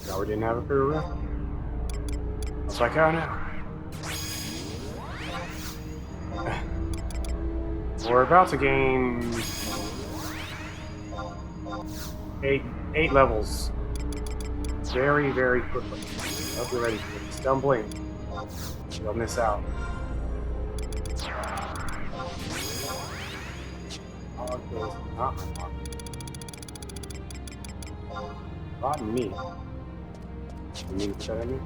No, we didn't have a crew room. I was like, oh no. We're about to gain eight levels very, very quickly. I hope you're ready for this. Don't blink. You'll miss out. Oh, okay. Not my fault. Rotten meat. You mean to that me?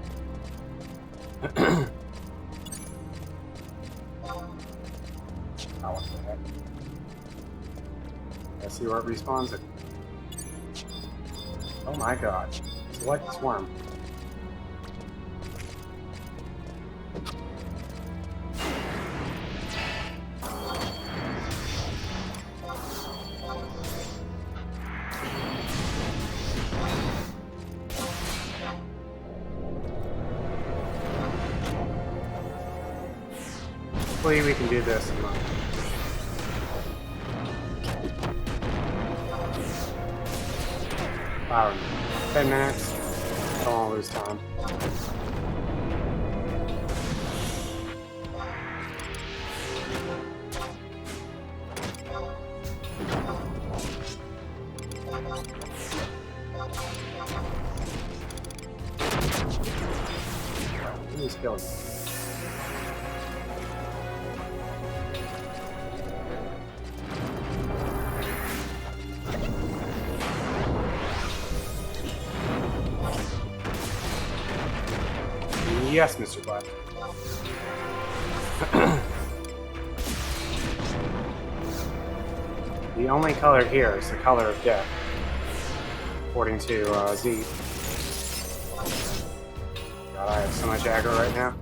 Oh, what the heck? Let's see where it respawns it. Oh my god. Select swarm. Hopefully we can do this in like 10 minutes. Don't want to lose time. He's killing me. Yes, Mr. Black. The only color here is the color of death, according to Z. God, I have so much aggro right now.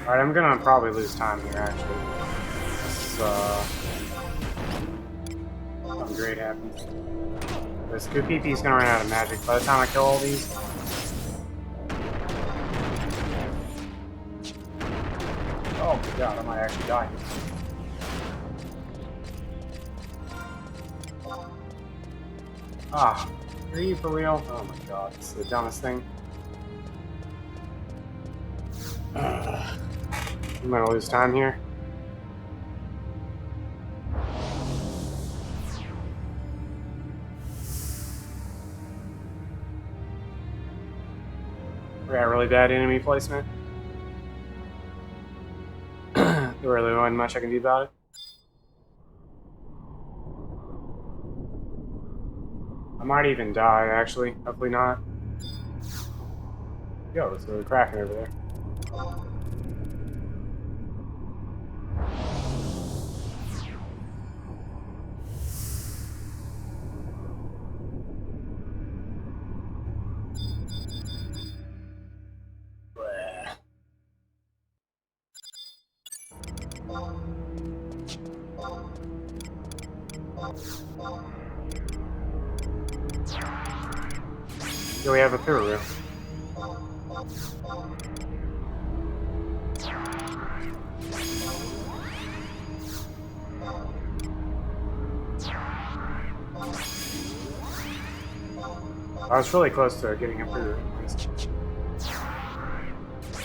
Alright, I'm gonna probably lose time here, actually. Something great happens. This Goopy's gonna run out of magic by the time I kill all these. Oh my god, I might actually die. Ah, are you for real? Oh my god, it's the dumbest thing. I'm gonna lose time here. We got really bad enemy placement. There really wasn't much I can do about it. I might even die, actually. Hopefully not. Yo, there's a Kraken over there. Here we have a Piruru. I was really close to getting a Piruru.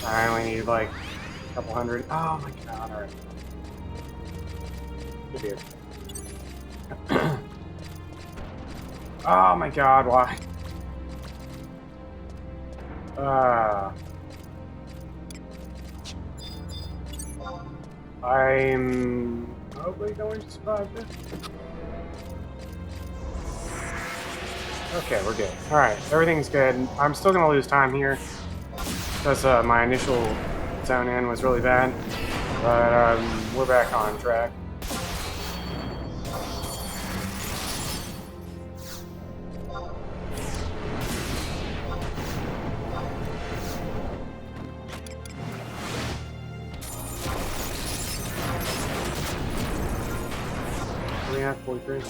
I only need like a couple hundred. Oh my god, alright. Good deal. Oh my god, why? I'm probably going to survive this. Okay, we're good. Alright, everything's good. I'm still gonna lose time here because my initial zone in was really bad, but we're back on track. Yeah, 43.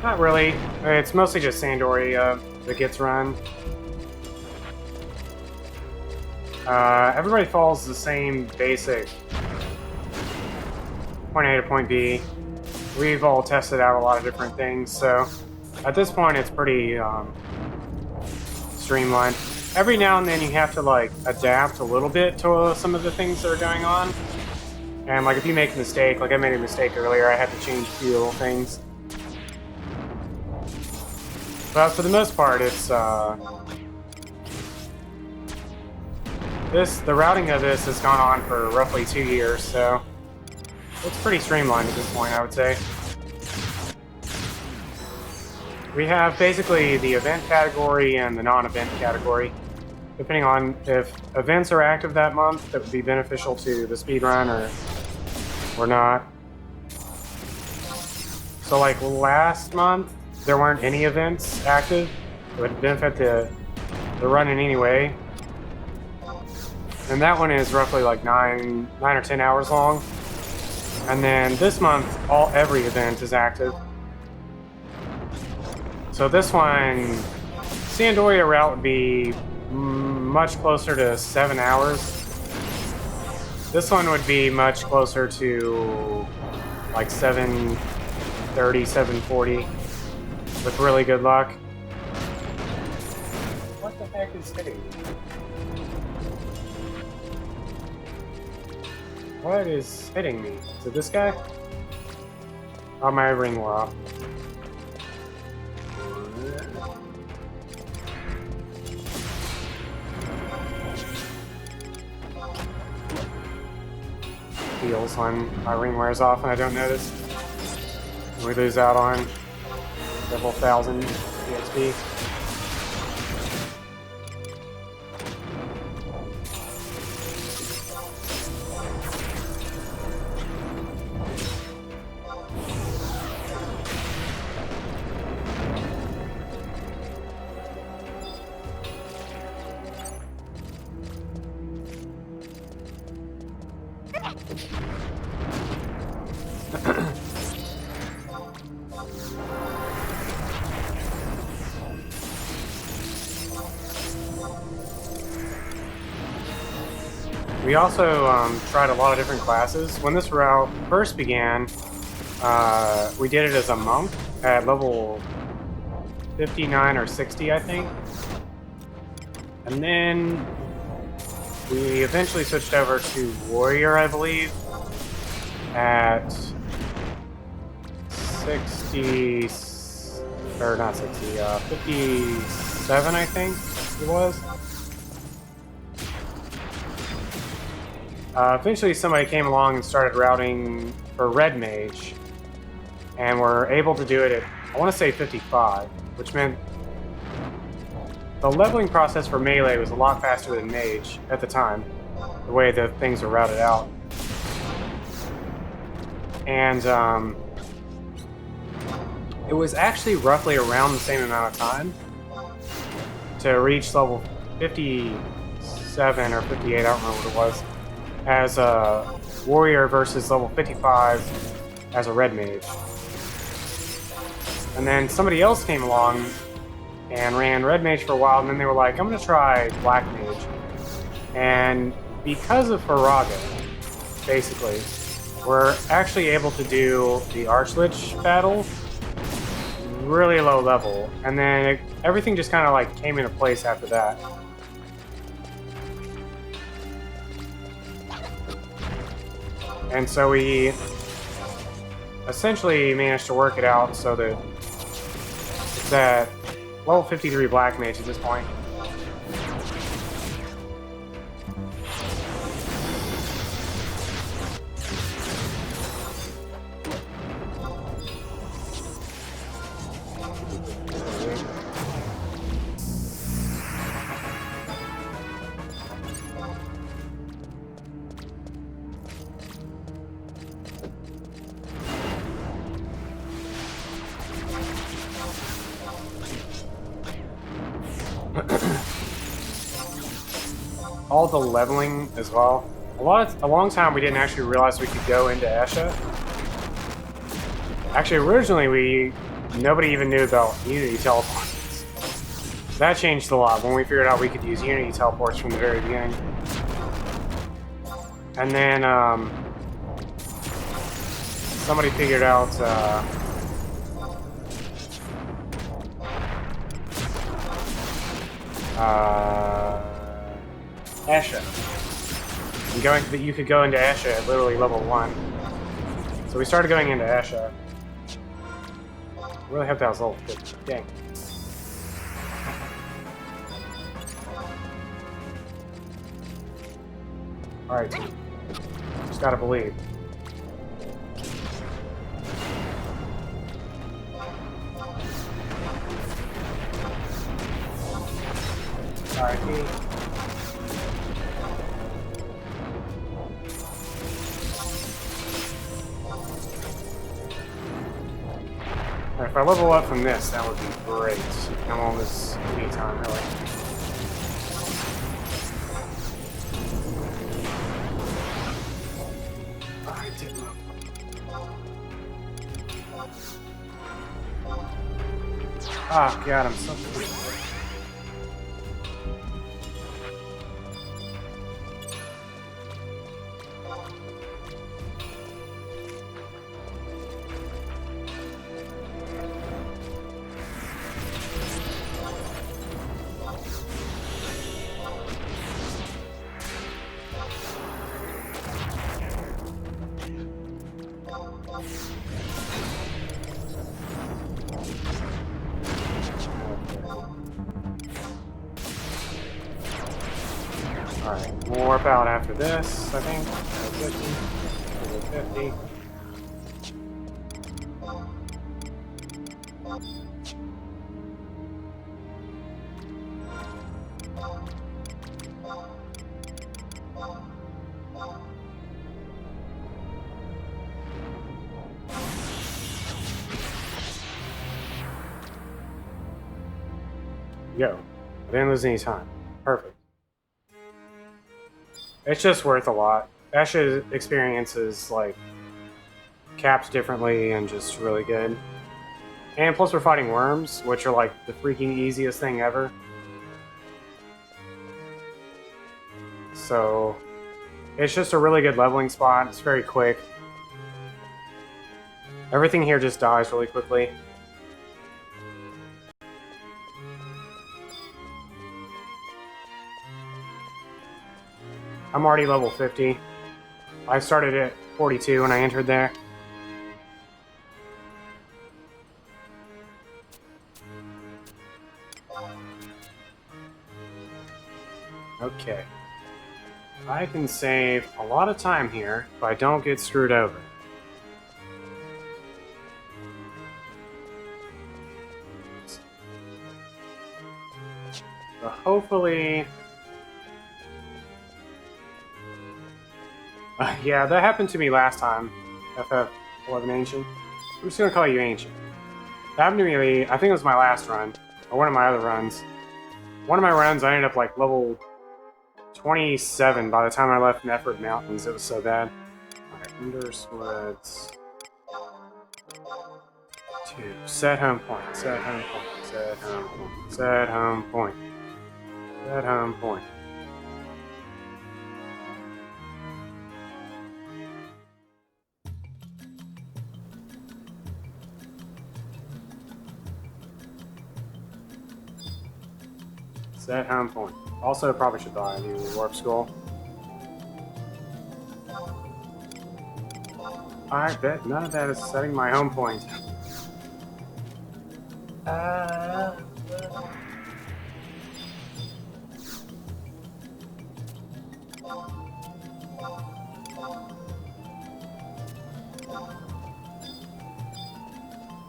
Not really. It's mostly just Sandori that gets run. Everybody follows the same basic point A to point B. We've all tested out a lot of different things, so at this point it's pretty streamlined. Every now and then you have to like adapt a little bit to some of the things that are going on. And like if you make a mistake, like I made a mistake earlier, I had to change a few little things. But for the most part, it's the routing of this has gone on for roughly 2 years, so it's pretty streamlined at this point, I would say. We have basically the event category and the non-event category. Depending on if events are active that month, that would be beneficial to the speedrun or not. So like last month, there weren't any events active. It would benefit the run in any way. And that one is roughly like 9 or 10 hours long. And then this month, every event is active. So this one, Sandoria route would be much closer to 7 hours. This one would be much closer to like 7:30, 7:40 with really good luck. What the heck is hitting me? What is hitting me? Is it this guy? Oh, my ring wore off. Heals when my ring wears off and I don't notice. And we lose out on several thousand EXP. We also tried a lot of different classes. When this route first began, we did it as a monk at level 59 or 60, I think. And then we eventually switched over to warrior, I believe, at 60, or not 60, 57, I think it was. Eventually somebody came along and started routing for red mage, and were able to do it at, I want to say 55, which meant the leveling process for melee was a lot faster than mage at the time, the way the things were routed out. And it was actually roughly around the same amount of time to reach level 57 or 58, I don't remember what it was, as a warrior versus level 55 as a red mage. And then somebody else came along and ran red mage for a while, and then they were like, I'm going to try black mage. And because of Faraga, basically, we're actually able to do the Archlich battle really low level, and then everything just kind of like came into place after that. And so we essentially managed to work it out so that it's at level 53 black mage at this point. All the leveling as well. A long time we didn't actually realize we could go into Esha. Actually, originally nobody even knew about Unity teleports. That changed a lot when we figured out we could use Unity teleports from the very beginning. And then somebody figured out Esha. And you could go into Esha at literally level 1. So we started going into Esha. I really hope that was level 50. Dang. Alright, team. Just gotta believe. Alright, team. If I level up from this, that would be great. I'm on this anytime, really. Alright, take him up. Ah, God, I'm so weak. We'll warp out after this, I think. Level 50. Level 50. Go. I didn't lose any time. Perfect. It's just worth a lot. Asha's experience is like capped differently and just really good. And plus we're fighting worms, which are like the freaking easiest thing ever. So it's just a really good leveling spot. It's very quick. Everything here just dies really quickly. I'm already level 50. I started at 42 when I entered there. Okay. I can save a lot of time here if I don't get screwed over. So hopefully... yeah, that happened to me last time. FF11 Ancient. I'm just gonna call you Ancient. That happened to me, I think it was my last run. Or one of my other runs. One of my runs, I ended up like level 27 by the time I left Nephrid Mountains. It was so bad. Alright, Windurst Woods. 2. Set home point. Set home point. Set home point. Set home point. Set home point. Set home point. Also, probably should buy a new warp skull. I bet none of that is setting my home point.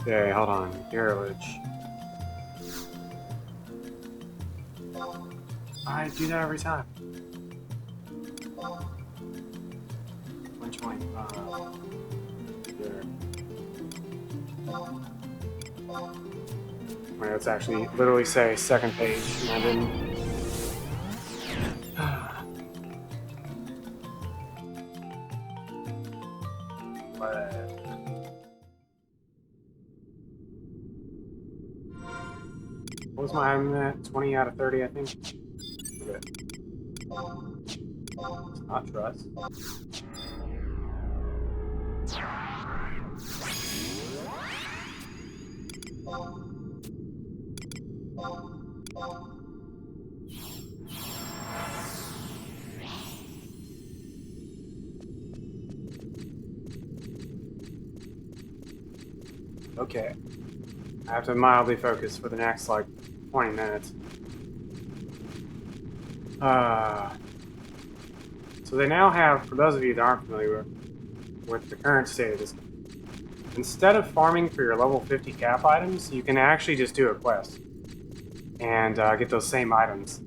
Okay, hold on. Garage. I do that every time. 125. There. My notes actually literally say second page, and I didn't. What was my item at? 20 out of 30, I think. Good. It's not trust. Okay. I have to mildly focus for the next, like, 20 minutes. So they now have, for those of you that aren't familiar with the current state of this, instead of farming for your level 50 cap items, you can actually just do a quest and get those same items.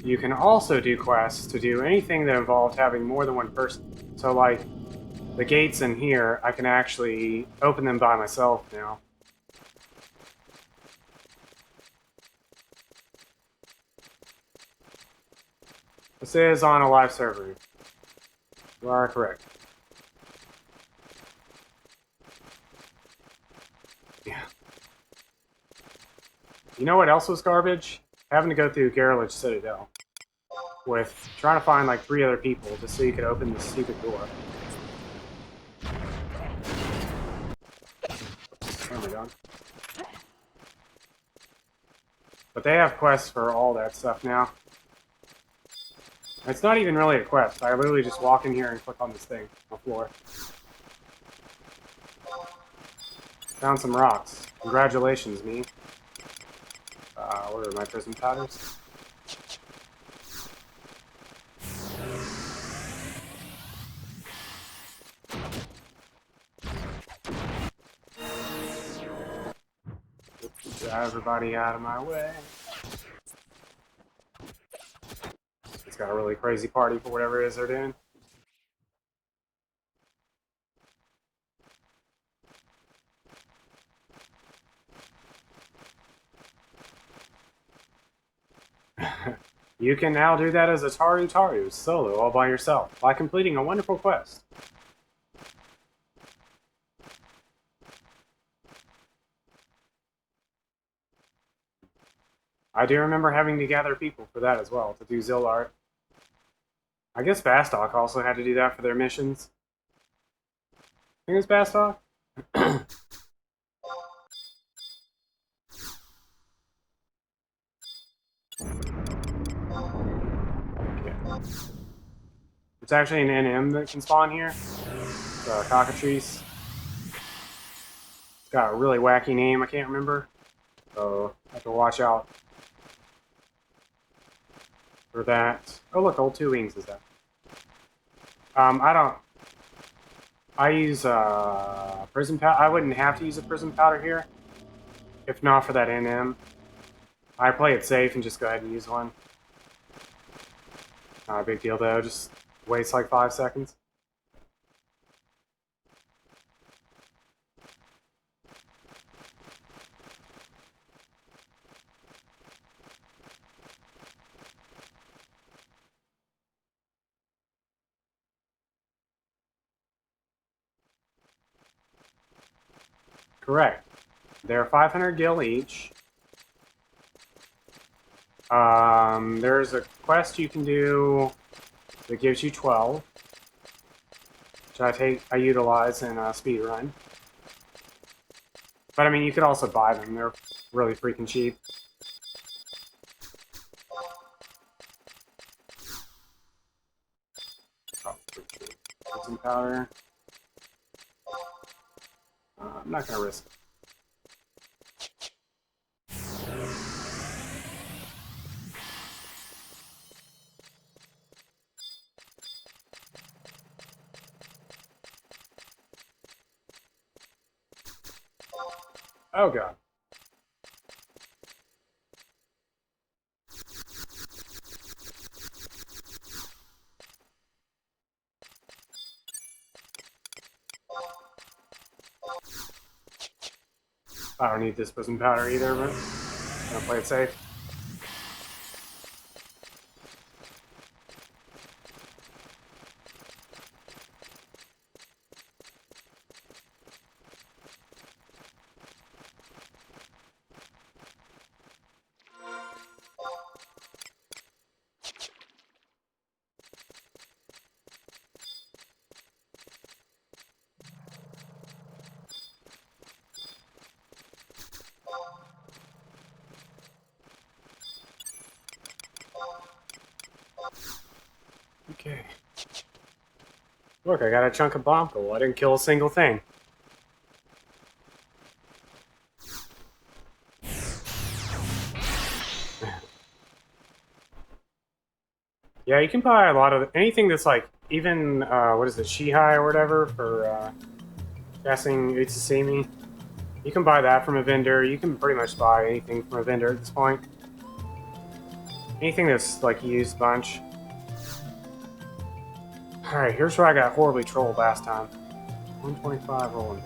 You can also do quests to do anything that involves having more than one person. So like, the gates in here, I can actually open them by myself now. This is on a live server. You are correct. Yeah. You know what else was garbage? Having to go through Garage Citadel with trying to find like 3 other people just so you could open this stupid door. There we go. But they have quests for all that stuff now. It's not even really a quest. I literally just walk in here and click on this thing on the floor. Found some rocks. Congratulations, me. What are my prism powders? everybody out of my way. It's got a really crazy party for whatever it is they're doing. You can now do that as a Taru solo all by yourself by completing a wonderful quest. I do remember having to gather people for that as well, to do Zillart. I guess Bastok also had to do that for their missions. I think it was Bastok? Okay. It's actually an NM that can spawn here. It's Cockatrice. It's got a really wacky name, I can't remember. So, I have to watch out for that. Oh look, old 2 wings is that. I use prism powder. I wouldn't have to use a prism powder here, if not for that NM. I play it safe and just go ahead and use one. Not a big deal though, just waste like 5 seconds. Correct. They're 500 gil each. There's a quest you can do that gives you 12, which I utilize in Speedrun. But I mean, you could also buy them. They're really freaking cheap. Oh, some powder. I'm not gonna risk it. Oh god. I don't need this prism powder either, but I'm gonna play it safe. Okay. Look, I got a chunk of bomb gold. I didn't kill a single thing. Yeah, you can buy a lot of anything that's like even what is it, Shihai or whatever for guessing Utsusimi. You can buy that from a vendor. You can pretty much buy anything from a vendor at this point. Anything that's like used a bunch. Alright, here's where I got horribly trolled last time. 125 rolling.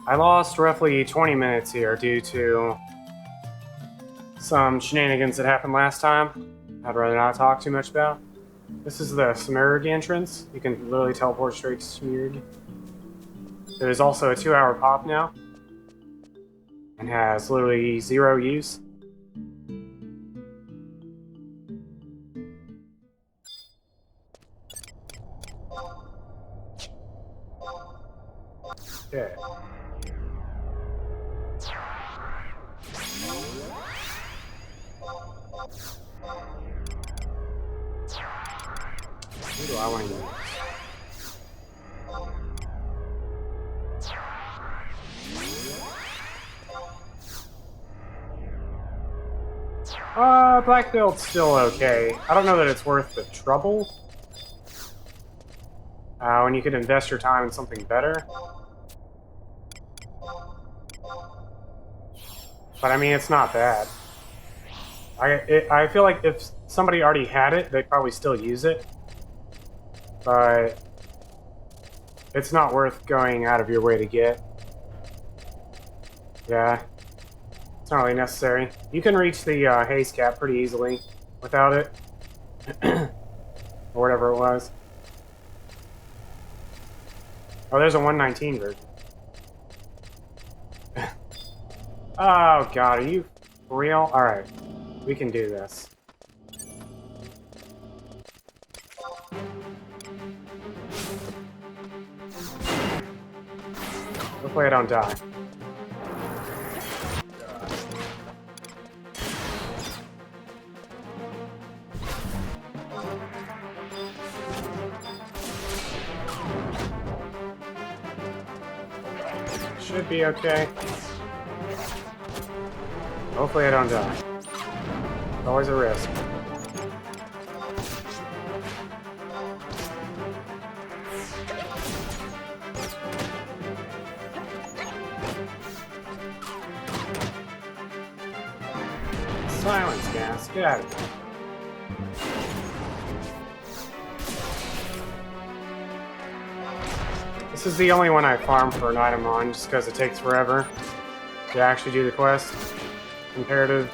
I lost roughly 20 minutes here due to some shenanigans that happened last time. I'd rather not talk too much about. This is the Smerg entrance. You can literally teleport straight to Smerg. There's also a 2-hour pop now. And has literally 0 use. Okay. Who do I want to use? Black belt's still okay. I don't know that it's worth the trouble. When you could invest your time in something better. But I mean, it's not bad. I feel like if somebody already had it, they'd probably still use it. But it's not worth going out of your way to get. Yeah. It's not really necessary. You can reach the haze cap pretty easily without it. Or whatever it was. Oh, there's a 119 version. Oh god, are you for real? Alright. We can do this. Hopefully I don't die. Should be okay. Hopefully I don't die. It's always a risk. Silence, gas. Get out of here. This is the only one I farm for an item on, just because it takes forever to actually do the quest. Comparative.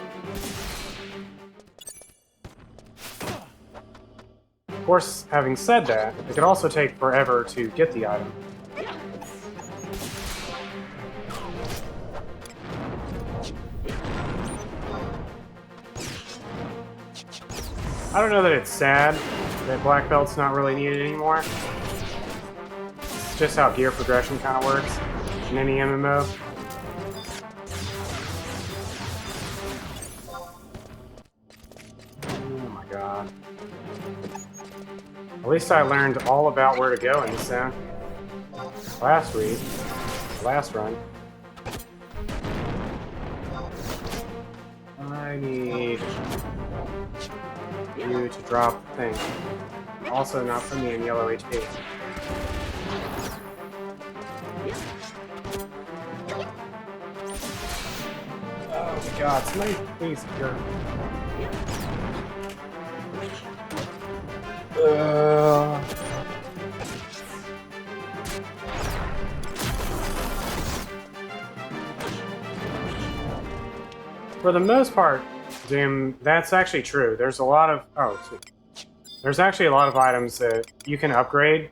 Of course, having said that, it could also take forever to get the item. I don't know that it's sad that Black Belt's not really needed anymore. It's just how gear progression kind of works in any MMO. Oh my god. At least I learned all about where to go in this zone. Last run. I need you to drop the thing. Also not put me in yellow HP. Oh my god, somebody please go. For the most part, Doom, that's actually true. There's a lot of... Oh, sweet. There's actually a lot of items that you can upgrade.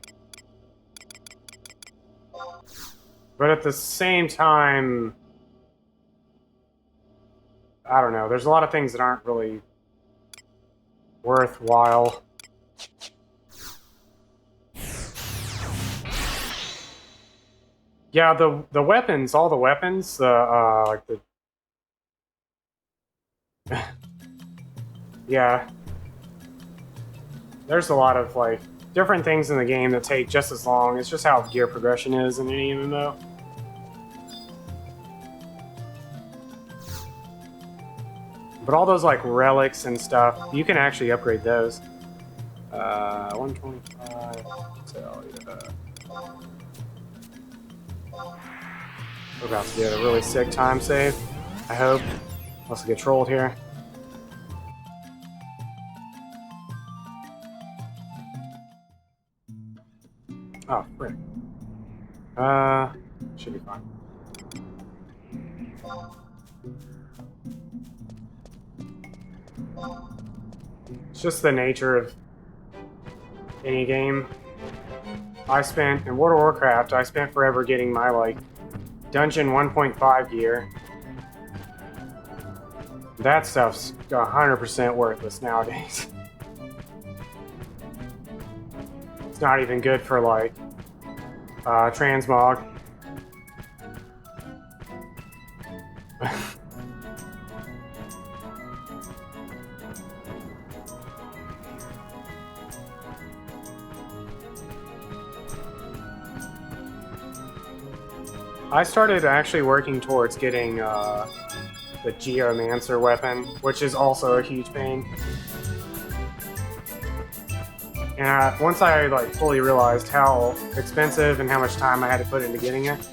But at the same time... I don't know. There's a lot of things that aren't really worthwhile. Yeah, the weapons, all the weapons, like the... Yeah. There's a lot of, like, different things in the game that take just as long. It's just how gear progression is in any MMO. But all those, like, relics and stuff, you can actually upgrade those. 125... So, yeah. We're about to get a really sick time save, I hope. Let's get trolled here. Oh, frick. Should be fine. It's just the nature of any game. In World of Warcraft, I spent forever getting my, like, Dungeon 1.5 gear. That stuff's 100% worthless nowadays. It's not even good for, like, transmog. I started actually working towards getting the Geomancer weapon, which is also a huge pain. And once I like fully realized how expensive and how much time I had to put into getting it,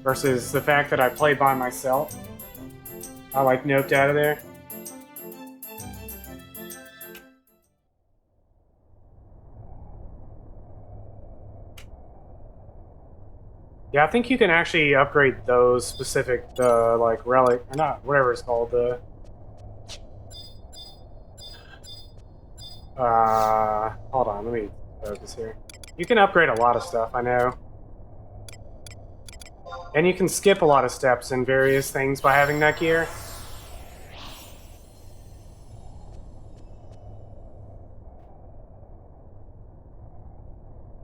versus the fact that I played by myself, I like noped out of there. Yeah, I think you can actually upgrade those specific, like relic, or not, whatever it's called, the hold on, let me focus here. You can upgrade a lot of stuff, I know. And you can skip a lot of steps in various things by having that gear.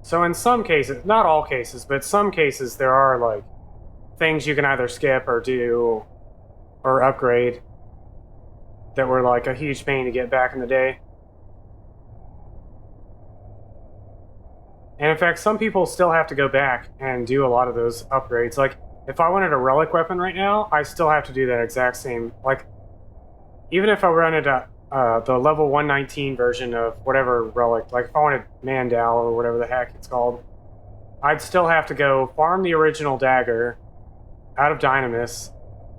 So in some cases, not all cases, but some cases there are like things you can either skip or do or upgrade that were like a huge pain to get back in the day. And in fact, some people still have to go back and do a lot of those upgrades. Like, if I wanted a relic weapon right now, I still have to do that exact same, like, even if I wanted the level 119 version of whatever relic, like if I wanted Mandal or whatever the heck it's called, I'd still have to go farm the original dagger out of Dynamis,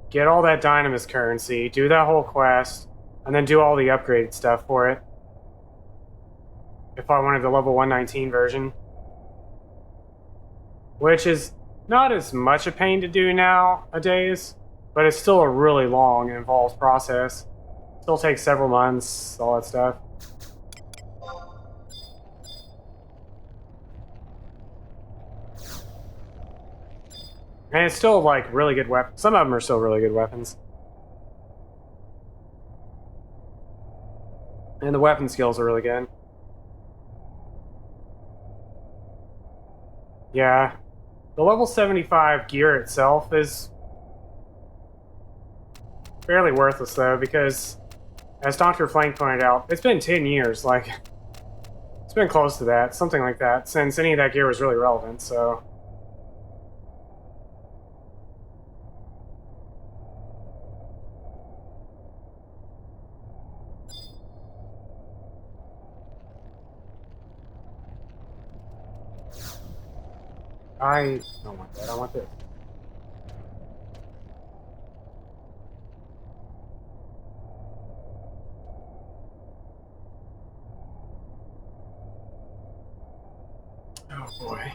get all that Dynamis currency, do that whole quest, and then do all the upgraded stuff for it. If I wanted the level 119 version. Which is not as much a pain to do nowadays, but it's still a really long and involved process. Still takes several months, all that stuff. And it's still like really good weapons. Some of them are still really good weapons. And the weapon skills are really good. Yeah. The level 75 gear itself is fairly worthless, though, because, as Dr. Flank pointed out, it's been 10 years, like, it's been close to that, something like that, since any of that gear was really relevant, so... I don't want that, I want this. Oh boy.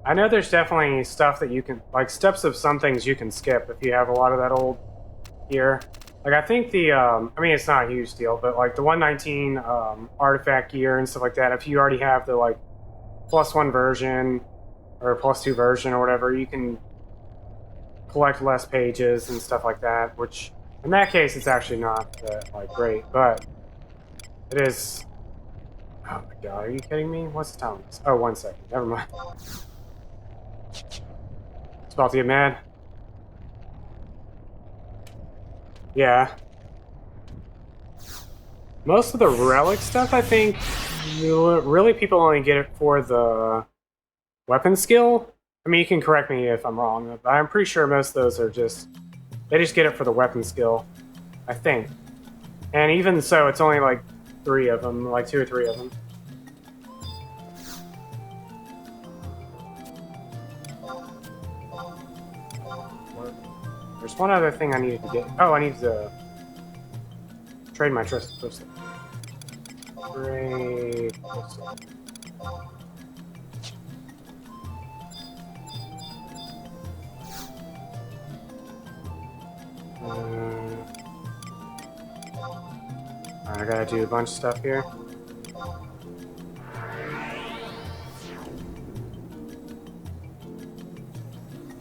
I know there's definitely stuff that you can, like, steps of some things you can skip if you have a lot of that old gear. Like, I think the, I mean, it's not a huge deal, but, like, the 119 artifact gear and stuff like that, if you already have the, like, +1 version, or +2 version, or whatever, you can collect less pages and stuff like that, which, in that case, it's actually not that, like, great, but it is... Oh my god, are you kidding me? What's the time? Oh, 1 second. Never mind. It's about to get mad. Yeah. Most of the relic stuff, I think, really people only get it for the weapon skill. I mean, you can correct me if I'm wrong, but I'm pretty sure most of those are just... They just get it for the weapon skill, I think. And even so, it's only like 3 of them, like 2 or 3 of them. There's one other thing I needed to get. Oh, I need to trade my trusted pistol. Trade pistol. I gotta do a bunch of stuff here.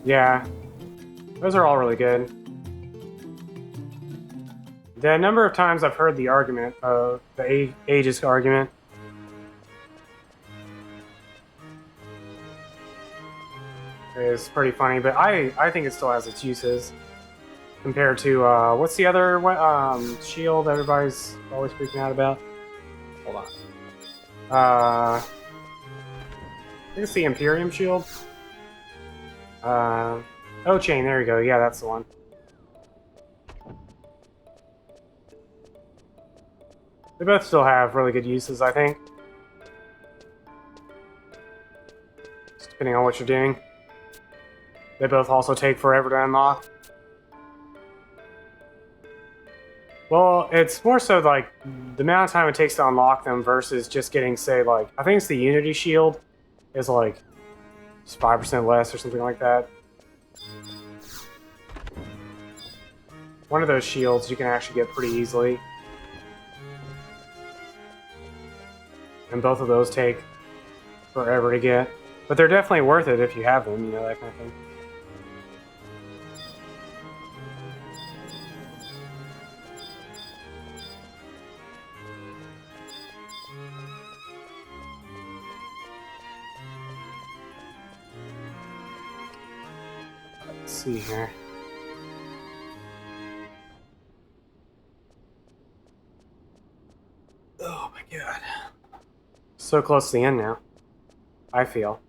Yeah, those are all really good. The number of times I've heard the argument of the Aegis argument is pretty funny, but I think it still has its uses compared to what's the other shield everybody's always freaking out about? Hold on. think it's the Imperium shield. O-Chain, there you go. Yeah, that's the one. They both still have really good uses, I think. Just depending on what you're doing. They both also take forever to unlock. Well, it's more so like the amount of time it takes to unlock them versus just getting, say, like, I think it's the Unity shield is like just 5% less or something like that. One of those shields you can actually get pretty easily. And both of those take forever to get. But they're definitely worth it if you have them, you know, that kind of thing. Let's see here. Oh my god. So close to the end now. I feel.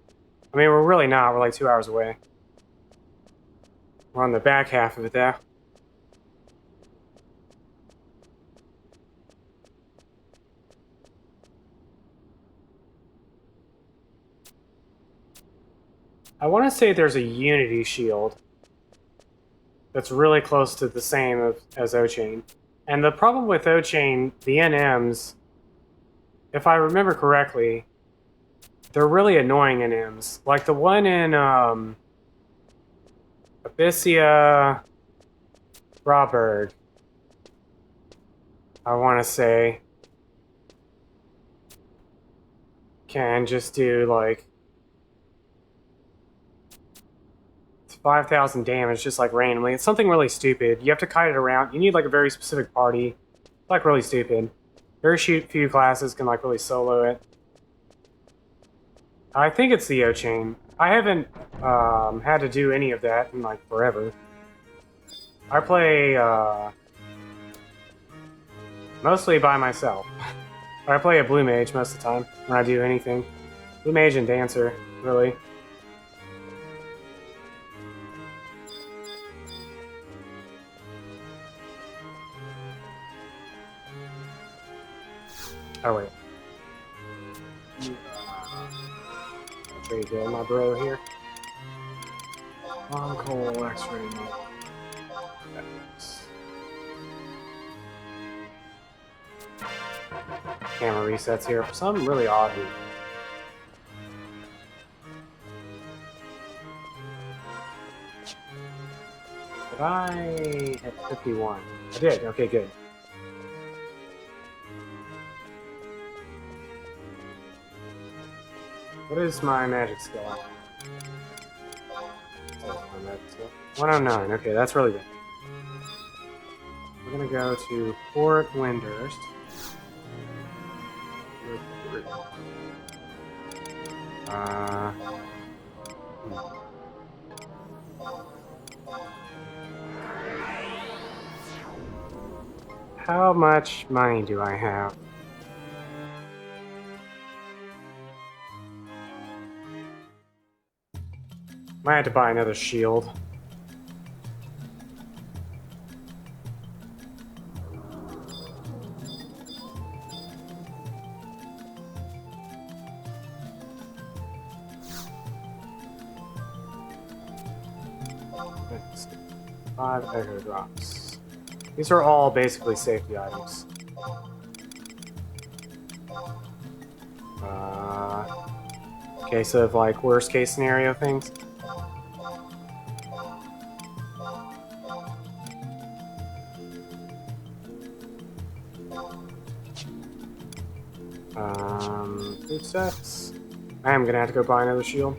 I mean, we're really not. We're like 2 hours away. We're on the back half of it, though. I want to say there's a Unity shield that's really close to the same as O-Chain. And the problem with O-Chain, the NMs, if I remember correctly, they're really annoying NMs. Like the one in Abyssia Rawberg, I want to say, can just do like 5,000 damage just like randomly. It's something really stupid. You have to kite it around. You need like a very specific party. It's like really stupid. Very few classes can like really solo it. I think it's the O-Chain. I haven't had to do any of that in like forever. I play mostly by myself. I play a Blue Mage most of the time when I do anything. Blue Mage and Dancer, really. Oh wait. There you go, my bro here. Long coal X-ray. Camera resets here for some really odd reason. Did I hit 51? I did. Okay, good. What is my magic skill at? 109. Okay, that's really good. We're gonna go to Fort Windurst. How much money do I have? Might have to buy another shield. Let's see. 5 echo drops. These are all basically safety items. Case of like worst case scenario things. Food sets. I am gonna have to go buy another shield.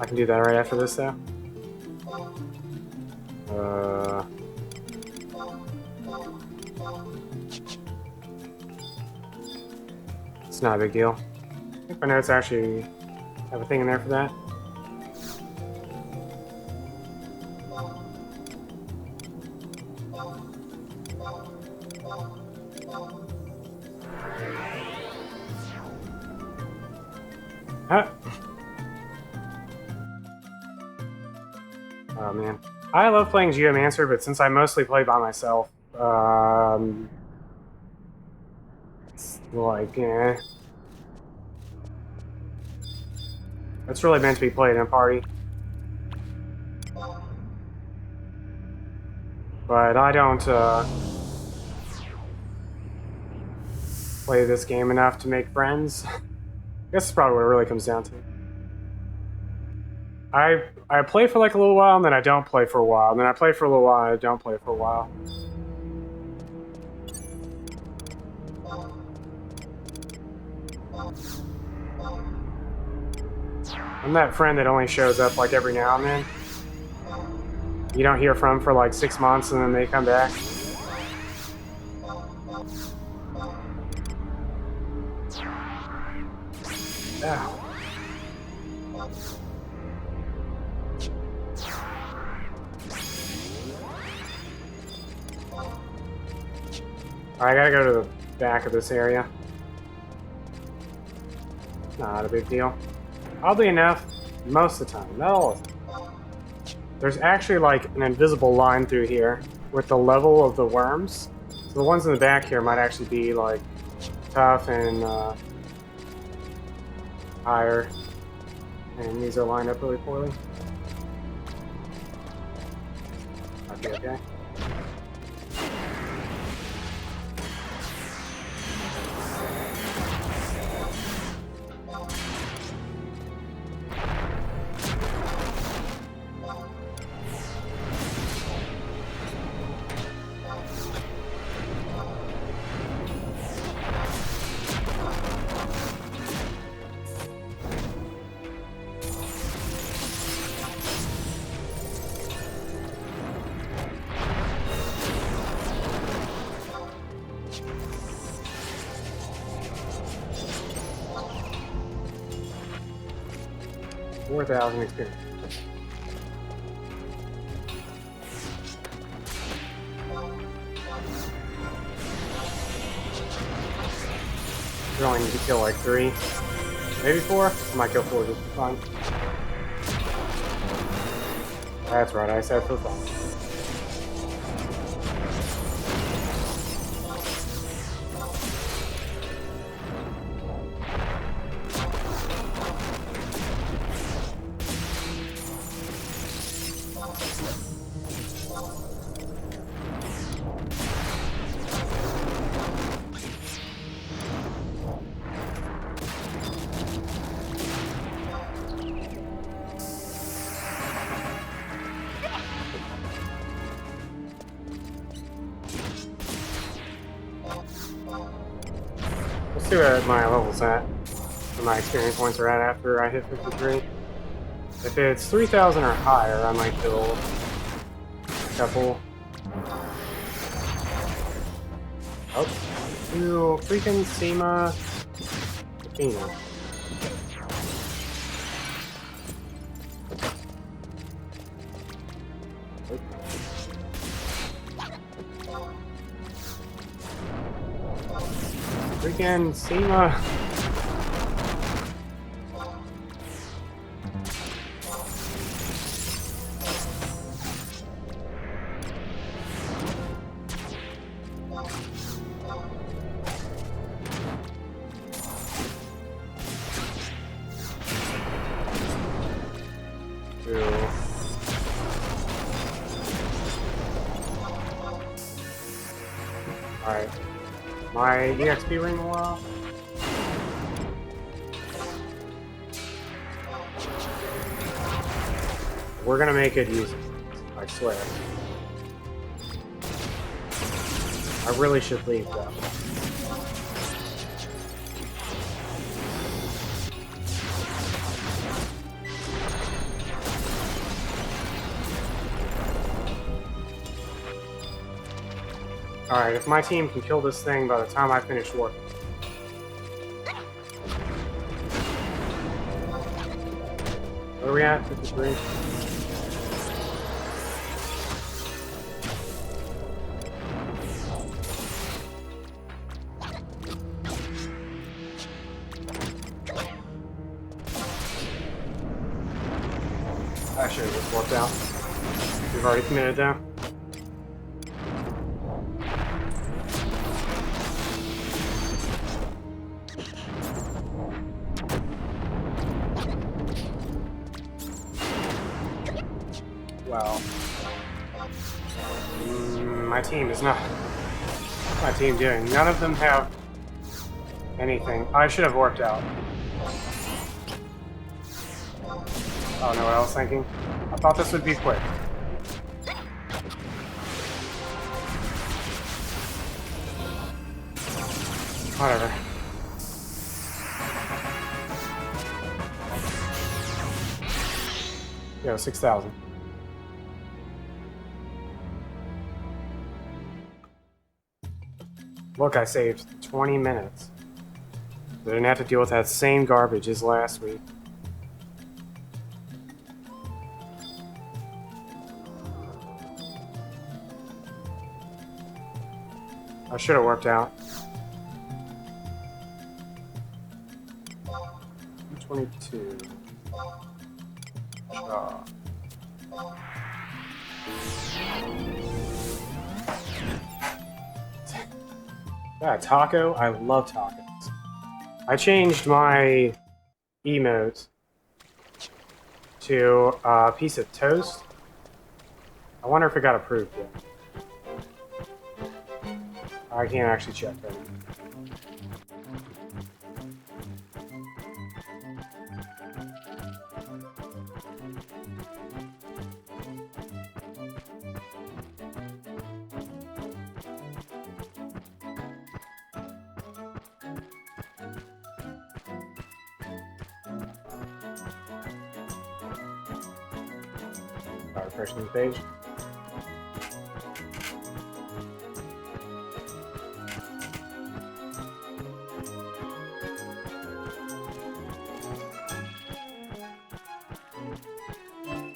I can do that right after this though. It's not a big deal. I think my notes actually have a thing in there for that. Oh man. I love playing Geomancer, but since I mostly play by myself, it's like, eh. It's really meant to be played in a party. But I don't play this game enough to make friends. I guess that's probably what it really comes down to. I play for like a little while, and then I don't play for a while, and then I play for a little while, and I don't play for a while. I'm that friend that only shows up like every now and then. You don't hear from for like 6 months, and then they come back. Ow. I gotta go to the back of this area. Not a big deal. Oddly enough, most of the time, not all of the time. There's actually like an invisible line through here with the level of the worms. So the ones in the back here might actually be like tough and higher. And these are lined up really poorly. Okay. 4,000 experience. You only need to kill like 3, maybe 4. I might kill 4 just for fun. That's right, I said for fun. Let's see what my level's at, where my experience points are at after I hit 53. If it's 3,000 or higher, I might kill a couple. Oh, ew, freaking Sema. Athena. Freaking Sema. Alright. My EXP ring will off. We're gonna make it easy. I swear. I really should leave though. Alright, if my team can kill this thing by the time I finish work. Where are we at? 53? That should have just worked out. We've already committed though. Well, my team is not. What's my team doing? None of them have anything. I should have worked out. Oh, know what I was thinking? I thought this would be quick. Whatever. Yo, 6,000. Look, I saved 20 minutes. I didn't have to deal with that same garbage as last week. I should have worked out. 22. Yeah, taco. I love tacos. I changed my emote to a piece of toast. I wonder if it got approved yet. I can't actually check that. Refreshing the page.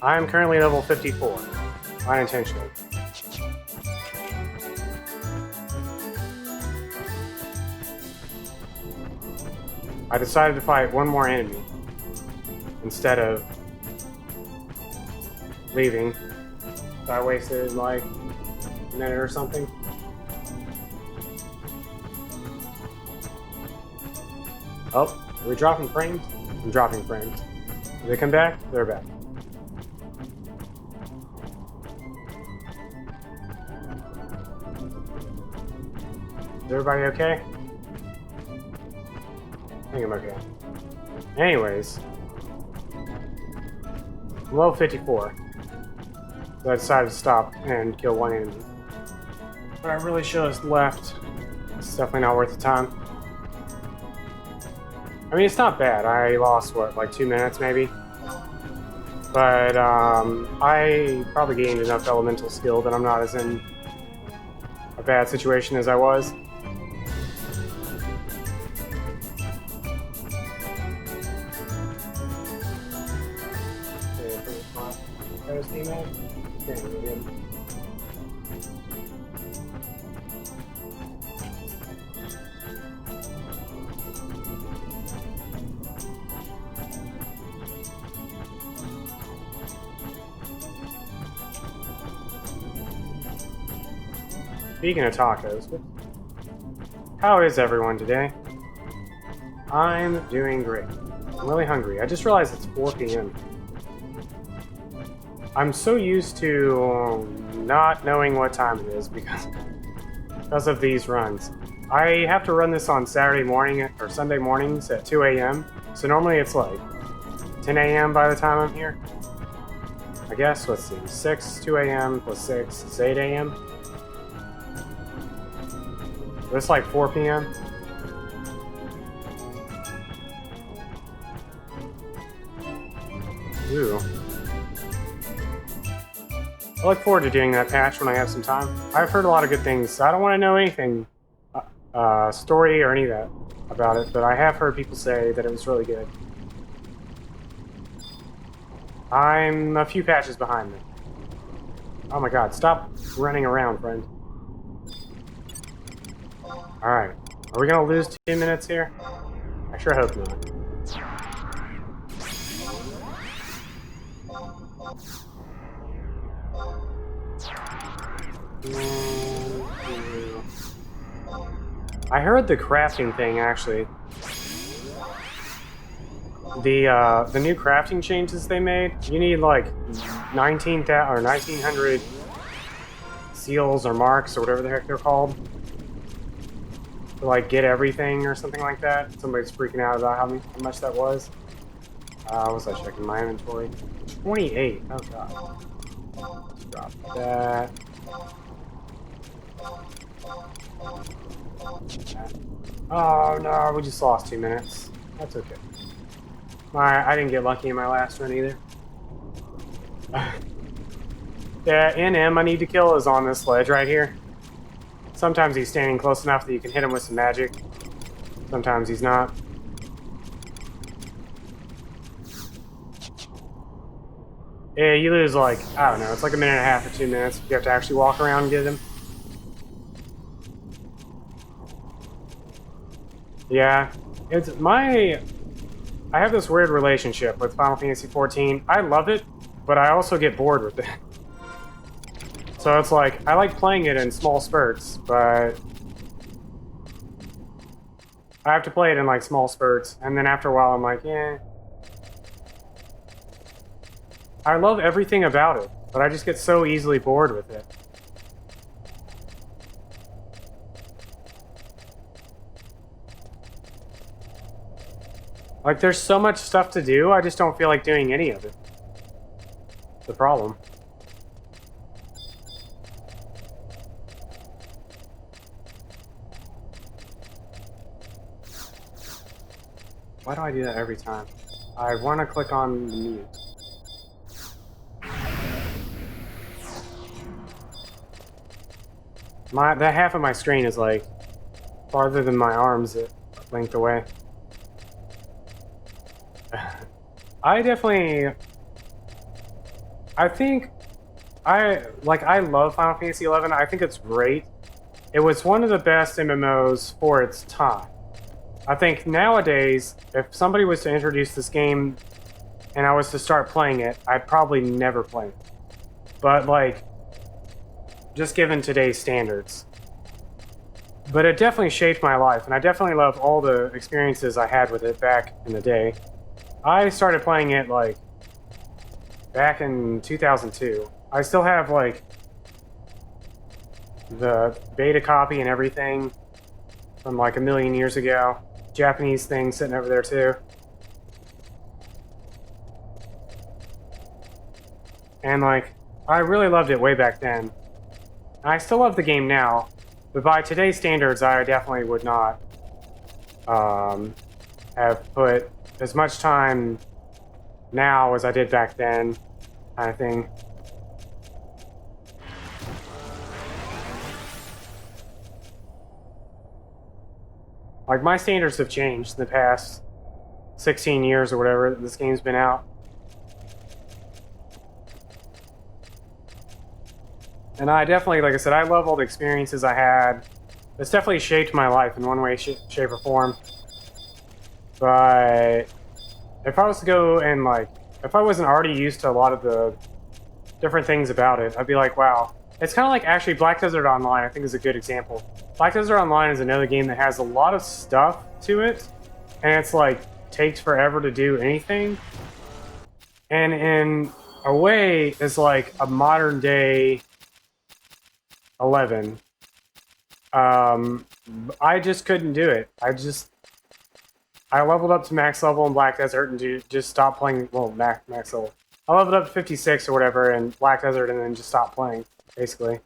I am currently level 54, unintentionally. I decided to fight one more enemy instead of leaving. So I wasted like a minute or something. Oh, are we dropping frames? I'm dropping frames. Do they come back? They're back. Is everybody okay? I think I'm okay. Anyways, I'm level 54. So I decided to stop and kill one enemy. But I really should have left. It's definitely not worth the time. I mean, it's not bad. I lost, what, like 2 minutes maybe? But I probably gained enough elemental skill that I'm not as in a bad situation as I was. Speaking of tacos, how is everyone today? I'm doing great. I'm really hungry. I just realized it's 4 p.m. I'm so used to not knowing what time it is because of these runs. I have to run this on Saturday morning or Sunday mornings at 2 a.m. So normally it's like 10 a.m. by the time I'm here. I guess, let's see, 2 a.m. plus 6 is 8 a.m. It's like 4 p.m. Ooh. I look forward to doing that patch when I have some time. I've heard a lot of good things. I don't want to know anything, story or any of that about it, but I have heard people say that it was really good. I'm a few patches behind me. Oh my god, stop running around, friend. Alright, are we gonna lose 2 minutes here? I sure hope not. I heard the crafting thing, actually. The new crafting changes they made, you need like 19,000 or 1,900 seals or marks or whatever the heck they're called to like get everything or something like that. Somebody's freaking out about how much that was. Was I checking my inventory? 28. Oh god. Let's drop that. Oh no, we just lost 2 minutes. That's okay. I didn't get lucky in my last run either. The NM I need to kill is on this ledge right here. Sometimes he's standing close enough that you can hit him with some magic. Sometimes he's not. Yeah, you lose like, I don't know, it's like 1.5 minutes or 2 minutes. You have to actually walk around and get him. Yeah, it's I have this weird relationship with Final Fantasy XIV. I love it, but I also get bored with it. So it's like, I like playing it in small spurts, but I have to play it in like small spurts, and then after a while I'm like, eh. I love everything about it, but I just get so easily bored with it. Like, there's so much stuff to do, I just don't feel like doing any of it. The problem. Why do I do that every time? I want to click on the mute. That half of my screen is like farther than my arms length away. I think I love Final Fantasy XI. I think it's great. It was one of the best MMOs for its time. I think nowadays, if somebody was to introduce this game and I was to start playing it, I'd probably never play it. But like, just given today's standards. But it definitely shaped my life, and I definitely love all the experiences I had with it back in the day. I started playing it like back in 2002. I still have like the beta copy and everything from like a million years ago. Japanese thing sitting over there too. And like, I really loved it way back then. I still love the game now, but by today's standards, I definitely would not have put as much time now as I did back then, kind of thing. Like, my standards have changed in the past 16 years or whatever this game's been out. And I definitely, like I said, I love all the experiences I had. It's definitely shaped my life in one way, shape, or form. But if I was to go and, like, if I wasn't already used to a lot of the different things about it, I'd be like, wow. It's kind of like, actually, Black Desert Online, I think, is a good example. Black Desert Online is another game that has a lot of stuff to it, and it's, like, takes forever to do anything. And in a way, it's like a modern-day 11. I just couldn't do it. I leveled up to max level in Black Desert and just stopped playing. Well, max level. I leveled up to 56 or whatever in Black Desert and then just stopped playing, basically.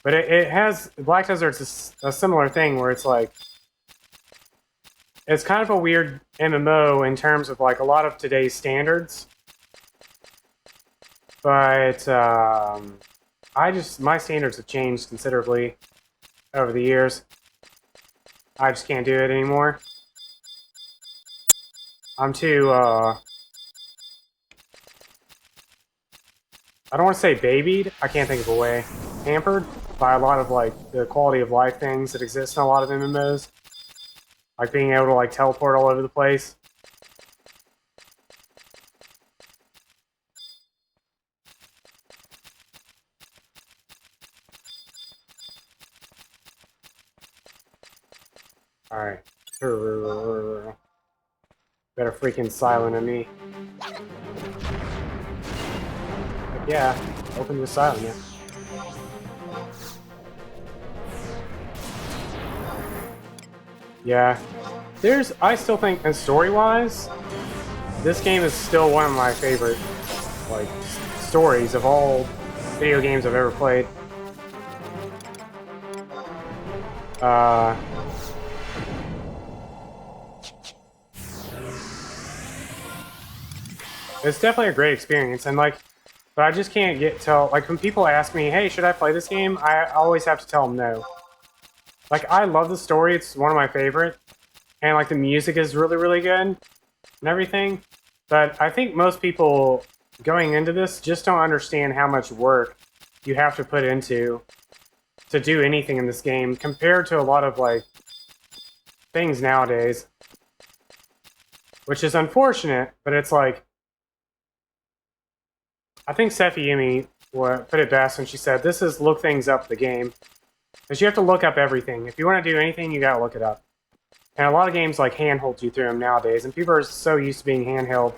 But it has, Black Desert's a similar thing where it's like, it's kind of a weird MMO in terms of like a lot of today's standards. But my standards have changed considerably over the years. I just can't do it anymore. I'm too, I don't want to say babied. I can't think of a way. hampered by a lot of like the quality of life things that exist in a lot of MMOs, like being able to like teleport all over the place. Alright. Better freaking silent at me. Like, yeah, open the silent, yeah. Yeah. I still think, and story-wise, this game is still one of my favorite, like, stories of all video games I've ever played. It's definitely a great experience, and like, but I just can't like when people ask me, hey, should I play this game? I always have to tell them no. Like, I love the story, it's one of my favorite, and like the music is really, really good and everything, but I think most people going into this just don't understand how much work you have to put into to do anything in this game compared to a lot of like things nowadays, which is unfortunate, but it's like, I think Sephi Yumi put it best when she said, this is look things up the game. Because you have to look up everything. If you want to do anything, you gotta look it up. And a lot of games like handhold you through them nowadays, and people are so used to being handheld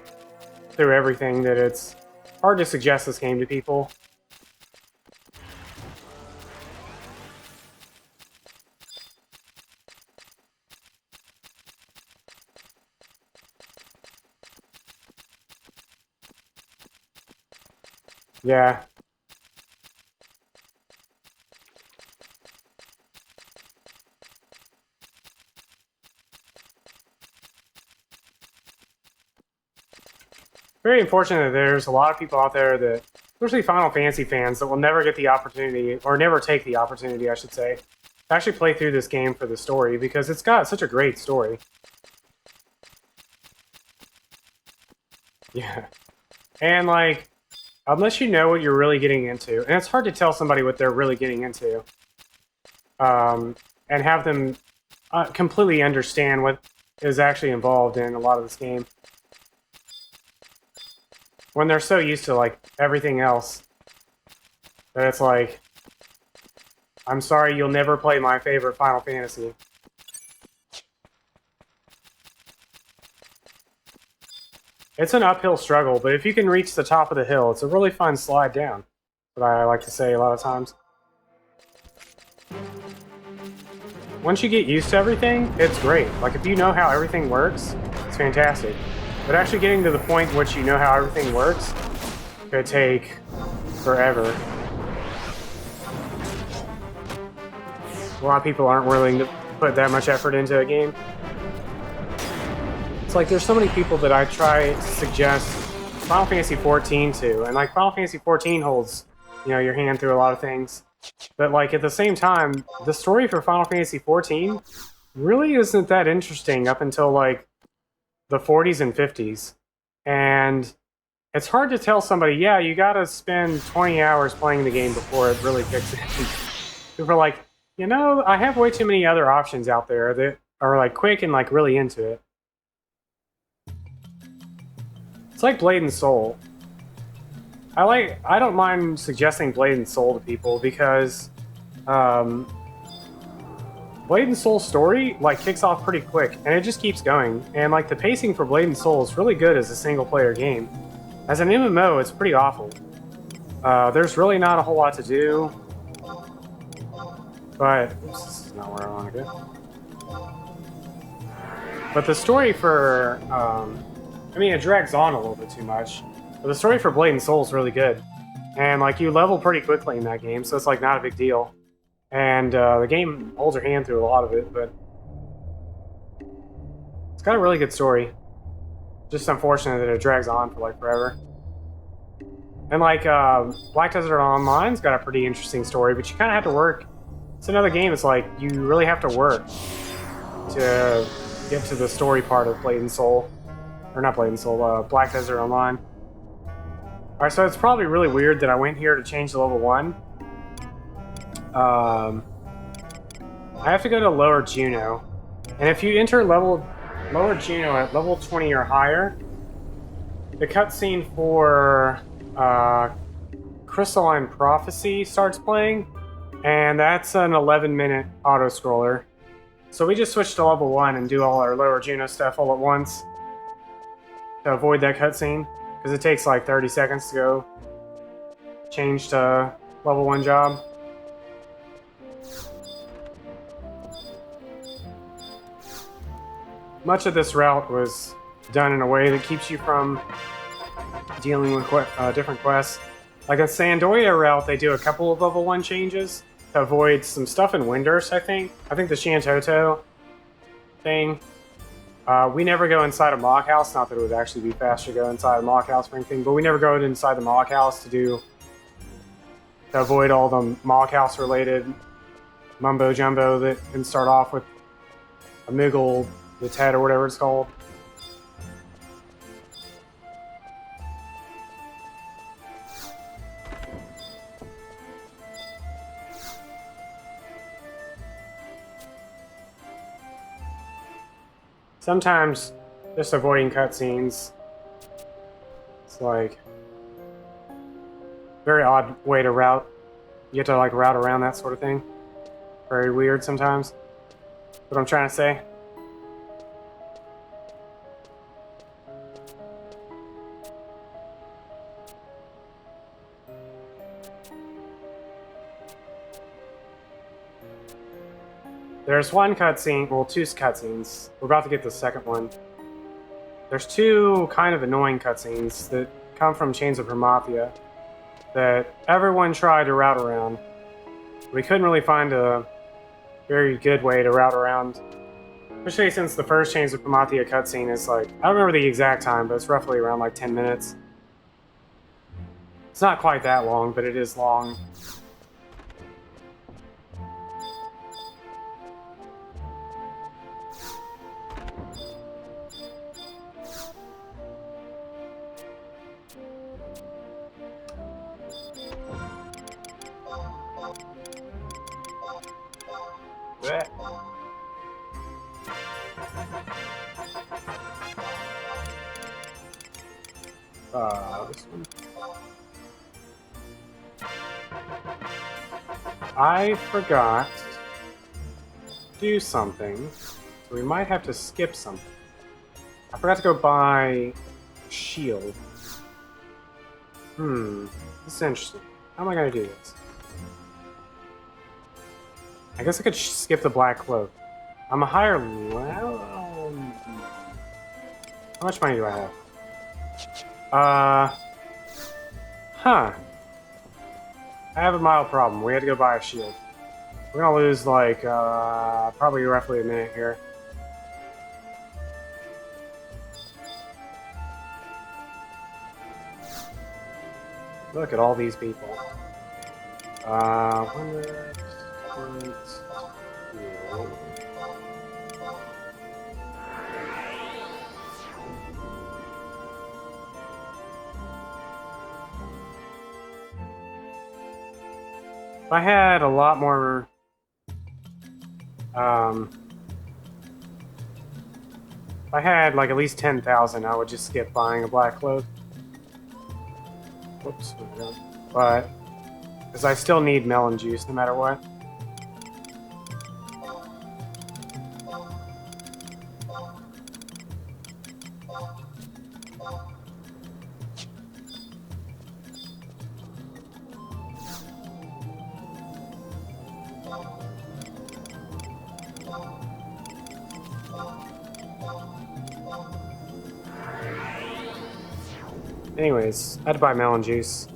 through everything that it's hard to suggest this game to people. Yeah. Very unfortunate that there's a lot of people out there that, especially Final Fantasy fans, that will never get the opportunity, or never take the opportunity, I should say, to actually play through this game for the story, because it's got such a great story. Yeah. And like, unless you know what you're really getting into, and it's hard to tell somebody what they're really getting into, and have them completely understand what is actually involved in a lot of this game, when they're so used to like everything else that it's like, I'm sorry, you'll never play my favorite Final Fantasy. It's an uphill struggle, but if you can reach the top of the hill, it's a really fun slide down. What I like to say a lot of times. Once you get used to everything, it's great. Like, if you know how everything works, it's fantastic. But actually getting to the point in which you know how everything works could take forever. A lot of people aren't willing to put that much effort into a game. It's like there's so many people that I try to suggest Final Fantasy XIV to, and like Final Fantasy XIV holds, you know, your hand through a lot of things. But like at the same time, the story for Final Fantasy XIV really isn't that interesting up until like the 40s and 50s. And it's hard to tell somebody, yeah, you gotta spend 20 hours playing the game before it really kicks in. People are like, you know, I have way too many other options out there that are like quick and like really into it. It's like Blade and Soul. I don't mind suggesting Blade and Soul to people because Blade and Soul story like kicks off pretty quick and it just keeps going. And like the pacing for Blade and Soul is really good as a single player game. As an MMO, it's pretty awful. There's really not a whole lot to do. But oops, this is not where I want to go. But the story for I mean, it drags on a little bit too much, but the story for Blade and Soul is really good. And, like, you level pretty quickly in that game, so it's, like, not a big deal. And the game holds your hand through a lot of it, but it's got a really good story. Just unfortunate that it drags on for, like, forever. And, like, Black Desert Online's got a pretty interesting story, but you kind of have to work. It's another game, it's like, you really have to work to get to the story part of Blade and Soul. Or not Blade and Soul, Black Desert Online. Alright, so it's probably really weird that I went here to change to level 1. I have to go to Lower Juno. And if you enter Lower Juno at level 20 or higher, the cutscene for Crystalline Prophecy starts playing, and that's an 11-minute auto-scroller. So we just switch to level 1 and do all our Lower Juno stuff all at once to avoid that cutscene, because it takes like 30 seconds to go change to level 1 job. Much of this route was done in a way that keeps you from dealing with different quests. Like a Sandoya route, they do a couple of level 1 changes to avoid some stuff in Windurst, I think. I think the Shantoto thing. We never go inside a mock house, not that it would actually be faster to go inside a mock house or anything, but we never go inside the mock house to avoid all the mock house related mumbo jumbo that can start off with a Moogle, the Ted or whatever it's called. Sometimes just avoiding cutscenes, it's like a very odd way to route. You have to like route around that sort of thing. Very weird sometimes. What I'm trying to say. There's one cutscene, well, two cutscenes. We're about to get the second one. There's two kind of annoying cutscenes that come from Chains of Hermathia that everyone tried to route around. We couldn't really find a very good way to route around. Especially since the first Chains of Hermathia cutscene is like, I don't remember the exact time, but it's roughly around like 10 minutes. It's not quite that long, but it is long. This one. I forgot to do something, so we might have to skip something. I forgot to go buy a shield. This is interesting. How am I going to do this? I guess I could skip the black cloak. I'm a higher level. How much money do I have? I have a mild problem. We had to go buy a shield. We're gonna lose like probably roughly a minute here. Look at all these people. 100. If I had a lot more, if I had like at least 10,000, I would just skip buying a black cloak. Whoops, but because I still need melon juice no matter what. Anyways, I had to buy melon juice.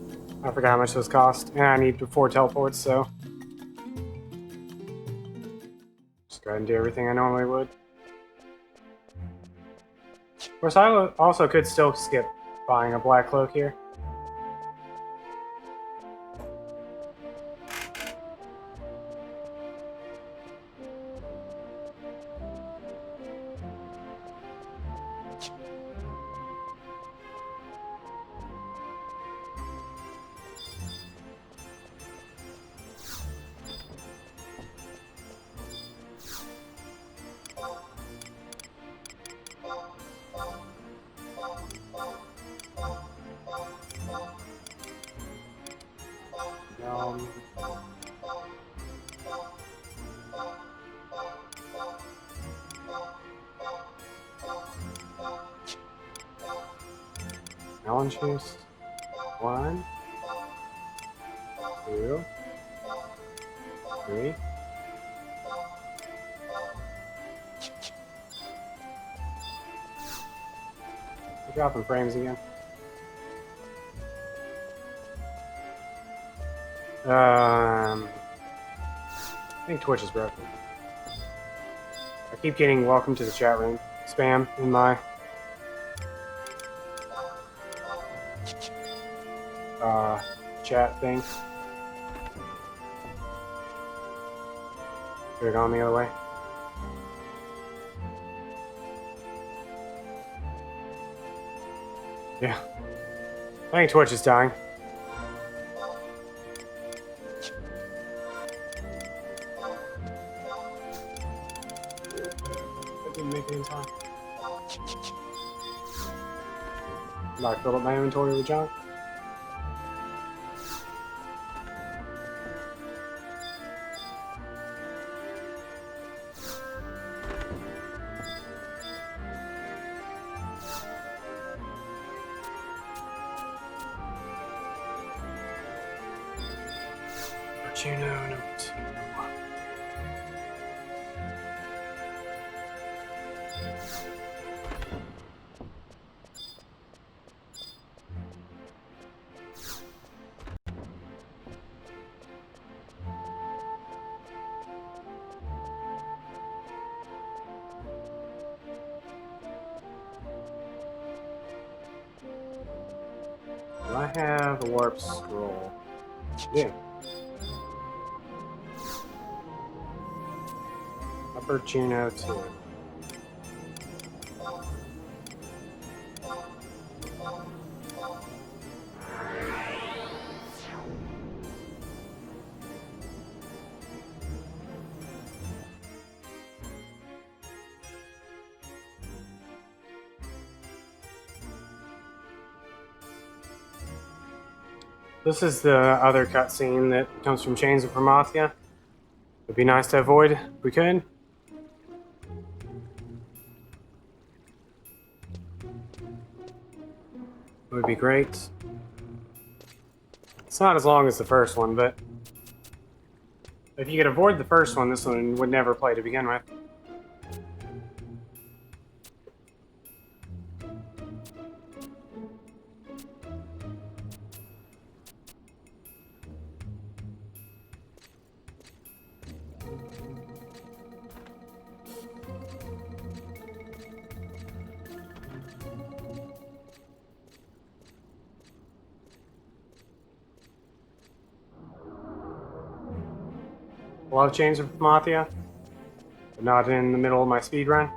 I forgot how much those cost, and I need 4 teleports, so just go ahead and do everything I normally would. Of course, I also could still skip buying a black cloak here. Melon juice. 1, 2, 3. We're dropping frames again. I think Twitch is broken. I keep getting welcome to the chat room spam in my chat thing. Should have gone the other way. Yeah. I think Twitch is dying. I didn't make it in time. I filled up my inventory with junk. Juno number 2. Do I have a warp scroll? Yeah. Upper Juno 2. This is the other cutscene that comes from Chains of Promathia. It'd be nice to avoid if we could. It would be great. It's not as long as the first one, but if you could avoid the first one, this one would never play to begin with. A lot of Chains of Promathia, but not in the middle of my speedrun.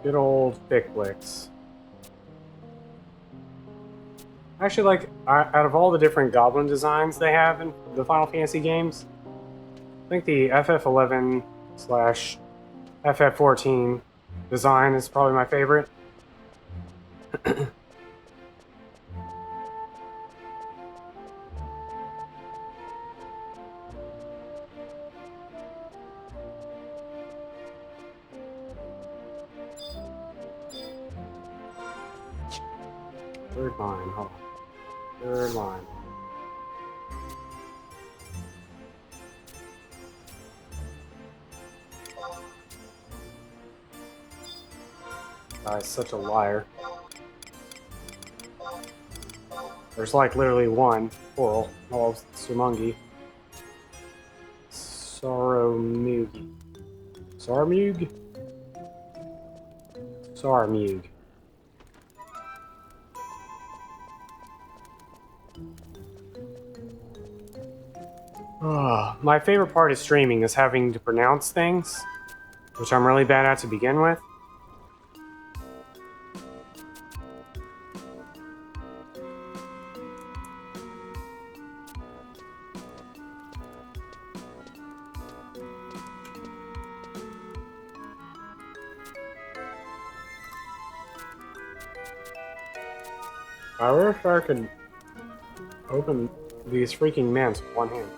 Good old Thick Flicks. Actually, like, out of all the different goblin designs they have in the Final Fantasy games, I think the FF11 slash FF14 design is probably my favorite. Third line, hold on. Third line. Guy's such a liar. There's like literally one plural. Oh, Sumungi. Soromugi. Sarmug? Sarmug. My favorite part of streaming is having to pronounce things, which I'm really bad at to begin with. I wish I could open these freaking mans with one hand.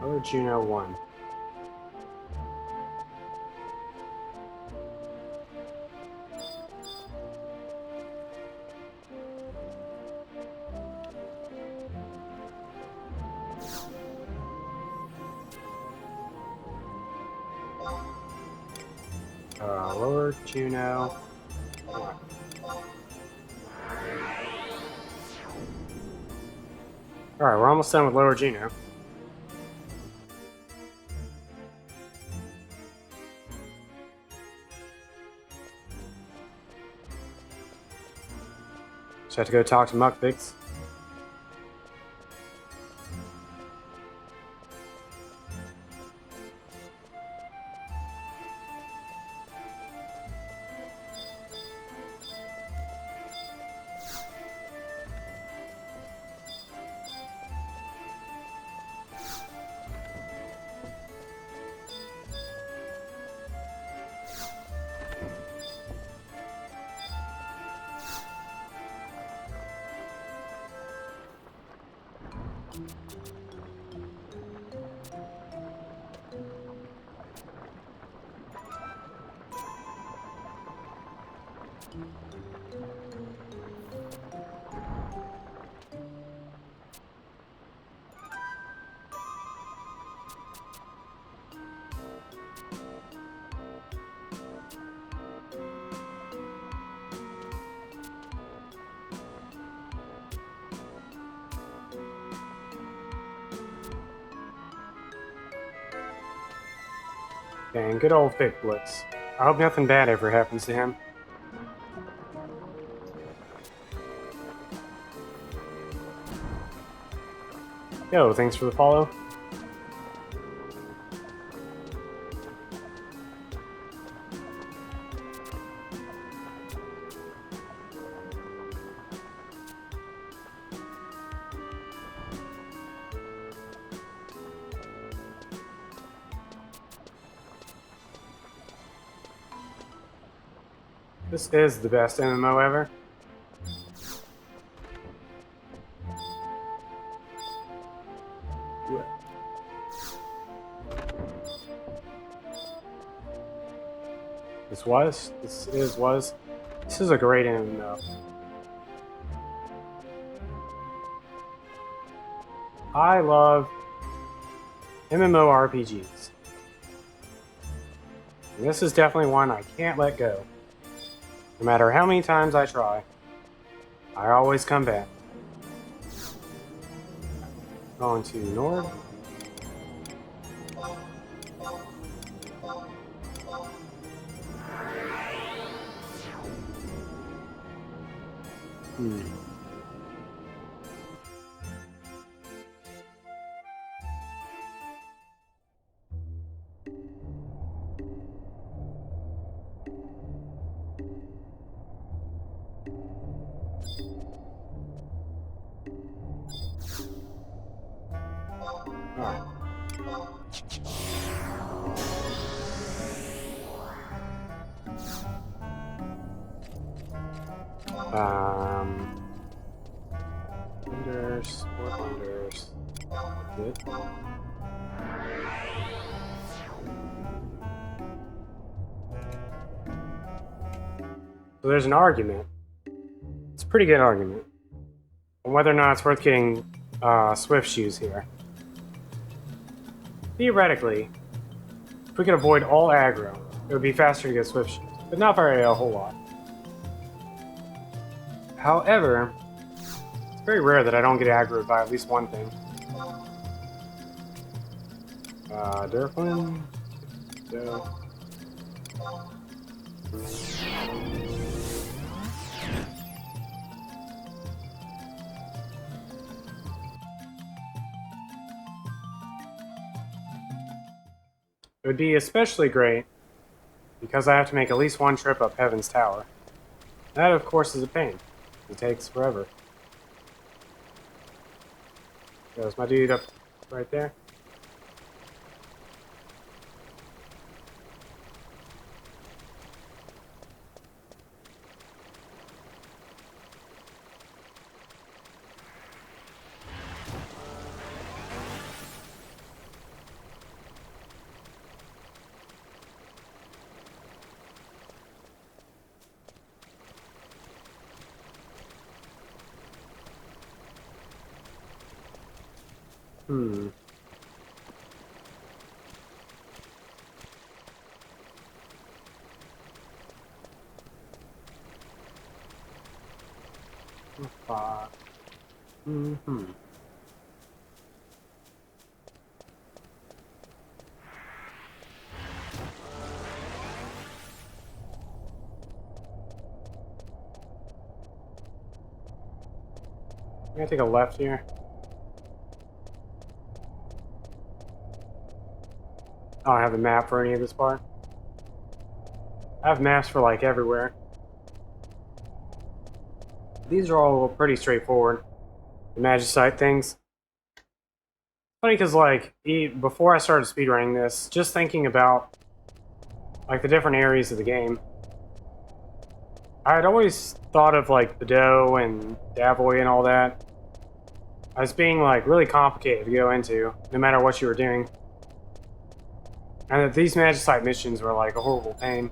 Lower Juno 1. Lower Juno 1. Alright, we're almost done with Lower Juno. Just have to go talk to Muckfix. Dang, good old Vic Blitz. I hope nothing bad ever happens to him. Yo, thanks for the follow. This is the best MMO ever. This is a great MMO. I love MMORPGs. And this is definitely one I can't let go. No matter how many times I try, I always come back. Going to Nord. Alright. Windurst, more Windurst. Good. So there's an argument. It's a pretty good argument on whether or not it's worth getting Swift shoes here. Theoretically, if we could avoid all aggro, it would be faster to get Swift shoes, but not by a whole lot. However, it's very rare that I don't get aggroed by at least one thing. Durflin? So. It would be especially great because I have to make at least one trip up Heaven's Tower. That, of course, is a pain. It takes forever. There's my dude up right there. Hmm. Mm-hmm. I'm gonna take a left here. I don't have a map for any of this part. I have maps for like everywhere. These are all pretty straightforward. The Magicite things. Funny because like before I started speedrunning this, just thinking about like the different areas of the game, I had always thought of like Bedeau and Davoy and all that as being like really complicated to go into, no matter what you were doing. And that these Magicite missions were like a horrible pain.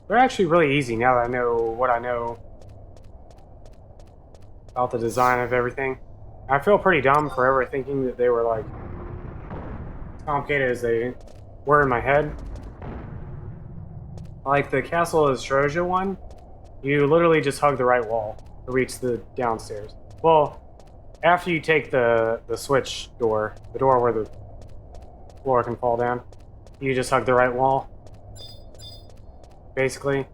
They're actually really easy now that I know what I know about the design of everything. I feel pretty dumb for ever thinking that they were like as complicated as they were in my head. Like the Castle of Astrosia one, you literally just hug the right wall to reach the downstairs. Well, after you take the switch door, the door where the floor can fall down, you just hug the right wall. Basically.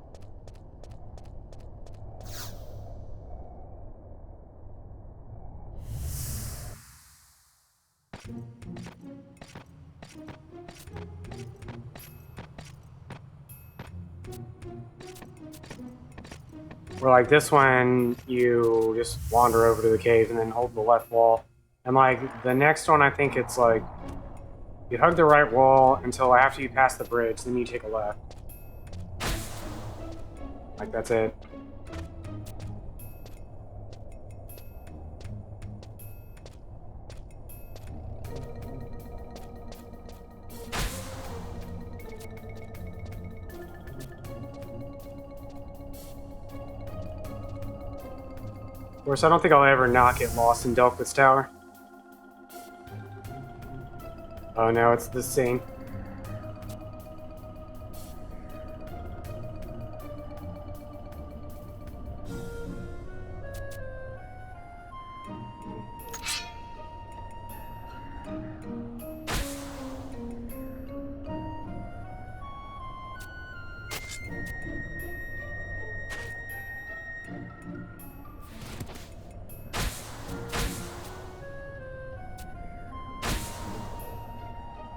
Or like this one, you just wander over to the cave and then hold the left wall. And like the next one, I think it's like you hug the right wall until after you pass the bridge, then you take a left. Like that's it. Of course, I don't think I'll ever not get lost in Delquith's Tower. Oh no, it's this scene.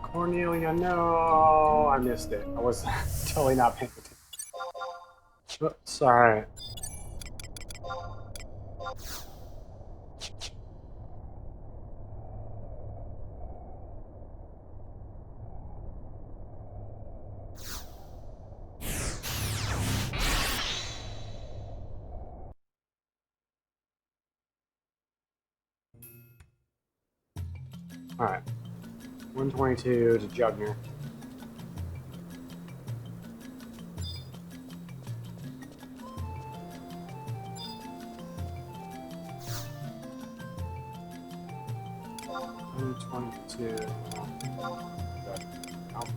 Cornelia, no! I missed it. I was totally not paying attention. Oops, alright. Alright. 122 to Jugner.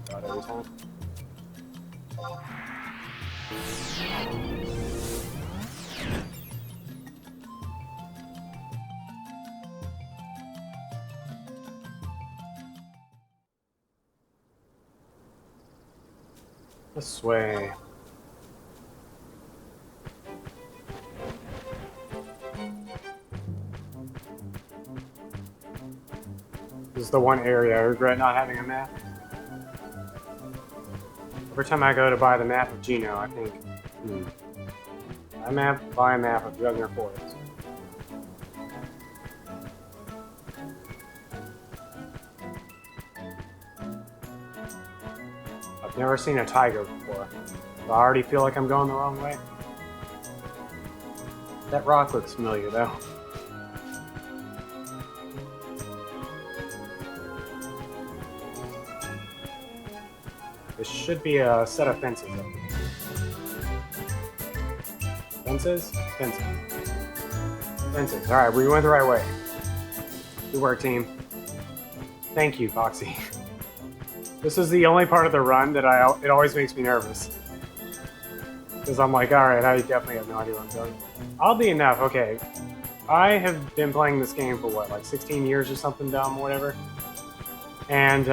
About every time. This way. This is the one area I regret not having a map. Every time I go to buy the map of Geno, I think, buy a map of Jugner Forest. I've never seen a tiger before, so I already feel like I'm going the wrong way. That rock looks familiar, though. This should be a set of fences. Fences? Fences. Fences. Alright, we went the right way. Good work, team. Thank you, Foxy. This is the only part of the run that it always makes me nervous. Because I'm like, alright, I definitely have no idea where I'm going. Oddly enough, okay, I have been playing this game for what, like 16 years or something dumb, whatever. And,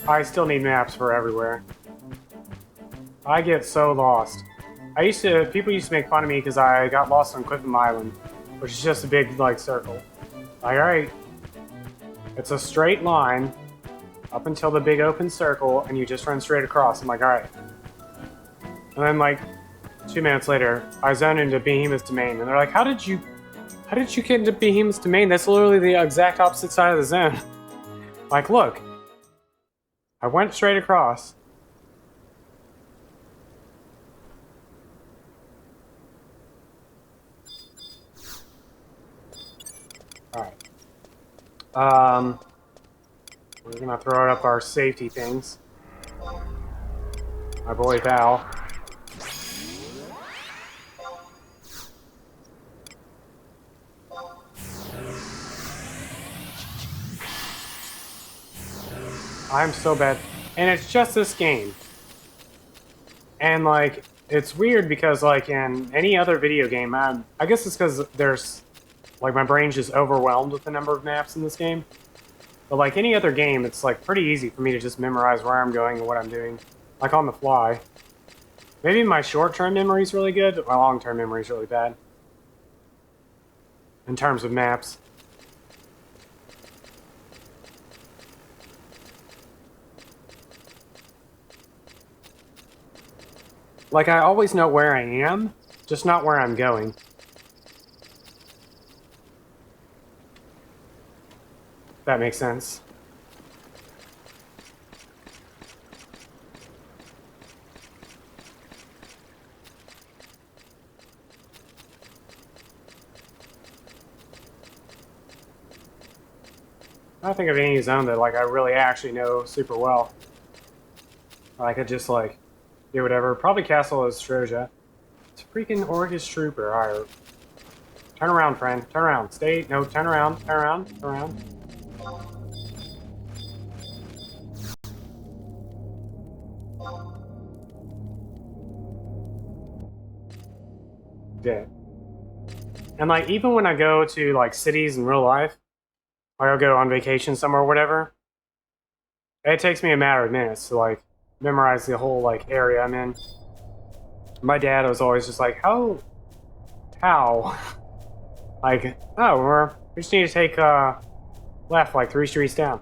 I still need maps for everywhere. I get so lost. People used to make fun of me because I got lost on Clifton Island, which is just a big, like, circle. Like, alright, it's a straight line up until the big open circle, and you just run straight across. I'm like, alright. And then, like, 2 minutes later, I zone into Behemoth's Domain, and they're like, how did you get into Behemoth's Domain? That's literally the exact opposite side of the zone. Like, look. I went straight across. Alright. We're gonna throw up our safety things. My boy Val. I'm so bad. And it's just this game. And, like, it's weird because, like, in any other video game, I guess it's because there's, like, my brain's just overwhelmed with the number of maps in this game. But, like, any other game, it's, like, pretty easy for me to just memorize where I'm going and what I'm doing. Like, on the fly. Maybe my short-term memory's really good, but my long-term memory's really bad. In terms of maps. Like, I always know where I am, just not where I'm going. That makes sense. I don't think of any zone that, like, I really actually know super well. I could just, like, do whatever. Probably Castle Ostroja. It's a freaking Orcus Trooper. Alright. Turn around, friend. Turn around. Stay. No, turn around. Turn around. Turn around. Dead. And, like, even when I go to, like, cities in real life, or I'll go on vacation somewhere or whatever, it takes me a matter of minutes to, like, memorize the whole, like, area I'm in. My dad was always just like, how? Like, oh, we just need to take, left, like, 3 streets down.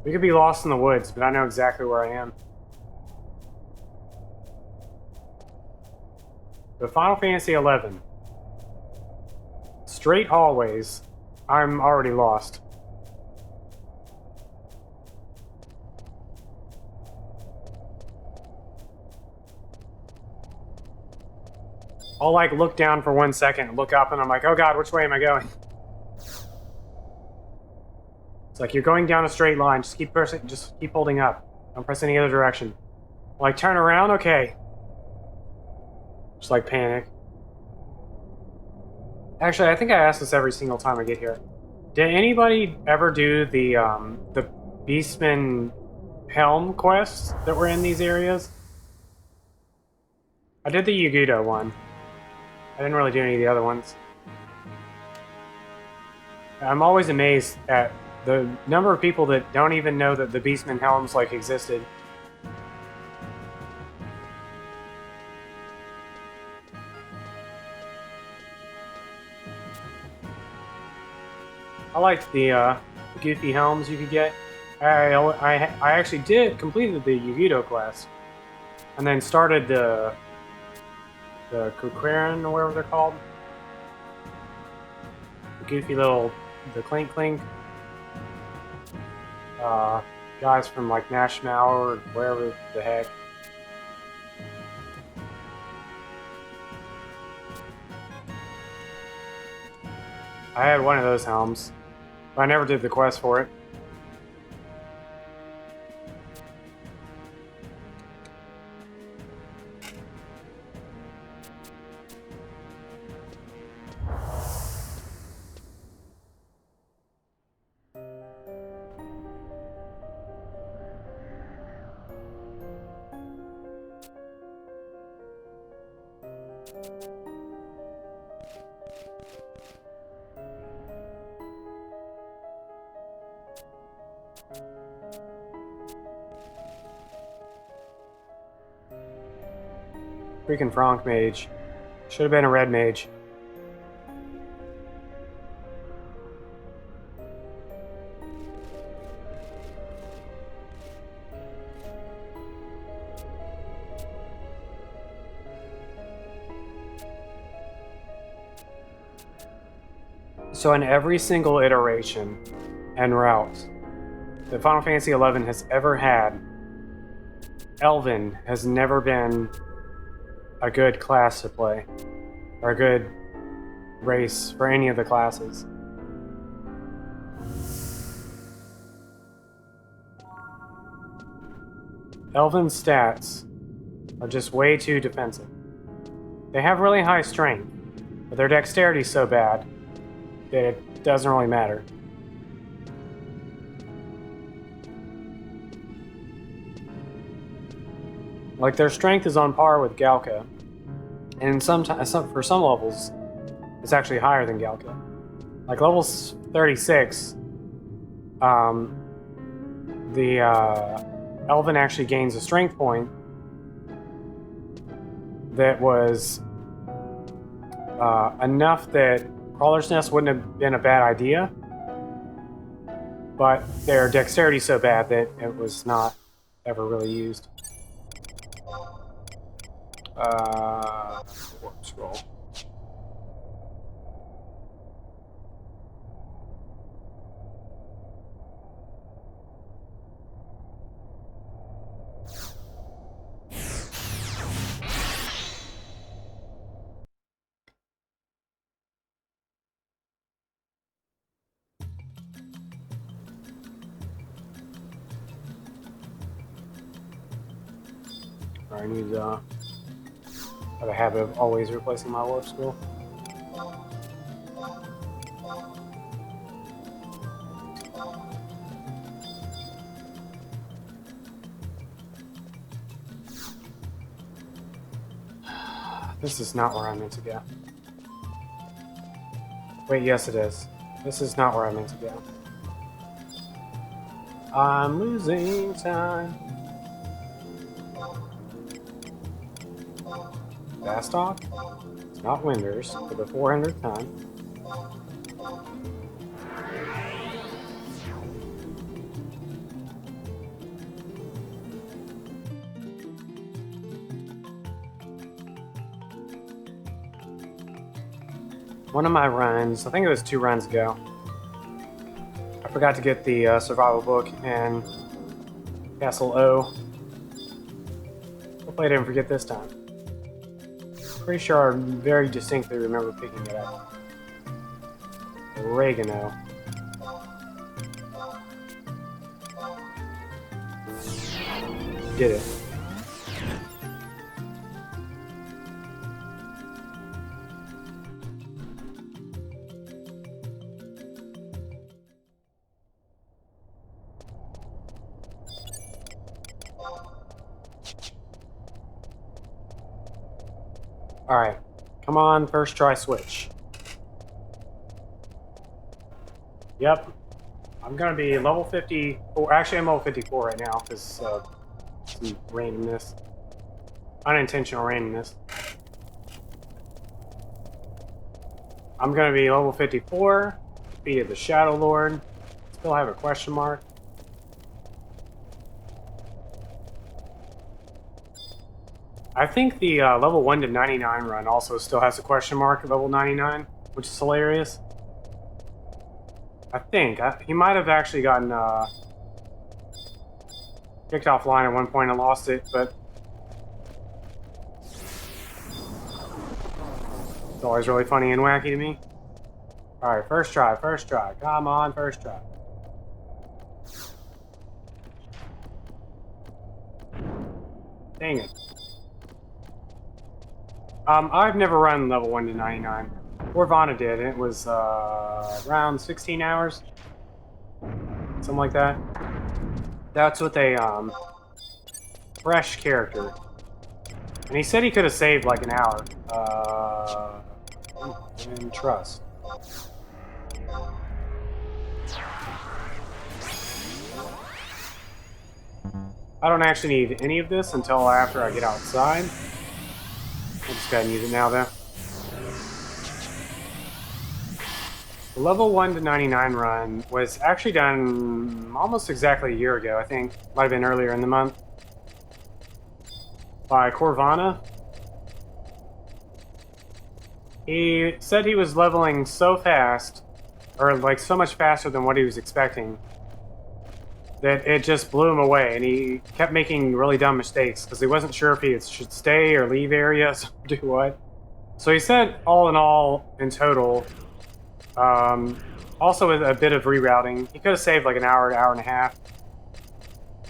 We could be lost in the woods, but I know exactly where I am. The Final Fantasy XI. Straight hallways. I'm already lost. I'll, like, look down for 1 second, look up, and I'm like, oh god, which way am I going? It's like, you're going down a straight line, just keep pressing, just keep holding up. Don't press any other direction. Like, turn around? Okay. Just, like, panic. Actually, I think I ask this every single time I get here. Did anybody ever do the Beastman Helm quests that were in these areas? I did the Yagudo one. I didn't really do any of the other ones. I'm always amazed at the number of people that don't even know that the Beastman helms like existed. I liked the goofy helms you could get. I actually completed the Yugito class, and then started the Kukuran or whatever they're called. The goofy little Clink Clink guys from like Nashmau or wherever the heck. I had one of those helms, but I never did the quest for it. Freaking Frank mage. Should have been a red mage. So in every single iteration and route that Final Fantasy XI has ever had, Elven has never been a good class to play, or a good race for any of the classes. Elven stats are just way too defensive. They have really high strength, but their dexterity is so bad that it doesn't really matter. Like, their strength is on par with Galka, and for some levels, it's actually higher than Galka. Like level 36, the Elven actually gains a strength point that was enough that Crawler's Nest wouldn't have been a bad idea, but their dexterity is so bad that it was not ever really used. Warp scroll. I need have a habit of always replacing my warp scroll. This is not where I meant to go. Wait, yes it is. This is not where I meant to go. I'm losing time. Fast off? It's not Windurst for the 400th time. One of my runs, I think it was 2 runs ago, I forgot to get the survival book in Castle O. Hopefully I didn't forget this time. Pretty sure I very distinctly remember picking it up. Oregano. Did it. Alright, come on, first try switch. Yep, I'm gonna be level 54. Actually, I'm level 54 right now because some randomness, unintentional randomness. I'm gonna be level 54. Defeated the Shadowlord. Still have a question mark. I think the level 1 to 99 run also still has a question mark at level 99, which is hilarious. I think. He might have actually gotten kicked offline at one point and lost it, but it's always really funny and wacky to me. Alright, first try. Come on, first try. Dang it. I've never run level 1 to 99. Orvana did, and it was around 16 hours. Something like that. That's with a fresh character. And he said he could have saved like an hour. And trust. I don't actually need any of this until after I get outside. I'll just go ahead and use it now, though. The level 1 to 99 run was actually done almost exactly a year ago, I think. Might have been earlier in the month. By Corvana. He said he was leveling so fast, or like so much faster than what he was expecting, that it just blew him away, and he kept making really dumb mistakes because he wasn't sure if he should stay or leave areas or do what. So he said, all in all, in total, also with a bit of rerouting, he could have saved like an hour to hour and a half.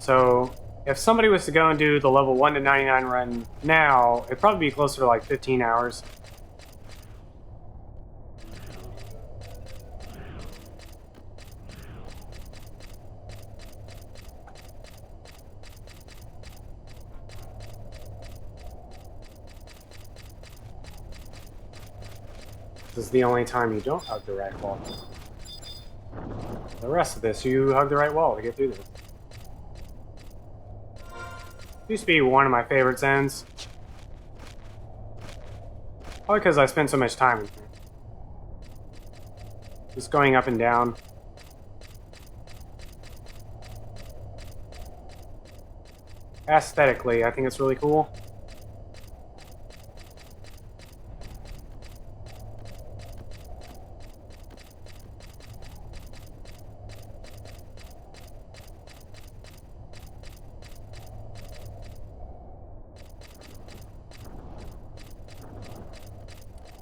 So if somebody was to go and do the level 1 to 99 run now, it'd probably be closer to like 15 hours. This is the only time you don't hug the right wall. The rest of this, you hug the right wall to get through this. Used to be one of my favorite ends. Probably because I spent so much time in here. Just going up and down. Aesthetically, I think it's really cool.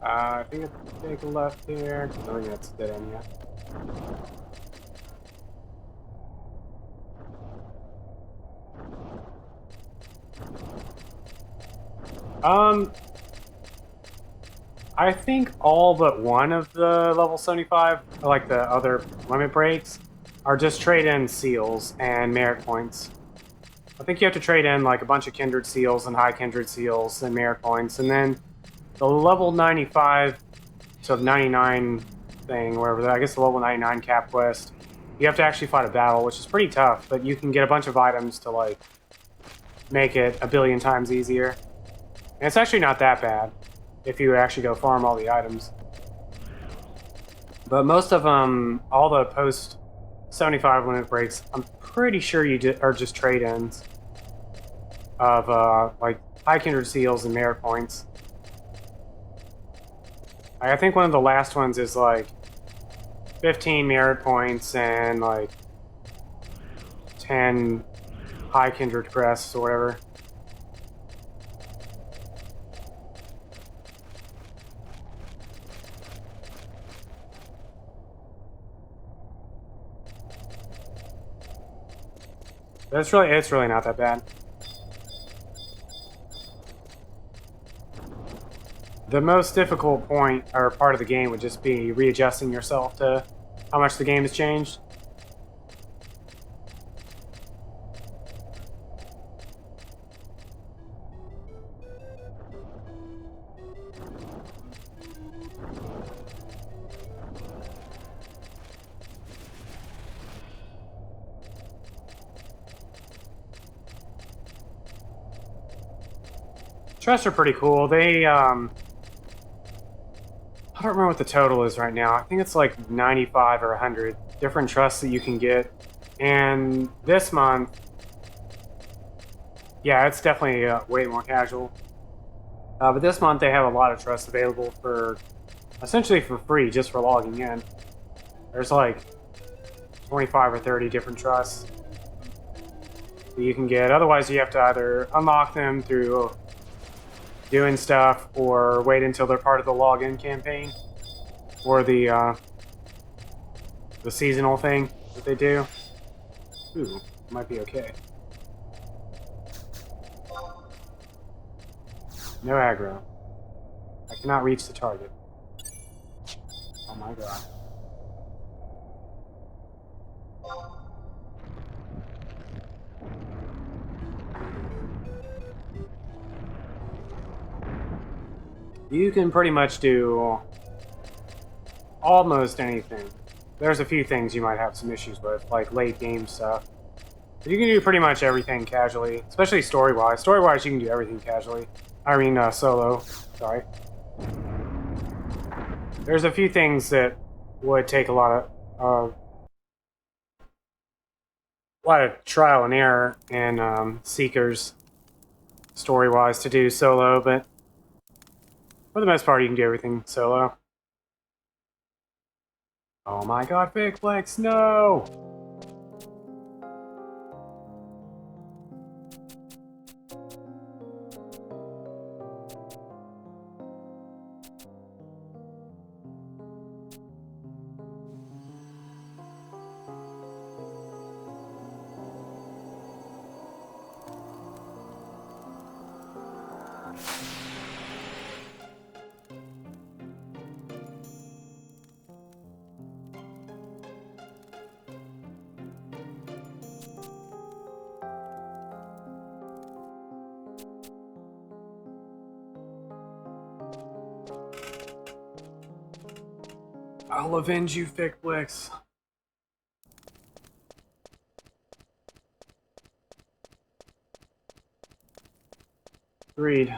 I think it's take a left here. I don't think that's dead end yet. I think all but one of the level 75, like the other limit breaks, are just trade-in seals and merit points. I think you have to trade in like a bunch of kindred seals and high kindred seals and merit points, and then the level 95 to 99 thing, wherever, I guess the level 99 cap quest, you have to actually fight a battle, which is pretty tough, but you can get a bunch of items to like make it a billion times easier. And it's actually not that bad if you actually go farm all the items. But most of them, all the post 75 limit breaks, I'm pretty sure are just trade-ins of like high kindred seals and merit points. I think one of the last ones is like 15 merit points and like 10 high kindred crests or whatever. It's really not that bad. The most difficult point or part of the game would just be readjusting yourself to how much the game has changed. Trusts are pretty cool. They, I don't remember what the total is right now. I think it's like 95 or 100 different trusts that you can get. And this month, yeah, it's definitely way more casual. But this month they have a lot of trusts available for essentially for free, just for logging in. There's like 25 or 30 different trusts that you can get. Otherwise, you have to either unlock them through doing stuff or wait until they're part of the login campaign or the seasonal thing that they do. Ooh, might be okay. No aggro. I cannot reach the target. Oh my god. You can pretty much do almost anything. There's a few things you might have some issues with, like late game stuff. But you can do pretty much everything casually, especially story-wise. Story-wise, you can do everything casually. I mean, solo. Sorry. There's a few things that would take a lot of trial and error and seekers, story-wise, to do solo, but for the most part, you can do everything solo. Oh my god, Big Flex, no! I'll avenge you, Thick Blix. Agreed.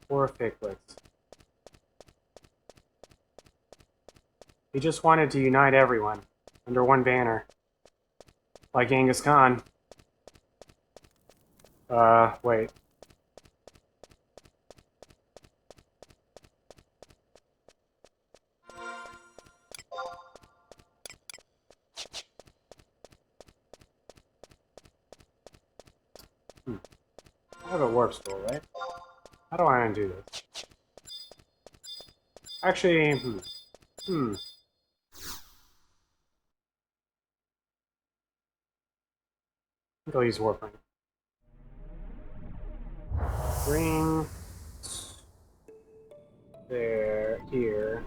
Or Thick Blix. He just wanted to unite everyone under one banner. Like Genghis Khan. Wait. I have a warp scroll, right? How do I undo this? Actually, I think I'll use warp ring. Ring. There, here.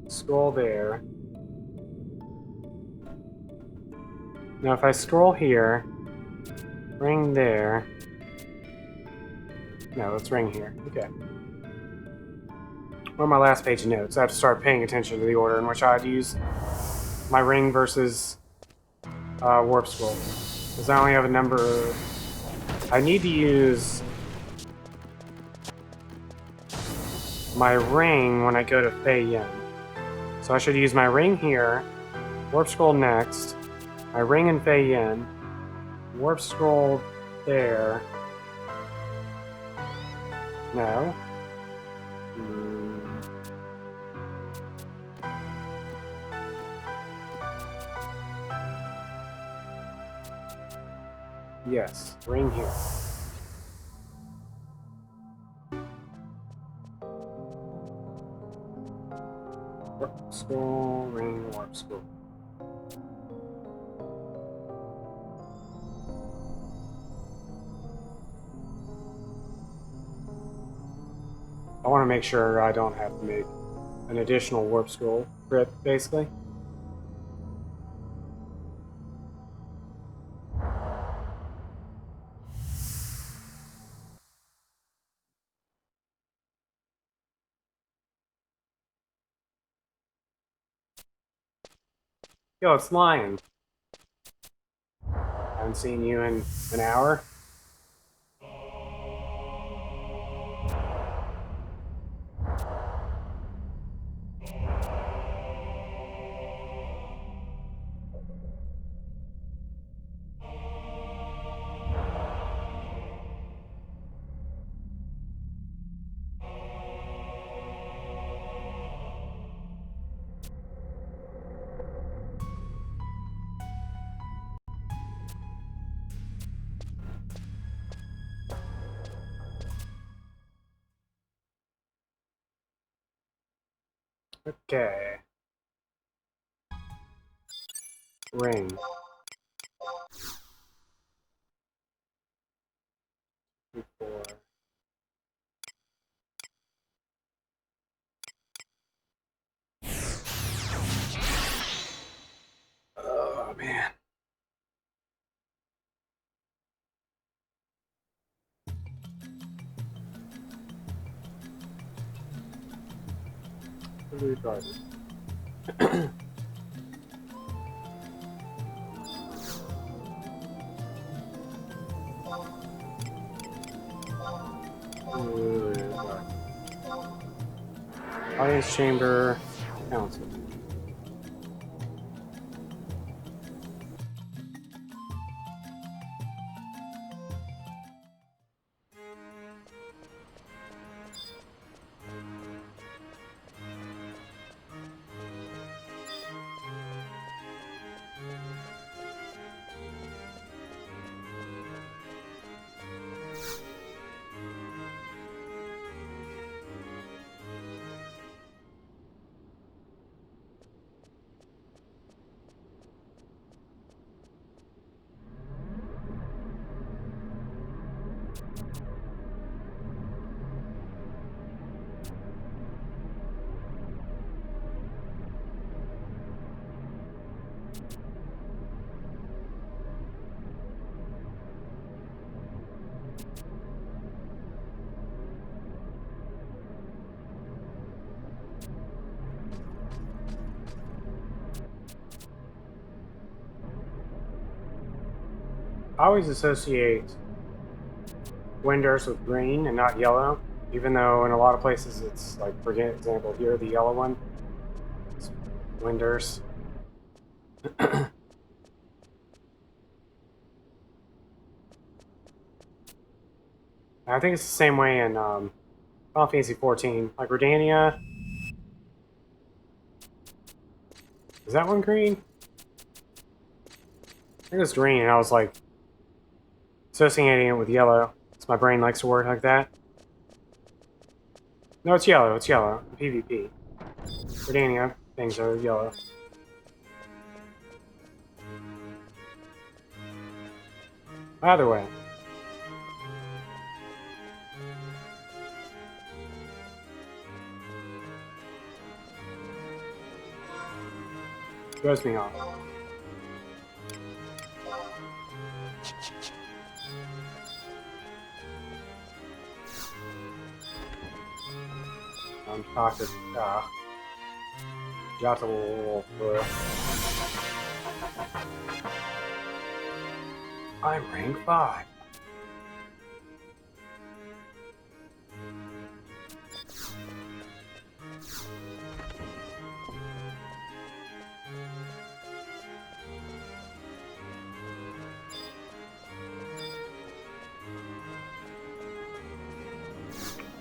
Scroll there. Now if I scroll here, ring there. No, let's ring here. Okay. What are my last page of notes? I have to start paying attention to the order in which I'd use my ring versus warp scroll. Because I only have a number. I need to use my ring when I go to Fei Yin. So I should use my ring here, warp scroll next, my ring in Fei Yin, warp scroll there. No. Yes, ring here. Warp scroll, ring, warp scroll. I want to make sure I don't have to make an additional warp scroll crit, basically. Yo, it's lying. haven't seen you in an hour. Okay. Ring. Four. Oh man. Audience chamber. Council. I always associate Windurst with green and not yellow, even though in a lot of places it's like, for example, here the yellow one. It's Windurst. I think it's the same way in Final Fantasy 14. Like Redania. Is that one green? I think it's green, and I was like associating it with yellow. So my brain likes to work like that. No, it's yellow. It's yellow. PvP. Redania things are yellow. Either way. Throws me off. I'm talking. Got a little. I'm rank 5.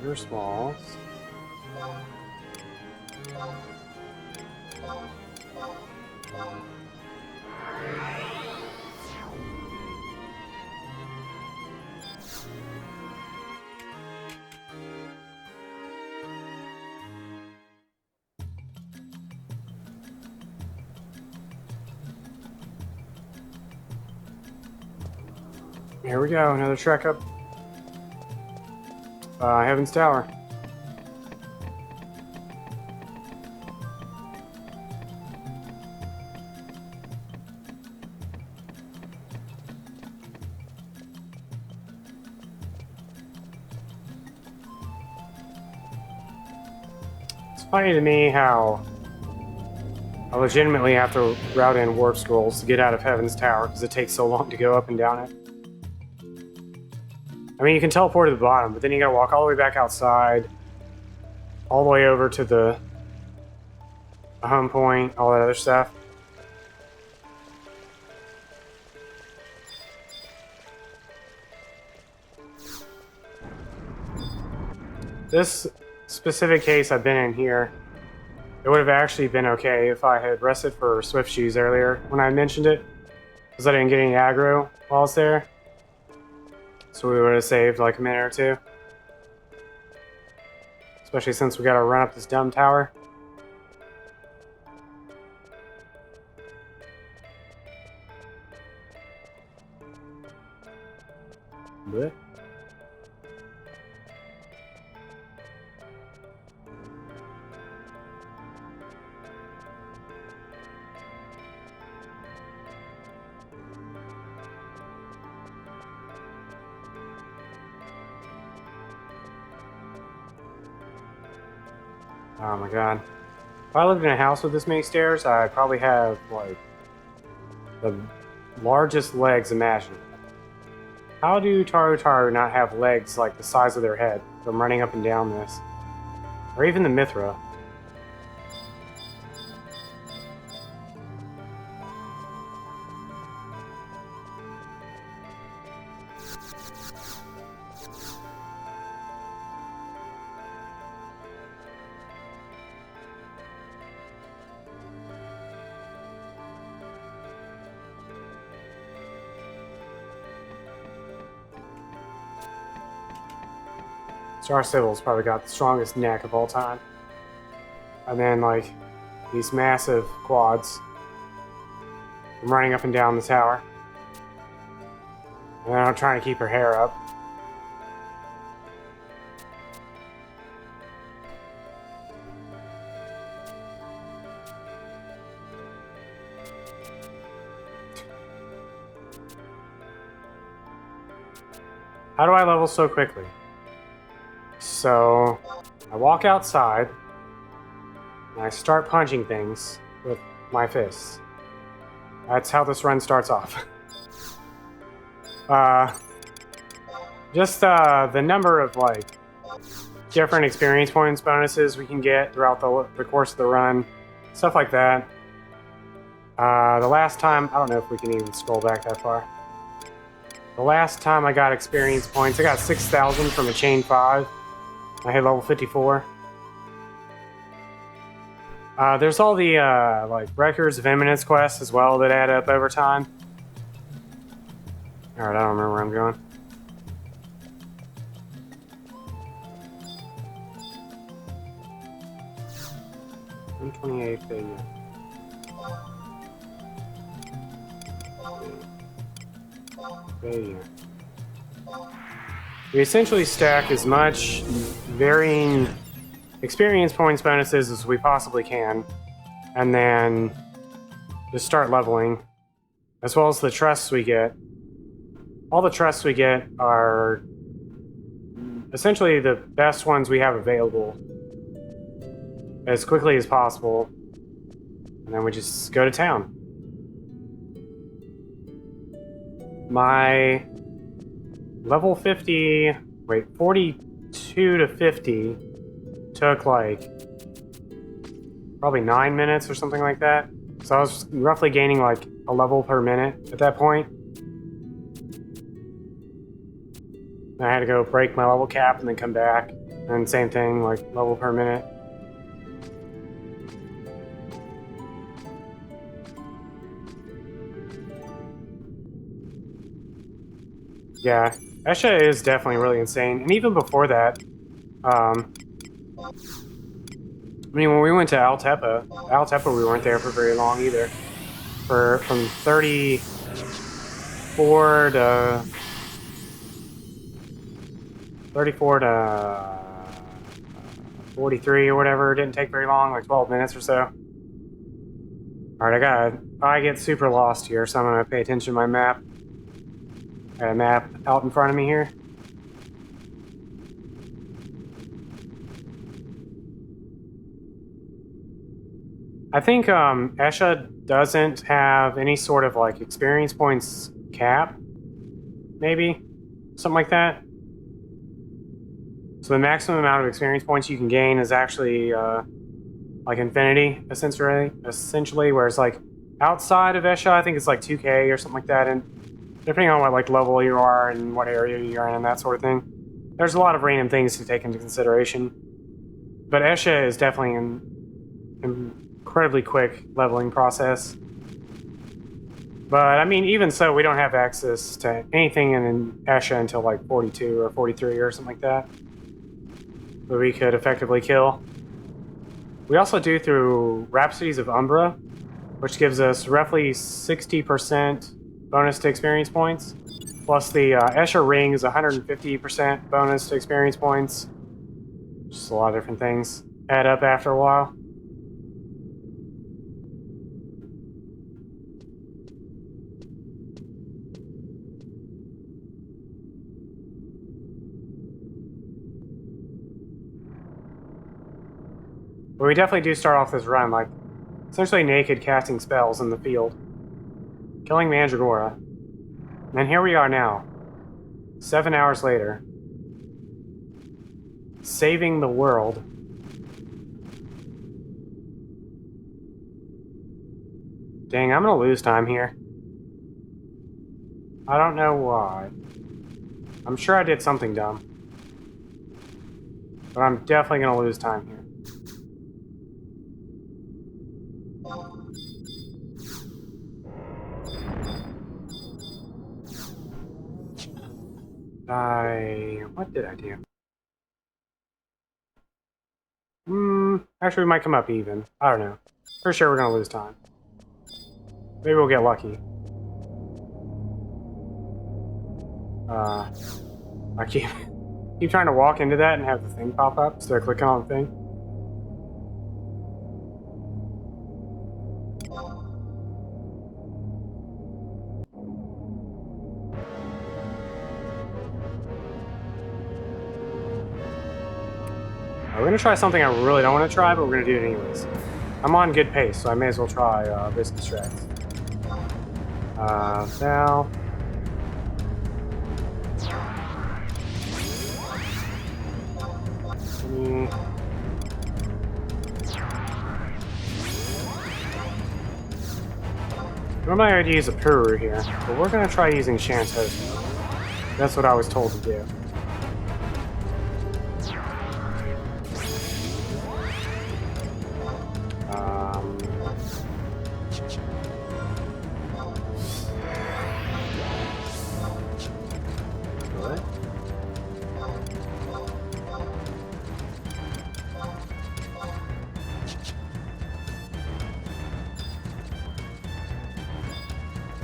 You're small. Here we go, another trek up Heaven's Tower. It's funny to me how I legitimately have to route in warp scrolls to get out of Heaven's Tower because it takes so long to go up and down it. I mean, you can teleport to the bottom, but then you gotta walk all the way back outside, all the way over to the home point, all that other stuff. This specific case I've been in here, it would have actually been okay if I had rested for Swift Shoes earlier when I mentioned it, because I didn't get any aggro while I was there. So we would have saved like a minute or two. Especially since we gotta run up this dumb tower. Blech. Oh my god. If I lived in a house with this many stairs, I'd probably have, like, the largest legs imaginable. How do Taru not have legs like the size of their head from running up and down this? Or even the Mithra. Star Sybil's probably got the strongest neck of all time. And then, like, these massive quads from running up and down the tower. And then I'm trying to keep her hair up. How do I level so quickly? So, I walk outside, and I start punching things with my fists. That's how this run starts off. The number of, like, different experience points bonuses we can get throughout the course of the run, stuff like that. The last time, I don't know if we can even scroll back that far. The last time I got experience points, I got 6,000 from a Chain 5. I hit level 54. There's all the, like, Records of Eminence quests as well that add up over time. Alright, I don't remember where I'm going. $128 billion. We essentially stack as much varying experience points bonuses as we possibly can, and then just start leveling, as well as the trusts we get. All the trusts we get are essentially the best ones we have available as quickly as possible, and then we just go to town. My level 42 to 50 took like probably 9 minutes or something like that. So I was roughly gaining like a level per minute at that point. And I had to go break my level cap and then come back. And same thing, like level per minute. Yeah, Esha is definitely really insane. And even before that, I mean, when we went to Altepa we weren't there for very long either. From 34 to 43 or whatever. It didn't take very long, like 12 minutes or so. Alright, I get super lost here, so I'm gonna pay attention to my map. Got a map out in front of me here. I think Esha doesn't have any sort of like experience points cap, maybe something like that. So the maximum amount of experience points you can gain is actually like infinity, essentially. Whereas like outside of Esha, I think it's like 2K or something like that. And depending on what like level you are and what area you're in and that sort of thing, there's a lot of random things to take into consideration. But Esha is definitely an incredibly quick leveling process. But I mean, even so, we don't have access to anything in Esha until like 42 or 43 or something like that, that we could effectively kill. We also do through Rhapsodies of Umbra, which gives us roughly 60% bonus to experience points. Plus the Escher Ring is 150% bonus to experience points. Just a lot of different things add up after a while. But we definitely do start off this run like essentially naked casting spells in the field. Killing Mandragora. And here we are now. 7 hours later. Saving the world. Dang, I'm gonna lose time here. I don't know why. I'm sure I did something dumb. But I'm definitely gonna lose time here. What did I do? Actually, we might come up even. I don't know. For sure, we're gonna lose time. Maybe we'll get lucky. I keep trying to walk into that and have the thing pop up instead of clicking on the thing. We're gonna try something I really don't want to try, but we're gonna do it anyways. I'm on good pace, so I may as well try risky strats. Now. Normally I'd use a Puru here, but we're gonna try using Shantos. That's what I was told to do. What?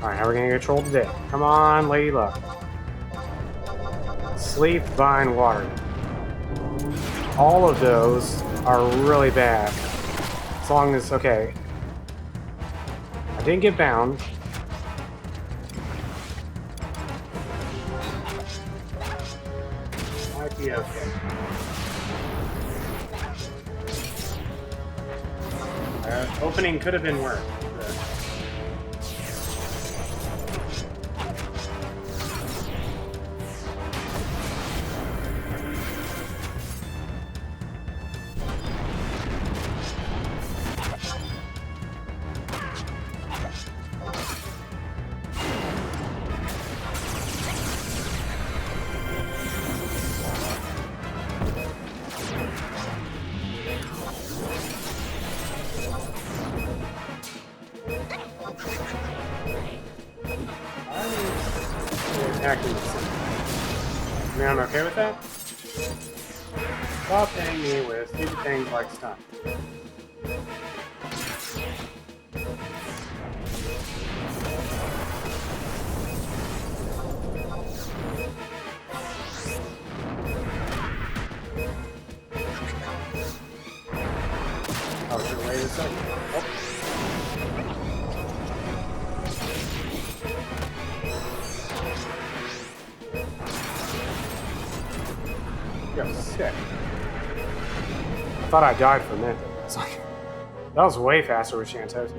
Alright, how are we gonna get trolled today? Come on, Lady Luck. Sleep, Vine, Water. All of those are really bad. As long as, okay. I didn't get bound. Might be okay. Opening could have been worse. I mean, I'm okay with that. Stop hitting me with stupid things like stun. Oh, should wait a second. Oh. Yo, sick. I thought I died for a minute. It's like That was way faster with Shantoto.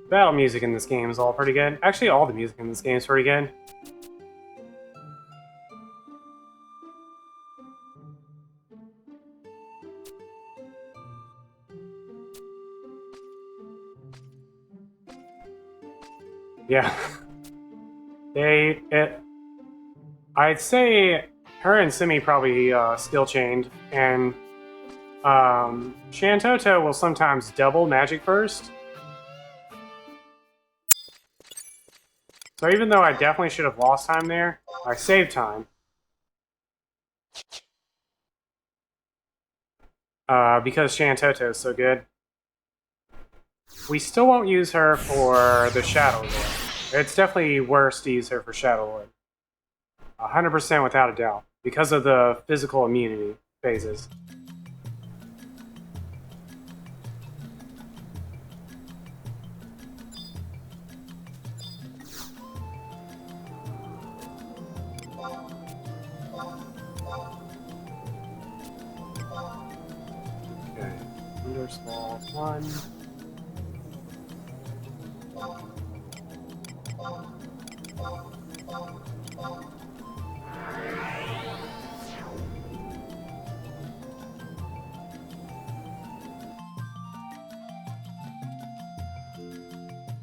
Battle music in this game is all pretty good. Actually, all the music in this game is pretty good. Yeah. I'd say her and Simi probably skill chained, and Shantoto will sometimes double magic burst. So even though I definitely should have lost time there, I saved time. Because Shantoto is so good. We still won't use her for the Shadowlord. It's definitely worse to use her for Shadowlord. 100% without a doubt. Because of the physical immunity phases. Okay. Windurst Wall 1.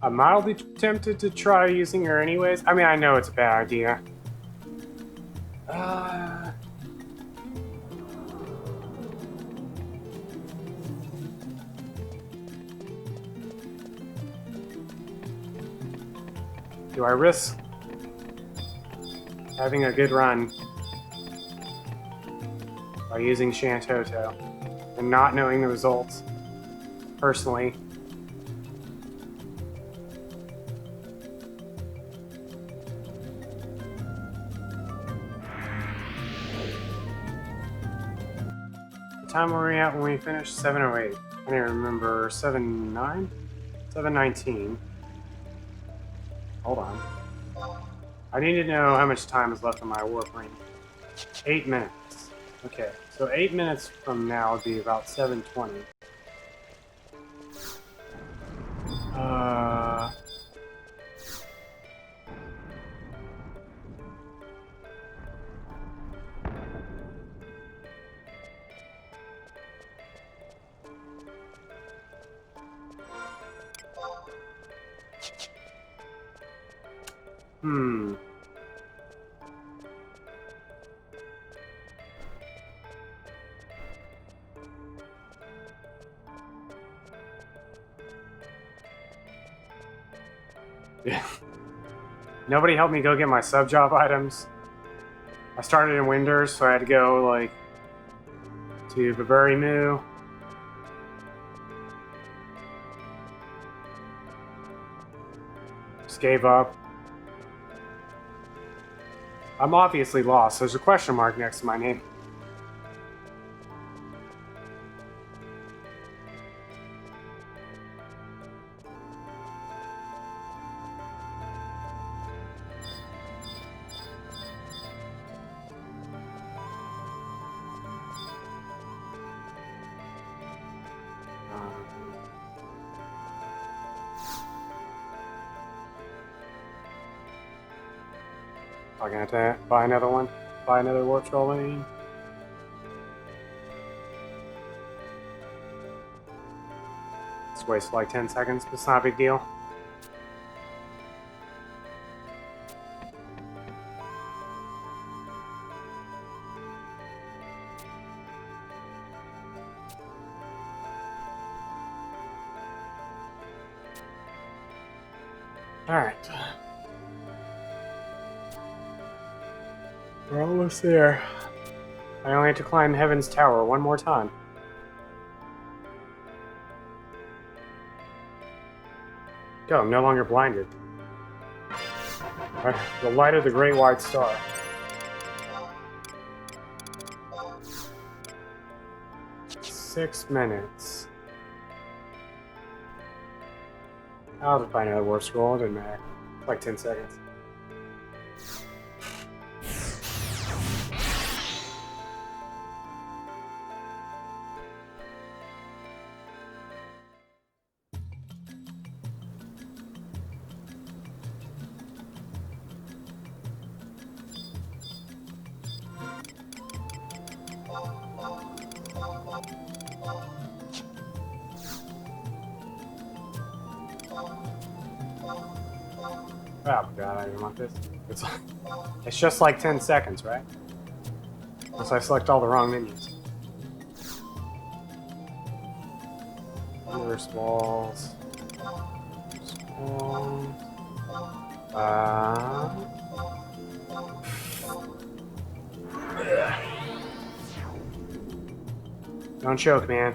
I'm mildly tempted to try using her anyways. I mean, I know it's a bad idea. Do I risk having a good run by using Shantoto and not knowing the results personally? What time were we at when we finished? 7 or 8? I don't even remember. 7-9? 7:19. Hold on. I need to know how much time is left on my warp ring. 8 minutes. Okay, so 8 minutes from now would be about 7:20. Hmm. Yeah. Nobody helped me go get my sub job items. I started in Windurst, so I had to go like to Baburi Mu. Just gave up. I'm obviously lost. There's a question mark next to my name. I'm gonna have to buy another one. Buy another warp troll lane. It's wasted like 10 seconds, but it's not a big deal. Alright. We're almost there. I only have to climb Heaven's Tower one more time. Go, I'm no longer blinded. The light of the Great White Star. "6 minutes. I'll just find another warp scroll. It doesn't matter. It's like 10 seconds. Oh god, I didn't want this. It's just like 10 seconds, right? Unless I select all the wrong menus. Reverse walls. Walls. Don't choke, man.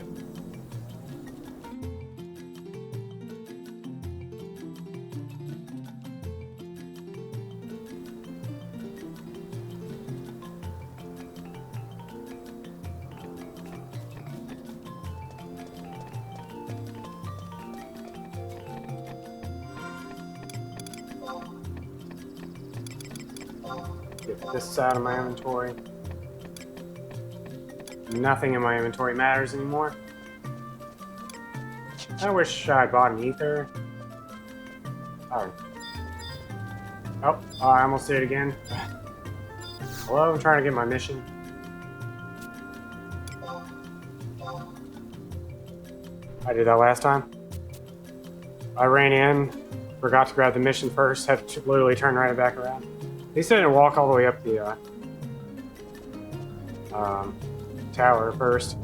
Get this out of my inventory. Nothing in my inventory matters anymore. I wish I bought an ether. Oh, I almost did it again. Hello, I'm trying to get my mission. I did that last time. I ran in, forgot to grab the mission first, had to literally turn right back around. At least I didn't walk all the way up the tower first.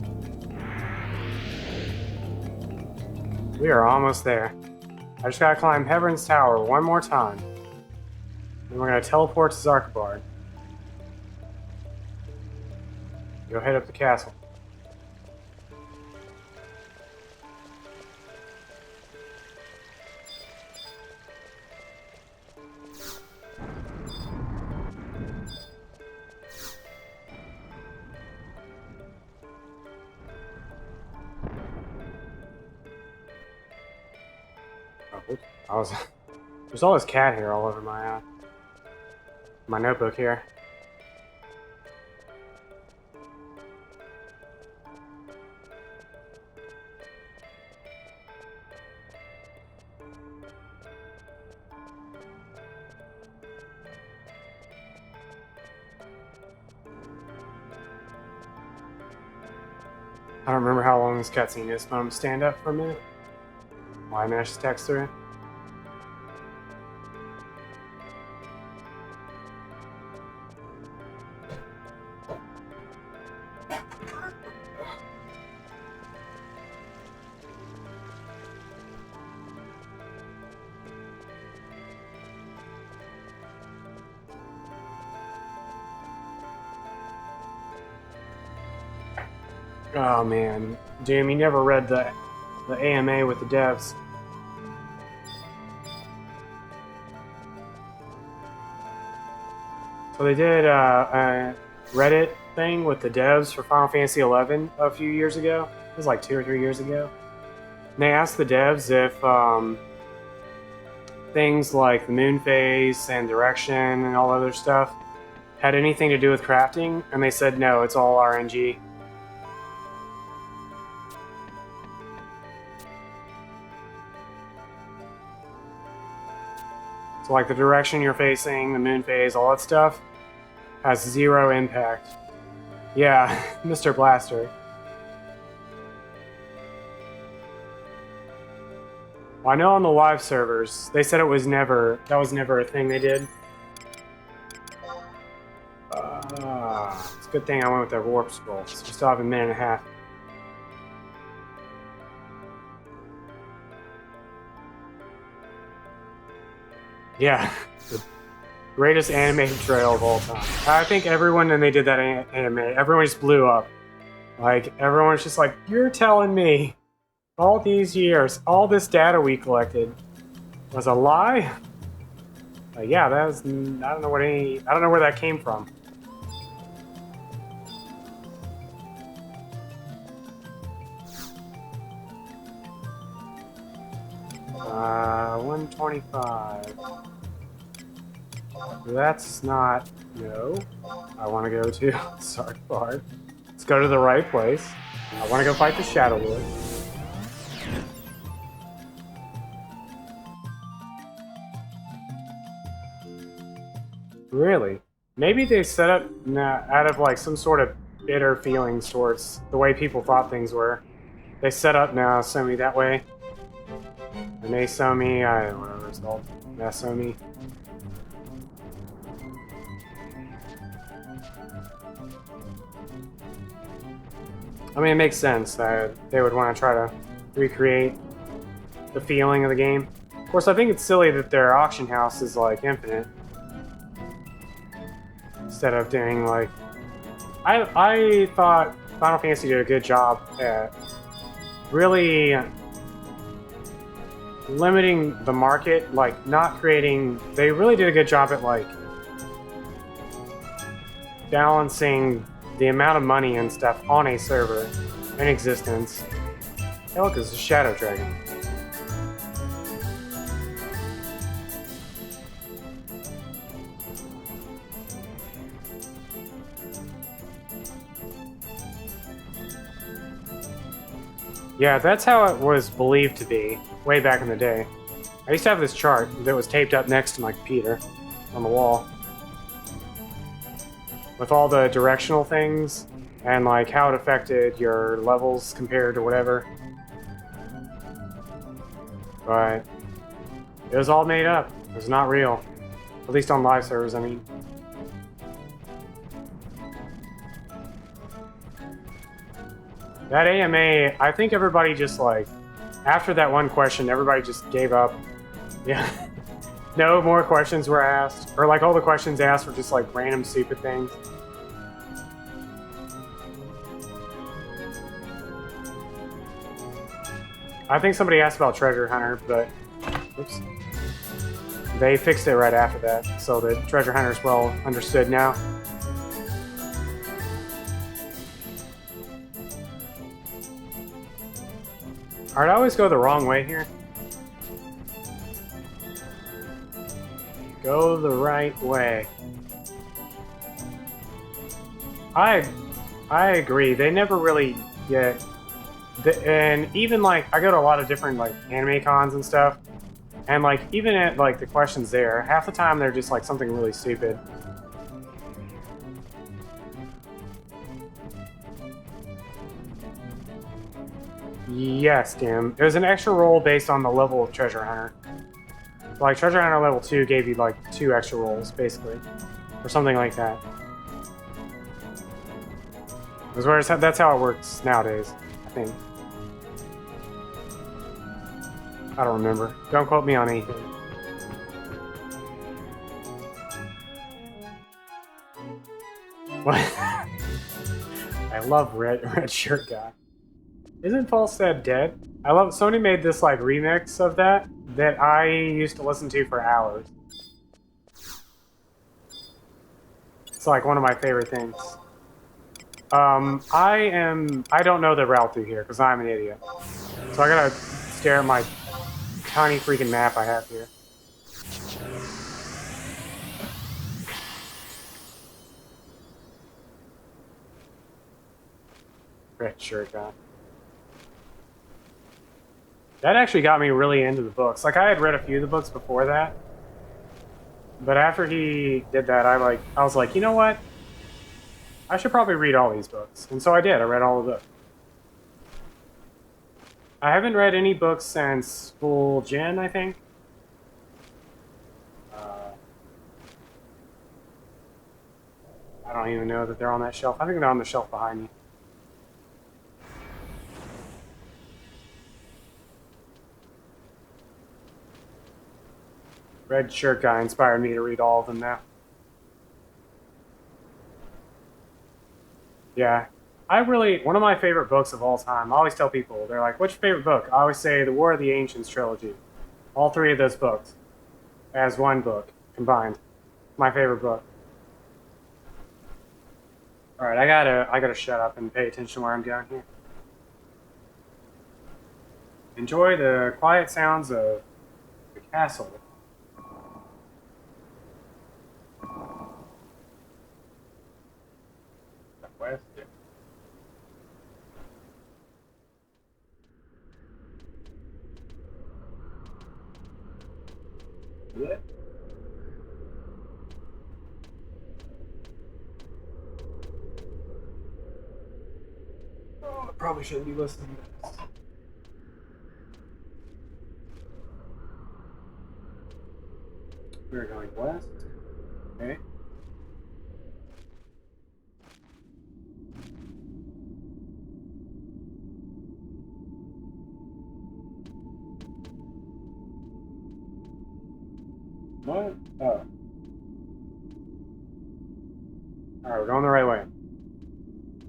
We are almost there. I just gotta climb Heveron's Tower one more time. And we're gonna teleport to Zarkabard. Go head up the castle. There's all this cat hair all over my notebook here. I don't remember how long this cutscene is, but I'm gonna stand up for a minute while I manage to text through it. Oh man, Doom, you never read the AMA with the devs. So they did a Reddit thing with the devs for Final Fantasy XI a few years ago. It was like 2 or 3 years ago. And they asked the devs if things like the moon phase and direction and all other stuff had anything to do with crafting, and they said no, it's all RNG. So like the direction you're facing, the moon phase, all that stuff has 0 impact. Yeah, Mr. Blaster. Well, I know on the live servers, they said that was never a thing they did. It's a good thing I went with that warp scroll, so we still have a minute and a half. Yeah, the greatest animated trail of all time. I think everyone, when they did that anime, everyone just blew up. Like, everyone's just like, you're telling me all these years, all this data we collected was a lie? Yeah, that was, I don't know where that came from. 125. That's not... No. I want to go to Sarkbard. Let's go to the right place. I want to go fight the Shadowlord. Really? Maybe they set up out of like some sort of bitter feelings towards the way people thought things were. They set up Nasomi that way. Or Nasomi, I don't know whatever it's called. Nasomi. I mean, it makes sense that they would want to try to recreate the feeling of the game. Of course, I think it's silly that their auction house is like infinite. Instead of doing like... I thought Final Fantasy did a good job at really limiting the market, like not creating... They really did a good job at like balancing the amount of money and stuff on a server in existence. Hey look, it's a Shadow Dragon. Yeah, that's how it was believed to be, way back in the day. I used to have this chart that was taped up next to my computer on the wall. With all the directional things, and like how it affected your levels compared to whatever. But it was all made up. It was not real. At least on live servers, I mean. That AMA, I think everybody just like, after that one question, everybody just gave up. Yeah. No more questions were asked. Or like all the questions asked were just like random stupid things. I think somebody asked about Treasure Hunter, but oops. They fixed it right after that, so the Treasure Hunter is well understood now. Alright, I always go the wrong way here. Go the right way. I agree. They never really get... And even like, I go to a lot of different like anime cons and stuff. And like, even at like the questions there, half the time they're just like something really stupid. Yes, Tim. It was an extra roll based on the level of Treasure Hunter. Like, Treasure Hunter level 2 gave you, like, 2 extra rolls, basically. Or something like that. That's how it works nowadays, I think. I don't remember. Don't quote me on anything. What? I love Red Shirt Guy. Isn't Falstad dead? I love Sony made this like remix of that I used to listen to for hours. It's like one of my favorite things. I don't know the route through here because I'm an idiot. So I gotta stare at my tiny freaking map I have here. Red Shirt Guy. That actually got me really into the books. Like, I had read a few of the books before that. But after he did that, I was like, you know what? I should probably read all these books. And so I did. I read all of them. I haven't read any books since Full Gen, I think. I don't even know that they're on that shelf. I think they're on the shelf behind me. Red Shirt Guy inspired me to read all of them now. Yeah. One of my favorite books of all time, I always tell people, they're like, what's your favorite book? I always say the War of the Ancients trilogy. All 3 of those books as one book combined. My favorite book. Alright, I gotta shut up and pay attention where I'm going here. Enjoy the quiet sounds of the castle. West. Yeah. Oh, I probably shouldn't be listening to this. We're going west. Okay. What? Oh. Alright, we're going the right way.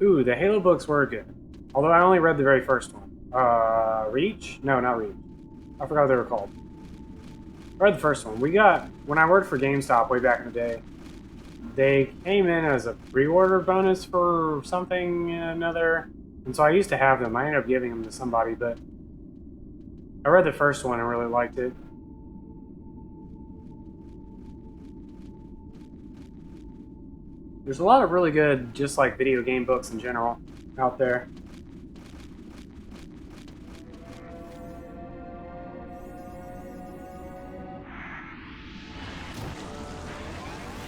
Ooh, the Halo books were good. Although I only read the very first one. Reach? No, not Reach. I forgot what they were called. I read the first one. When I worked for GameStop way back in the day, they came in as a pre-order bonus for something or another. And so I used to have them. I ended up giving them to somebody, but I read the first one and really liked it. There's a lot of really good, just like video game books in general, out there.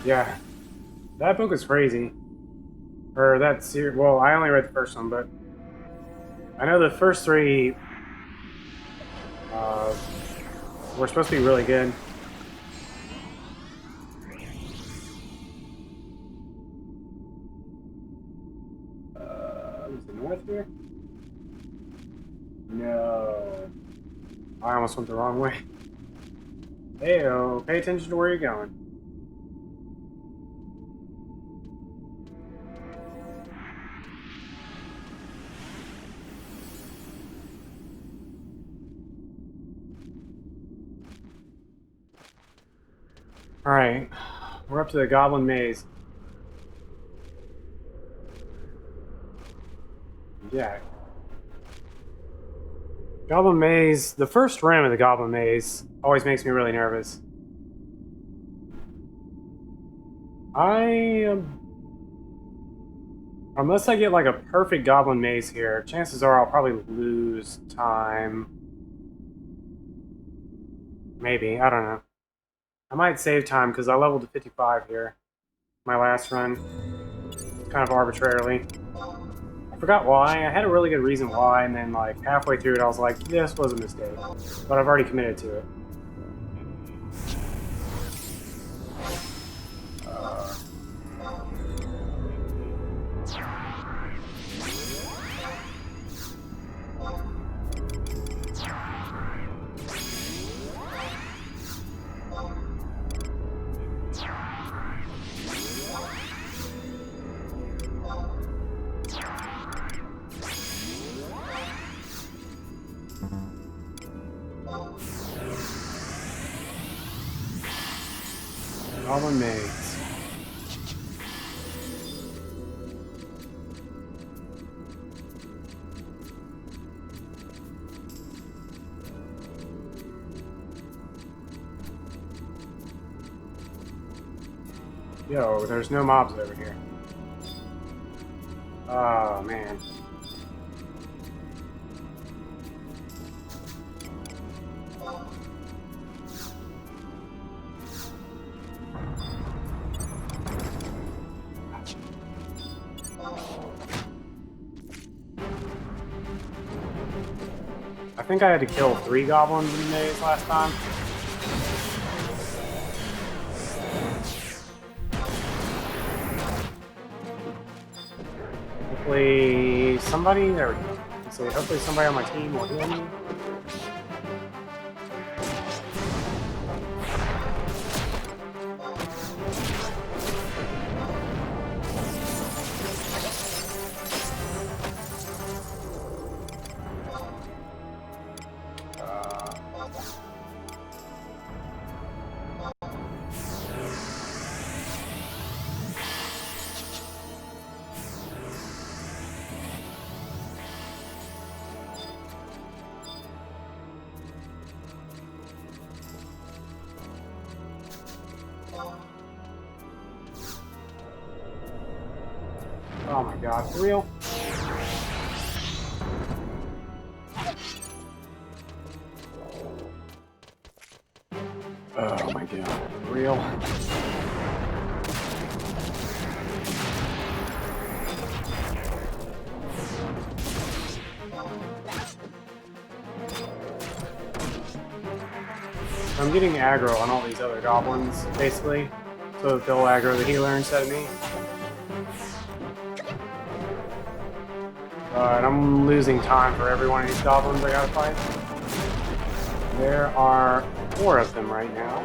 Yeah, that book is crazy. Or that series. Well, I only read the first one, but I know the first three were supposed to be really good. Is it north here? No. I almost went the wrong way. Heyo, pay attention to where you're going. Alright, we're up to the Goblin Maze. Yeah. Goblin Maze, the first rim of the Goblin Maze always makes me really nervous. Unless I get like a perfect Goblin Maze here, chances are I'll probably lose time. Maybe, I don't know. I might save time because I leveled to 55 here. My last run. Kind of arbitrarily. I forgot why. I had a really good reason why, and then like halfway through it I was like, this was a mistake. But I've already committed to it. Goblin Maze. Yo, there's no mobs over here. Oh, man. I think I had to kill 3 goblins in the maze last time. Hopefully somebody, there we go. Let's see, hopefully somebody on my team will heal me. Oh my god, for real? Oh my god, for real? I'm getting aggro on all these other goblins, basically, so that they'll aggro the healer instead of me. But I'm losing time for every one of these goblins I gotta fight. There are 4 of them right now.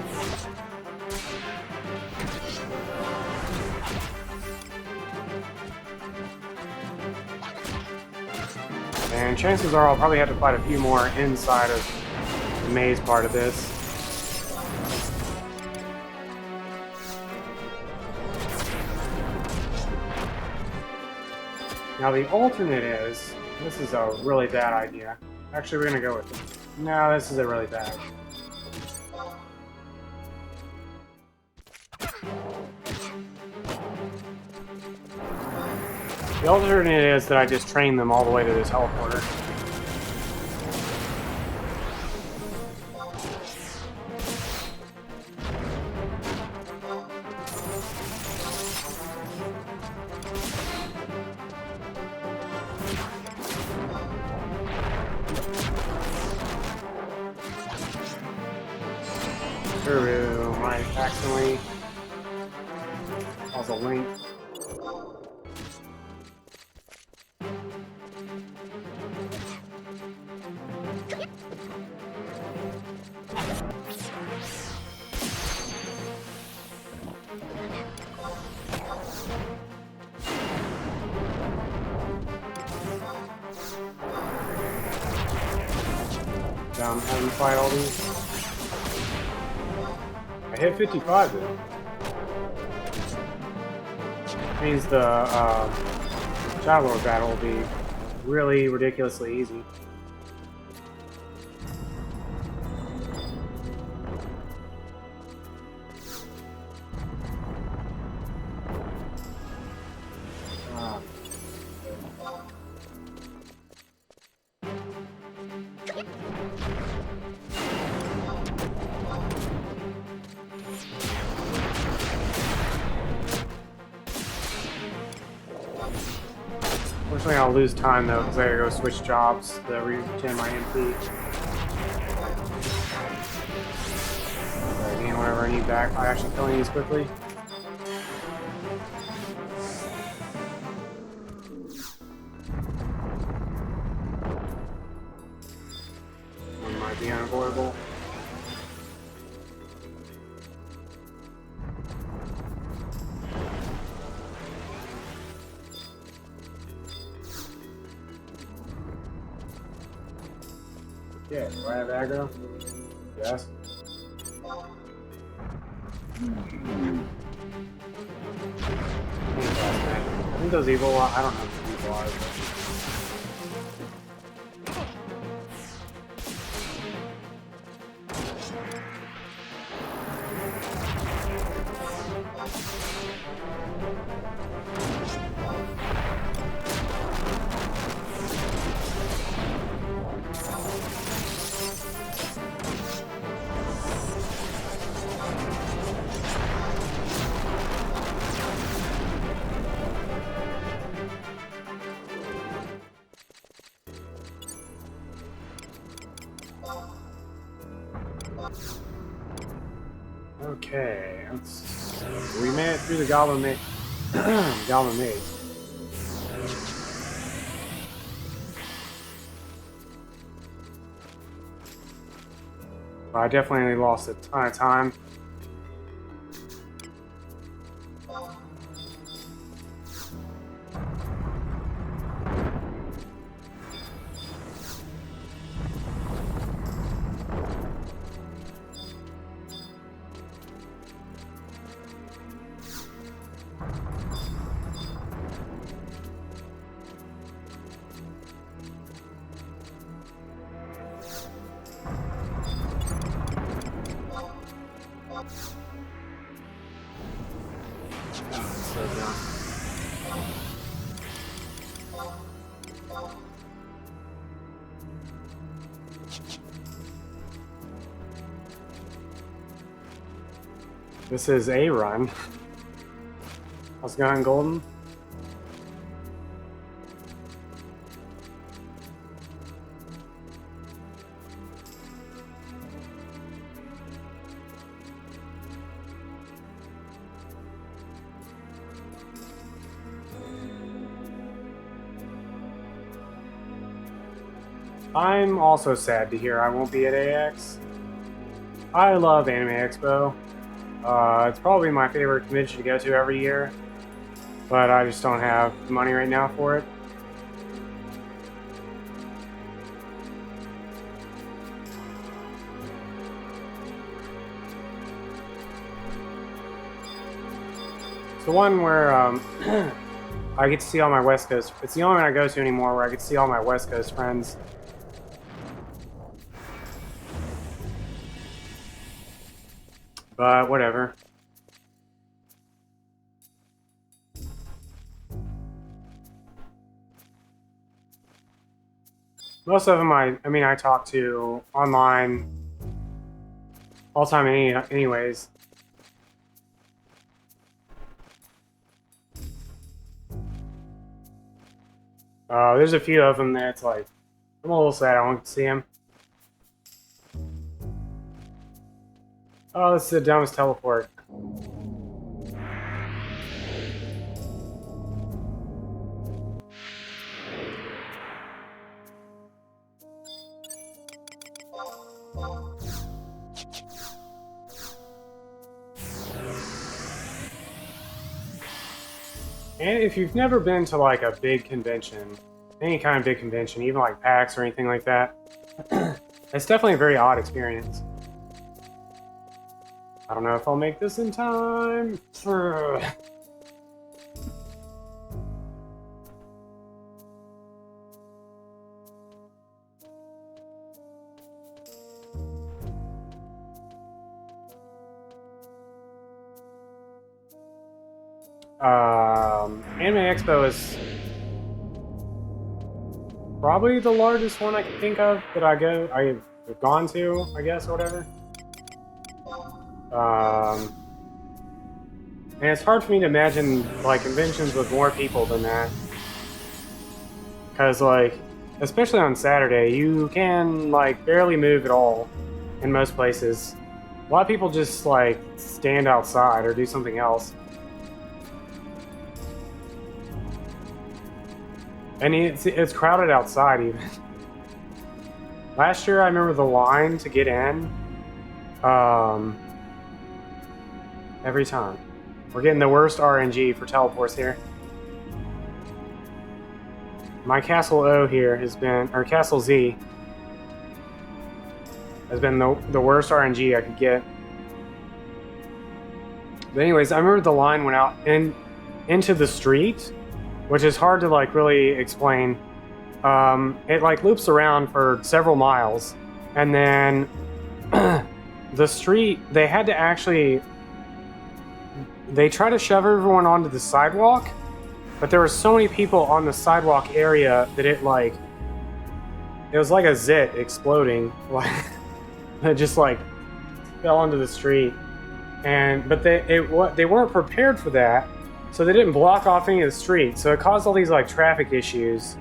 And chances are I'll probably have to fight a few more inside of the maze part of this. Now the alternate is, this is a really bad idea. Actually, we're gonna go with it. No, this is a really bad idea. The alternate is that I just train them all the way to the teleporter. Guru might accidentally cause a link. Down, having to fight all these. I hit 55 though. Means the Shadowlord battle will be really ridiculously easy. Unfortunately, I'll lose time though because I gotta go switch jobs to regen my MP. Again, whatever I need back by actually killing these quickly. One might be unavoidable. Yeah, do I have aggro? Yes. I think those evil are, I don't know if those evil are, okay, we made it through the Goblin Maze. Goblin Maze. I definitely lost a ton of time. This is a run. How's it going, Golden? I'm also sad to hear I won't be at AX. I love Anime Expo. It's probably my favorite convention to go to every year, but I just don't have money right now for it. It's the one where I get to see all my West Coast. It's the only one I go to anymore where I get to see all my West Coast friends. But whatever. Most of them I talk to online all the time anyways. There's a few of them that's like, I'm a little sad I won't see them. Oh, this is the dumbest teleport. And if you've never been to like a big convention, any kind of big convention, even like PAX or anything like that, it's definitely a very odd experience. I don't know if I'll make this in time. Anime Expo is probably the largest one I can think of that I've gone to, I guess, or whatever. And it's hard for me to imagine like conventions with more people than that, because like, especially on Saturday, you can like barely move at all in most places. A lot of people just like stand outside or do something else. And it's crowded outside even. Last year, I remember the line to get in. Every time. We're getting the worst RNG for teleports here. My Castle O here has been, or Castle Z, has been the worst RNG I could get. But anyways, I remember the line went out into the street, which is hard to like really explain. It like loops around for several miles, and then the street, they had to actually, they try to shove everyone onto the sidewalk, but there were so many people on the sidewalk area that it was like a zit exploding, like it just like fell onto the street. But they weren't prepared for that, so they didn't block off any of the street, so it caused all these like traffic issues,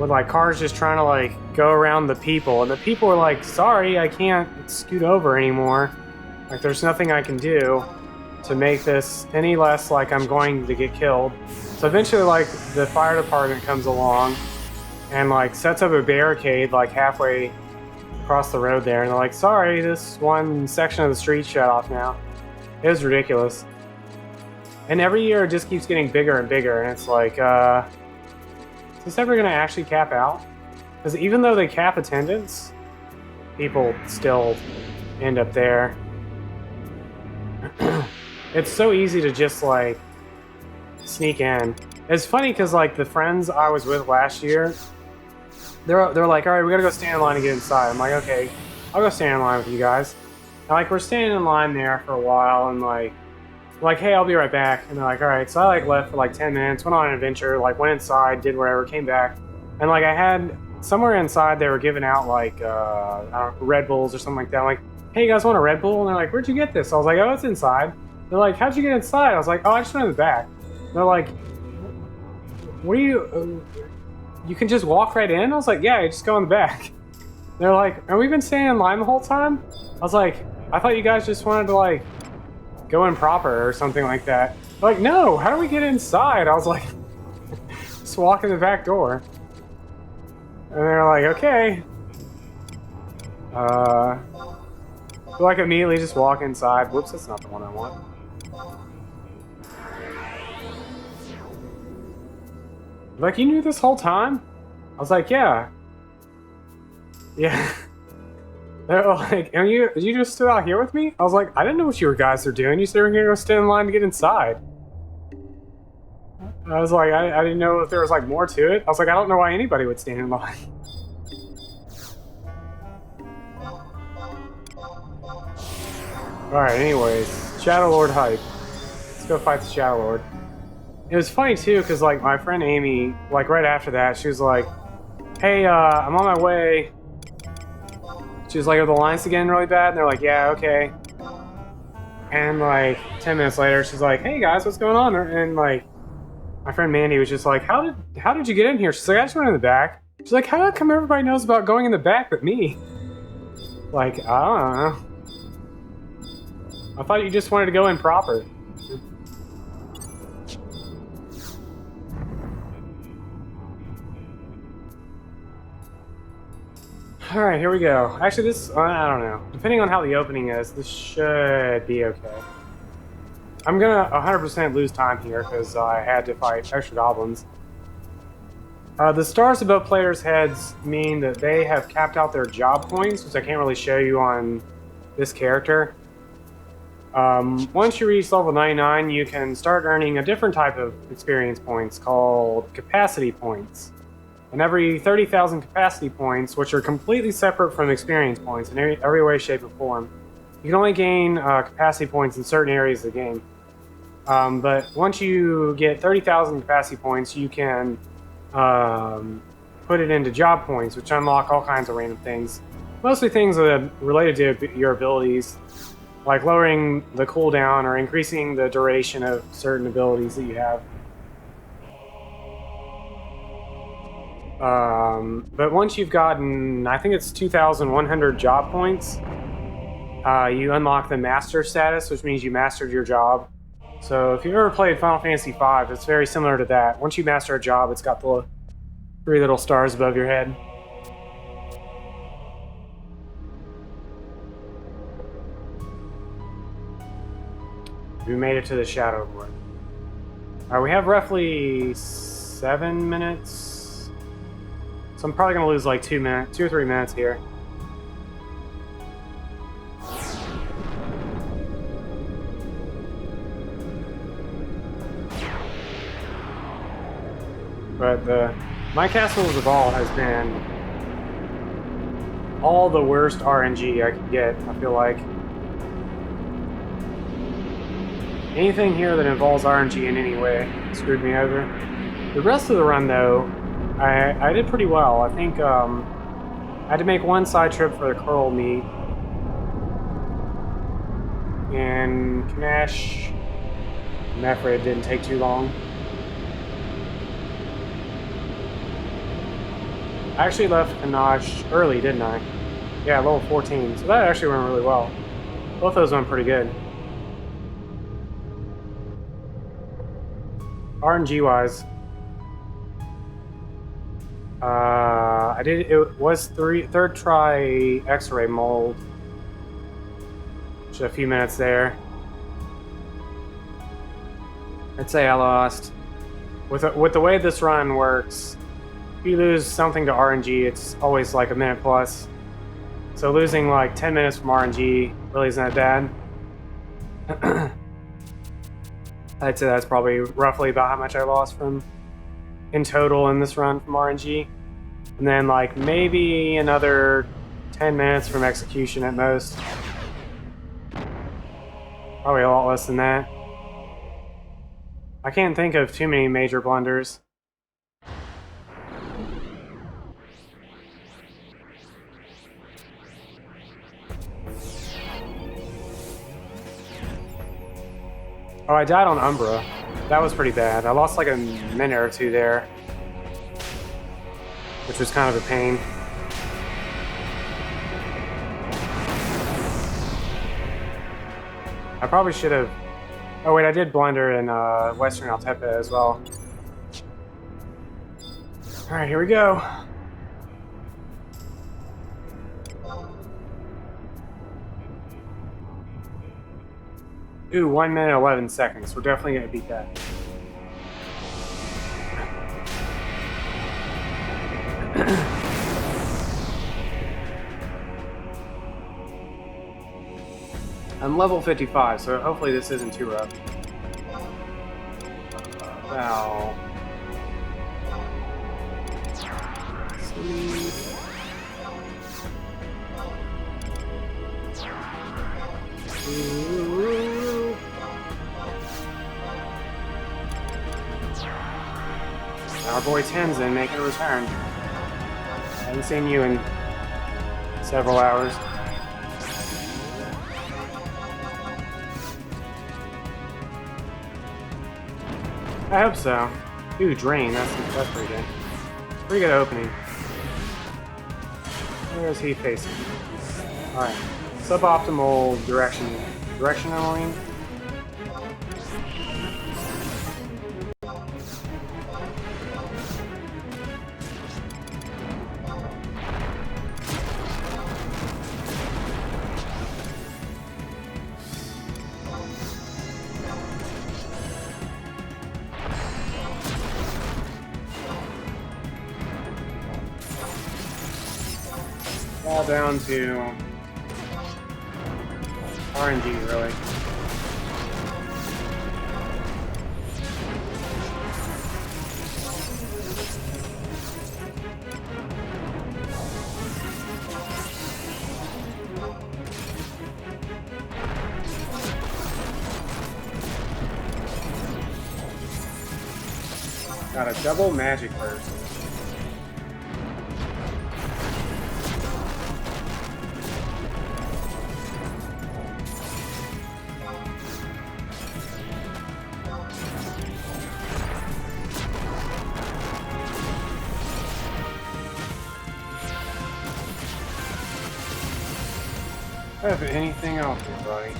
with like cars just trying to like go around the people, and the people were like, sorry, I can't scoot over anymore. Like, there's nothing I can do to make this any less like I'm going to get killed. So eventually, like, the fire department comes along and, like, sets up a barricade, like, halfway across the road there. And they're like, sorry, this one section of the street shut off now. It was ridiculous. And every year, it just keeps getting bigger and bigger. And it's like, is this ever going to actually cap out? Because even though they cap attendance, people still end up there. It's so easy to just like sneak in. It's funny because like the friends I was with last year, they're like, all right, we gotta go stand in line to get inside. I'm like, okay, I'll go stand in line with you guys. And like we're standing in line there for a while, and like like, hey, I'll be right back. And they're like, all right. So I like left for like 10 minutes, went on an adventure, like went inside, did whatever, came back. And like I had somewhere inside, they were giving out like I don't know, Red Bulls or something like that. I'm like, hey, you guys want a Red Bull? And they're like, where'd you get this? I was like, oh, it's inside. They're like, how'd you get inside? I was like, oh, I just went in the back. They're like, what do you, you can just walk right in? I was like, yeah, you just go in the back. They're like, have we been standing in line the whole time? I was like, I thought you guys just wanted to like go in proper or something like that. They're like, no, how do we get inside? I was like, just walk in the back door. And they're like, okay. So like immediately just walk inside. Whoops, that's not the one I want. Like, you knew this whole time? I was like, yeah. Yeah. They're like, and you just stood out here with me? I was like, I didn't know what you guys are doing. You said we were gonna go stand in line to get inside. I was like, I didn't know if there was like more to it. I was like, I don't know why anybody would stand in line. Alright, anyways. Shadowlord hype. Let's go fight the Shadowlord. It was funny too, because like my friend Amy, like right after that, she was like, hey, I'm on my way. She was like, are the lines getting really bad? And they're like, yeah, okay. And like 10 minutes later, she's like, hey guys, what's going on? And like my friend Mandy was just like, how did you get in here? She's like, I just went in the back. She's like, how come everybody knows about going in the back but me? Like, I don't know. I thought you just wanted to go in proper. Alright, here we go. Actually, this, I don't know. Depending on how the opening is, this should be okay. I'm gonna 100% lose time here because I had to fight extra goblins. The stars above players' heads mean that they have capped out their job points, which I can't really show you on this character. Once you reach level 99, you can start earning a different type of experience points called capacity points. And every 30,000 capacity points, which are completely separate from experience points in every way, shape, or form, you can only gain capacity points in certain areas of the game. But once you get 30,000 capacity points, you can put it into job points, which unlock all kinds of random things. Mostly things that are related to your abilities, like lowering the cooldown or increasing the duration of certain abilities that you have. But once you've gotten, I think it's 2,100 job points, you unlock the master status, which means you mastered your job. So if you've ever played Final Fantasy V, it's very similar to that. Once you master a job, it's got the 3 little stars above your head. We made it to the Shadowlord. Alright, we have roughly 7 minutes. So I'm probably gonna lose like 2 or 3 minutes here. But my Castle of the Ball has been all the worst RNG I could get, I feel like. Anything here that involves RNG in any way screwed me over. The rest of the run, though, I did pretty well. I think I had to make one side trip for the Coral meat. And Kanash, Mefred didn't take too long. I actually left Kanash early, didn't I? Yeah, level 14. So that actually went really well. Both those went pretty good. RNG wise, it was third try X-ray mold. Just a few minutes there. I'd say I lost. With the way this run works, if you lose something to RNG, it's always like a minute plus. So losing like 10 minutes from RNG really isn't that bad. I'd say that's probably roughly about how much I lost from in total in this run from RNG. And then like maybe another 10 minutes from execution at most. Probably a lot less than that. I can't think of too many major blunders. Oh, I died on Umbra. That was pretty bad. I lost like a minute or two there, which was kind of a pain. I probably should have... Oh wait, I did blunder in Western Altepa as well. Alright, here we go. Ooh, 1 minute 11 seconds. We're definitely gonna beat that. I'm level 55, so hopefully this isn't too rough. Wow. Sweet. Ooh. Our boy Tenzin making a return. Haven't seen you in several hours. I hope so. Ooh, Drain. That's pretty good. Pretty good opening. Where is he facing? Alright. Suboptimal directionally. All down to RNG, really. Got a double magic burst. Have anything else, buddy?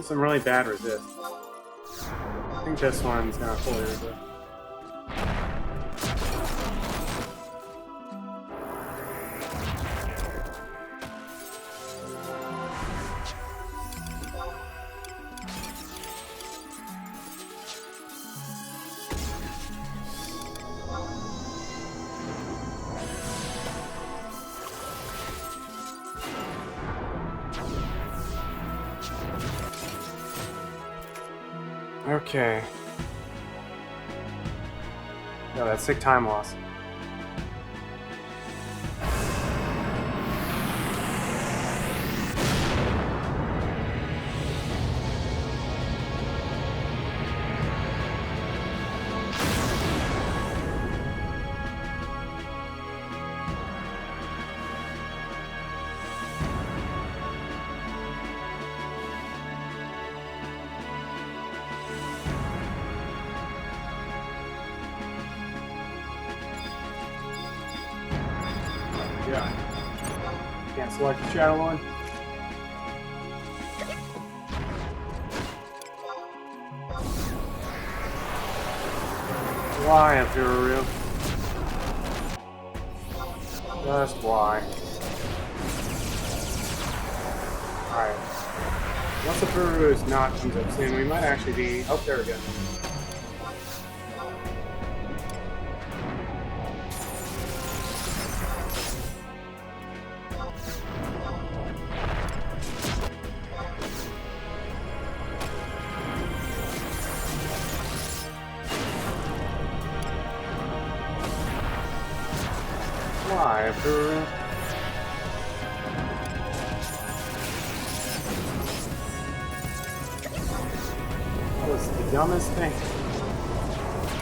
Some really bad resist. I think this one's gonna fully resist. Okay. No, that's sick time loss. Yeah. Can't select the Shadowlord. Why, Apuru? Just why? Alright. Once Apuru is not comes up soon, we might actually be... Oh, there we go. Why, Apuru? That was the dumbest thing.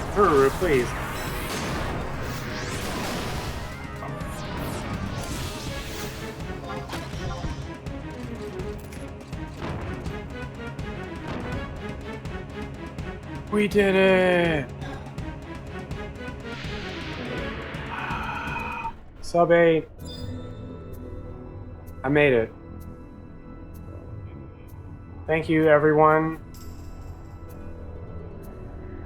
Apuru, please. We did it! Sub 8. I made it. Thank you, everyone.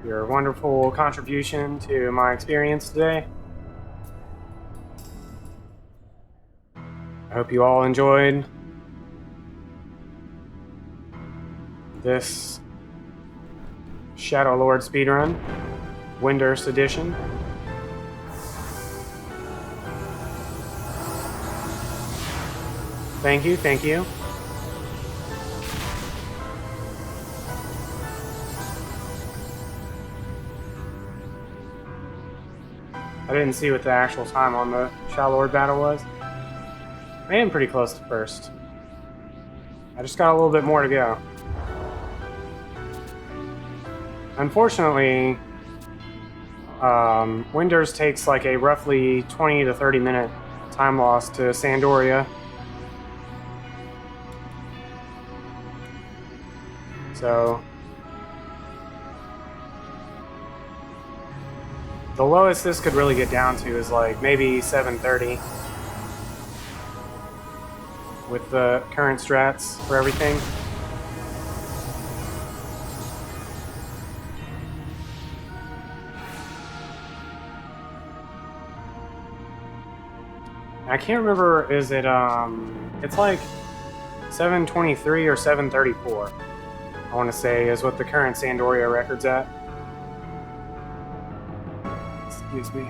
Your wonderful contribution to my experience today. I hope you all enjoyed this Shadowlord speedrun, Windurst edition. Thank you, thank you. I didn't see what the actual time on the Shadowlord battle was. I am pretty close to first. I just got a little bit more to go. Unfortunately, Windurst takes like a roughly 20 to 30 minute time loss to Sandoria. So the lowest this could really get down to is like maybe 7:30 with the current strats for everything. I can't remember, is it it's like 7:23 or 7:34. I want to say is what the current Sandoria record's at. Excuse me.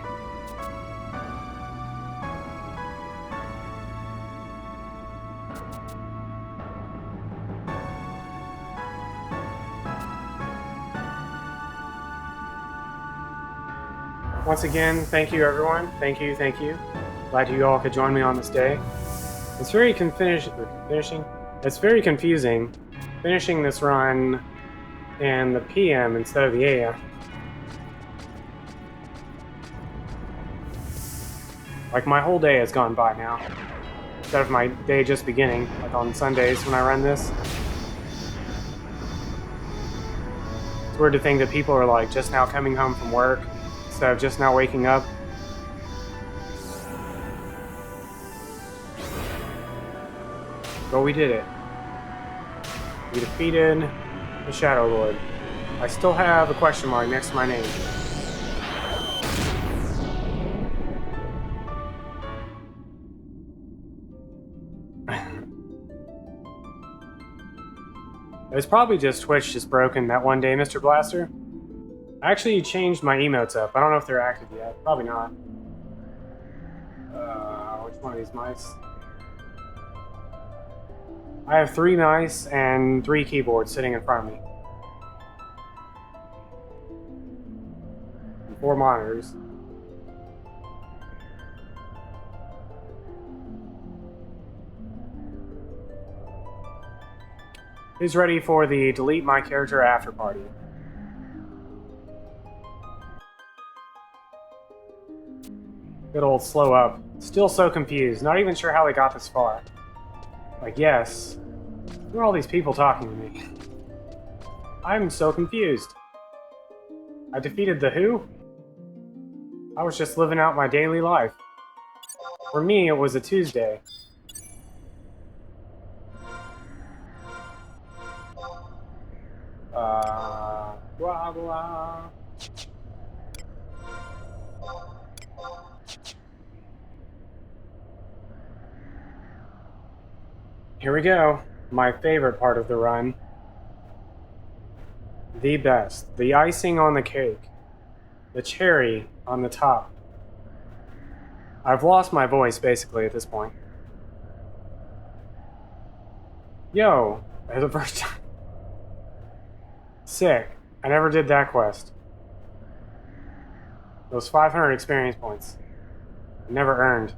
Once again, thank you everyone. Thank you, thank you. Glad you all could join me on this day. It's very It's very confusing finishing this run in the PM instead of the AM. Like my whole day has gone by now, instead of my day just beginning, like on Sundays when I run this. It's weird to think that people are like just now coming home from work instead of just now waking up. But we did it. We defeated the Shadowlord. I still have a question mark next to my name. It's probably just Twitch just broken that one day, Mr. Blaster. I actually changed my emotes up. I don't know if they're active yet. Probably not. Which one of these mice? I have 3 mice and 3 keyboards sitting in front of me. And 4 monitors. Who's ready for the delete my character after party? Good old slow up. Still so confused. Not even sure how they got this far. Like, yes. Who are all these people talking to me? I'm so confused. I defeated the who? I was just living out my daily life. For me, it was a Tuesday. Blah, blah. Here we go. My favorite part of the run. The best. The icing on the cake. The cherry on the top. I've lost my voice, basically, at this point. Yo, for the first time. Sick. I never did that quest. Those 500 experience points. Never earned.